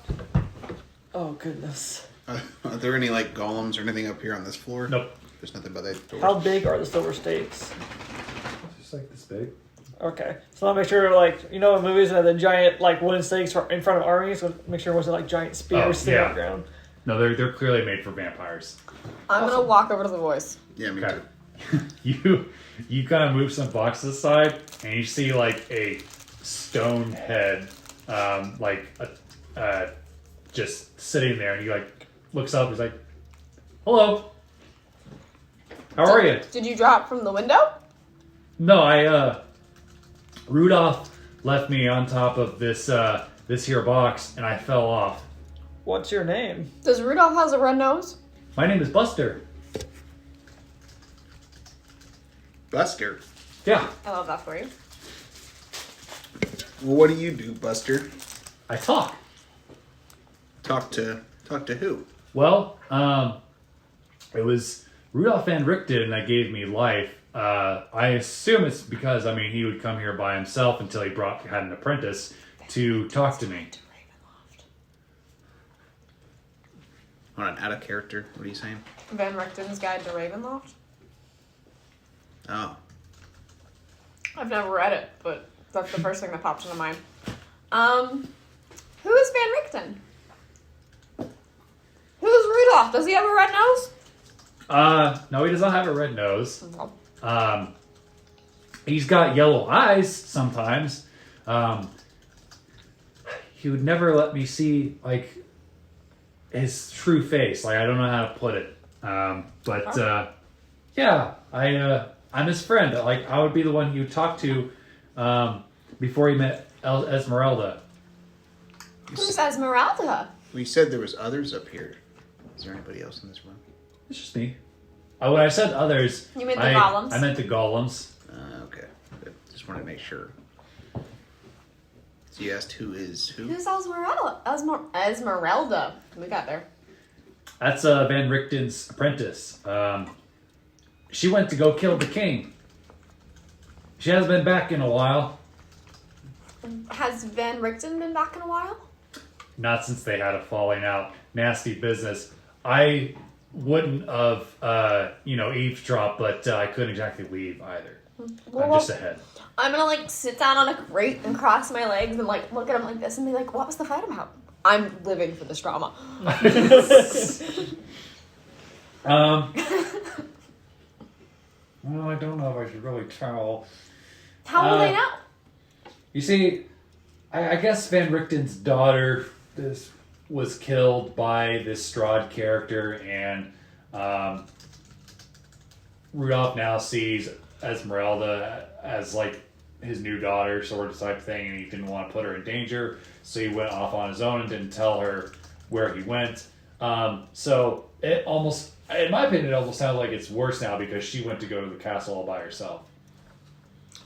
Oh goodness. Are there any like golems or anything up here on this floor? Nope. There's nothing but that door. How big are the silver stakes? Just like this big. Okay, so I'll make sure, like, you know, in movies that the giant, like, wooden stakes in front of armies, so make sure it wasn't, like, giant spears sticking yeah. on the ground. No, they're clearly made for vampires. I'm gonna walk over to the voice. Yeah, me Okay. too. You kind of move some boxes aside, and you see like a stone head, just sitting there, and he like looks up. He's like, "Hello, how are you?" Did you drop from the window? No, Rudolph left me on top of this here box, and I fell off. What's your name? Does Rudolph has a red nose? My name is Buster. Buster. Yeah, I love that for you. Well, what do you do, Buster? I talk. Talk to who? Well, it was Rudolph Van Richten that gave me life. I assume it's because, I mean, he would come here by himself until he had an apprentice to talk to me. Hold on, out of character. What are you saying? Van Richten's Guide to Ravenloft. Oh. I've never read it, but that's the first thing that pops into mind. Who is Van Richten? Who's Rudolph? Does he have a red nose? No, he does not have a red nose. He's got yellow eyes sometimes. He would never let me see, like, his true face. Like, I don't know how to put it. Yeah, I'm his friend. Like, I would be the one he would talk to before he met Esmeralda. Who's Esmeralda? Well, you said there was others up here. Is there anybody else in this room? It's just me. When I said others, You meant the golems? I meant the golems. Okay. Good. Just wanted to make sure. So you asked who is who? Who's Esmeralda? Esmeralda. We got there. That's Van Richten's apprentice. She went to go kill the king. She hasn't been back in a while. Has Van Richten been back in a while? Not since they had a falling out. Nasty business. I wouldn't have, eavesdropped, but I couldn't exactly leave either. I'm just ahead. I'm gonna, sit down on a crate and cross my legs and, look at him like this and be like, what was the fight about? I'm living for this drama. Well, I don't know if I should really tell. How will they know? You see, I guess Van Richten's daughter was killed by this Strahd character, and Rudolph now sees Esmeralda as his new daughter, sort of type thing, and he didn't want to put her in danger, so he went off on his own and didn't tell her where he went. So it almost, in my opinion, it almost sounds like it's worse now because she went to go to the castle all by herself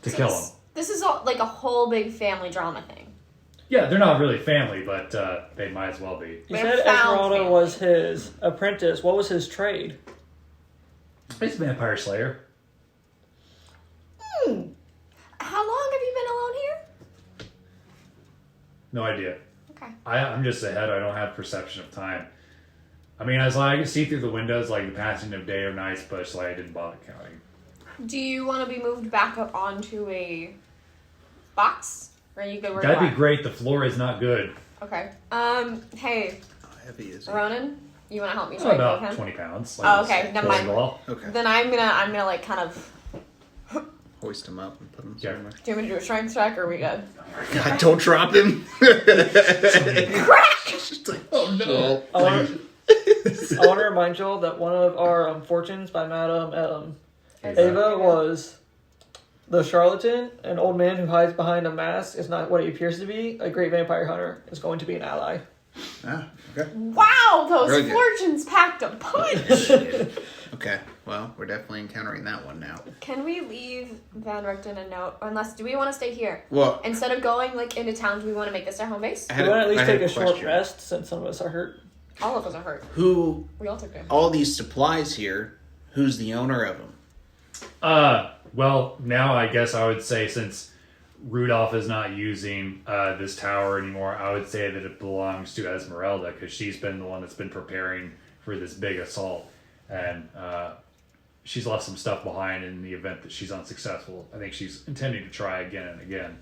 to kill him. This is all, a whole big family drama thing. Yeah, they're not really family, but they might as well be. You said Esmeralda was his apprentice. What was his trade? He's a vampire slayer. How long have you been alone here? No idea. Okay. I'm just ahead. I don't have perception of time. I mean, as long as I can see through the windows, the passing of day or nights, but it's I didn't bother counting. Do you want to be moved back up onto a box? Or are you good where That'd you be are? great. The floor is not good. Okay. Hey, How heavy is he? Ronan, you want to help me It's try to move about him? 20 pounds. Oh, okay. Never mind. Wall. Okay. Then I'm gonna kind of. Hoist him up and put him Yeah. somewhere. Do you want me to do a strength check or are we good? God, don't drop him. Crack! Oh no. I want to remind y'all that one of our fortunes by Madame Ava was the charlatan, an old man who hides behind a mask, is not what he appears to be. A great vampire hunter is going to be an ally. Ah, okay. Wow, those Very good. fortunes packed a punch! Okay, well, we're definitely encountering that one now. Can we leave Van Richten a note? Unless, do we want to stay here? Well, Instead of going into town, do we want to make this our home base? I We had want to at least I had take a short question. rest since some of us are hurt. All of us are hurt. Who, We all took it. all these supplies here, who's the owner of them? Well, now I guess I would say since Rudolph is not using this tower anymore, I would say that it belongs to Esmeralda because she's been the one that's been preparing for this big assault, and she's left some stuff behind in the event that she's unsuccessful. I think she's intending to try again and again.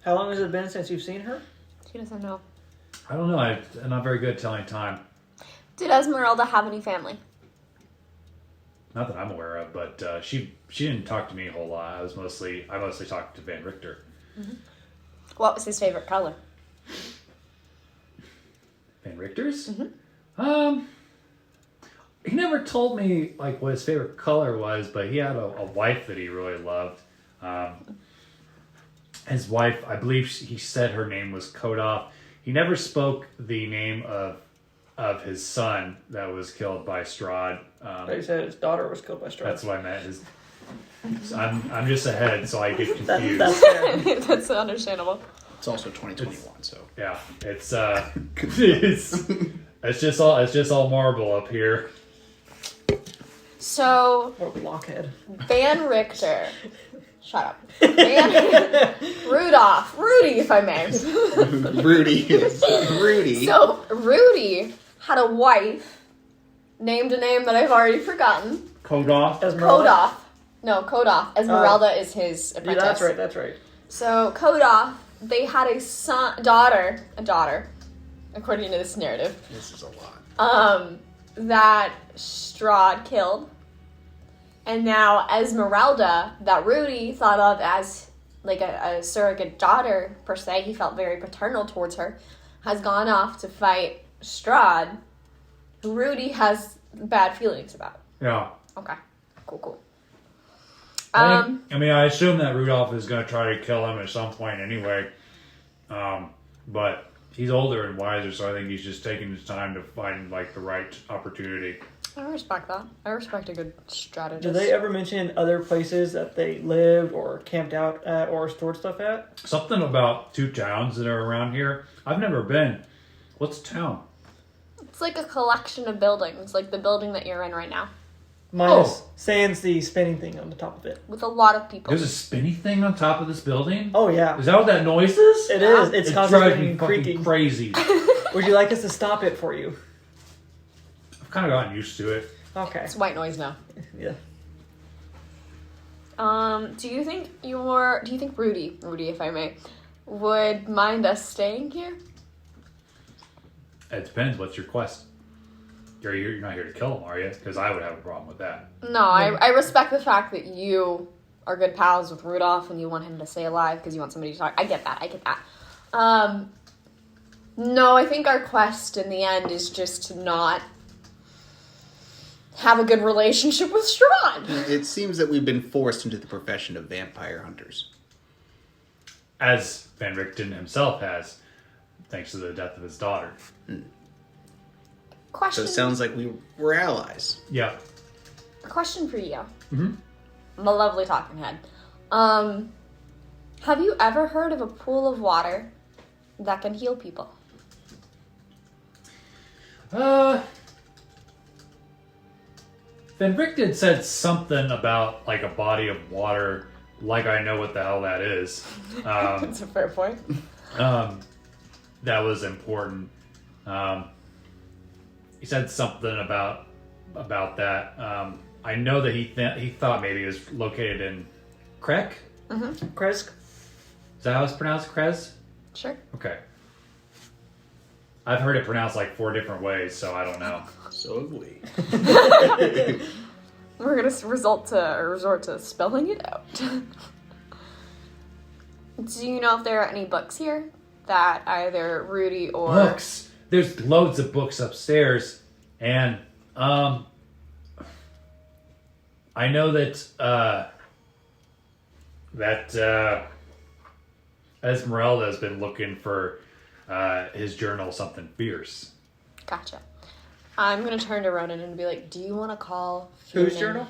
How long has it been since you've seen her? She doesn't know. I don't know. I'm not very good at telling time. Did Esmeralda have any family? Not that I'm aware of, but she didn't talk to me a whole lot. I mostly talked to Van Richter. Mm-hmm. What was his favorite color? Van Richter's? Mm-hmm. He never told me what his favorite color was, but he had a wife that he really loved. His wife, I believe he said her name was Kodoff. He never spoke the name of his son that was killed by Strahd. He said his daughter was killed by Strahd. That's what I meant. I'm just ahead, so I get confused. That's fair. That's understandable. It's also 2021, so. Yeah, it's it's just all marble up here. So, Or blockhead. Van Richter. Shut up. Rudy, if I may. Rudy. So, Rudy had a wife named a name that I've already forgotten. Kodoff. Esmeralda. Kodoff. No, Kodoff. Esmeralda is his Yeah, apprentice. that's right. So, Kodoff, they had a daughter, according to this narrative, This is a lot. that Strahd killed. And now Esmeralda, that Rudy thought of as like a surrogate daughter, per se, he felt very paternal towards her, has gone off to fight Strahd, who Rudy has bad feelings about. Yeah. Okay, cool. I assume that Rudolph is going to try to kill him at some point anyway. But he's older and wiser, so I think he's just taking his time to find like the right opportunity. I respect that. I respect a good strategist. Did they ever mention other places that they lived or camped out at or stored stuff at? Something about 2 towns that are around here. I've never been. What's a town? It's like a collection of buildings, like the building that you're in right now, Minus sans the spinning thing on the top of it. with a lot of people. There's a spinny thing on top of this building? Oh, yeah. Is that what that noise is? It is. It's It constantly drives me fucking creaking. crazy. Would you like us to stop it for you? I've kind of gotten used to it. Okay. It's white noise now. Yeah. Do you think Rudy, if I may, would mind us staying here? It depends. What's your quest? You're not here to kill him, are you? Because I would have a problem with that. No, I respect the fact that you are good pals with Rudolph and you want him to stay alive because you want somebody to talk. I get that. No, I think our quest in the end is just to not have a good relationship with Strahd. It seems that we've been forced into the profession of vampire hunters. As Van Richten himself has, thanks to the death of his daughter. So Question. it sounds like we're allies. Yeah. A question for you. Mhm. My lovely talking head. Have you ever heard of a pool of water that can heal people? Van Richten said something about like a body of water, like I know what the hell that is. That's a fair point. That was important. He said something about that. I know that he thought maybe it was located in Krek. Kresk? Is that how it's pronounced? Krez? Sure. Okay. I've heard it pronounced like 4 different ways, so I don't know. So have we. We're gonna resort to spelling it out. Do you know if there are any books here that either Rudy or Books. There's loads of books upstairs, and I know that Esmeralda has been looking for his journal, something fierce. Gotcha. I'm gonna turn to Ronan and be like, "Do you want to call Whose Fiernan-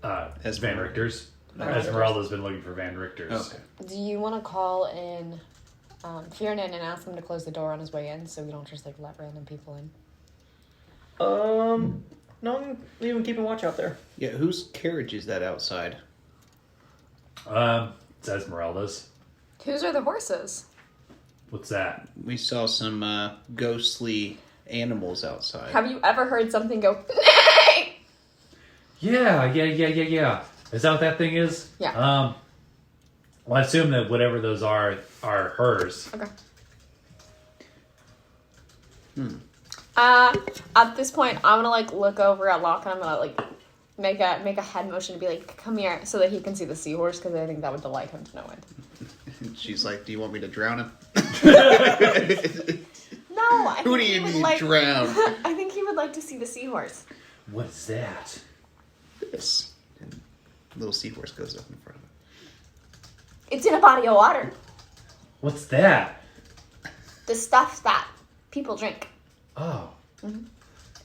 journal? As Van Richter's. Van Richter's. Esmeralda's been looking for Van Richter's. Okay. Do you want to call in Fiernan and ask him to close the door on his way in, so we don't just like let random people in?" No, I'm even keeping watch out there. Yeah, whose carriage is that outside? It's Esmeralda's. Whose are the horses? What's that? We saw some ghostly animals outside. Have you ever heard something go? "Nay!" Yeah. Is that what that thing is? Yeah. Well, I assume that whatever those are hers. Okay. At this point, I'm gonna like look over at Locke and I'm gonna like make a head motion to be like, "Come here," so that he can see the seahorse because I think that would delight him to no end. She's like, "Do you want me to drown him?" No, I Who think do he you would mean like. drown? I think he would like to see the seahorse. What is that? This. And a little seahorse goes up in front of it. It's in a body of water. What's that? The stuff that people drink. Oh. And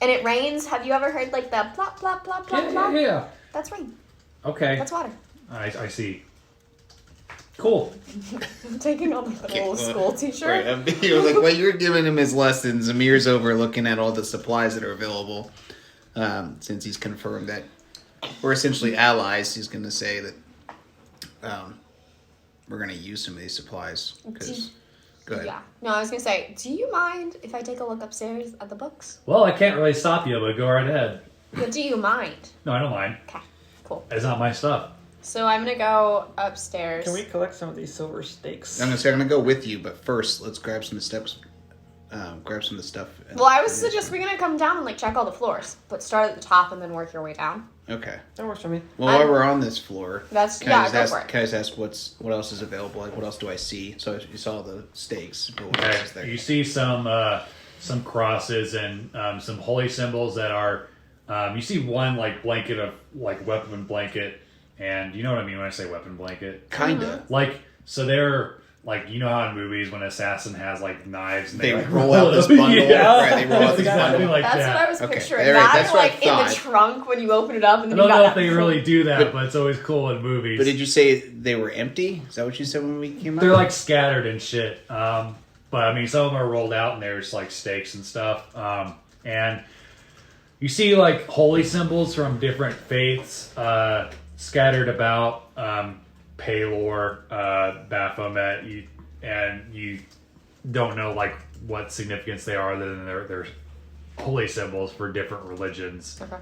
it rains. Have you ever heard like the plop, plop, plop, plop, plop? Yeah. That's rain. Okay. That's water. I see. Cool. I'm taking on like an old school teacher. Right, like while you're giving him his lessons, Amir's over looking at all the supplies that are available. Since he's confirmed that we're essentially allies, he's going to say that we're going to use some of these supplies. Go ahead. Yeah. No, I was gonna say, do you mind if I take a look upstairs at the books? Well, I can't really stop you, but go right ahead. But do you mind? No, I don't mind. Okay. Cool. It's not my stuff. So I'm gonna go upstairs. Can we collect some of these silver stakes? I'm going to go with you, but first, let's grab some steps. Grab some of the stuff. Well, I was suggesting we're gonna come down and like check all the floors, but start at the top and then work your way down. Okay. That works for me. Well, while we're on this floor, Go for it. Can I just ask what else is available? Like, what else do I see? So you saw the stakes, but what else is there? Okay. You see some crosses and some holy symbols that are. You see one like blanket of like weapon blanket, and you know what I mean when I say weapon blanket. Kinda. Like so they're. Like, you know how in movies when an assassin has, like, knives and they like, roll out this bundle. Yeah. Right, they roll out this Exactly bundle. like That's that. what I was Okay. picturing. All right, That that's and what I like in the thought. trunk when you open it up and I then you don't got know if that they really do that, but it's always cool in movies. But did you say they were empty? Is that what you said when we came out? They're, like, scattered and shit. But, I mean, some of them are rolled out and there's, like, stakes and stuff. And you see, like, holy symbols from different faiths scattered about. Palor, Baphomet, and you don't know like what significance they are other than they're holy symbols for different religions. Okay.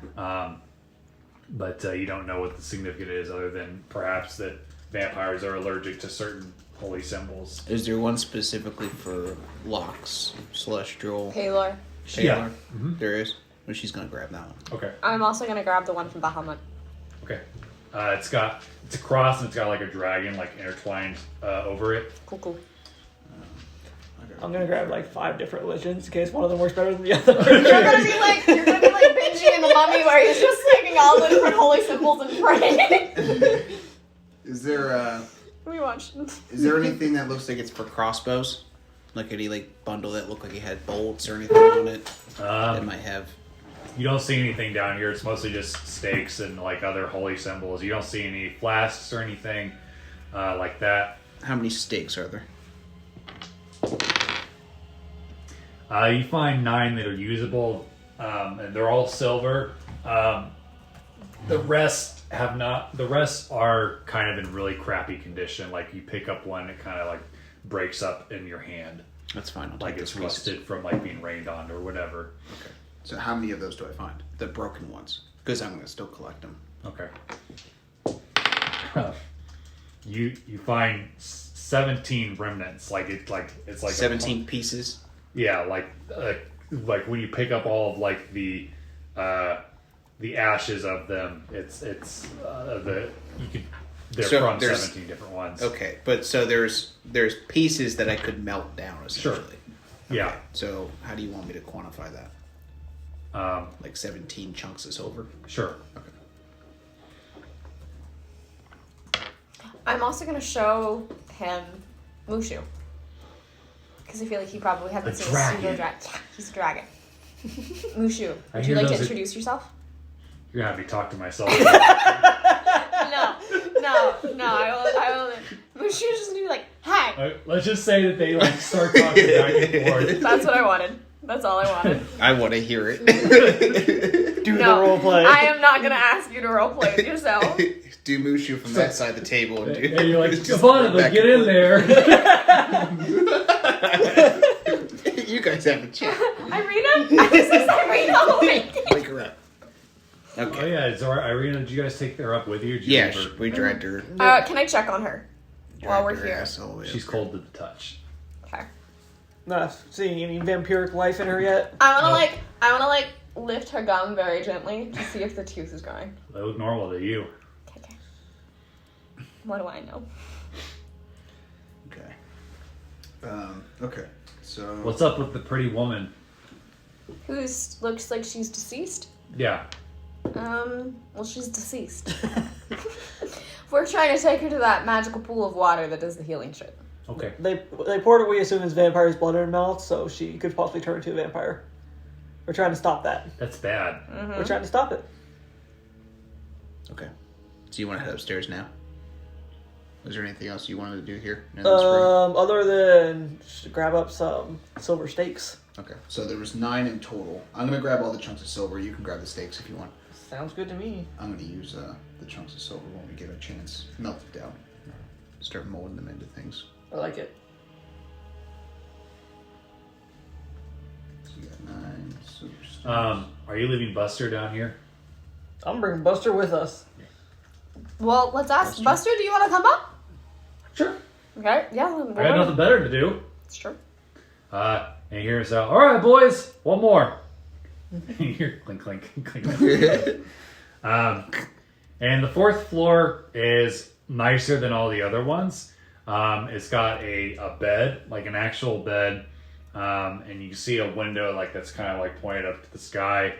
But you don't know what the significance is other than perhaps that vampires are allergic to certain holy symbols. Is there one specifically for Locks, Celestial, Palor. Yeah. There is. Well, she's gonna grab that one. Okay. I'm also gonna grab the one from Bahamut. Okay. It's a cross and it's got like a dragon like intertwined over it. Cool. I'm gonna grab like 5 different religions in case one of them works better than the other. You're gonna be like Benji in the Mummy where he's just taking all the different holy symbols and praying. Is there We watched. is there anything that looks like it's for crossbows? Like any like bundle that looked like it had bolts or anything on it? That might have. You don't see anything down here. It's mostly just stakes and like other holy symbols. You don't see any flasks or anything like that. How many stakes are there? You find 9 that are usable, and they're all silver. The rest have not. The rest are kind of in really crappy condition. Like you pick up one, it kind of like breaks up in your hand, That's fine. I'll like take it's those pieces. rusted from like being rained on or whatever. Okay. So how many of those do I find? The broken ones, because I'm gonna still collect them. Okay. You find 17 remnants. It's like 17 pieces. Yeah, like when you pick up all of like the ashes of them, they're So from there's- 17 different ones. Okay, but so there's pieces that I could melt down essentially. Sure. Yeah. So how do you want me to quantify that? Like 17 chunks of silver. Sure. Okay. I'm also gonna show him Mushu. Because I feel like he probably hasn't A seen a dragon. pseudo dragon. Yeah, he's a dragon. Mushu, I would hear you like to those are- introduce yourself? You're gonna have me talk to myself. No, I won't. Mushu's just gonna be like, hi. Let's just say that they like start talking back and forth. That's what I wanted. That's all I wanted. I want to hear it. Do No, the role play. I am not gonna ask you to roleplay with yourself. Do Mushu from that side of the table and do. And you're like, just come on, back get and in there. forth. You guys have a chat. Irina? This is Irina. Oh my God. Wake her up. Okay. Oh yeah, so Irina, did you guys take her up with you? Or did you Yeah, leave her? we dragged her. Can I check on her while dragged we're her here? ass all the way She's up cold to the touch. Okay. Not seeing any vampiric life in her yet. I wanna lift her gum very gently to see if the tooth is growing. They look normal to you. Okay. What do I know? there. Okay. So. What's up with the pretty woman? Looks like she's deceased? Yeah. Well, she's deceased. We're trying to take her to that magical pool of water that does the healing shit. Okay. They poured what we assume is vampire's blood in her mouth, so she could possibly turn into a vampire. We're trying to stop that. That's bad. We're trying to stop it. Okay. So you want to head upstairs now? Was there anything else you wanted to do here? In this room? Other than just grab up some silver stakes. Okay, so there was 9 in total. I'm gonna grab all the chunks of silver. You can grab the stakes if you want. Sounds good to me. I'm gonna use the chunks of silver when we get a chance. Melt it down. Start molding them into things. I like it. So you got 9 silver stones. Are you leaving Buster down here? I'm bringing Buster with us. Well, let's ask Buster. Do you want to come up? Sure. Okay. Yeah. I got nothing better to do. It's true. And you hear us out. All right, boys, one more. And you hear clink, clink, clink, clink. And the 4th floor is nicer than all the other ones. It's got a bed, like an actual bed, and you can see a window like that's kind of like pointed up to the sky.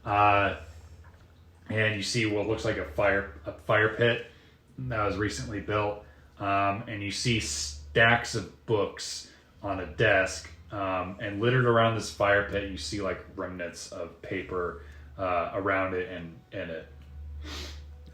And you see what looks like a fire pit that was recently built. And you see stacks of books on a desk. And littered around this fire pit, you see like remnants of paper around it and in it.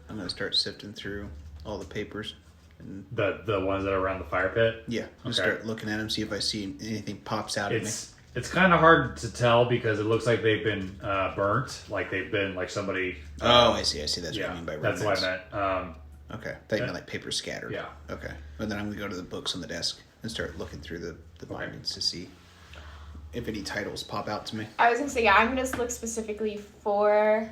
I'm gonna start sifting through all the papers. And The ones that are around the fire pit. yeah, just Okay. start looking at them, see if I see anything pops out at me. It's kind of hard to tell because it looks like they've been burnt, like they've been like somebody. Oh, I see. That's what Yeah, I mean by that's remnants. what I meant. Okay, I thought you meant like paper scattered. Yeah. Okay, and then I'm gonna go to the books on the desk and start looking through the bindings to see if any titles pop out to me. I was gonna say, yeah, I'm gonna look specifically for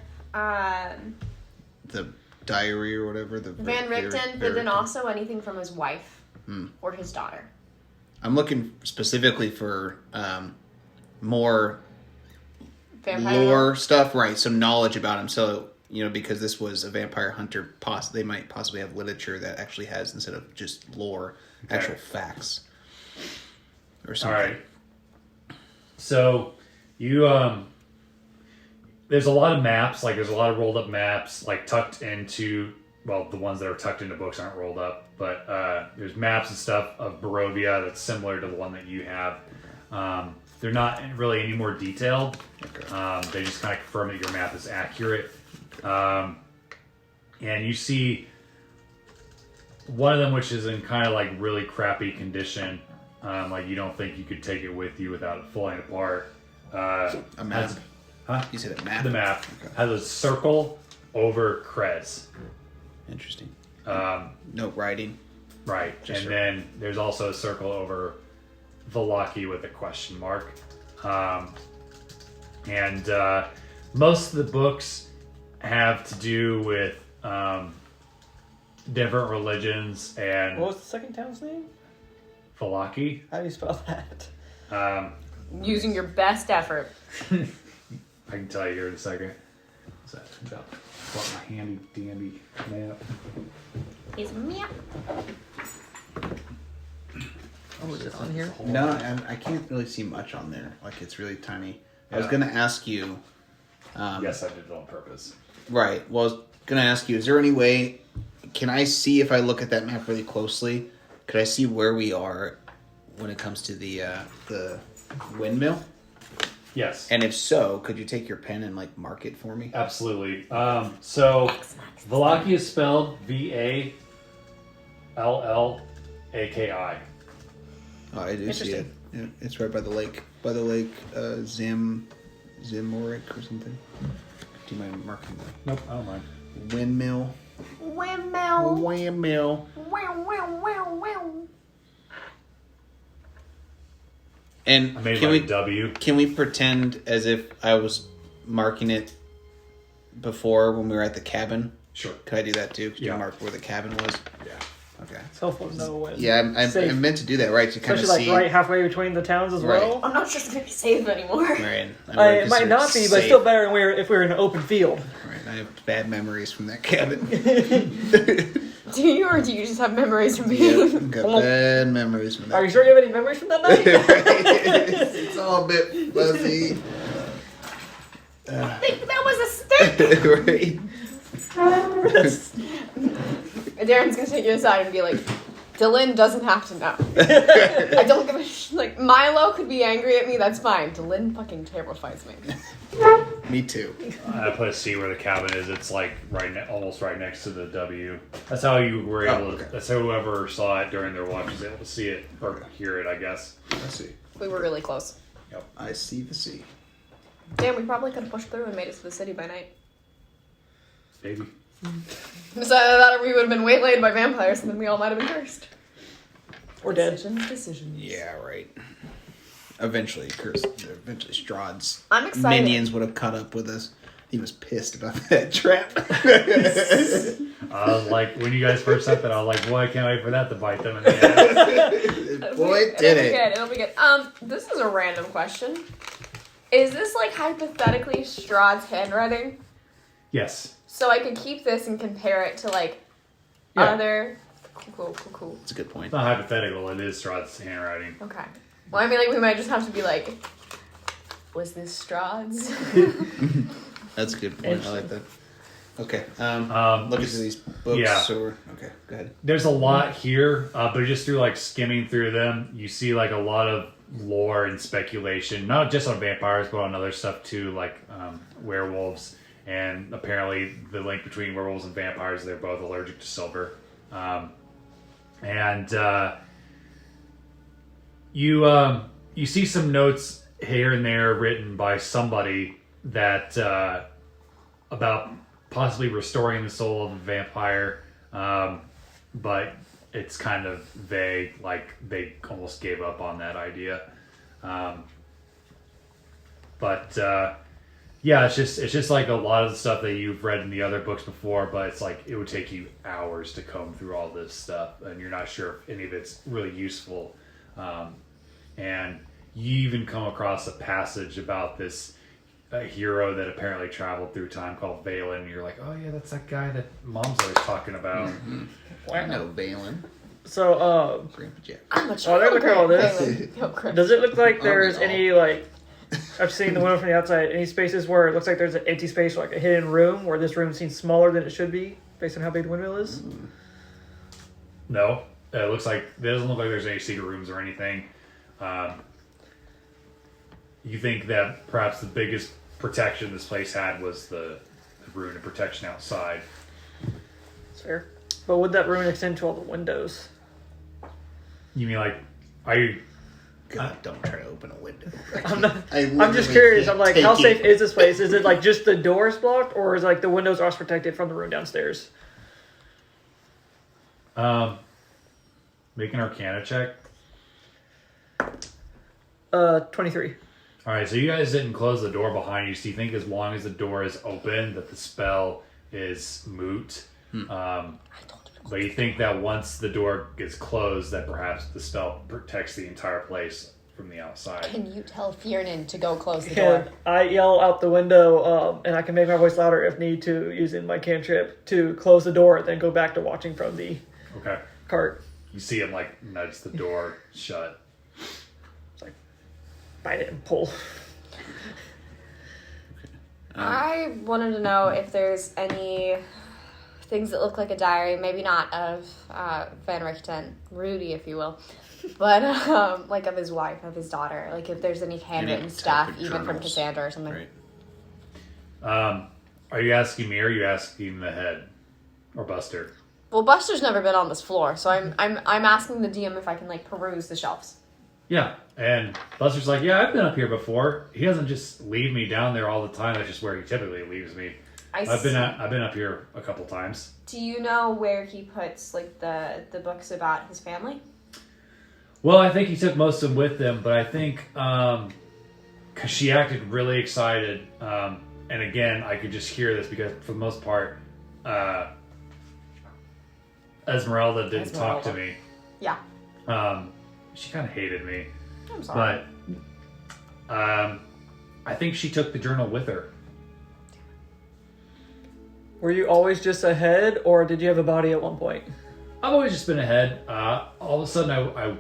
The diary or whatever. The Van Richten, but then also anything from his wife or his daughter. I'm looking specifically for more Vampire lore stuff, right? Some knowledge about him. So because this was a vampire hunter, they might possibly have literature that actually has, instead of just lore, actual facts or something. All right. So you there's a lot of maps, like there's a lot of rolled up maps, like tucked into, well, the ones that are tucked into books aren't rolled up, but there's maps and stuff of Barovia that's similar to the one that you have. They're not really any more detailed. Okay. They just kind of confirm that your map is accurate. And you see one of them, which is in kind of like really crappy condition. Like you don't think you could take it with you without it falling apart. A map. Huh? You said a map? The map Okay. has a circle over Krez. Interesting. Um, No writing. right. Just and a- then there's also a circle over Valaki with a question mark. And most of the books have to do with different religions and What was the second town's name? Valaki. How do you spell that? Using your best effort. I can tell you here in a second. So about my handy dandy map. He's meow. Oh, is it on here? No, I can't really see much on there. Like, it's really tiny. I was Yeah. going to ask you... Yes, I did it on purpose. Right. Well, I was going to ask you, is there any way... Can I see, if I look at that map really closely, could I see where we are when it comes to the windmill? Yes. And if so, could you take your pen and, like, mark it for me? Absolutely. So Valaki is spelled Vallaki. Oh, I do see it. Interesting. Yeah, it's right by the lake. By the lake, Zimoric or something. Do you mind marking that? Nope, I don't mind. Windmill. Windmill. Windmill. Wow, wow, wow, wow. And I made can like we W. can we pretend as if I was marking it before when we were at the cabin? Sure. Could I do that too? Could Yeah. you mark where the cabin was? Yeah. Okay. It's helpful to know when. Yeah, I Safe. meant to do that, right? To kind of Especially see. like right halfway between the towns as Right. well. I'm not sure it's gonna be safe anymore. Right. It might not be, but still better if we were in an open field. Right. I have bad memories from that cabin. Do you, or do you just have memories from Yeah, being? got bad memories from that. Are you sure you have any memories from that night? It's all a bit fuzzy. I think that was a stick. Right. Darren's gonna take you aside and be like, Dylan doesn't have to know. I don't give a like, Milo could be angry at me, that's fine. Dylan fucking terrifies me. Me too. I put a C where the cabin is. It's like almost right next to the W. That's how you were able to. okay. That's how whoever saw it during their watch was able to see it or hear it. I guess. I see. We were really close. Yep. I see the sea. Damn, we probably could have pushed through and made it to the city by night. Maybe. Besides that, we would have been waylaid by vampires, and then we all might have been cursed. Or dead. Decisions. Yeah, right. Eventually, Strahd's I'm excited. minions would have caught up with us. He was pissed about that trap. I was like, when you guys first said that, I was like, boy, I can't wait for that to bite them in the ass. Boy, did it. It'll be good. This is a random question. Is this, like, hypothetically Strahd's handwriting? Yes. So I could keep this and compare it to, like, Yeah. other... Cool. That's a good point. It's not hypothetical, it is Strahd's handwriting. Okay. Well, I mean, like, we might just have to be like, was this Strahd's? That's a good point. I like that. Okay. Look into these books. Yeah. Or okay, go ahead. There's a lot here, but just through like skimming through them, you see like a lot of lore and speculation, not just on vampires, but on other stuff too, like werewolves. And apparently the link between werewolves and vampires, they're both allergic to silver. You see some notes here and there written by somebody that about possibly restoring the soul of a vampire, but it's kind of vague, like they almost gave up on that idea. Yeah, it's just like a lot of the stuff that you've read in the other books before, but it's like it would take you hours to comb through all this stuff, and you're not sure if any of it's really useful. And you even come across a passage about this hero that apparently traveled through time called Valen, and you're like, oh yeah, that's that guy that Mom's always talking about. Mm-hmm. I know Valen. So, Grandpa Jack. I'm a oh, look at all this. Valen. Does it look like there's Are we all? any, like, I've seen the window from the outside, any spaces where it looks like there's an empty space, like a hidden room, where this room seems smaller than it should be, based on how big the windmill is? No, it looks like it doesn't look like there's any secret rooms or anything. You think that perhaps the biggest protection this place had was the rune of protection outside. That's fair. But would that rune extend to all the windows? You mean like, are you? God, don't try to open a window. I'm just curious. I'm like, how safe is this place? Is it like just the doors blocked, or is like the windows are protected from the room downstairs? Make an Arcana check. 23. All right, so you guys didn't close the door behind you, so you think as long as the door is open, that the spell is moot. But you think that once the door gets closed, that perhaps the spell protects the entire place from the outside. Can you tell Fiernan to go close the Can door? I yell out the window, and I can make my voice louder if need to, using my cantrip to close the door, then go back to watching from the Okay. cart. You see him like nudge the door shut. It's like, bite it and pull. I wanted to know if there's any things that look like a diary, maybe not of Van Richten, Rudy, if you will, but like of his wife, of his daughter. Like if there's any handwritten type stuff, of even from journals. Cassandra or something. Right. Are you asking me or are you asking the head? Or Buster? Well, Buster's never been on this floor, so I'm asking the DM if I can like peruse the shelves. Yeah. And Buster's like, yeah, I've been up here before. He doesn't just leave me down there all the time. That's just where he typically leaves me. I've been up here a couple times. Do you know where he puts like the books about his family? Well, I think he took most of them with him, but I think because she acted really excited, and again, I could just hear this because for the most part, Esmeralda didn't talk to me. Yeah. She kind of hated me, I'm sorry. but I think she took the journal with her. Were you always just ahead, or did you have a body at one point? I've always just been ahead. All of a sudden,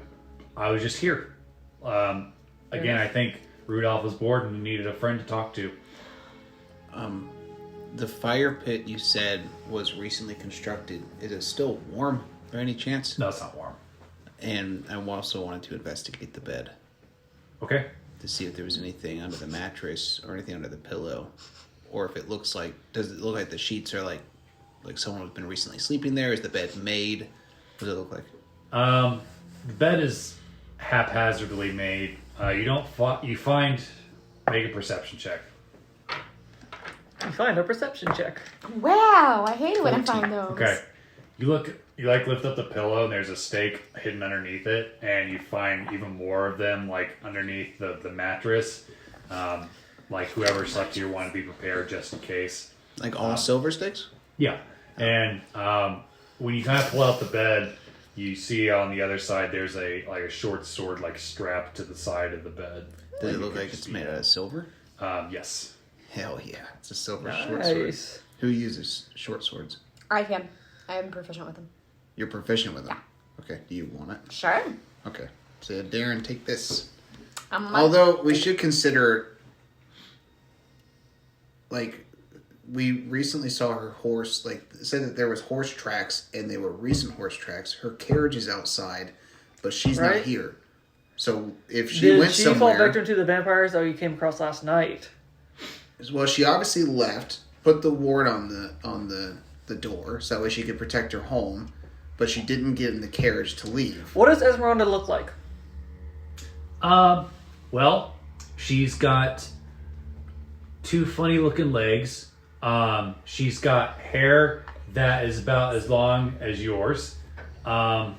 I was just here. Again, I think Rudolph was bored and needed a friend to talk to. The fire pit you said was recently constructed. Is it still warm by any chance? No, it's not warm. And I also wanted to investigate the bed Okay. to see if there was anything under the mattress or anything under the pillow, or if it looks like, does it look like the sheets are like someone has been recently sleeping there? Is the bed made? What does it look like? The bed is haphazardly made. You don't. You find. Make a perception check. You find a perception check. Wow, I hate it when I find those. Okay. You look. You lift up the pillow and there's a stake hidden underneath it, and you find even more of them underneath the mattress. Whoever slept here wanted to be prepared just in case. All silver sticks? Yeah. And when you kind of pull out the bed, you see on the other side there's a short sword strapped to the side of the bed. Does it look like it's made out of silver? Yes. Hell yeah. It's a silver short sword. Who uses short swords? I can. I am proficient with them. You're proficient with them? Yeah. Okay. Do you want it? Sure. Okay. So Aderyn, take this. Although we should consider, we recently saw her horse, said that there was horse tracks, and they were recent horse tracks. Her carriage is outside, but she's not here. So if she went somewhere... Did she fall victim to the vampires that you came across last night? Well, she obviously left, put the ward on the door, so that way she could protect her home, but she didn't get in the carriage to leave. What does Esmeralda look like? Well, she's got 2 funny-looking legs. She's got hair that is about as long as yours. You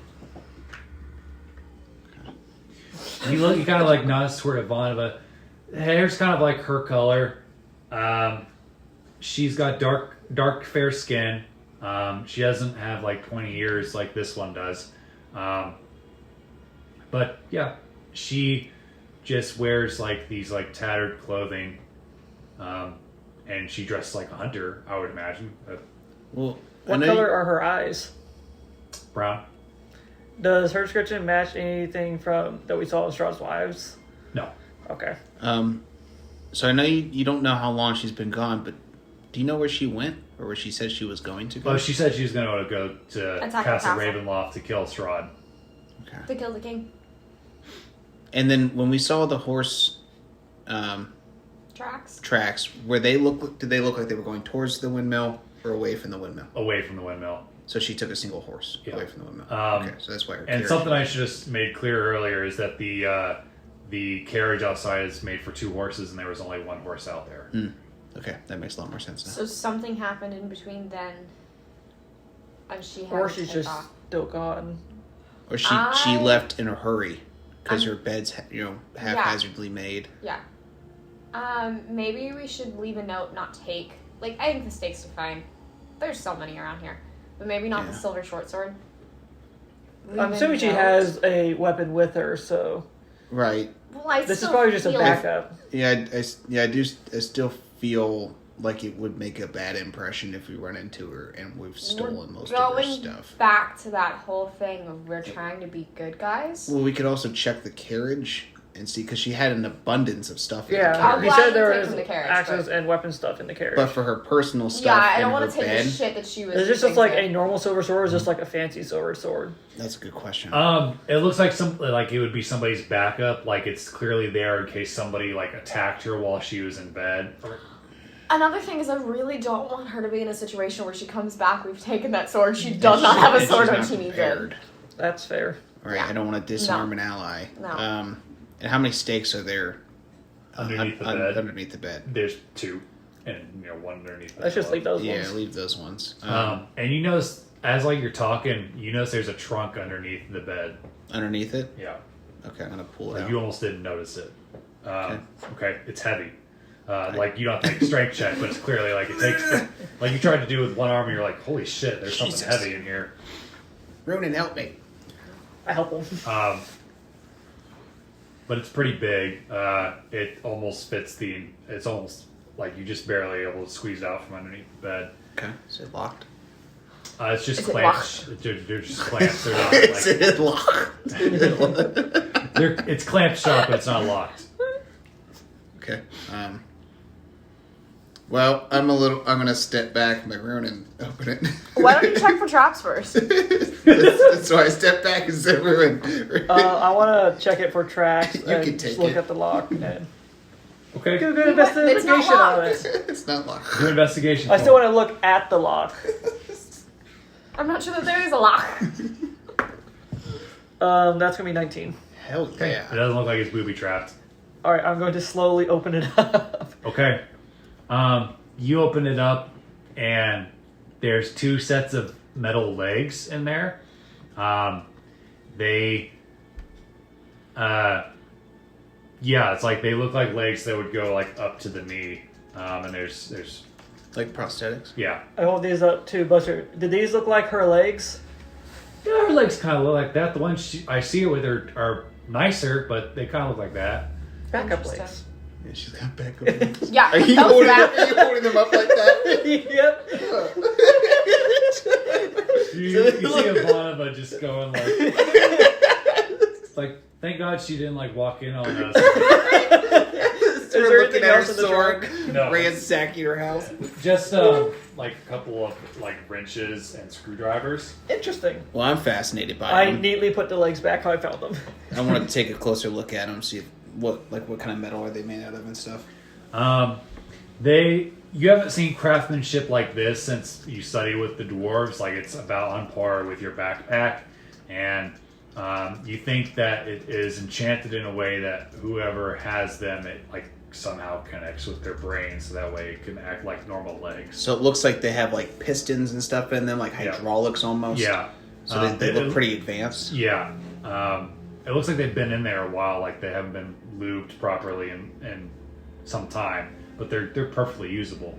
kind of nods toward Ivanova. The hair's kind of like her color. She's got dark fair skin. She doesn't have 20 years like this one does. But yeah, she just wears these tattered clothing. And she dressed like a hunter, I would imagine. Well, what color are her eyes? Brown. Does her description match anything that we saw in Strahd's Wives? No. Okay. So I know you don't know how long she's been gone, but do you know where she went, or where she said she was going to go? Oh, she said she was going to go to Castle Ravenloft to kill Strahd. Okay. To kill the king. And then when we saw the horse tracks, did they look like they were going towards the windmill or away from the windmill? Away from the windmill. So she took a single horse away from the windmill. Okay, so that's why her and something I should have made clear earlier is that the carriage outside is made for 2 horses, and there was only 1 horse out there. Okay, that makes a lot more sense now. So something happened in between then, and she had or to she's take just off. still gone. Or she left in a hurry because her bed's haphazardly made. Yeah. Maybe we should leave a note, not take. I think the stakes are fine. There's so many around here. But maybe not the silver short sword. I'm assuming she has a weapon with her, so... Right. Well, this is probably just a backup. Yeah, I still feel like it would make a bad impression if we run into her and we've stolen most of her stuff. Going back to that whole thing of we're trying to be good guys. Well, we could also check the carriage and see, because she had an abundance of stuff in the Yeah, carriage. he said there was axes and weapon stuff in the carriage. But for her personal stuff, yeah, I don't want to take the shit that she was. Is this just a normal silver sword, or is this a fancy silver sword? That's a good question. It looks like it would be somebody's backup. It's clearly there in case somebody attacked her while she was in bed. Another thing is, I really don't want her to be in a situation where she comes back. We've taken that sword. She does not have a sword when she needs it. That's fair. All right, I don't want to disarm an ally. No. And how many stakes are there underneath the bed? There's 2, and 1 underneath. Let's just leave those ones. Yeah, leave those ones. And you notice as you're talking, you notice there's a trunk underneath the bed. Underneath it? Yeah. Okay, I'm gonna pull it out. You almost didn't notice it. Okay, it's heavy. You don't have to make a strength check, but it's clearly it takes you tried to do with one arm, and you're like, holy shit, there's something heavy in here. Ronan, help me. I help him. But it's pretty big. It almost fits it's almost you just barely able to squeeze it out from underneath the bed. Okay, is it locked? It's just clamps. They're just clamps. They're not Is it locked? It's clamped shut, but it's not locked. Okay. Well, I'm gonna step back in my room and open it. Why don't you check for traps first? That's why I step back and said Ruin. I want to check it for tracks. You can take look it. at the lock. And okay. do a good investigation on it. It's not locked. Good investigation. I still want to look at the lock. I'm not sure that there is a lock. That's gonna be 19. Hell yeah. It doesn't look like it's booby trapped. All right, I'm going to slowly open it up. Okay. You open it up, and there's 2 sets of metal legs in there. It's like they look like legs that would go like up to the knee. And there's Like prosthetics? yeah. I hold these up to Buster. Did these look like her legs? Yeah, her legs kind of look like that. The ones I see her with are nicer, but they kind of look like that. Backup Interesting. legs. Yeah, she's got back up. Yeah, Are you that was holding that. them, are you holding them up like that? Yep. You see Ivanova just going like, thank God she didn't like walk in on us. We're there looking anything at her else in the sword, No. ransacking her house. Just like a couple of like wrenches and screwdrivers. Interesting. Well, I'm fascinated by I them. neatly put the legs back how I found them. I want to take a closer look at them, see what kind of metal are they made out of and stuff. You haven't seen craftsmanship like this since you study with the dwarves. Like it's about on par with your backpack, and you think that it is enchanted in a way that whoever has them, it like somehow connects with their brain, so that way it can act like normal legs. So it looks like they have like pistons and stuff in them, like hydraulics almost. Yeah. So they look pretty advanced. Yeah. It looks like they've been in there a while, like they haven't been lubed properly in some time, but they're perfectly usable.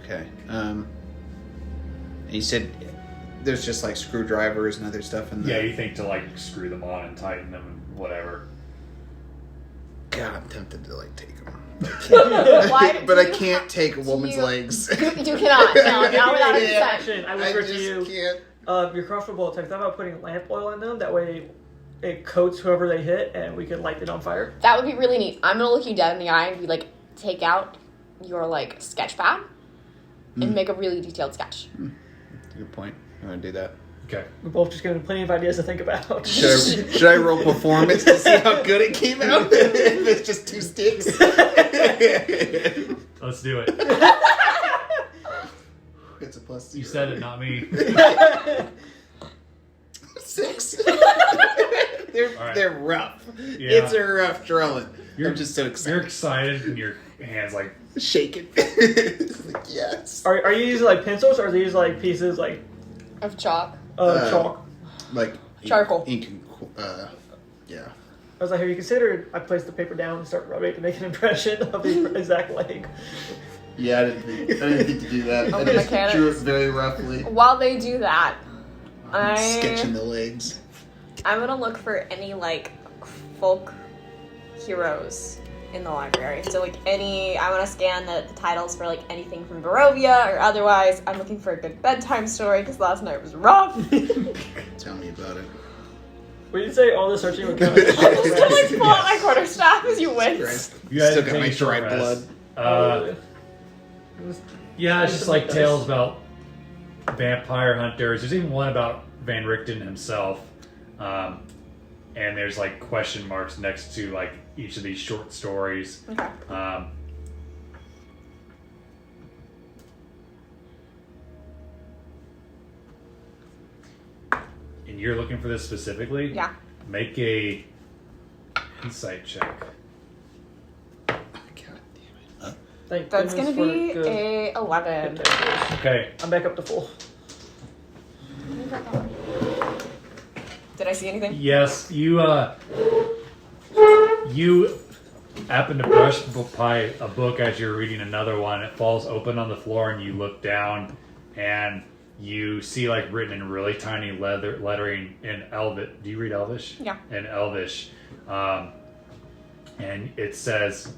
Okay. And you said there's just like screwdrivers and other stuff in there. Yeah, you think to like screw them on and tighten them and whatever. God, I'm tempted to like take them. Why But do I you can't take a woman's you- legs. You cannot. No, not without a Yeah. consent. Action. I I whisper just to you. can't. Your crossbow bolts. Have you thought about putting lamp oil in them? That way, it coats whoever they hit, and we can light it on fire. That would be really neat. I'm gonna look you dead in the eye and be like, take out your like sketch pad and make a really detailed sketch. Good point. I'm gonna do that. Okay. We're both just given plenty of ideas to think about. Should I roll performance to see how good it came out? If it's just 2 sticks. Let's do it. It's a +0. You said it, not me. 6. Alright. They're rough. Yeah. It's a rough drawing. You're I'm just so You're excited. excited and your hands like Shaking. It's like, yes. Are you using like pencils, or are these like pieces like Of chalk. chalk? Like Charcoal. Ink and, yeah. I was like, have you considered? I placed the paper down and start rubbing it to make an impression of the exact leg. Yeah, I didn't think to do that. Okay, I just mechanics. drew it very roughly. While they do that, Sketching the legs. I'm gonna look for any like folk heroes in the library. So like I want to scan the titles for like anything from Barovia or otherwise. I'm looking for a good bedtime story because last night was rough. Tell me about it. We didn't say all the searching would come. Just to like pull out my quarterstaff as you win. Christ. you guys Still take got my a short dry rest. blood. Yeah, it's just like tales about vampire hunters. There's even one about Van Richten himself. And there's like question marks next to like each of these short stories. Okay. And you're looking for this specifically? Yeah. Make a insight check. God damn it. Thank That's goodness gonna for be good- a 11. good tactics. Okay. I'm back up to full. Did I see anything? Yes, you happen to brush by a book as you're reading another one. It falls open on the floor, and you look down, and you see like written in really tiny lettering in Elvish. Do you read Elvish? Yeah. In Elvish, and it says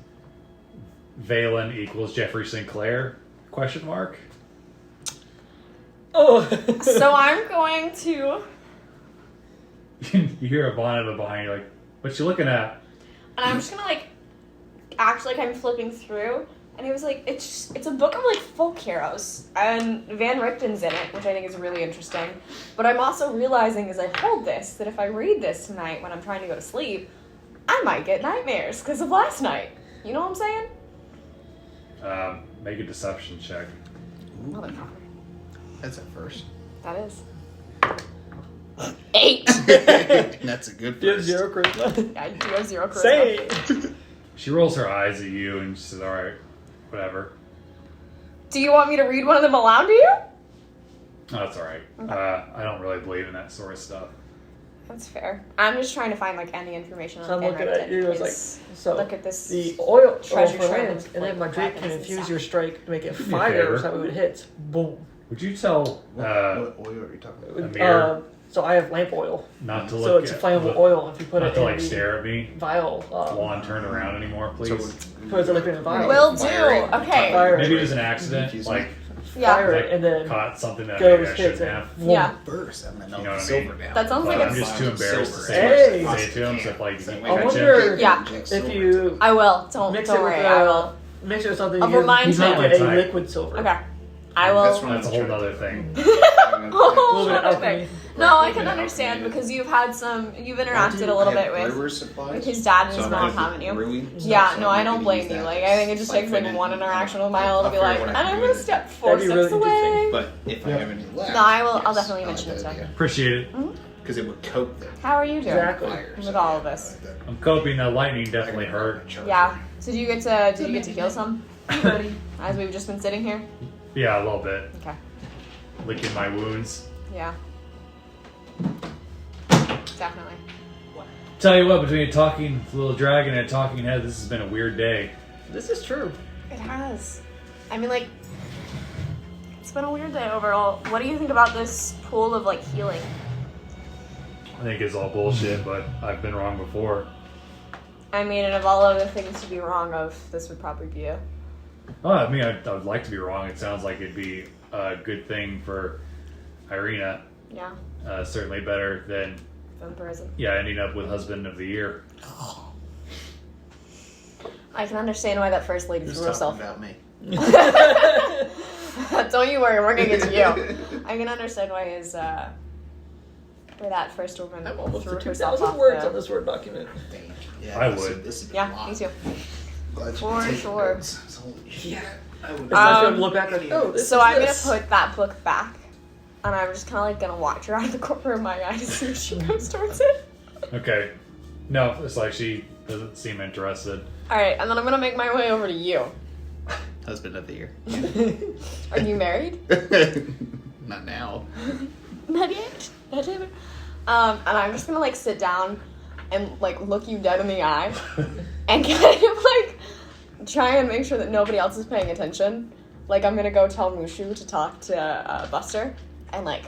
Valen equals Jeffrey Sinclair? Question mark. Oh. So I'm going to, You hear a bonnet behind you, like, what you looking at? and I'm just gonna like act like I'm flipping through, and it was like it's a book of like folk heroes, and Van Richten's in it, which I think is really interesting. But I'm also realizing as I hold this that if I read this tonight when I'm trying to go to sleep, I might get nightmares because of last night. You know what I'm saying? Make a deception check. Motherfucker. That's at first. That is 8. That's a good You have first. 0 charisma. I do have 0 charisma. Say. She rolls her eyes at you and she says, "All right, whatever." Do you want me to read one of them aloud to you? Oh, that's all right. I don't really believe in that sort of stuff. That's fair. I'm just trying to find like any information on So I'm Fenrir looking at you. It's like, because so look at this. the oil treasure for trove lands, of, and then my like, drake can weapons and infuse stuff. your strike to make it me a fire, favor. so that when it hits, boom. Would you tell What oil are you talking about? Amir So I have lamp oil, not to look so it's a at, flammable oil. If you put not it to in like the stare at me vial, while I'm turned around anymore, please? put it in liquid in a vial. Will do. Fire it. Okay. Fire Maybe it, it was an accident, Confuse like Yeah. fire it, and then caught something that goes maybe I hits shouldn't it. have. Yeah. Burst. I'm gonna You know what I silver mean? down. That sounds But like I'm a. just too embarrassed to say, Hey! say it to him. So if like, That you way I can catch wonder him. Yeah. if you I will. Don't mix don't it worry. with I will. mix it with something, I'll you remind He's not him. my get a type. liquid silver. Okay. I will. That's That's a whole other thing. Oh, little bit what a of thing. alchemy. No, I can understand because you've interacted a little bit with his dad and his mom, haven't you? Yeah, no, I don't blame you. Like, I think it just takes like one interaction with Milo to be like, and I'm gonna step 4 That'd be steps really away. But if I have any left, No, I'll definitely mention it to him. Appreciate it. because it would cope them. How are you doing Exactly. with all of this? I'm coping. That lightning definitely hurt. Yeah. So did you get to heal some? As we've just been sitting here. Yeah, a little bit. Okay. Licking my wounds. Yeah. Definitely. Tell you what, between a talking little dragon and a talking head, this has been a weird day. This is true. It has. I mean, like, it's been a weird day overall. What do you think about this pool of, like, healing? I think it's all bullshit, but I've been wrong before. I mean, and of all other things to be wrong of, this would probably be it. Oh, I mean, I would like to be wrong. It sounds like it'd be a good thing for Irina. Yeah. Certainly better than, Vampirism. ending up with Husband of the Year. I can understand why that first lady Who's threw talking herself. about me? Don't you worry, we're gonna get to you. I can understand why where that first woman I'm almost threw to herself 2,000 off words the... on this Word document. Yeah, I this would. This would be Yeah, a lot. me too. Glad you For take sure. notes. Holy shit. I would It's nice to Um, look back like, oh, this So is I'm this. gonna put that book back, and I'm just kind of like gonna watch her out of the corner of my eye to see if she goes towards it. Okay. No, it's like she doesn't seem interested. All right, and then I'm gonna make my way over to you. Husband of the year. Are you married? Not now. Not yet. Not ever. And I'm just gonna like sit down and like look you dead in the eye, and kind of like try and make sure that nobody else is paying attention. Like I'm gonna go tell Mushu to talk to Buster and like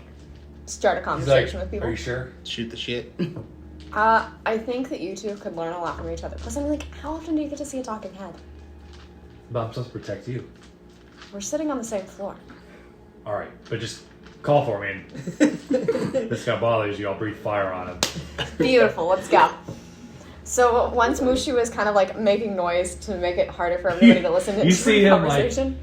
start a He's conversation like, with people. are you sure? Shoot the shit. I think that you two could learn a lot from each other. Plus, I'm like, how often do you get to see a talking head? But I'm supposed to protect you. We're sitting on the same floor. Alright, but just call for me. And if this guy bothers you, I'll breathe fire on him. Beautiful, let's go. So once Mushu is kind of like making noise to make it harder for everybody to listen to You the see him, like, conversation.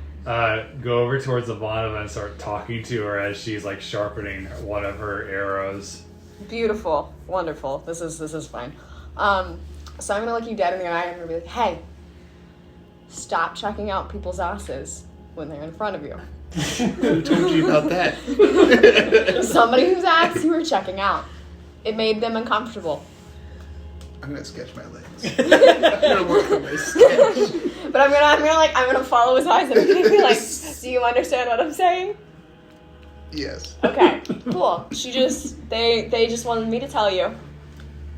Go over towards Ivana and start talking to her as she's like sharpening one of her arrows. Beautiful, wonderful. This is fine. So I'm gonna look you dead in the eye and I'm gonna be like, hey, stop checking out people's asses when they're in front of you. Who told you about that? Somebody whose ass you were checking out. It made them uncomfortable. I'm gonna sketch my legs. I'm gonna work on my sketch. But I'm gonna follow his eyes and I'm gonna be like, do you understand what I'm saying? Yes. Okay, cool. They just wanted me to tell you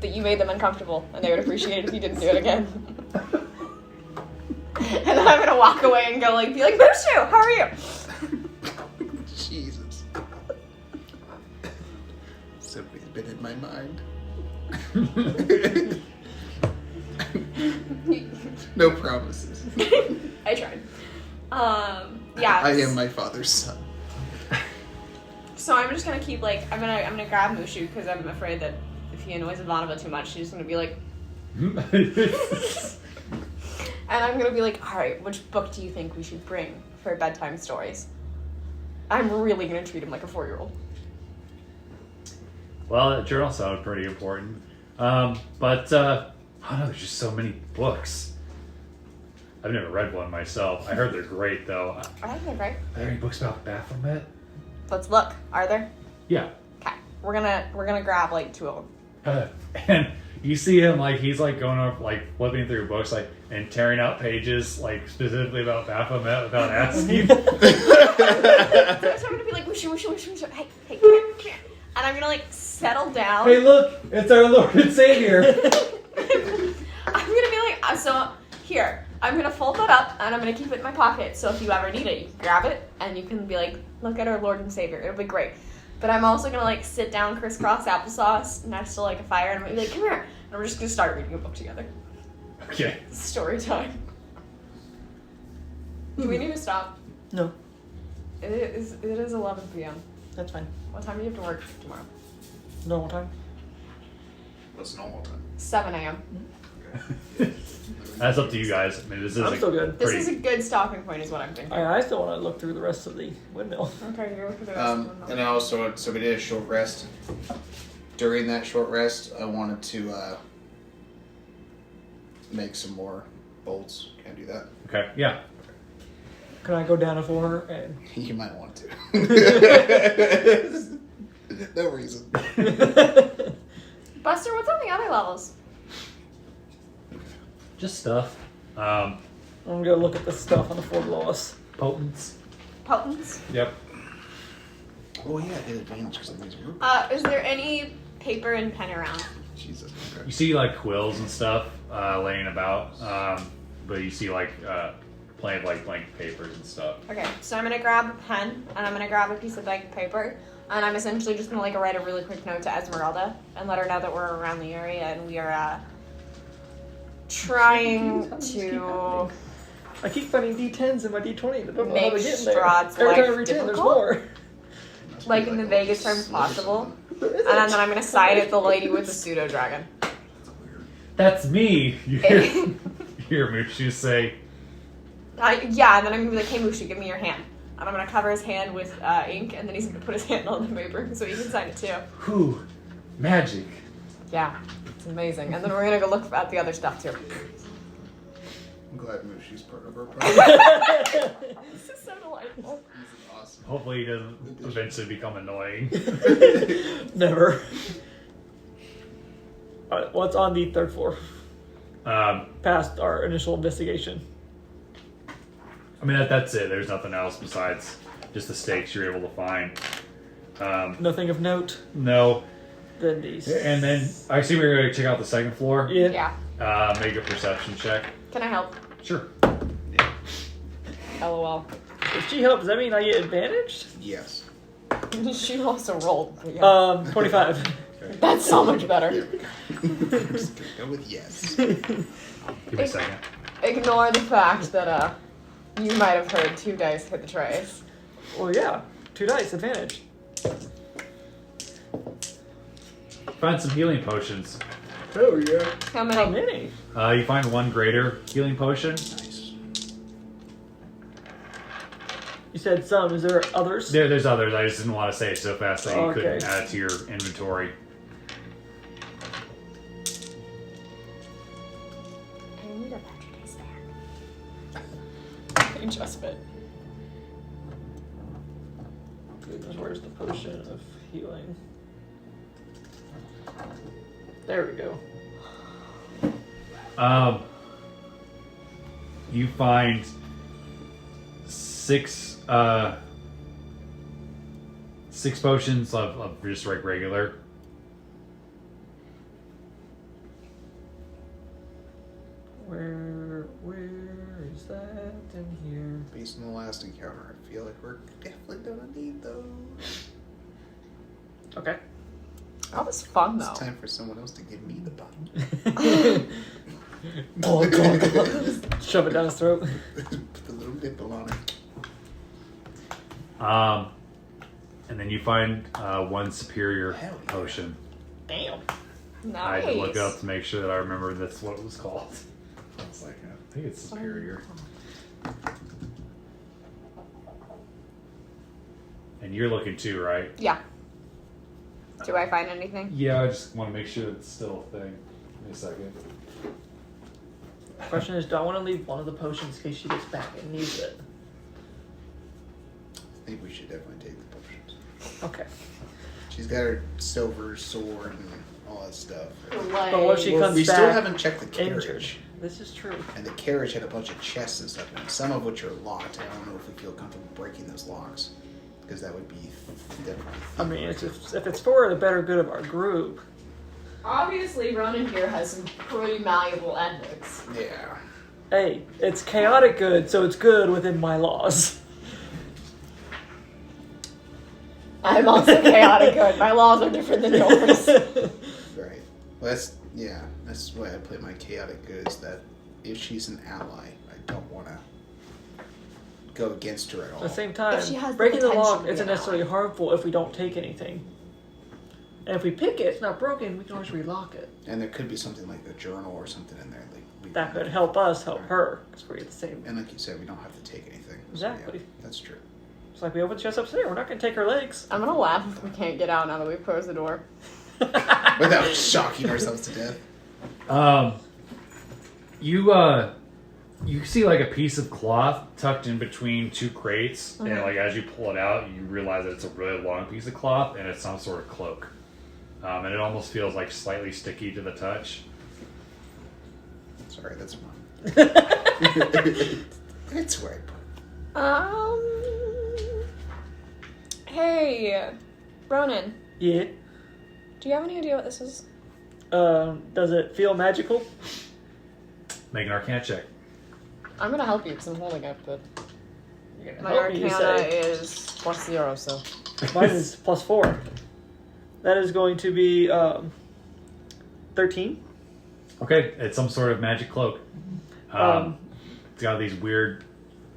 that you made them uncomfortable and they would appreciate it if you didn't do it again. And then I'm gonna walk away and go be like, Mushu, how are you? Jesus. Somebody's been in my mind. No promises. I tried. Yeah. I am my father's son. So I'm just gonna keep I'm gonna grab Mushu because I'm afraid that if he annoys Ivanova too much, she's gonna be like, and I'm gonna be like, all right, which book do you think we should bring for bedtime stories? I'm really gonna treat him like a 4-year-old. Well, that journal sounded pretty important. But I don't know, there's just so many books. I've never read one myself. I heard they're great, though. I think they're great. Are there any books about Baphomet? Let's look. Are there? Yeah. Okay. we're gonna grab like 2 of them. And you see him like he's like going up like flipping through books like and tearing out pages like specifically about Baphomet without asking. So I'm gonna be like, Mushu, hey, come here. And I'm gonna like settle down. Hey, look, it's our Lord and Savior. I'm gonna be like, so here, I'm gonna fold that up and I'm gonna keep it in my pocket. So if you ever need it, you can grab it and you can be like, look at our Lord and Savior. It'll be great. But I'm also gonna like sit down crisscross applesauce next to like a fire and I'm gonna be like, come here. And we're just gonna start reading a book together. Okay. Story time. Do we need to stop? No, It is 11 p.m. that's fine. What time do you have to work tomorrow? Normal time. What's normal time? 7 a.m. That's up to you guys. I mean, this is I'm still good. This pretty. is a good stopping point is what I'm thinking. I still want to look through the rest of the windmill. Okay, you're looking for the rest of them. And also, so we did a short rest. During that short rest, I wanted to make some more bolts. Can I do that? Okay, yeah. Can I go down before her? And... You might want to. No reason. Buster, what's on the other levels? Just stuff. I'm gonna look at the stuff on the floor below us. Potents. Potents? Yep. Oh yeah, I did advantage because of these root. Is there any paper and pen around? Jesus. You Okay. see like quills and stuff laying about, but you see like plenty of like blank papers and stuff. Okay, so I'm gonna grab a pen and I'm gonna grab a piece of blank paper and I'm essentially just gonna like write a really quick note to Esmeralda and let her know that we're around the area and we are trying to I keep finding D10s in my D20 that don't know how to make get in there. Strahd's Every time I life reach in, there's difficult, more. like in the vaguest terms possible. And then I'm gonna side at the lady with the pseudo dragon. That's me. You hear Mushu say, Yeah, and then I'm gonna be like, hey Mushu, give me your hand. And I'm gonna cover his hand with ink, and then he's gonna put his hand on the paper so he can sign it too. "Whew, magic." Yeah, it's amazing. And then we're gonna go look at the other stuff too. I'm glad Mushu's part of our project. This is so delightful. He's awesome. Hopefully, he doesn't eventually become annoying. Never. Alright, what's on the 3rd floor? Past our initial investigation. I mean, that's it. There's nothing else besides just the stakes you're able to find. Nothing of note. No. Then these. And then I assume you're going to check out the 2nd floor. Yeah. Make a perception check. Can I help? Sure. LOL. If she helps, does that mean I get advantage? Yes. She also rolled. Yeah. 25. That's so much better. I'm just gonna go with yes. Give me a second. Ignore the fact that you might have heard 2 dice hit the trays. Well, yeah. 2 dice, advantage. Find some healing potions. Oh, yeah. How How many? many? You find one greater healing potion. Nice. You said some. Is there others? There's others. I just didn't want to say it so fast that you Okay. couldn't add it to your inventory. I need a battery case back. I just fit. Goodness, where's the potion of healing? There we go. You find 6 potions of just like regular. Where is that in here? Based on the last encounter, I feel like we're definitely gonna need those. Okay. That was fun though. It's time for someone else to give me the button. Shove it down his throat. Put the little nipple on it. And then you find one superior Hell yeah. potion. Damn. Nice. I had to look up to make sure that I remember that's what it was called. I was like, I think it's superior. And you're looking too, right? Yeah. Do I find anything? Yeah, I just want to make sure it's still a thing. Give me a second. Question is, do I want to leave one of the potions in case she gets back and needs it? I think we should definitely take the potions. Okay. She's got her silver sword and all that stuff. But what if she comes We back still haven't checked the injured? carriage. This is true. And the carriage had a bunch of chests and stuff in it, some of which are locked. I don't know if we feel comfortable breaking those locks. Because that would be definitely... I mean, if it's for the better good of our group. Obviously, Ronan here has some pretty malleable endings. Yeah. Hey, it's chaotic good, so it's good within my laws. I'm also chaotic good. My laws are different than yours. Right. Well, that's why I play my chaotic good, is that if she's an ally, I don't want to go against her at all. At the same time, If she has the breaking the potential lock to be isn't an necessarily ally. harmful if we don't take anything. And if we pick it, it's not broken, we can always relock it. And there could be something like a journal or something in there. That could help us help her, because we're the same. And like you said, we don't have to take anything. Exactly. So, yeah, that's true. It's like we open the chest upstairs, we're not going to take her legs. I'm gonna laugh if we can't get out now that we've closed the door. Without shocking ourselves to death. You see like a piece of cloth tucked in between two crates, and like as you pull it out, you realize that it's a really long piece of cloth, and it's some sort of cloak. And it almost feels like slightly sticky to the touch. Sorry, that's mine. That's where I put it. Hey, Ronan, Yeah. do you have any idea what this is? Does it feel magical? Make an Arcana check. I'm gonna help you because I'm holding it, but You're gonna my help me, you Arcana say. is +0, so. Mine is +4. That is going to be 13. Okay, it's some sort of magic cloak. It's got these weird,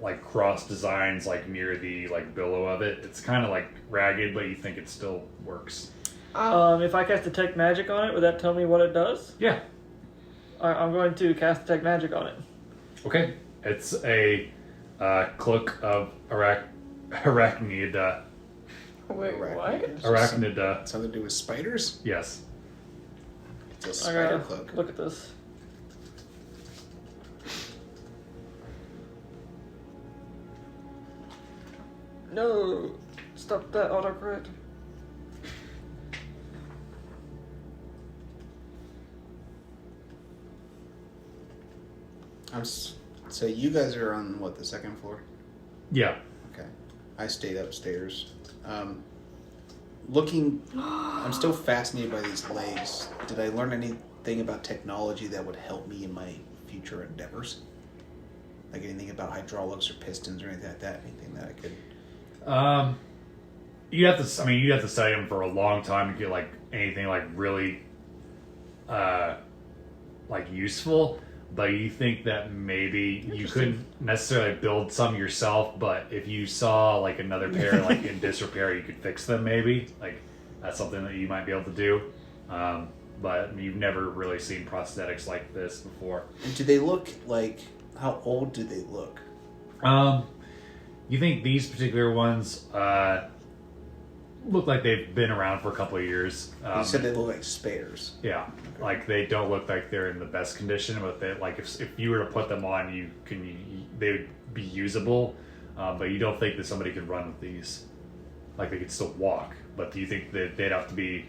like cross designs, like near the like billow of it. It's kind of like ragged, but you think it still works. If I cast Detect Magic on it, would that tell me what it does? Yeah. I'm going to cast Detect Magic on it. Okay, it's a cloak of Arachnida. Wait, what? Arachnida. Something to do with spiders? Yes. It's a I spider gotta cloak. look at this. No! Stop that autocrit. So you guys are on, what, the second floor? Yeah. Okay. I stayed upstairs. I'm still fascinated by these legs. Did I learn anything about technology that would help me in my future endeavors? Like anything about hydraulics or pistons or anything like that? Anything that I could... You have to. I mean, you have to study them for a long time to get like anything like really, like useful. But you think that maybe you couldn't necessarily build some yourself, but if you saw like another pair like in disrepair, you could fix them. Maybe like that's something that you might be able to do. But you've never really seen prosthetics like this before. And do they look like... How old do they look? You think these particular ones look like they've been around for a couple of years. You said they look like spares. Yeah, like they don't look like they're in the best condition, but they like if you were to put them on, they would be usable. But you don't think that somebody could run with these, like they could still walk. But do you think that they'd have to be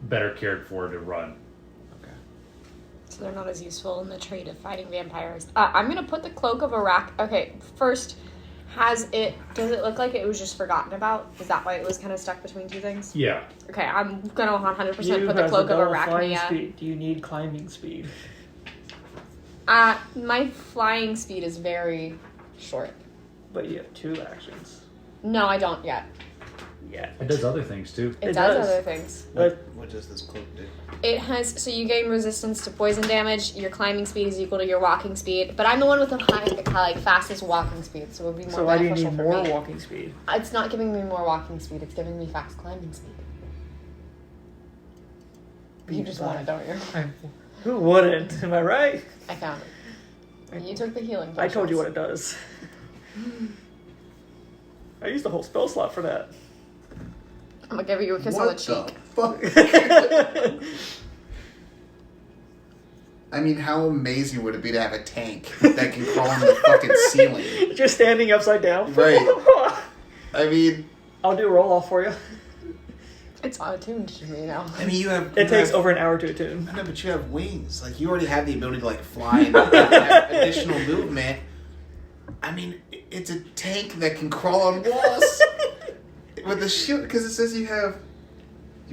better cared for to run? Okay. So they're not as useful in the trade of fighting vampires. I'm gonna put the Cloak of Arachnida. Okay, first, does it look like it was just forgotten about? Is that why it was kind of stuck between two things? Yeah. Okay, I'm gonna 100% You put the have Cloak of double flying Arachnida. speed. Do you need climbing speed? My flying speed is very short. But you have 2 actions. No, I don't yet. Yeah. It does other things too. It It does does. other things. What does this cloak do? It has, so you gain resistance to poison damage, your climbing speed is equal to your walking speed, but I'm the one with the fastest walking speed, so it would be more So why do you beneficial need for more me. walking speed? It's not giving me more walking speed, it's giving me fast climbing speed. You just want it, don't you? Who wouldn't? Am I right? I found it. You took the healing I told you what potions. it does. I used the whole spell slot for that. I'm gonna give you a kiss on the cheek. Fuck? I mean, how amazing would it be to have a tank that can crawl on the fucking ceiling? Just standing upside down. Right. I mean, I'll do a roll off for you. It's attuned to me now. I mean, you have. It takes over an hour to attune. I know, but you have wings. Like, you already have the ability to, like, fly and have additional movement. I mean, it's a tank that can crawl on walls with a shield. Because it says you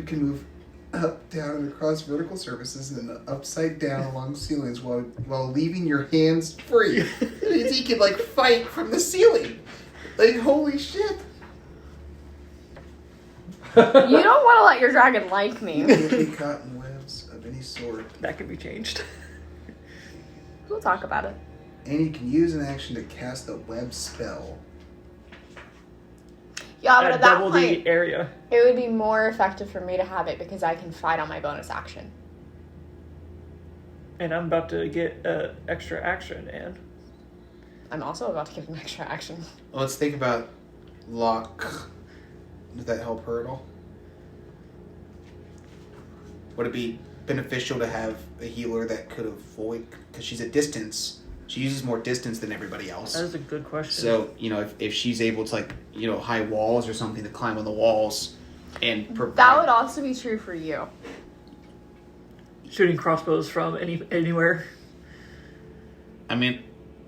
can move up, down, and across vertical surfaces and then upside down along ceilings while leaving your hands free. It means he can, like, fight from the ceiling. Like, holy shit. You don't want to let your dragon like me. You can't be caught in webs of any sort. That can be changed. We'll talk about it. And you can use an action to cast a web spell. Yeah, but at that double point, the area. it would be more effective for me to have it because I can fight on my bonus action. And I'm about to get an extra action, and I'm also about to give an extra action. Well, let's think about Locke. Does that help her at all? Would it be beneficial to have a healer that could avoid... Because she's at distance. She uses more distance than everybody else. that is a good question. So, if she's able to, like, high walls or something to climb on the walls and provide... That would also be true for you. Shooting crossbows from anywhere. I mean,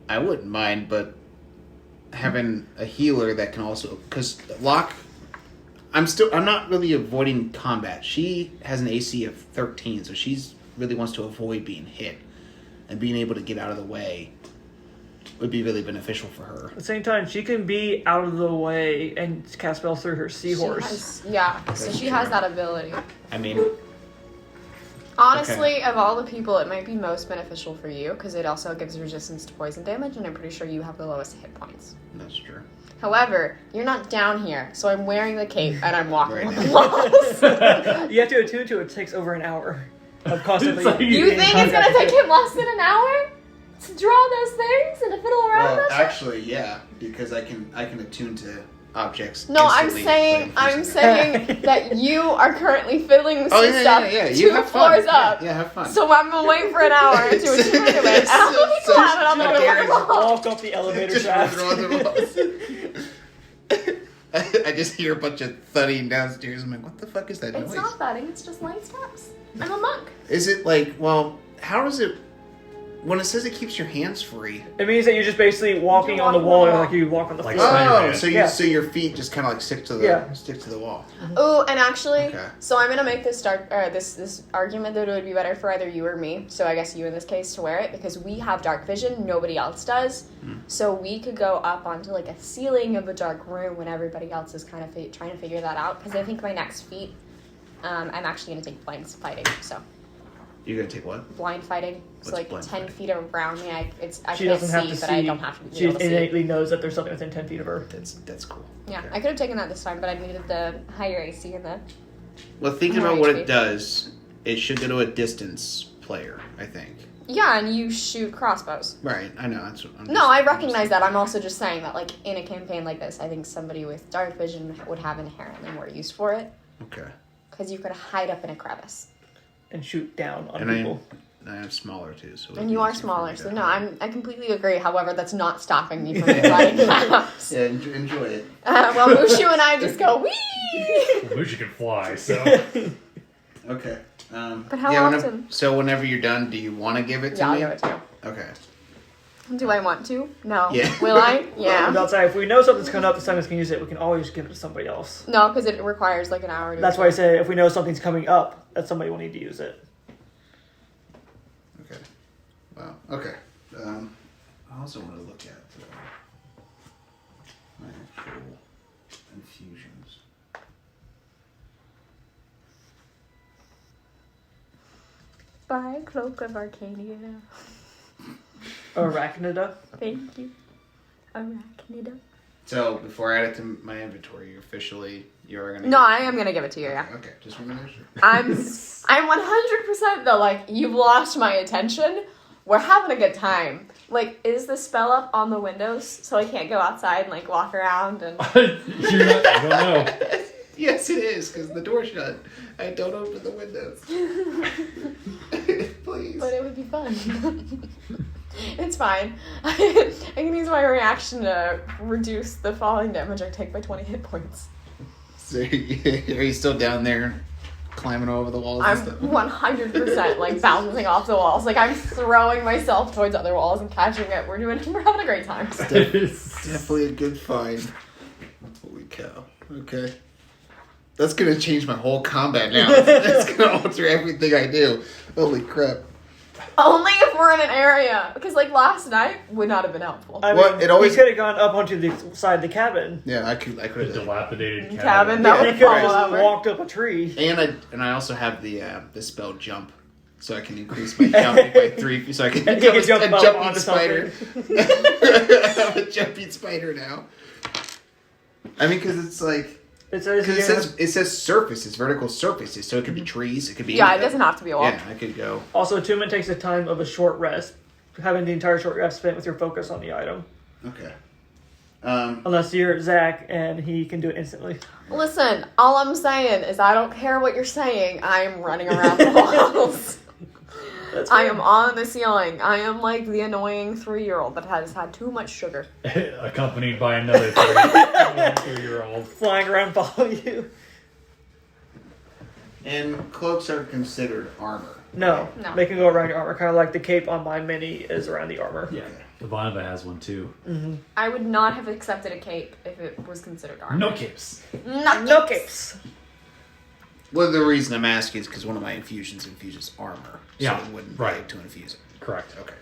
I wouldn't mind, but having a healer that can also... Because Locke... I'm not really avoiding combat. She has an AC of 13, so she's really wants to avoid being hit. And being able to get out of the way would be really beneficial for her. At the same time, she can be out of the way and cast spells through her seahorse. So she has that ability. I mean... Honestly, of all the people, it might be most beneficial for you because it also gives resistance to poison damage, and I'm pretty sure you have the lowest hit points. That's true. However, you're not down here, so I'm wearing the cape and I'm walking Right on now. the walls. You have to attune to it. It takes over an hour of constantly. It's like You being think in it's gonna contact take with him less than an hour to draw those things and to fiddle around Well, with those? actually, yeah, because I can attune to objects. No, I'm instantly saying by using it. that you are currently fiddling with Oh, some yeah, stuff yeah. You 2 have fun. floors up. Yeah, have fun. So I'm gonna wait for an hour to attune to it. And I'm gonna be So climbing on the Gary's way it. Walk up the elevator Just shaft. running on the walls. I just hear a bunch of thudding downstairs. I'm like, what the fuck is that It's noise? not thudding, it's just light steps. I'm a monk. Is it like, well, how does it... When it says it keeps your hands free... It means that you're just basically walking You on the walk wall on the like you walk on the Like floor. Spider-Man. so Yeah. so your feet just kind of like stick to the wall. Ooh, and actually, Okay. so I'm gonna make this this argument that it would be better for either you or me. So I guess you in this case to wear it because we have dark vision, nobody else does. So we could go up onto like a ceiling of a dark room when everybody else is kind of trying to figure that out. Because I think my next feat, I'm actually gonna take blind fighting. So You're gonna take what? blind fighting. So What's like blind 10 fighting? feet around me, I She can't doesn't have see, to but see. I don't have to be She able to see. innately knows that there's something within 10 feet of her. That's cool. Yeah, Okay. I could have taken that this time, but I needed the higher AC and the. Well, thinking More about what HP. it does, it should go to a distance player, I think. Yeah, and you shoot crossbows. Right, I know. That's what I'm No, I recognize that. I'm also just saying that, like, in a campaign like this, I think somebody with dark vision would have inherently more use for it. Okay. Because you could hide up in a crevice. And shoot down on And people. I am smaller too, so. And you are smaller, so no, I completely agree. However, that's not stopping me from flying fast. Yeah, enjoy it. Well, Mushu and I just go, wee! Mushu can fly, so. Okay. But how whenever, often? so whenever you're done, do you want to give it to Yeah, I'll me? give it to you. Okay. Do I want to? No. Yeah. Will I? I'm Yeah. about to say, if we know something's coming up, the time can use it, we can always give it to somebody else. No, because it requires like an hour to. That's why I say if we know something's coming up, that somebody will need to use it. Okay. Wow. Okay. I also want to look at my actual infusions. By Cloak of Arachnida. Arachnida. Thank you. Arachnida. So before I add it to my inventory, you're gonna. No, I am gonna give it to you, yeah. Okay, just want to make sure. I'm 100% though, like, you've lost my attention. We're having a good time. Like, is the spell up on the windows so I can't go outside and, like, walk around and... I don't know. Yes, it is, because the door's shut. I don't open the windows. Please. But it would be fun. It's fine. I can use my reaction to reduce the falling damage I take by 20 hit points. So, are you still down there climbing over the walls I'm and stuff? 100% like bouncing off the walls. Like I'm throwing myself towards other walls and catching it. We're having a great time. Definitely a good find. Holy cow. Okay. That's gonna change my whole combat now. It's gonna alter everything I do. Holy crap. Only if we're in an area, because like last night would not have been helpful. I Well, mean, it always- he could have gone up onto the side of the cabin. Yeah, I could A have. dilapidated Cabin, cabin. that He would could fall have just over. walked up a tree. And I also have the spell jump, so I can increase my jumping by 3. So I can And he become can jump a up jumping onto spider. I'm a jumping spider now. I mean, because it's like It says, because it says surfaces, vertical surfaces, so it could be trees, it could be Yeah, it anything. doesn't have to be a wall. Yeah, I could go. also, attunement takes the time of a short rest. Having the entire short rest spent with your focus on the item. Okay. Unless you're Zach and he can do it instantly. Listen, all I'm saying is I don't care what you're saying. I am running around the walls. That's I fair. am on the ceiling. I am like the annoying 3-year-old that has had too much sugar. Accompanied by another 3-year-old. Flying around following you. And cloaks are considered armor. No, No. they can go around your armor, kind of like the cape on my mini is around the armor. Yeah. Ivanova has one too. I would not have accepted a cape if it was considered armor. No capes. No capes. Well, the reason I'm asking is because one of my infusions infuses armor. So Yeah, it wouldn't right. be able to infuse it. Correct. Okay.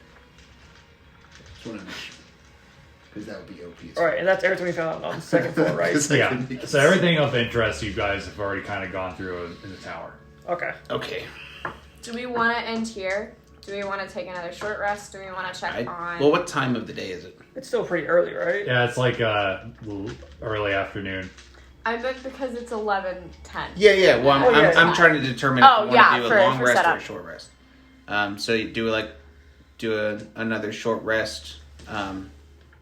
Just want to make sure. Because that would be OP. as Alright, and that's everything we found on the second floor, right? 'Cause I Yeah. couldn't make So it. everything of interest you guys have already kind of gone through in the tower. Okay. Okay. Do we want to end here? Do we want to take another short rest? Do we want to check on... Well, what time of the day is it? It's still pretty early, right? Yeah, it's like early afternoon. I meant because it's 11:10. Yeah. Well, Oh, yeah. I'm trying to determine if Oh, you want yeah, to do for- a long for rest or setup. a short rest. So you do another short rest. And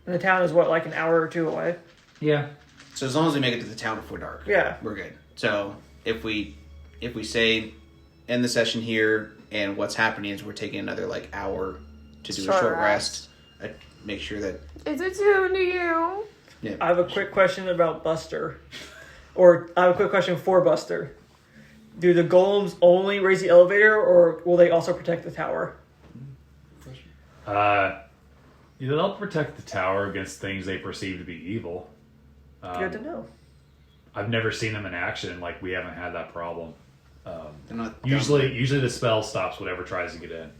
the town is what, like an hour or two away? Yeah. So as long as we make it to the town before dark, Yeah. we're good. So if we say end the session here, and what's happening is we're taking another like hour to do a Short short rest. rest. I make sure that Is it tuned to you? I have a quick question about Buster. Or I have a quick question for Buster. Do the golems only raise the elevator, or will they also protect the tower? They'll protect the tower against things they perceive to be evil. Good to know. I've never seen them in action. Like, we haven't had that problem. they're not Usually the spell stops whatever tries to get in.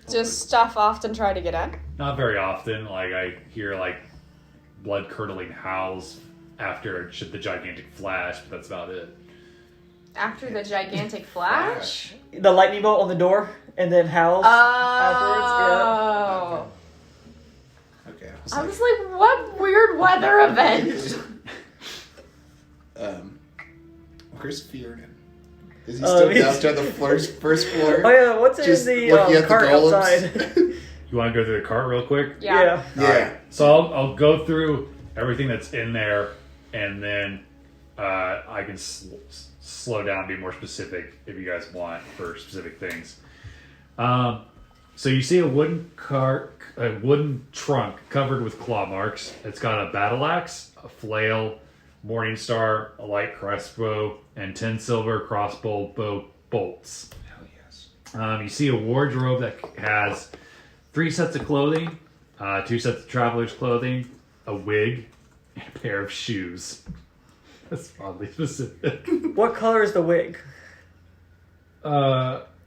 Does stuff often try to get in? Not very often. Like, I hear like blood curdling howls after the gigantic flash, but that's about it. After the gigantic flash? The lightning bolt on the door, and then howls afterwards. Oh. Okay. I was like, what weird weather event? Where's Fiernan? Is he still down on the first floor? Oh yeah, what's Just in looking the at the cart golems? outside? You want to go through the cart real quick? Yeah. Yeah. So I'll go through everything that's in there, and then I can slow down and be more specific if you guys want for specific things. So you see a wooden trunk covered with claw marks. It's got a battle axe, a flail, morning star, a light crossbow, and 10 silver crossbow bolts. Hell yes. You see a wardrobe that has 3 sets of clothing, 2 sets of traveler's clothing, a wig, and a pair of shoes. That's oddly specific. What color is the wig?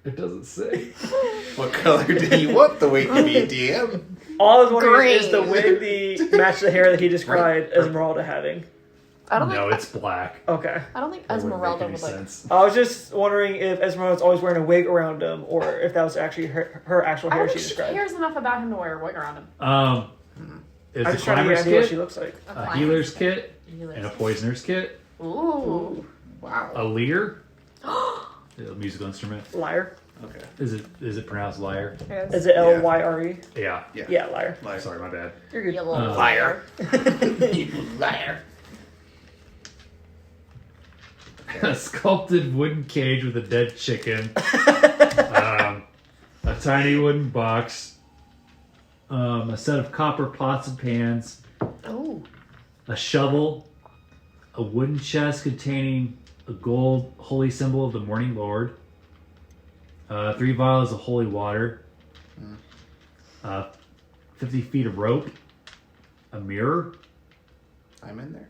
It doesn't say. What color do you want the wig to be, DM? All I was wondering is the Green. wig the match the hair that he described Right. Esmeralda having. I don't No, think it's black. Okay. I don't think That wouldn't Esmeralda make would any like. sense. I was just wondering if Esmeralda's always wearing a wig around him, or if that was actually her actual I hair don't she think she described. cares enough about him to wear a wig around him. It's I'm a just trying to climber's get an idea what she kit, looks like. a healer's kit, and a poisoner's kit, Ooh. Wow. a lyre, a musical instrument. Liar. Okay. Is it pronounced lyre? Is it Lyre? Yeah. Yeah, liar. Sorry, my bad. You're good. You little Liar. You liar. A sculpted wooden cage with a dead chicken, a tiny wooden box, a set of copper pots and pans, Ooh. a shovel, a wooden chest containing a gold holy symbol of the Morning Lord, 3 vials of holy water, 50 feet of rope, a mirror, I'm in there.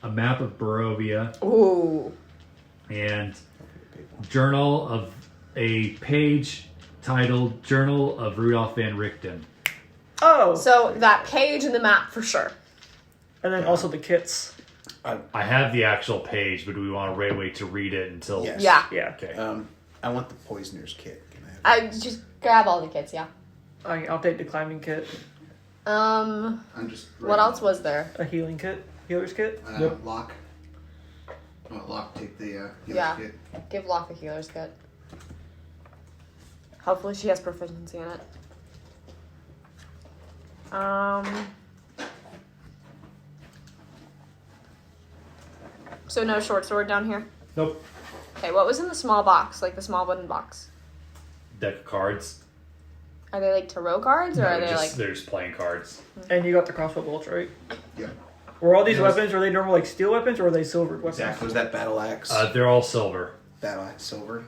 a map of Barovia, Ooh. and journal of a page titled Journal of Rudolph Van Richten. Oh! So that page in the map for sure. And then also the kits. I have the actual page, but do we want to wait to read it until... Yes. Yeah. Yeah. Okay. I want the poisoner's kit. Can I have I just grab all the kits, yeah. I'll take the climbing kit. I'm just. What else was there? A healing kit. Healer's kit. Lock. Oh, Lock, take the healer's Yeah. kit. Give Locke a healer's kit. Hopefully she has proficiency in it. So no short sword down here? Nope. Okay, what was in the small box? Like the small wooden box? Deck of cards. Are they like tarot cards or are they like... They're just playing cards. And you got the crossbow bolts, right? Yeah. Were all these weapons, were they normal like steel weapons or were they silvered weapons? Exactly. Was that battle axe? They're all silver. Battle axe silver.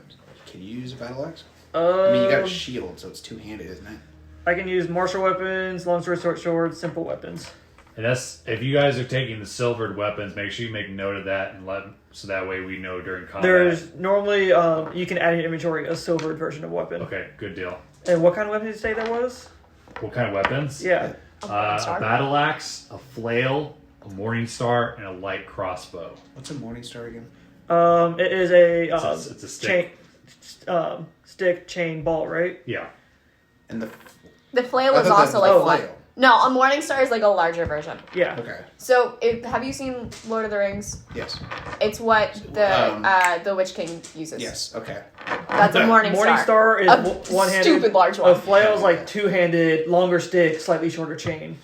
Can you use a battle axe? I I mean, you got a shield, so it's two-handed, isn't it? I can use martial weapons, long sword, short sword, simple weapons. And that's if you guys are taking the silvered weapons, make sure you make note of that and so that way we know during combat. There's normally you can add in your inventory a silvered version of weapon. Okay, good deal. And what kind of weapon did you say that was? What kind of weapons? Yeah. A battle axe, a flail, a morning star, and a light crossbow. What's a morning star again? It is a It's a stick. stick chain ball, right? Yeah. And The flail I is thought that also was like the one. flail. No, a Morning Star is like a larger version. Yeah. Okay. So, have you seen Lord of the Rings? Yes. It's what the Witch King uses. Yes. Okay. That's a Morning Star. Morning Star is A one-handed. stupid large A one. flail is like two-handed, longer stick, slightly shorter chain.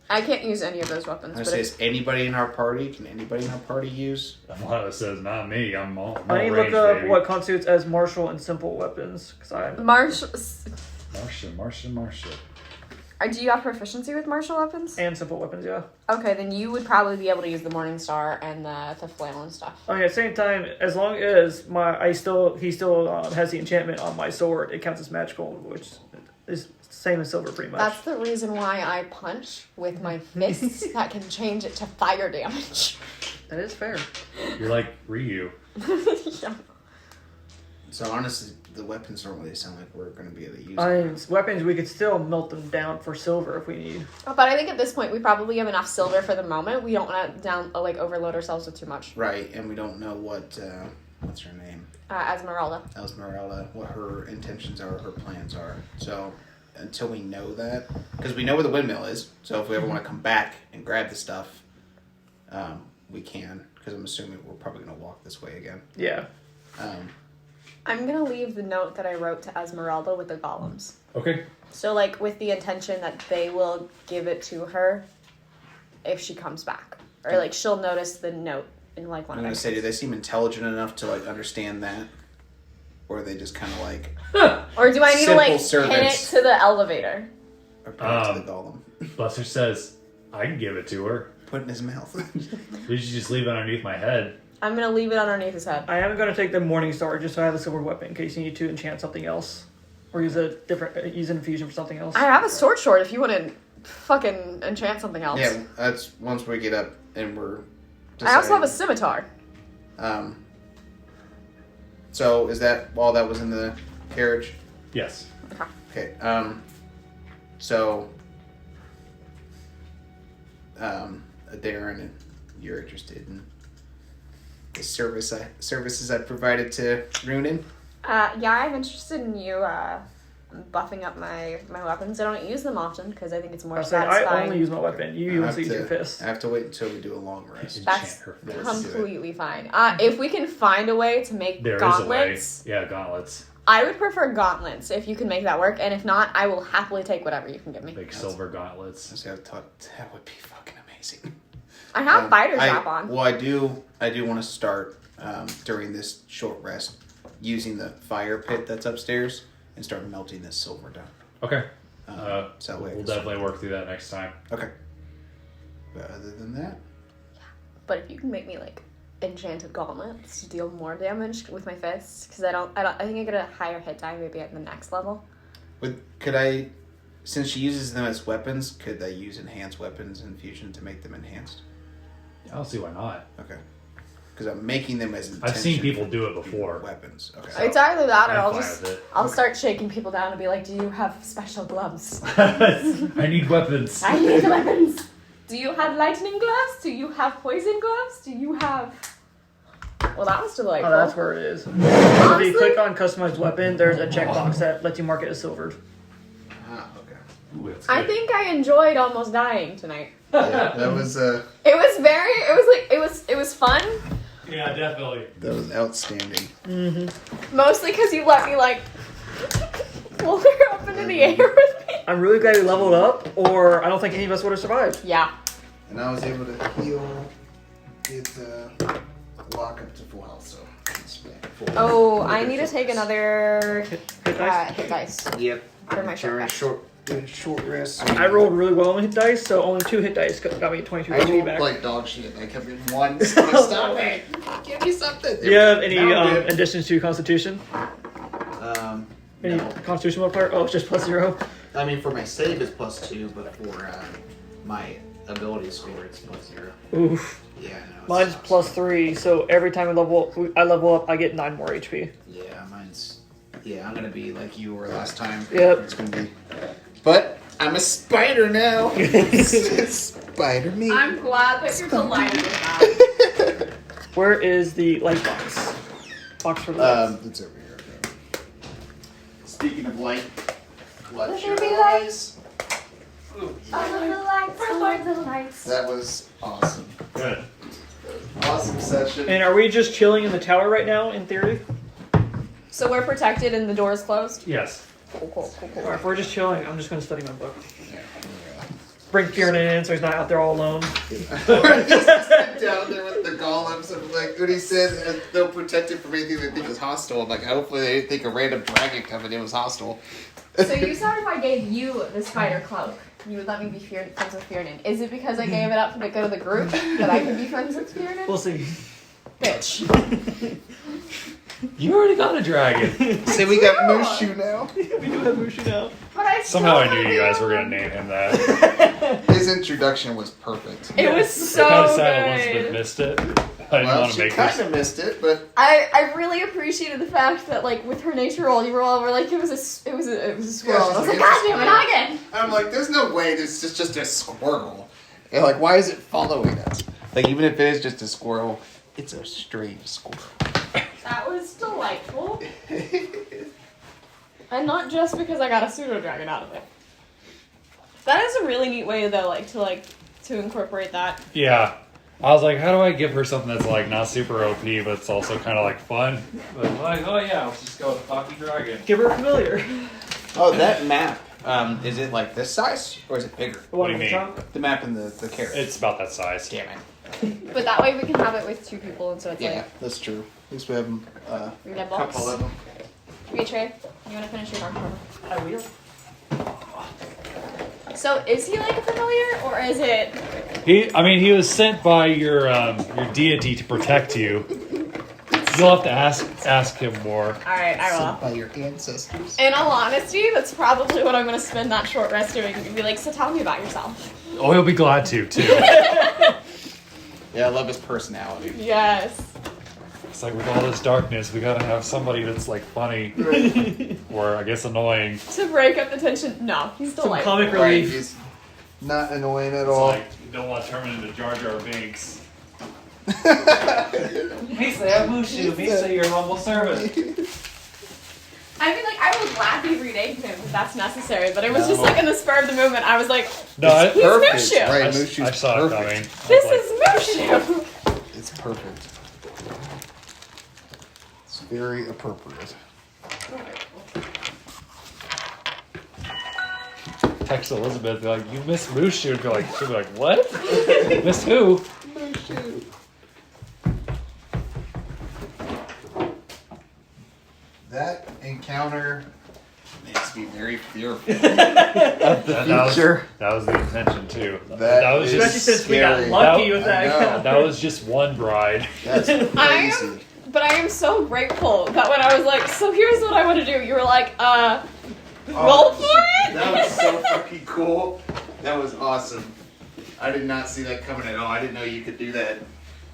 I can't use any of those weapons. I But say, it's, is anybody in our party? Can anybody in our party use? One of says not me. I'm all I need to look range, up baby. what constitutes as martial and simple weapons because I'm. Martial. Martial. Do you have proficiency with martial weapons? And simple weapons, yeah. Okay, then you would probably be able to use the Morning Star and the flail and stuff. Okay, at the same time, as long as he still has the enchantment on my sword, it counts as magical, which is same as silver pretty much. That's the reason why I punch with my fists that can change it to fire damage. That is fair. You're like Ryu. Yeah. So honestly, the weapons don't really sound like we're going to be able to use I them. mean, weapons, we could still melt them down for silver if we need. But I think at this point we probably have enough silver for the moment. We don't want to overload ourselves with too much. Right, and we don't know what's her name? Esmeralda. Esmeralda, what her intentions are, her plans are. So until we know that, because we know where the windmill is, so if we ever want to come back and grab the stuff, we can, because I'm assuming we're probably going to walk this way again. Yeah. I'm going to leave the note that I wrote to Esmeralda with the golems. Okay. So, with the intention that they will give it to her if she comes back. Or, she'll notice the note in, one I'm of going their to say, do they seem intelligent enough to, understand that? Or are they just kind of Or do I need to, simple pin it servants. to the elevator? or put it to the golem? Buster says, I can give it to her. Put it in his mouth. We should just leave it underneath my head. I'm going to leave it underneath his head. I am going to take the Morning Star just so I have a silver weapon in case you need to enchant something else. Or use an infusion for something else. I have a sword if you want to fucking enchant something else. Yeah, that's once we get up and we're I also have a deciding. scimitar. So is that all that was in the carriage? Yes. Okay. So Aderyn, you're interested in the services I provided to Runin? Yeah, I'm interested in you buffing up my weapons. I don't use them often because I think it's more satisfying. I only use my weapon. You I also use your fist. have to wait until we do a long rest. That's Enchant her fist. completely fine. If we can find a way to make There is gauntlets, a way. Yeah, gauntlets. I would prefer gauntlets if you can make that work. And if not, I will happily take whatever you can give me. Big silver gauntlets. So that would be fucking amazing. I have fighter strap on. Well, I do want to start during this short rest using the fire pit that's upstairs and start melting this silver down. Okay. So that way I We'll can definitely work through that next time. Okay. But other than that, But if you can make me like enchanted gauntlets to deal more damage with my fists, because I think I get a higher hit die maybe at the next level. could I, since she uses them as weapons, could I use enhanced weapons in fusion to make them enhanced? I don't see why not. Okay. Because I'm making them as I've seen intention people do it before. weapons. Okay. It's either that or I'm I'll fine just with it. I'll start shaking people down and be like, "Do you have special gloves? I need weapons. I need weapons. Do you have lightning gloves? Do you have poison gloves? Do you have?" Well, that was delightful. Oh, that's where it is. If Honestly, you click on customized weapon, there's a checkbox that lets you mark it as silvered. Ah, okay. Ooh, that's I good. think I enjoyed almost dying tonight. Yeah, that was It was fun. Yeah, definitely. that was outstanding. Mostly because you let me like pull her up into the air with me. I'm really glad we leveled up, or I don't think any of us would have survived. Yeah. And I was able to heal it lock up to full health, so it's back full. Oh, I need to take another Hit dice. hit dice Yep. for my short rest. Short rest. I rolled really well on hit dice, so only 2 hit dice got me 22 I HP rolled back. like dog shit. I kept in one. Stop it. Give me something. Do you have any Now I'm good. additions to Constitution? Any No. Constitution modifier? Oh, it's just +0. I mean, for my save it's +2, but for my ability score it's +0. Oof. Yeah, no. it Mine's sucks. +3, so every time I level up, I get 9 more HP. Yeah, mine's. Yeah, I'm gonna be like you were last time. Yep. It's gonna be. But I'm a spider now. Spider me. I'm glad that you're delighted with that. Where is the light box? Box for lights. It's over here. Speaking of light, Let what there be your lights. eyes? Ooh, The lights. that was awesome. Good. Awesome session. And are we just chilling in the tower right now, in theory? So we're protected and the door's closed? Yes. Cool. Or if we're just chilling, I'm just going to study my book. Yeah, Bring Kieran in so he's not out there all alone. just down there with the golems and like when he said they'll protect it from anything they think is hostile. I'm like, hopefully they didn't think a random dragon coming in was hostile. So you said if I gave you the spider cloak, you would let me be friends with Fiernan. Is it because I gave it up for the good of the group that I can be friends with Fiernan? We'll see. Bitch. You already got a dragon. So we got Mushu now. We do have Mushu now. But I Somehow I still knew you wanna guys be were gonna name him that. His introduction was perfect. It was so Kind of sad Elizabeth good. missed it. I didn't Well, want to she make kind this. of missed it, but I really appreciated the fact that like with her nature roll, you were all like it was a squirrel. she's I was like, like, God damn it, not again. I'm like, there's no way this is just a squirrel. And like, why is it following us? Like, even if it is just a squirrel, it's a strange squirrel. That was delightful. And not just because I got a pseudo dragon out of it. That is a really neat way though, to incorporate that. Yeah. I was like, how do I give her something that's like not super OP, but it's also kind of like fun? But like, oh yeah, let's just go with Pocky Dragon. Give her a familiar. Oh, that map. Is it like this size or is it bigger? The one do you on the mean? top? The map in the carriage. It's about that size. Damn it. But that way we can have it with 2 people, and so it's Yeah, like that's true. At least we have we a have couple box. of them. Trey, you want to finish your dark armor? I will. So is he like a familiar, or is it? He was sent by your deity to protect you. You'll have to ask him more. All right, I will. Sent by your ancestors. In all honesty, that's probably what I'm going to spend that short rest doing. Be like, so tell me about yourself. Oh, he'll be glad to too. Yeah, I love his personality. Yes. It's like with all this darkness, we gotta have somebody that's like funny, or I guess annoying. To break up the tension. No, he's Some delightful. comic Right, relief. he's not annoying at It's all. like you don't want to turn him into Jar Jar Binks. Misa, Mushu. Misa, your humble servant. I mean, like, I would gladly rename him if that's necessary, but it was just like in the spur of the moment, I was like, No, He's perfect. Mushu. Right, I Mushu's saw perfect. it coming. I was this like, is Mushu. It's perfect. It's very appropriate. text Elizabeth, be like, you miss Mushu, and she'll be like, what? Miss who? Mushu. That encounter Makes me very fearful of the future. That was the intention too. That was is Especially since we got scary. lucky That- with I that. know. That was just one bride. That's I crazy. But I am so grateful that when I was like, so here's what I want to do, you were like, roll for it? That was so fucking cool. That was awesome. I did not see that coming at all. I didn't know you could do that.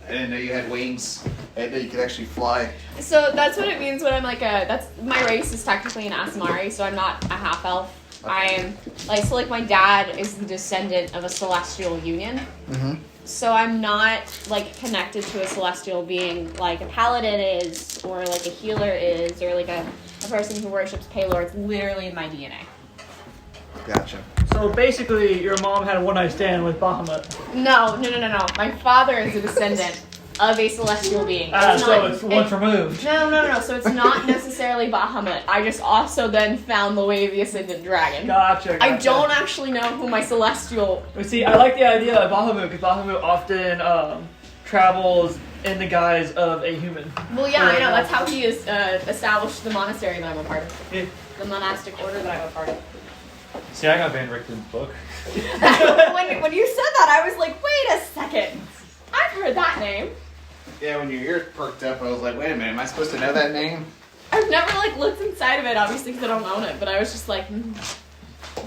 I didn't know you had wings. I didn't know you could actually fly. So that's what it means when I'm like that's my race is technically an Asmari, so I'm not a half elf. I am like my dad is the descendant of a celestial union. Mm-hmm. So I'm not like connected to a celestial being like a paladin is, or like a healer is, or like a person who worships Paylor. It's literally in my DNA. Gotcha. So basically, your mom had a one-night stand with Bahamut. No. My father is a descendant of a celestial being. So it's once removed. No. So it's not necessarily Bahamut. I just also then found the way of the Ascendant Dragon. Gotcha. I don't actually know who my celestial. But see, I like the idea of Bahamut because Bahamut often travels in the guise of a human. Well, yeah, I know. That's how he is established the monastery that I'm a part of. Yeah. The monastic order that I'm a part of. See, I got Van Richten's book. when you said that, I was like, wait a second. I've heard that name. Yeah, when your ears perked up, I was like, wait a minute, am I supposed to know that name? I've never like looked inside of it, obviously, because I don't own it. But I was just like,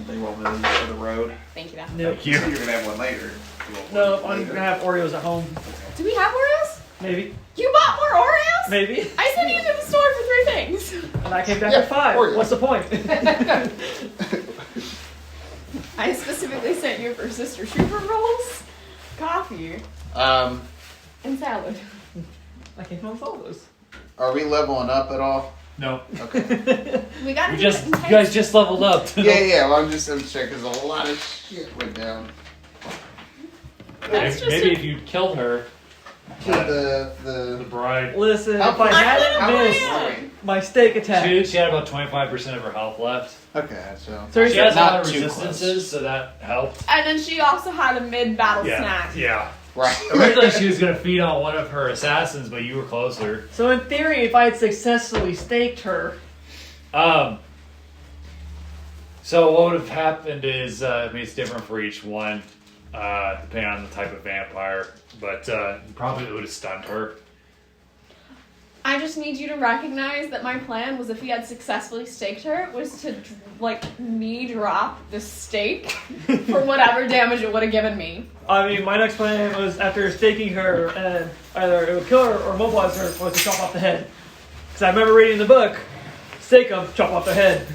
They won't really use for the road. thank you. Now. Nope. Thank you. You're gonna have one later. You want No, one I'm later? gonna have Oreos at home. Do we have Oreos? Maybe. You bought more Oreos? Maybe. I sent you to the store for 3 things. And I came back Yeah, with 5. Oreos. What's the point? I specifically sent you for Sister Trooper rolls, coffee, and salad. I came home with all those. Are we leveling up at all? No. Okay. We got to You guys just leveled up. yeah. Well, I'm checking because a lot of shit went down. That's just Maybe a- if you killed her, Killed the the bride. Listen, How if I close- hadn't how missed close- my steak attack. She had about 25% of her health left. Okay, so So She has a Not lot of too resistances, so that helped. And then she also had a mid-battle snack. Yeah. right. Originally, she was gonna feed on one of her assassins, but you were closer. So in theory, if I had successfully staked her, So what would have happened is, I mean, it's different for each one, depending on the type of vampire, but probably would have stunned her. I just need you to recognize that my plan was if he had successfully staked her, was to, me drop the stake for whatever damage it would have given me. I mean, my next plan was after staking her and either it would kill her or mobilize her was to chop off the head. Because I remember reading the book, stake them, chop off the head.